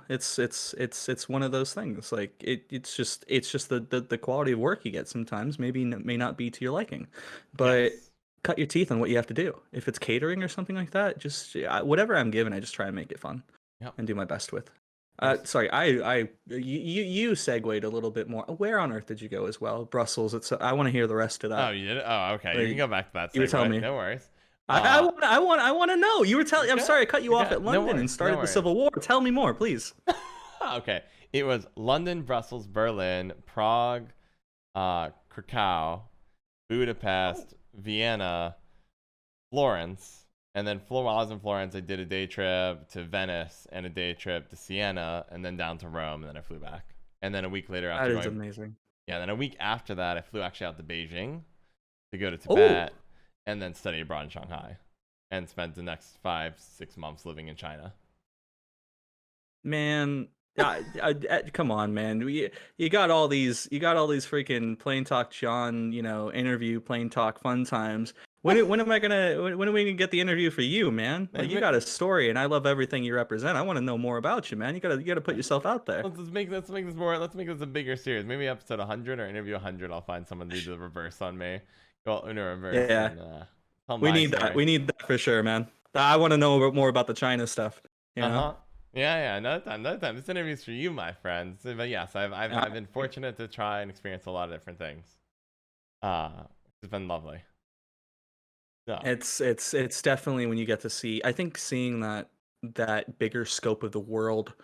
Speaker 2: It's one of those things. Like it's just the quality of work you get sometimes may not be to your liking, but cut your teeth on what you have to do. If it's catering or something like that, just whatever I'm given, I just try and make it fun and do my best with. Sorry, you segued a little bit more. Where on earth did you go as well? Brussels. I want to hear the rest of that.
Speaker 1: Oh, you did? Oh, okay. You can go back to that.
Speaker 2: You were telling me.
Speaker 1: No worries.
Speaker 2: I want to know. You were telling. I'm sorry, I cut you off at London and started the Civil War. Tell me more, please.
Speaker 1: Okay, it was London, Brussels, Berlin, Prague, Krakow, Budapest, Vienna, Florence. And then while I was in Florence, I did a day trip to Venice and a day trip to Siena, and then down to Rome, and then I flew back. And then a week later,
Speaker 2: that is amazing.
Speaker 1: Yeah, then a week after that, I flew actually out to Beijing to go to Tibet, and then study abroad in Shanghai, and spent the next 5-6 months living in China.
Speaker 2: Man, come on, man. You got all these freaking Plain Talk John, interview Plain Talk fun times. When are we gonna get the interview for you, man? Like, you got a story, and I love everything you represent. I want to know more about you, man. You gotta put yourself out there.
Speaker 1: Let's make this a bigger series. Maybe episode 100 or interview 100. I'll find someone to do the reverse on me. Go in a reverse.
Speaker 2: Yeah.
Speaker 1: And,
Speaker 2: we need that. We need that for sure, man. I want to know more about the China stuff. Yeah.
Speaker 1: Another time. This interview's for you, my friends. But yes, I've been fortunate to try and experience a lot of different things. It's been lovely. So.
Speaker 2: It's definitely, when you get to see, I think seeing that bigger scope of the world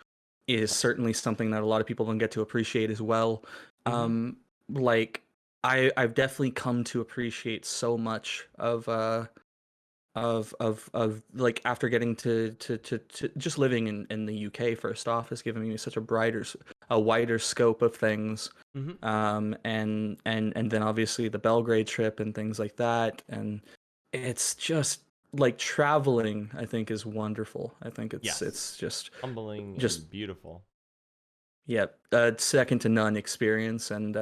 Speaker 2: is certainly something that a lot of people don't get to appreciate as well. Like I've definitely come to appreciate so much of like, after getting to just living in the UK first off, has given me such a wider scope of things. And then obviously the Belgrade trip and things like that, and it's just like traveling, I think, is wonderful. I think it's just
Speaker 1: humbling,
Speaker 2: just
Speaker 1: and beautiful.
Speaker 2: Yeah, second to none experience. And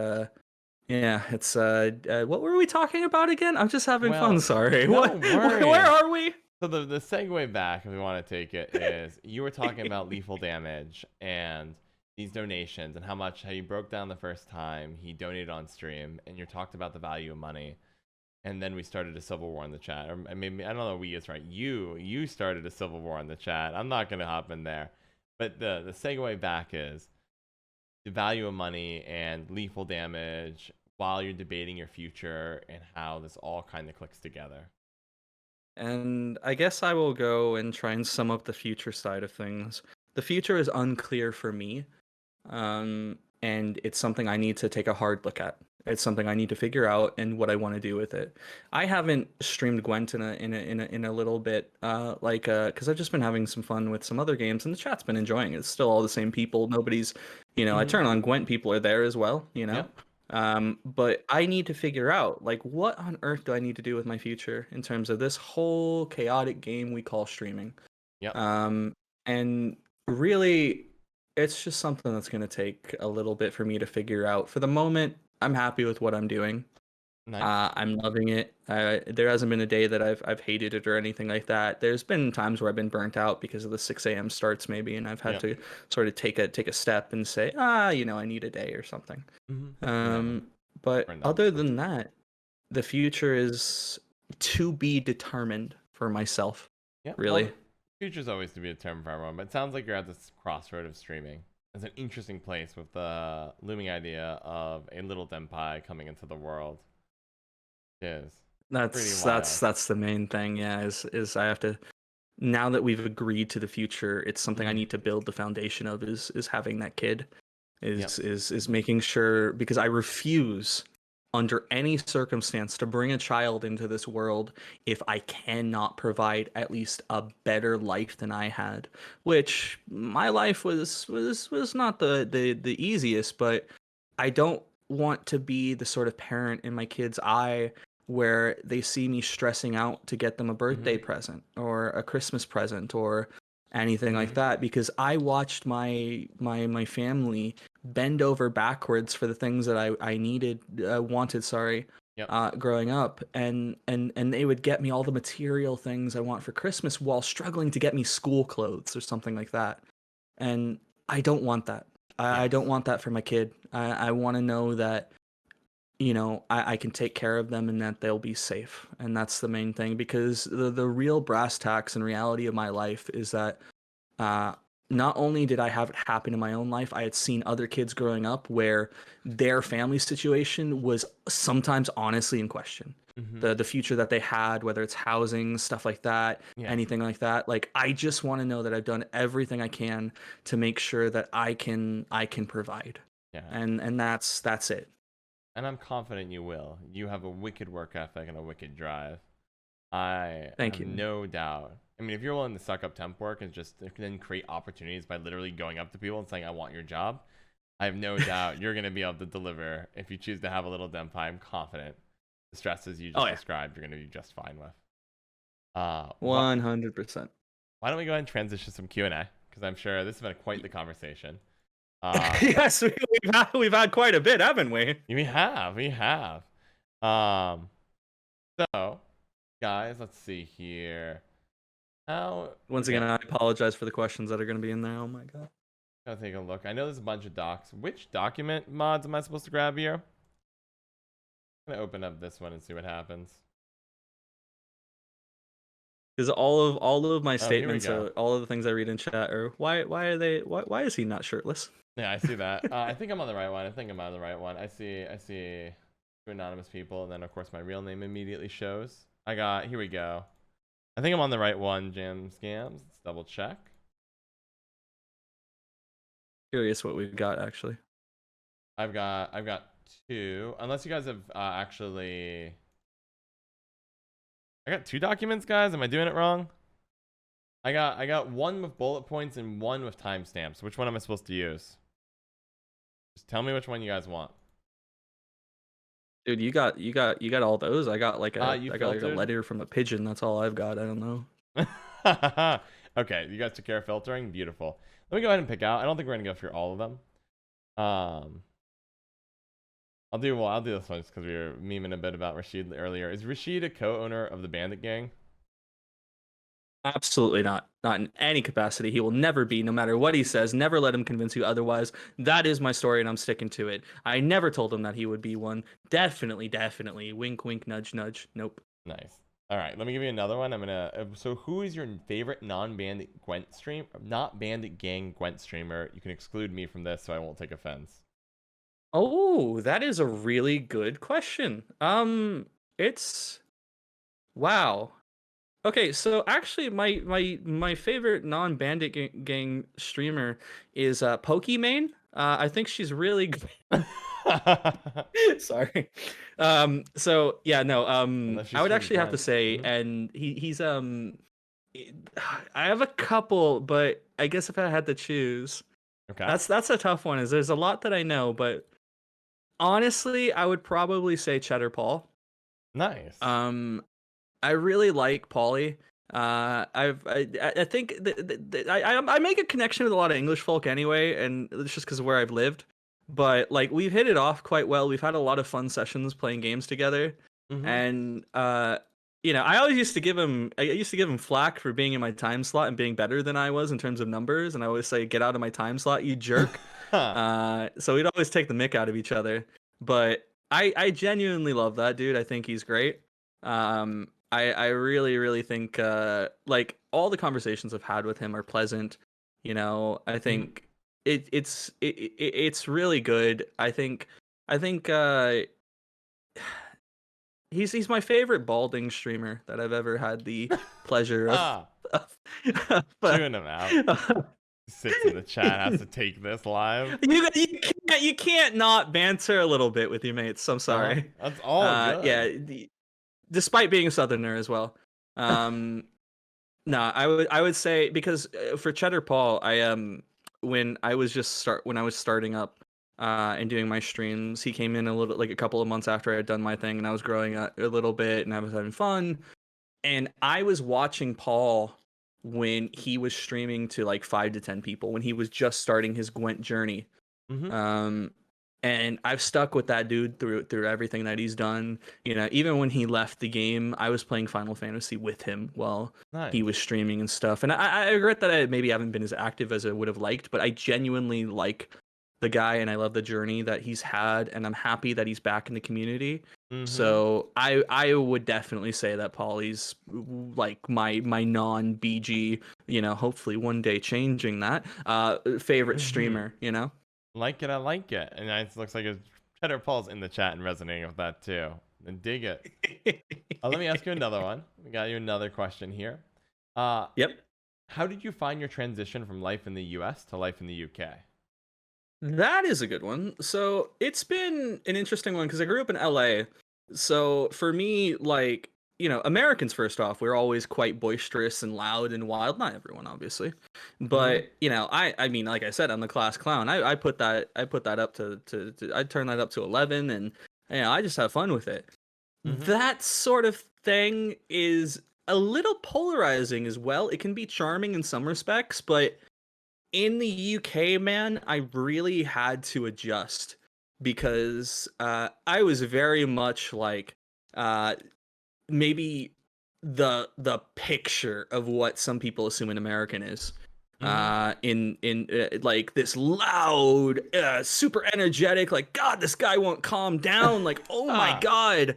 Speaker 2: yeah, it's what were we talking about again? I'm just having fun. Sorry. Where are we?
Speaker 1: So the segue back, if we want to take it, is you were talking about lethal damage and these donations and how you broke down the first time he donated on stream, and you talked about the value of money, and then we started a civil war in the chat. Or maybe I don't know, we is right. You started a civil war in the chat. I'm not gonna hop in there, but the segue back is the value of money and lethal damage while you're debating your future and how this all kind of clicks together.
Speaker 2: And I guess I will go and try and sum up the future side of things. The future is unclear for me, and it's something I need to take a hard look at. It's something I need to figure out and what I want to do with it. I haven't streamed Gwent in a little bit, because I've just been having some fun with some other games, and the chat's been enjoying it. It's still all the same people. Nobody's, I turn on Gwent, people are there as well.
Speaker 1: Yep.
Speaker 2: But I need to figure out, like, what on earth do I need to do with my future in terms of this whole chaotic game we call streaming.
Speaker 1: Yep.
Speaker 2: And really, it's just something that's going to take a little bit for me to figure out. For the moment, I'm happy with what I'm doing.
Speaker 1: Nice.
Speaker 2: I'm loving it. There hasn't been a day that I've hated it or anything like that. There's been times where I've been burnt out because of the 6 a.m. starts maybe, and I've had to sort of take a step and say, I need a day or something. But other than that, the future is to be determined for myself.
Speaker 1: Yeah,
Speaker 2: really.
Speaker 1: Well, future's always to be determined for everyone, but it sounds like you're at this crossroad of streaming. It's an interesting place with the looming idea of a little Denpai coming into the world.
Speaker 2: That's the main thing. Yeah, is I have to, now that we've agreed to the future, it's something I need to build the foundation of, is having that kid, is making sure, because I refuse under any circumstance to bring a child into this world if I cannot provide at least a better life than I had, which my life was not the easiest, but I don't want to be the sort of parent in my kid's eye where they see me stressing out to get them a birthday present or a Christmas present or anything like that, because I watched my family bend over backwards for the things that I wanted, growing up, and they would get me all the material things I want for Christmas while struggling to get me school clothes or something like that. And I don't want that. I don't want that for my kid. I want to know that, I can take care of them and that they'll be safe. And that's the main thing, because the real brass tacks and reality of my life is that not only did I have it happen in my own life, I had seen other kids growing up where their family situation was sometimes honestly in question. The future that they had, whether it's housing, stuff like that, anything like that. Like, I just want to know that I've done everything I can to make sure that I can provide.
Speaker 1: Yeah.
Speaker 2: And that's it.
Speaker 1: And I'm confident you will. You have a wicked work ethic and a wicked drive. I
Speaker 2: Thank
Speaker 1: have
Speaker 2: you.
Speaker 1: no doubt. I mean, if you're willing to suck up temp work and just then create opportunities by literally going up to people and saying, I want your job, I have no doubt you're going to be able to deliver. If you choose to have a little Denpai, I'm confident the stresses you just described, you're going to be just fine with.
Speaker 2: 100%.
Speaker 1: Why don't we go ahead and transition some Q&A? Because I'm sure this has been quite the conversation.
Speaker 2: Yes, we've had quite a bit, haven't we?
Speaker 1: We have. So, guys, let's see here.
Speaker 2: Once again, I apologize for the questions that are going to be in there. Oh my god.
Speaker 1: Gotta take a look. I know there's a bunch of docs. Which document mods am I supposed to grab here? I'm gonna open up this one and see what happens.
Speaker 2: Because all of my statements, all of the things I read in chat are why is he not shirtless?
Speaker 1: Yeah, I see that. I think I'm on the right one. I see two anonymous people, and then of course my real name immediately shows. Here we go. I think I'm on the right one, Jam Scams. Let's double check.
Speaker 2: Curious what we've got actually.
Speaker 1: I've got two. Unless you guys have actually. I got two documents, guys. Am I doing it wrong? I got one with bullet points and one with timestamps. Which one am I supposed to use? Just tell me which one you guys want.
Speaker 2: Dude, you got all those. I got like a letter from a pigeon. That's all I've got. I don't know.
Speaker 1: Okay, you guys took care of filtering. Beautiful. Let me go ahead and pick out. I don't think we're gonna go through all of them. I'll do this one just because we were memeing a bit about Rashid earlier. Is Rashid a co-owner of the Bandit Gang?
Speaker 2: Absolutely not. Not in any capacity. He will never be, no matter what he says. Never let him convince you otherwise. That is my story, and I'm sticking to it. I never told him that he would be one. Definitely, definitely. Wink, wink, nudge, nudge. Nope.
Speaker 1: Nice. All right, let me give you another one. I'm gonna. So, who is your favorite non-Bandit Gwent not Bandit Gang Gwent streamer? You can exclude me from this, so I won't take offense.
Speaker 2: Oh, that is a really good question. It's wow. Okay, so actually, my favorite non-Bandit Gang streamer is Pokimane. I think she's really good. Sorry. So yeah, no.
Speaker 1: Unless you
Speaker 2: I would
Speaker 1: stream
Speaker 2: actually have to
Speaker 1: Gwent.
Speaker 2: say,
Speaker 1: Mhm.
Speaker 2: and he's I have a couple, but I guess if I had to choose,
Speaker 1: Okay.
Speaker 2: that's a tough one. Is there's a lot that I know, but honestly, I would probably say Cheddar Paul.
Speaker 1: Nice.
Speaker 2: Um, I really like Paulie. I think I make a connection with a lot of English folk anyway, and it's just because of where I've lived. But like we've hit it off quite well. We've had a lot of fun sessions playing games together,
Speaker 1: Mhm.
Speaker 2: and you know, I always used to give him I used to give him flack for being in my time slot and being better than I was in terms of numbers, and I always say, "Get out of my time slot, you jerk." So we'd always take the mick out of each other. But I genuinely love that dude. I think he's great. I really really think like all the conversations I've had with him are pleasant. You know, I
Speaker 1: Mhm.
Speaker 2: think it's really good. I think he's my favorite balding streamer that I've ever had the pleasure of.
Speaker 1: Ah,
Speaker 2: of,
Speaker 1: chewing him out. Sits in the chat, has to take this live.
Speaker 2: you can't not banter a little bit with your mates. I'm
Speaker 1: Uh huh.
Speaker 2: sorry.
Speaker 1: That's all
Speaker 2: Yeah,
Speaker 1: good.
Speaker 2: despite being a southerner as well. Um, no, I would say because for Cheddar Paul, when I was when I was starting up and doing my streams, he came in a little like a couple of months after I had done my thing, and I was growing up a little bit, and I was having fun, and I was watching Paul when he was streaming to like 5 to 10 people when he was just starting his Gwent journey.
Speaker 1: Mhm.
Speaker 2: Um, and I've stuck with that dude through everything that he's done. You know, even when he left the game, I was playing Final Fantasy with him while he was
Speaker 1: Nice.
Speaker 2: streaming and stuff. And I regret that I maybe haven't been as active as I would have liked, but I genuinely like the guy and I love the journey that he's had, and I'm happy that he's back in the community.
Speaker 1: Mhm.
Speaker 2: So I would definitely say that Polly's like my non BG, you know, hopefully one day changing that favorite
Speaker 1: Mhm.
Speaker 2: streamer, you know.
Speaker 1: Like it, I like it. And it looks like his Cheddar Paul's in the chat and resonating with that too. And dig it. Let me ask you another one. We got you another question here. Uh,
Speaker 2: Yep.
Speaker 1: how did you find your transition from life in the US to life in the UK?
Speaker 2: That is a good one. So it's been an interesting one because I grew up in LA. So for me, like, you know, Americans, first off, we're always quite boisterous and loud and wild. Not everyone, obviously.
Speaker 1: Mm-hmm.
Speaker 2: But, you know, I mean, like I said, I'm the class clown. I put that up I turn that up to 11, and, you know, I just have fun with it.
Speaker 1: Mm-hmm.
Speaker 2: That sort of thing is a little polarizing as well. It can be charming in some respects, but in the UK, man, I really had to adjust because I was very much like uh, maybe the picture of what some people assume an American is.
Speaker 1: Mm-hmm.
Speaker 2: In like this loud, super energetic, like God, this guy won't calm down. Like, oh my
Speaker 1: Ah.
Speaker 2: God.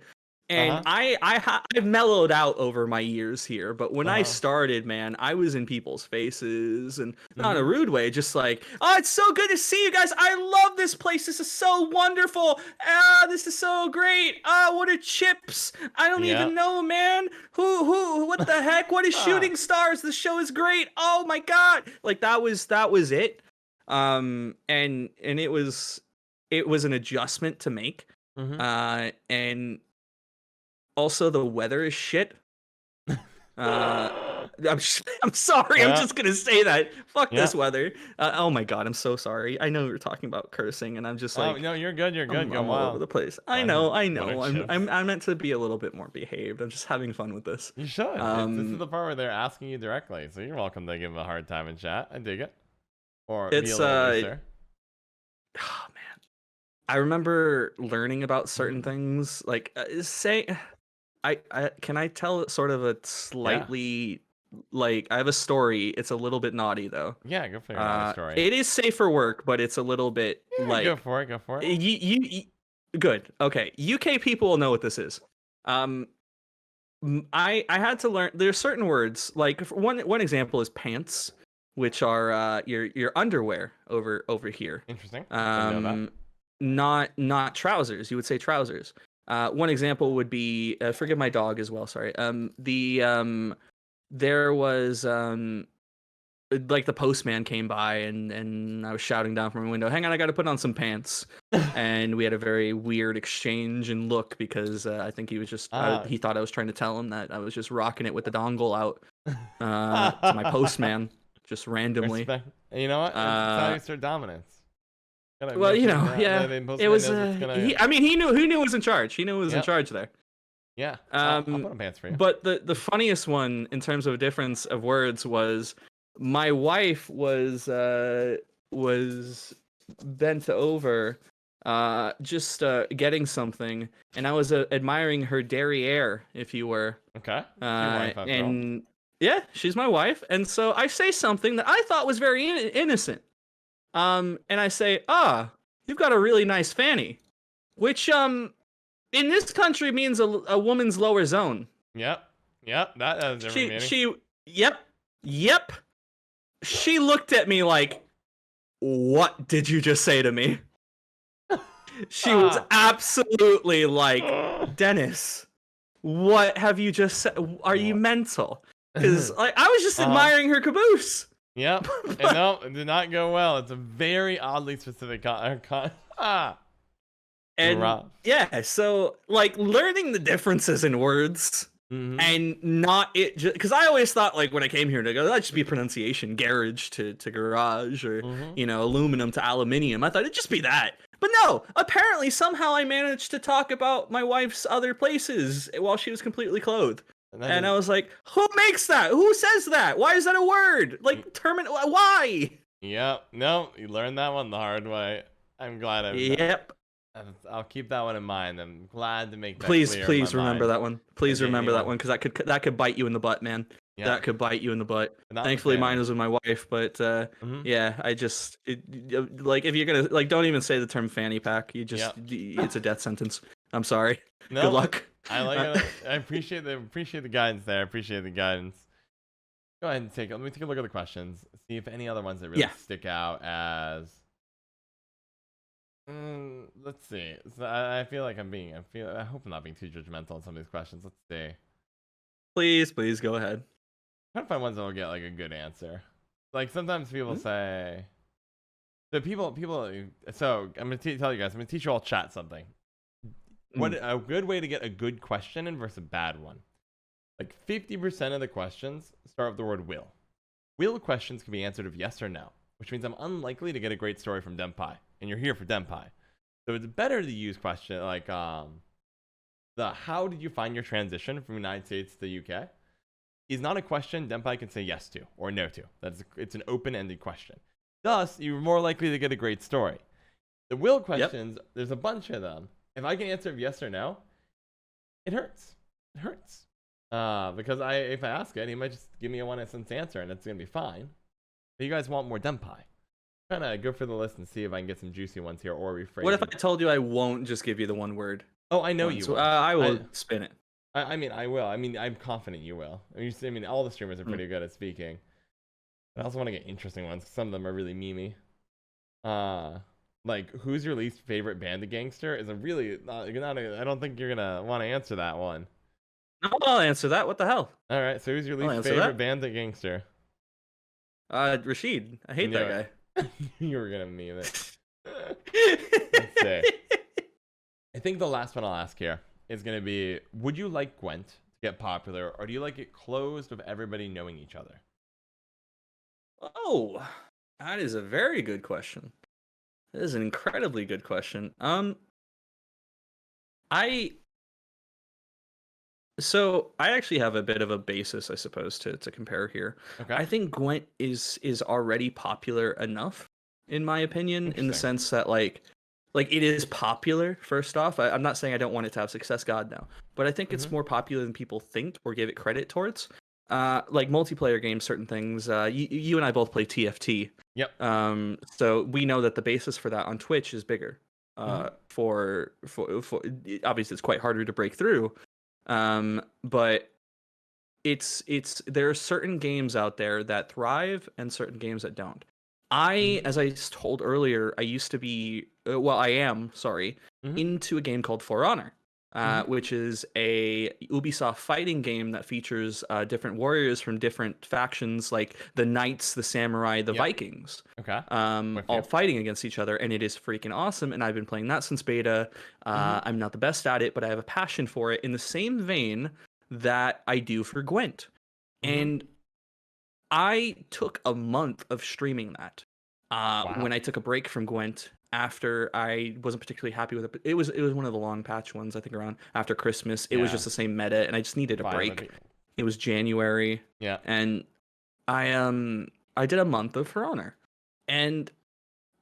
Speaker 2: And
Speaker 1: Uh-huh.
Speaker 2: I've mellowed out over my years here, but when I
Speaker 1: Uh-huh.
Speaker 2: started, man, I was in people's faces, and not in a
Speaker 1: Mm-hmm.
Speaker 2: rude way, just like, oh, it's so good to see you guys. I love this place. This is so wonderful. Ah, this is so great. Ah, what are chips? I don't
Speaker 1: Yeah.
Speaker 2: even know, man. What the heck? What is
Speaker 1: Ah.
Speaker 2: Shooting Stars? The show is great. Oh my God. Like that was it. And it was an adjustment to make.
Speaker 1: Mm-hmm.
Speaker 2: And also the weather is shit. Uh, I'm sorry. I'm
Speaker 1: Yeah.
Speaker 2: just gonna say that. Fuck
Speaker 1: Yeah.
Speaker 2: this weather. Oh my God. I'm so sorry. I know we were talking about cursing, and I'm just
Speaker 1: Oh
Speaker 2: like,
Speaker 1: no, you're good. You're good. Go
Speaker 2: I'm all over
Speaker 1: wild.
Speaker 2: the place. I
Speaker 1: What
Speaker 2: know, I
Speaker 1: are
Speaker 2: know.
Speaker 1: chips?
Speaker 2: I'm meant to be a little bit more behaved. I'm just having fun with this.
Speaker 1: You should. This is
Speaker 2: Um,
Speaker 1: the part where they're asking you directly, so you're welcome to give them a hard time in chat. I dig it. Or be a
Speaker 2: it's
Speaker 1: little looser.
Speaker 2: oh man, I remember learning about certain
Speaker 1: Mm-hmm.
Speaker 2: things. Like say, I can I tell sort of a
Speaker 1: Yeah.
Speaker 2: slightly like I have a story. It's a little bit naughty though.
Speaker 1: Yeah, go for your naughty story.
Speaker 2: It is safe for work, but it's a little bit
Speaker 1: Yeah, go for it. Go for it.
Speaker 2: you good. Okay, UK people will know what this is. I had to learn. There's certain words like one example is pants, which are your underwear over here.
Speaker 1: Interesting. Didn't know that.
Speaker 2: Not trousers. You would say trousers. One example would be forgive my dog as well. Sorry. There was like the postman came by and I was shouting down from my window, "Hang on, I got to put on some pants." And we had a very weird exchange and look because I think he was just he thought I was trying to tell him that I was just rocking it with the dongle out to my postman just randomly.
Speaker 1: Respect. You know what? It's how you start dominance.
Speaker 2: Well, you know, yeah, it was. I mean, he knew who was in charge. He knew who was in charge there.
Speaker 1: Yeah. I'll put on pants for you.
Speaker 2: But the funniest one in terms of a difference of words was my wife was bent over, just getting something, and I was admiring her derriere, if you were.
Speaker 1: Okay.
Speaker 2: And yeah, she's my wife, and so I say something that I thought was very innocent. And I say, you've got a really nice fanny, which in this country means a woman's lower zone.
Speaker 1: Yep. That has different meaning.
Speaker 2: Yep. She looked at me like, "What did you just say to me?" She was absolutely like, "Dennis, what have you just said? Are you mental?" Because like I was just admiring her caboose.
Speaker 1: Yep. And no, it did not go well. It's a very oddly specific
Speaker 2: And yeah, so like learning the differences in words and not it just because I always thought like when I came here to go, that'd just be pronunciation, garage to garage, or you know, aluminum to aluminium. I thought it'd just be that. But no, apparently somehow I managed to talk about my wife's other places while she was completely clothed. And I was like, who makes that? Who says that? Why is that a word? Like, why?
Speaker 1: Yep. No, you learned that one the hard way. I'm glad I'll keep that one in mind. I'm glad to make that clear.
Speaker 2: Please remember that one. Please remember that one, because that could bite you in the butt, man.
Speaker 1: Yeah.
Speaker 2: That could bite you in the butt. Thankfully, mine was with my wife, but yeah, I just like if you're gonna like, don't even say the term fanny pack. You just it's a death sentence. I'm sorry.
Speaker 1: No,
Speaker 2: good luck.
Speaker 1: I like it. I appreciate the guidance there. I appreciate the guidance. Go ahead and let me take a look at the questions. See if any other ones that really stick out as. Let's see. So I feel like I hope I'm not being too judgmental on some of these questions. Let's see.
Speaker 2: Please go ahead.
Speaker 1: I'm trying to find ones that will get like a good answer. Like sometimes people say. So people. So I'm gonna tell you guys. I'm gonna teach you all chat something. What a good way to get a good question in versus a bad one. Like 50% of the questions start with the word will. Will questions can be answered with yes or no, which means I'm unlikely to get a great story from Denpai, and you're here for Denpai. So it's better to use question like the how did you find your transition from the United States to the UK is not a question Denpai can say yes to or no to. It's an open-ended question. Thus, you're more likely to get a great story. The will questions, there's a bunch of them. If I can answer yes or no, it hurts. It hurts. Because if I ask it, he might just give me a one-sentence answer, and it's gonna be fine. But you guys want more Denpai. Trying to go for the list and see if I can get some juicy ones here or rephrase.
Speaker 2: What if I told you I won't just give you the one word?
Speaker 1: Oh, I know you will.
Speaker 2: I will spin it.
Speaker 1: I mean, I will. I mean, I'm confident you will. I mean, all the streamers are pretty good at speaking. But I also want to get interesting ones, because some of them are really memey. Like, who's your least favorite bandit gangster is a really I don't think you're gonna want to answer that one.
Speaker 2: No, I'll answer that. What the hell?
Speaker 1: All right, so who's your least favorite bandit gangster?
Speaker 2: Rashid. I hate that
Speaker 1: guy. You were gonna meme it. Let's see. I think the last one I'll ask here is gonna be: would you like Gwent to get popular, or do you like it closed with everybody knowing each other?
Speaker 2: Oh, that is a very good question. That is an incredibly good question. I actually have a bit of a basis, I suppose, to compare here.
Speaker 1: Okay.
Speaker 2: I think Gwent is already popular enough, in my opinion, in the sense that like it is popular. First off, I'm not saying I don't want it to have success. God no, but I think it's more popular than people think or give it credit towards. like multiplayer games, certain things. You and I both play TFT.
Speaker 1: Yep.
Speaker 2: So we know that the basis for that on Twitch is bigger.
Speaker 1: Mhm.
Speaker 2: For obviously it's quite harder to break through. But it's there are certain games out there that thrive and certain games that don't.
Speaker 1: Mhm.
Speaker 2: As I told earlier, I used to be, well, I am, sorry,
Speaker 1: Mhm.
Speaker 2: into a game called For Honor,
Speaker 1: Mhm.
Speaker 2: which is a Ubisoft fighting game that features different warriors from different factions, like the Knights, the Samurai, the
Speaker 1: Yep.
Speaker 2: Vikings,
Speaker 1: Okay. With
Speaker 2: all
Speaker 1: you.
Speaker 2: fighting against each other, and it is freaking awesome. And I've been playing that since beta.
Speaker 1: Mhm.
Speaker 2: I'm not the best at it, but I have a passion for it in the same vein that I do for Gwent.
Speaker 1: Mhm.
Speaker 2: And I took a month of streaming that. When
Speaker 1: Wow.
Speaker 2: I took a break from Gwent after I wasn't particularly happy with it, but it was one of the long patch ones, I think around after Christmas. It was
Speaker 1: Yeah.
Speaker 2: just the same meta, and I just needed a break.
Speaker 1: Finally.
Speaker 2: It was January,
Speaker 1: Yeah.
Speaker 2: and I did a month of For Honor, and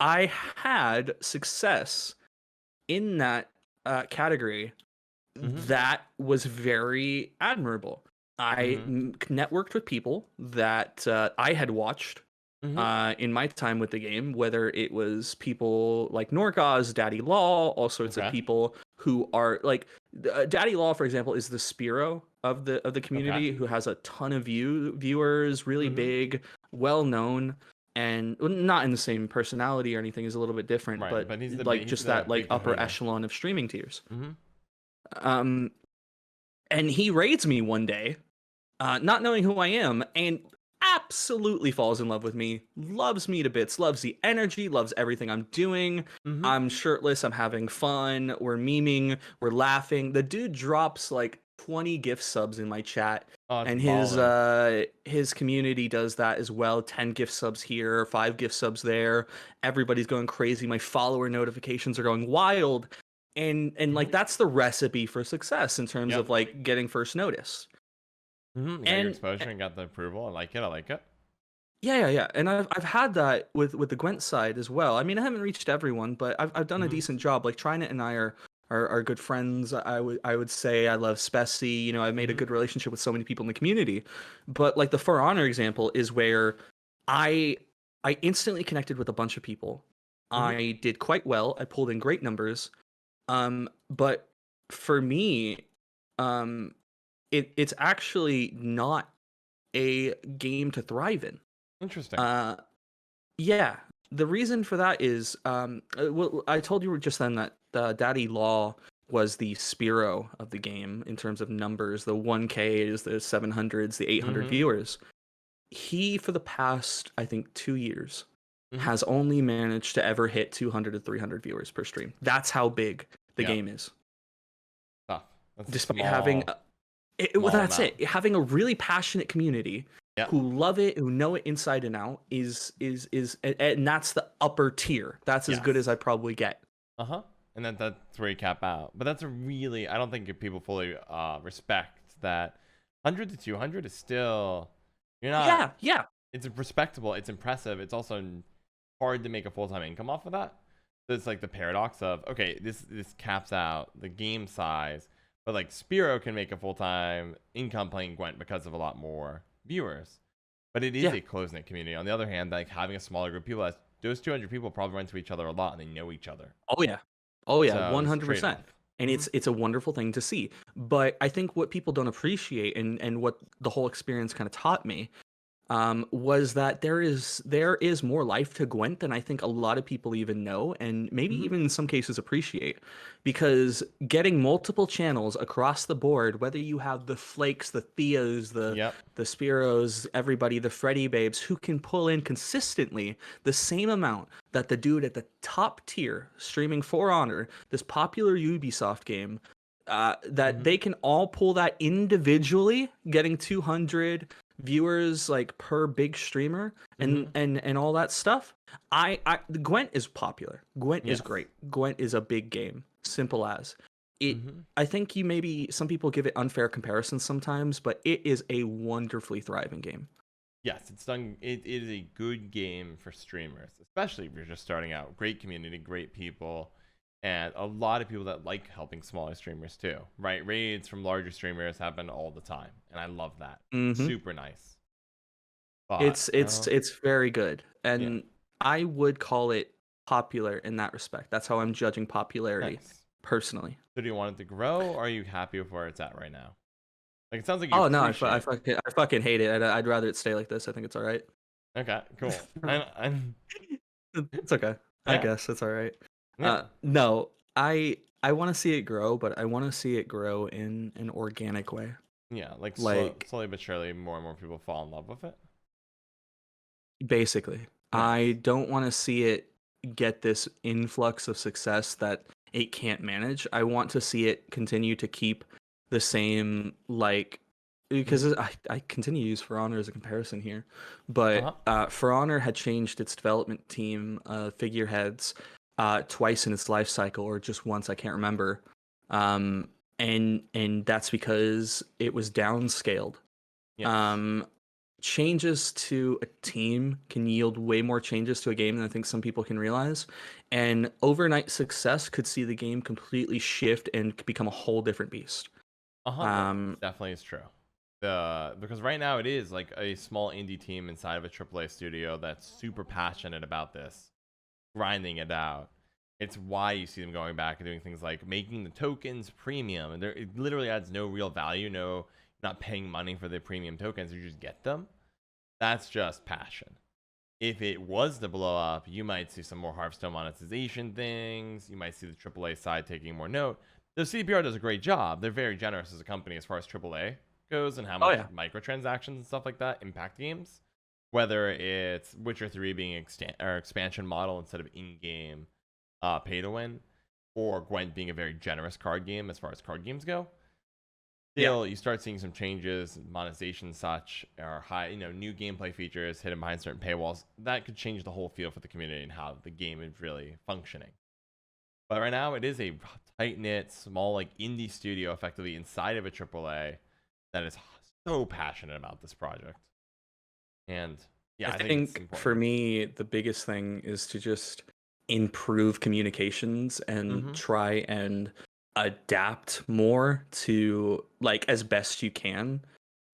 Speaker 2: I had success in that category
Speaker 1: Mhm.
Speaker 2: that was very admirable.
Speaker 1: Mhm.
Speaker 2: Networked with people that I had watched
Speaker 1: Mhm.
Speaker 2: in my time with the game, whether it was people like Norgaz, Daddy Law, all sorts of
Speaker 1: Okay.
Speaker 2: people who are like Daddy Law, for example, is the Spiro of the
Speaker 1: Okay.
Speaker 2: community who has a ton of viewers, really
Speaker 1: Mhm.
Speaker 2: big, well known, and well, not in the same personality or anything. Is a little bit different,
Speaker 1: Right,
Speaker 2: but
Speaker 1: but
Speaker 2: like
Speaker 1: he's
Speaker 2: just
Speaker 1: the
Speaker 2: that like
Speaker 1: big
Speaker 2: upper
Speaker 1: kahuna.
Speaker 2: echelon of streaming tiers.
Speaker 1: Mhm.
Speaker 2: Um, and he raids me one day, not knowing who I am, and absolutely falls in love with me, loves me to bits, loves the energy, loves everything I'm doing.
Speaker 1: Mhm.
Speaker 2: I'm shirtless, I'm having fun, we're memeing, we're laughing. The dude drops like 20 gift subs in my chat.
Speaker 1: Oh, it's
Speaker 2: And
Speaker 1: baller.
Speaker 2: his community does that as well. 10 gift subs here, 5 gift subs there. Everybody's going crazy. My follower notifications are going wild. And like
Speaker 1: Mhm.
Speaker 2: that's the recipe for success in terms
Speaker 1: Yep.
Speaker 2: of like getting first notice.
Speaker 1: Mhm. You got your
Speaker 2: And
Speaker 1: exposure and got the approval. I like it. I like it.
Speaker 2: yeah. And I've had that with the Gwent side as well. I mean, I haven't reached everyone, but I've done a
Speaker 1: Mhm.
Speaker 2: decent job. Like Trinet and I are good friends. I would say I love Spessy. You know, I've made a
Speaker 1: Mhm.
Speaker 2: good relationship with so many people in the community. But like the For Honor example is where I I instantly connected with a bunch of people.
Speaker 1: Mhm.
Speaker 2: I did quite well. I pulled in great numbers. But for me, um, it's actually not a game to thrive in.
Speaker 1: Interesting.
Speaker 2: Uh, yeah, the reason for that is, well, I told you just then that Daddy Law was the Spiro of the game in terms of numbers. The 1Ks, the 700s, the 800
Speaker 1: Mhm.
Speaker 2: viewers. He, for the past, I think, 2 years,
Speaker 1: Mhm.
Speaker 2: has only managed to ever hit 200 to 300 viewers per stream. That's how big the
Speaker 1: Yep.
Speaker 2: game is.
Speaker 1: Tough. That's a
Speaker 2: Despite having well,
Speaker 1: small
Speaker 2: that's
Speaker 1: amount.
Speaker 2: it. Having a really passionate community
Speaker 1: Yep.
Speaker 2: who love it, who know it inside and out, and that's the upper tier. That's as good as
Speaker 1: Yes.
Speaker 2: I probably get.
Speaker 1: Uh-huh. And then that's where you cap out. But that's a really, I don't think people fully respect that 100 to 200 is still, you're not,
Speaker 2: Yeah.
Speaker 1: it's respectable, it's impressive. It's also hard to make a full-time income off of that. So it's like the paradox of, okay, this caps out the game size, but like Spiro can make a full-time income playing Gwent because of a lot more viewers. But it is
Speaker 2: Yeah.
Speaker 1: a close-knit community. On the other hand, like having a smaller group of people, those 200 people probably run to each other a lot and they know each other.
Speaker 2: Oh yeah. Oh yeah,
Speaker 1: So there's a
Speaker 2: 100%.
Speaker 1: trade-off.
Speaker 2: And
Speaker 1: Hmm.
Speaker 2: it's a wonderful thing to see. But I think what people don't appreciate and what the whole experience kind of taught me was that there is more life to Gwent than I think a lot of people even know, and maybe
Speaker 1: Hmm.
Speaker 2: even in some cases appreciate. Because getting multiple channels across the board, whether you have the Flakes, the Theos,
Speaker 1: Yep.
Speaker 2: the Spiros, everybody, the Freddy Babes, who can pull in consistently the same amount that the dude at the top tier streaming For Honor, this popular Ubisoft game, that
Speaker 1: Hmm.
Speaker 2: they can all pull that individually, getting 200 viewers like per big streamer and
Speaker 1: Hmm.
Speaker 2: and all that stuff. Gwent is popular. Gwent is
Speaker 1: Yes.
Speaker 2: great. Gwent is a big game. Simple as. It
Speaker 1: Hmm.
Speaker 2: I think you maybe some people give it unfair comparisons sometimes, but it is a wonderfully thriving game.
Speaker 1: Yes, it's done. It is a good game for streamers, especially if you're just starting out. Great community, great people. And a lot of people that like helping smaller streamers too, right? Raids from larger streamers happen all the time, and I love that.
Speaker 2: Hmm.
Speaker 1: Super nice. But
Speaker 2: It's very good,
Speaker 1: yeah,
Speaker 2: and I would call it popular in that respect. That's how I'm judging popularity
Speaker 1: nice.
Speaker 2: personally.
Speaker 1: So do you want it to grow, or are you happy with where it's at right now? Like it sounds like you
Speaker 2: Oh no,
Speaker 1: appreciate.
Speaker 2: I fucking hate it. I'd rather it stay like this. I think it's all right.
Speaker 1: Okay, cool. I
Speaker 2: It's okay. I
Speaker 1: yeah,
Speaker 2: guess it's all right.
Speaker 1: yeah,
Speaker 2: No, I want to see it grow, but I want to see it grow in an organic way.
Speaker 1: yeah. Like
Speaker 2: Like
Speaker 1: slowly but surely, more and more people fall in love with it.
Speaker 2: basically,
Speaker 1: Nice.
Speaker 2: I don't want to see it get this influx of success that it can't manage. I want to see it continue to keep the same like because
Speaker 1: Mm-hmm.
Speaker 2: I continue to use For Honor as a comparison here, but
Speaker 1: Uh-huh.
Speaker 2: For Honor had changed its development team figureheads twice in its life cycle, or just once, I can't remember. Um, and that's because it was downscaled.
Speaker 1: Yes.
Speaker 2: Um, Changes to a team can yield way more changes to a game than I think some people can realize. And overnight success could see the game completely shift and become a whole different beast.
Speaker 1: That
Speaker 2: Um,
Speaker 1: definitely is true. Because right now it is like a small indie team inside of a AAA studio that's super passionate about this, grinding it out. It's why you see them going back and doing things like making the tokens premium, and it literally adds no real value. No, not paying money for the premium tokens. You just get them. That's just passion. If it was to blow up, you might see some more Hearthstone monetization things. You might see the AAA side taking more note. The CPR does a great job. They're very generous as a company as far as AAA goes and how
Speaker 2: oh
Speaker 1: much
Speaker 2: yeah,
Speaker 1: microtransactions and stuff like that impact games. Whether it's Witcher 3 being expansion model instead of in-game pay to win, or Gwent being a very generous card game as far as card games go.
Speaker 2: yeah.
Speaker 1: Still, you start seeing some changes, monetization, such, or high, new gameplay features hidden behind certain paywalls. That could change the whole feel for the community and how the game is really functioning. But right now, it is a tight knit, small, like indie studio, effectively inside of a AAA, that is so passionate about this project. And
Speaker 2: I
Speaker 1: yeah, I think it's
Speaker 2: think for
Speaker 1: important.
Speaker 2: me, the biggest thing is to just improve communications and
Speaker 1: Mm-hmm.
Speaker 2: try and adapt more to like as best you can.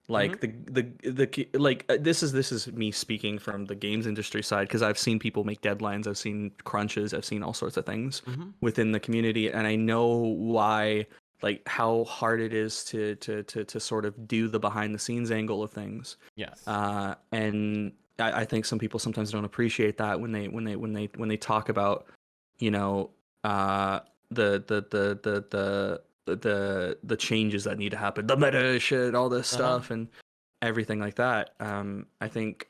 Speaker 1: Mm-hmm.
Speaker 2: Like this is me speaking from the games industry side because I've seen people make deadlines, I've seen crunches, I've seen all sorts of things
Speaker 1: Mm-hmm.
Speaker 2: within the community, and I know why, like how hard it is to sort of do the behind the scenes angle of things.
Speaker 1: Yes.
Speaker 2: And I think some people sometimes don't appreciate that when they talk about, you know, uh, the the the the the changes that need to happen, the meta shit, all this
Speaker 1: Uh-huh.
Speaker 2: stuff, and everything like that. I think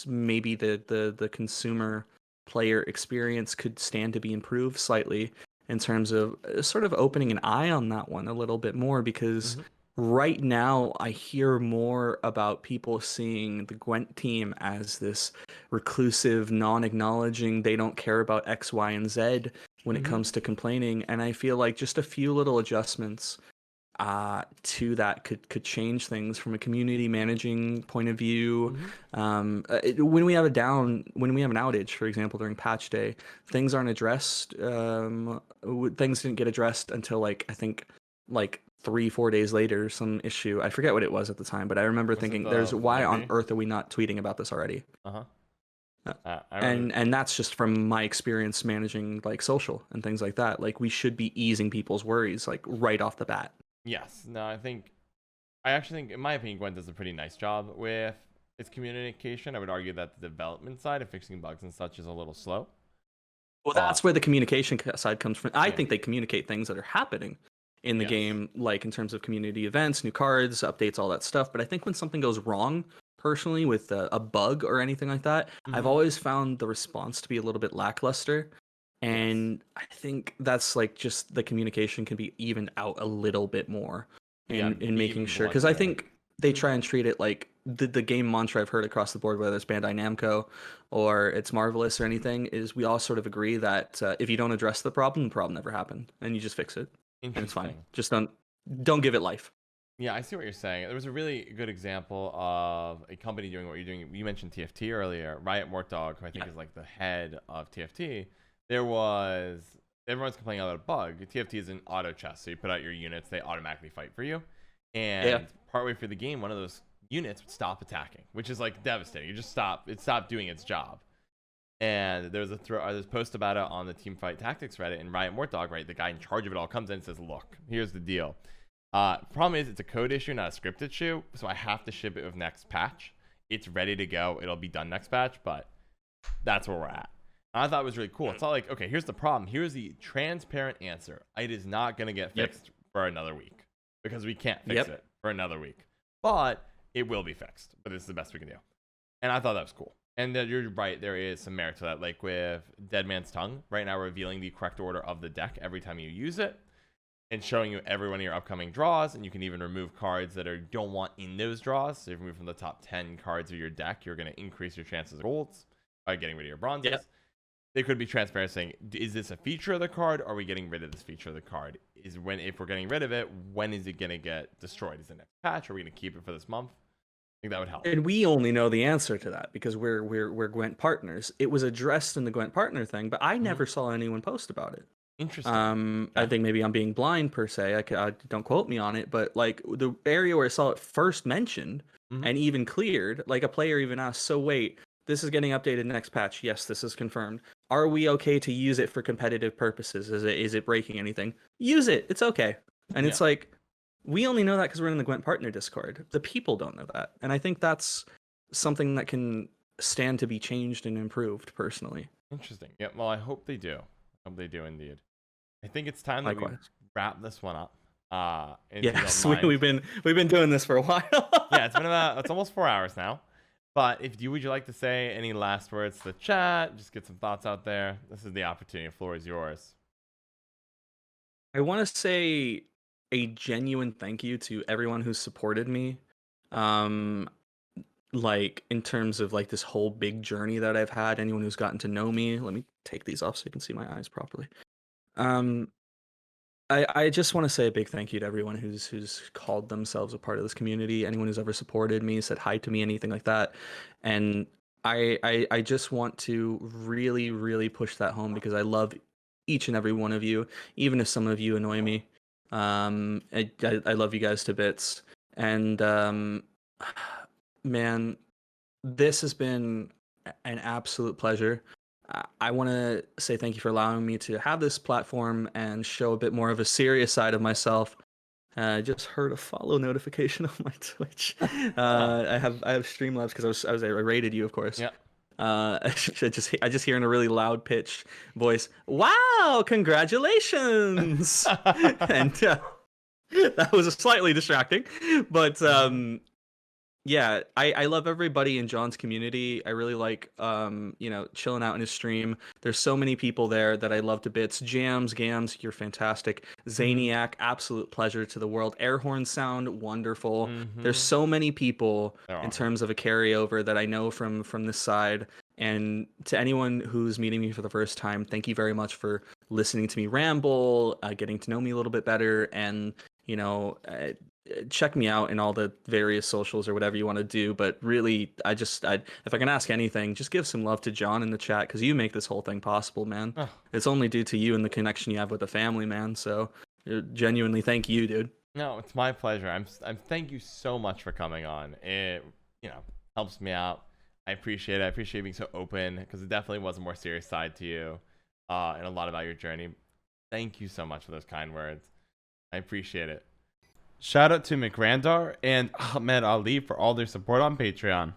Speaker 2: maybe the consumer player experience could stand to be improved slightly in terms of sort of opening an eye on that one a little bit more because
Speaker 1: Mm-hmm.
Speaker 2: right now I hear more about people seeing the Gwent team as this reclusive, non-acknowledging, they don't care about X, Y, and Z when it
Speaker 1: Mm-hmm.
Speaker 2: comes to complaining. And I feel like just a few little adjustments to that could change things from a community managing point of view.
Speaker 1: Mm-hmm.
Speaker 2: When we have when we have an outage, for example, during patch day, things aren't addressed. Things didn't get addressed until like I think like 3 4 days later. Some issue, I forget what it was at the time, but I remember
Speaker 1: Was it
Speaker 2: thinking, "There's
Speaker 1: the
Speaker 2: why on
Speaker 1: Derby?
Speaker 2: earth are we not tweeting about this already?"
Speaker 1: Uh-huh.
Speaker 2: Uh,
Speaker 1: I remember.
Speaker 2: and that's just from my experience managing like social and things like that. Like we should be easing people's worries like right off the bat.
Speaker 1: Yes. No, I actually think, in my opinion, Gwent does a pretty nice job with its communication. I would argue that the development side of fixing bugs and such is a little slow.
Speaker 2: Well,
Speaker 1: But
Speaker 2: that's where the communication side comes from. I
Speaker 1: yeah,
Speaker 2: think they communicate things that are happening in the
Speaker 1: yes.
Speaker 2: game, like in terms of community events, new cards, updates, all that stuff. But I think when something goes wrong, personally, with a bug or anything like that, I've
Speaker 1: Mm-hmm.
Speaker 2: always found the response to be a little bit lackluster.
Speaker 1: Yes.
Speaker 2: And I think that's like just the communication can be evened out a little bit more
Speaker 1: Yeah,
Speaker 2: in
Speaker 1: be
Speaker 2: making
Speaker 1: even
Speaker 2: sure. Because I
Speaker 1: blunter.
Speaker 2: think they
Speaker 1: Mm-hmm.
Speaker 2: try and treat it like the game mantra I've heard across the board, whether it's Bandai Namco or it's Marvelous or anything, is we all sort of agree that if you don't address the problem never happened, and you just fix it, and it's fine.
Speaker 1: Interesting.
Speaker 2: Just don't give it life.
Speaker 1: Yeah, I see what you're saying. There was a really good example of a company doing what you're doing. You mentioned TFT earlier. Riot Mortdog, who I think
Speaker 2: Yeah.
Speaker 1: is like the head of TFT. There was everyone's complaining about a bug. TFT is an auto chess, so you put out your units, they automatically fight for you. And
Speaker 2: Yeah.
Speaker 1: partway through the game, one of those units would stop attacking, which is like devastating. It stopped doing its job. And there's a post about it on the Team Fight Tactics Reddit, and Riot Mortdog, right, the guy in charge of it all, comes in and says, look, here's the deal. Problem is, it's a code issue, not a script issue, so I have to ship it with next patch. It's ready to go. It'll be done next patch, but that's where we're at. And I thought it was really cool. It's not like, okay, here's the problem. Here's the transparent answer. It is not going to get fixed for another week because we can't fix it for another week. But it will be fixed. But this is the best we can do. And I thought that was cool. And then you're right, there is some merit to that. Like with Dead Man's Tongue, right now we're revealing the correct order of the deck every time you use it and showing you every one of your upcoming draws. And you can even remove cards that you don't want in those draws. So if you move from the top 10 cards of your deck, you're going to increase your chances of golds by getting rid of your bronzes.
Speaker 2: Yep.
Speaker 1: They could be transparent saying, is this a feature of the card? Or are we getting rid of this feature of the card? If we're getting rid of it, when is it going to get destroyed? Is it next patch? Are we going to keep it for this month? I think that would help.
Speaker 2: And we only know the answer to that because we're Gwent partners. It was addressed in the Gwent partner thing, but I never saw anyone post about it.
Speaker 1: Interesting.
Speaker 2: I think maybe I'm being blind per se. Don't quote me on it, but like the area where I saw it first mentioned and even cleared, like a player even asked, so wait, this is getting updated next patch. Yes, this is confirmed. Are we okay to use it for competitive purposes? Is it breaking anything? Use it. It's okay. And it's like, we only know that because we're in the Gwent partner Discord. The people don't know that. And I think that's something that can stand to be changed and improved personally.
Speaker 1: Interesting. Yeah, well, I hope they do. I hope they do indeed. I think it's time that we wrap this one up.
Speaker 2: Yes, we've been doing this for a while.
Speaker 1: Yeah, it's almost 4 hours now. But would you like to say any last words to the chat? Just get some thoughts out there. This is the opportunity. The floor is yours.
Speaker 2: I want to say a genuine thank you to everyone who's supported me. Like in terms of like this whole big journey that I've had, anyone who's gotten to know me. Let me take these off so you can see my eyes properly. I just want to say a big thank you to everyone who's called themselves a part of this community, anyone who's ever supported me, said hi to me, anything like that. And I just want to really, really push that home because I love each and every one of you, even if some of you annoy me. I love you guys to bits. And man, this has been an absolute pleasure. I want to say thank you for allowing me to have this platform and show a bit more of a serious side of myself. I just heard a follow notification on my Twitch. I have Streamlabs because I rated you, of course.
Speaker 1: Yeah.
Speaker 2: I just hear in a really loud pitch voice, "Wow, congratulations!" And that was slightly distracting, but yeah, I love everybody in John's community. I really like, chilling out in his stream. There's so many people there that I love to bits. Jams, Gams, you're fantastic. Zaniac, absolute pleasure to the world. Airhorn sound, wonderful. There's so many people in terms of a carryover that I know from this side. And to anyone who's meeting me for the first time, thank you very much for listening to me ramble, getting to know me a little bit better, and, check me out in all the various socials or whatever you want to do. But really, if I can ask anything, just give some love to John in the chat because you make this whole thing possible, man. It's only due to you and the connection you have with the family, man. So genuinely, thank you, dude.
Speaker 1: No, it's my pleasure. I'm thank you so much for coming on. It helps me out. I appreciate it. I appreciate being so open because it definitely was a more serious side to you and a lot about your journey. Thank you so much for those kind words. I appreciate it. Shout out to McRandar and Ahmed Ali for all their support on Patreon.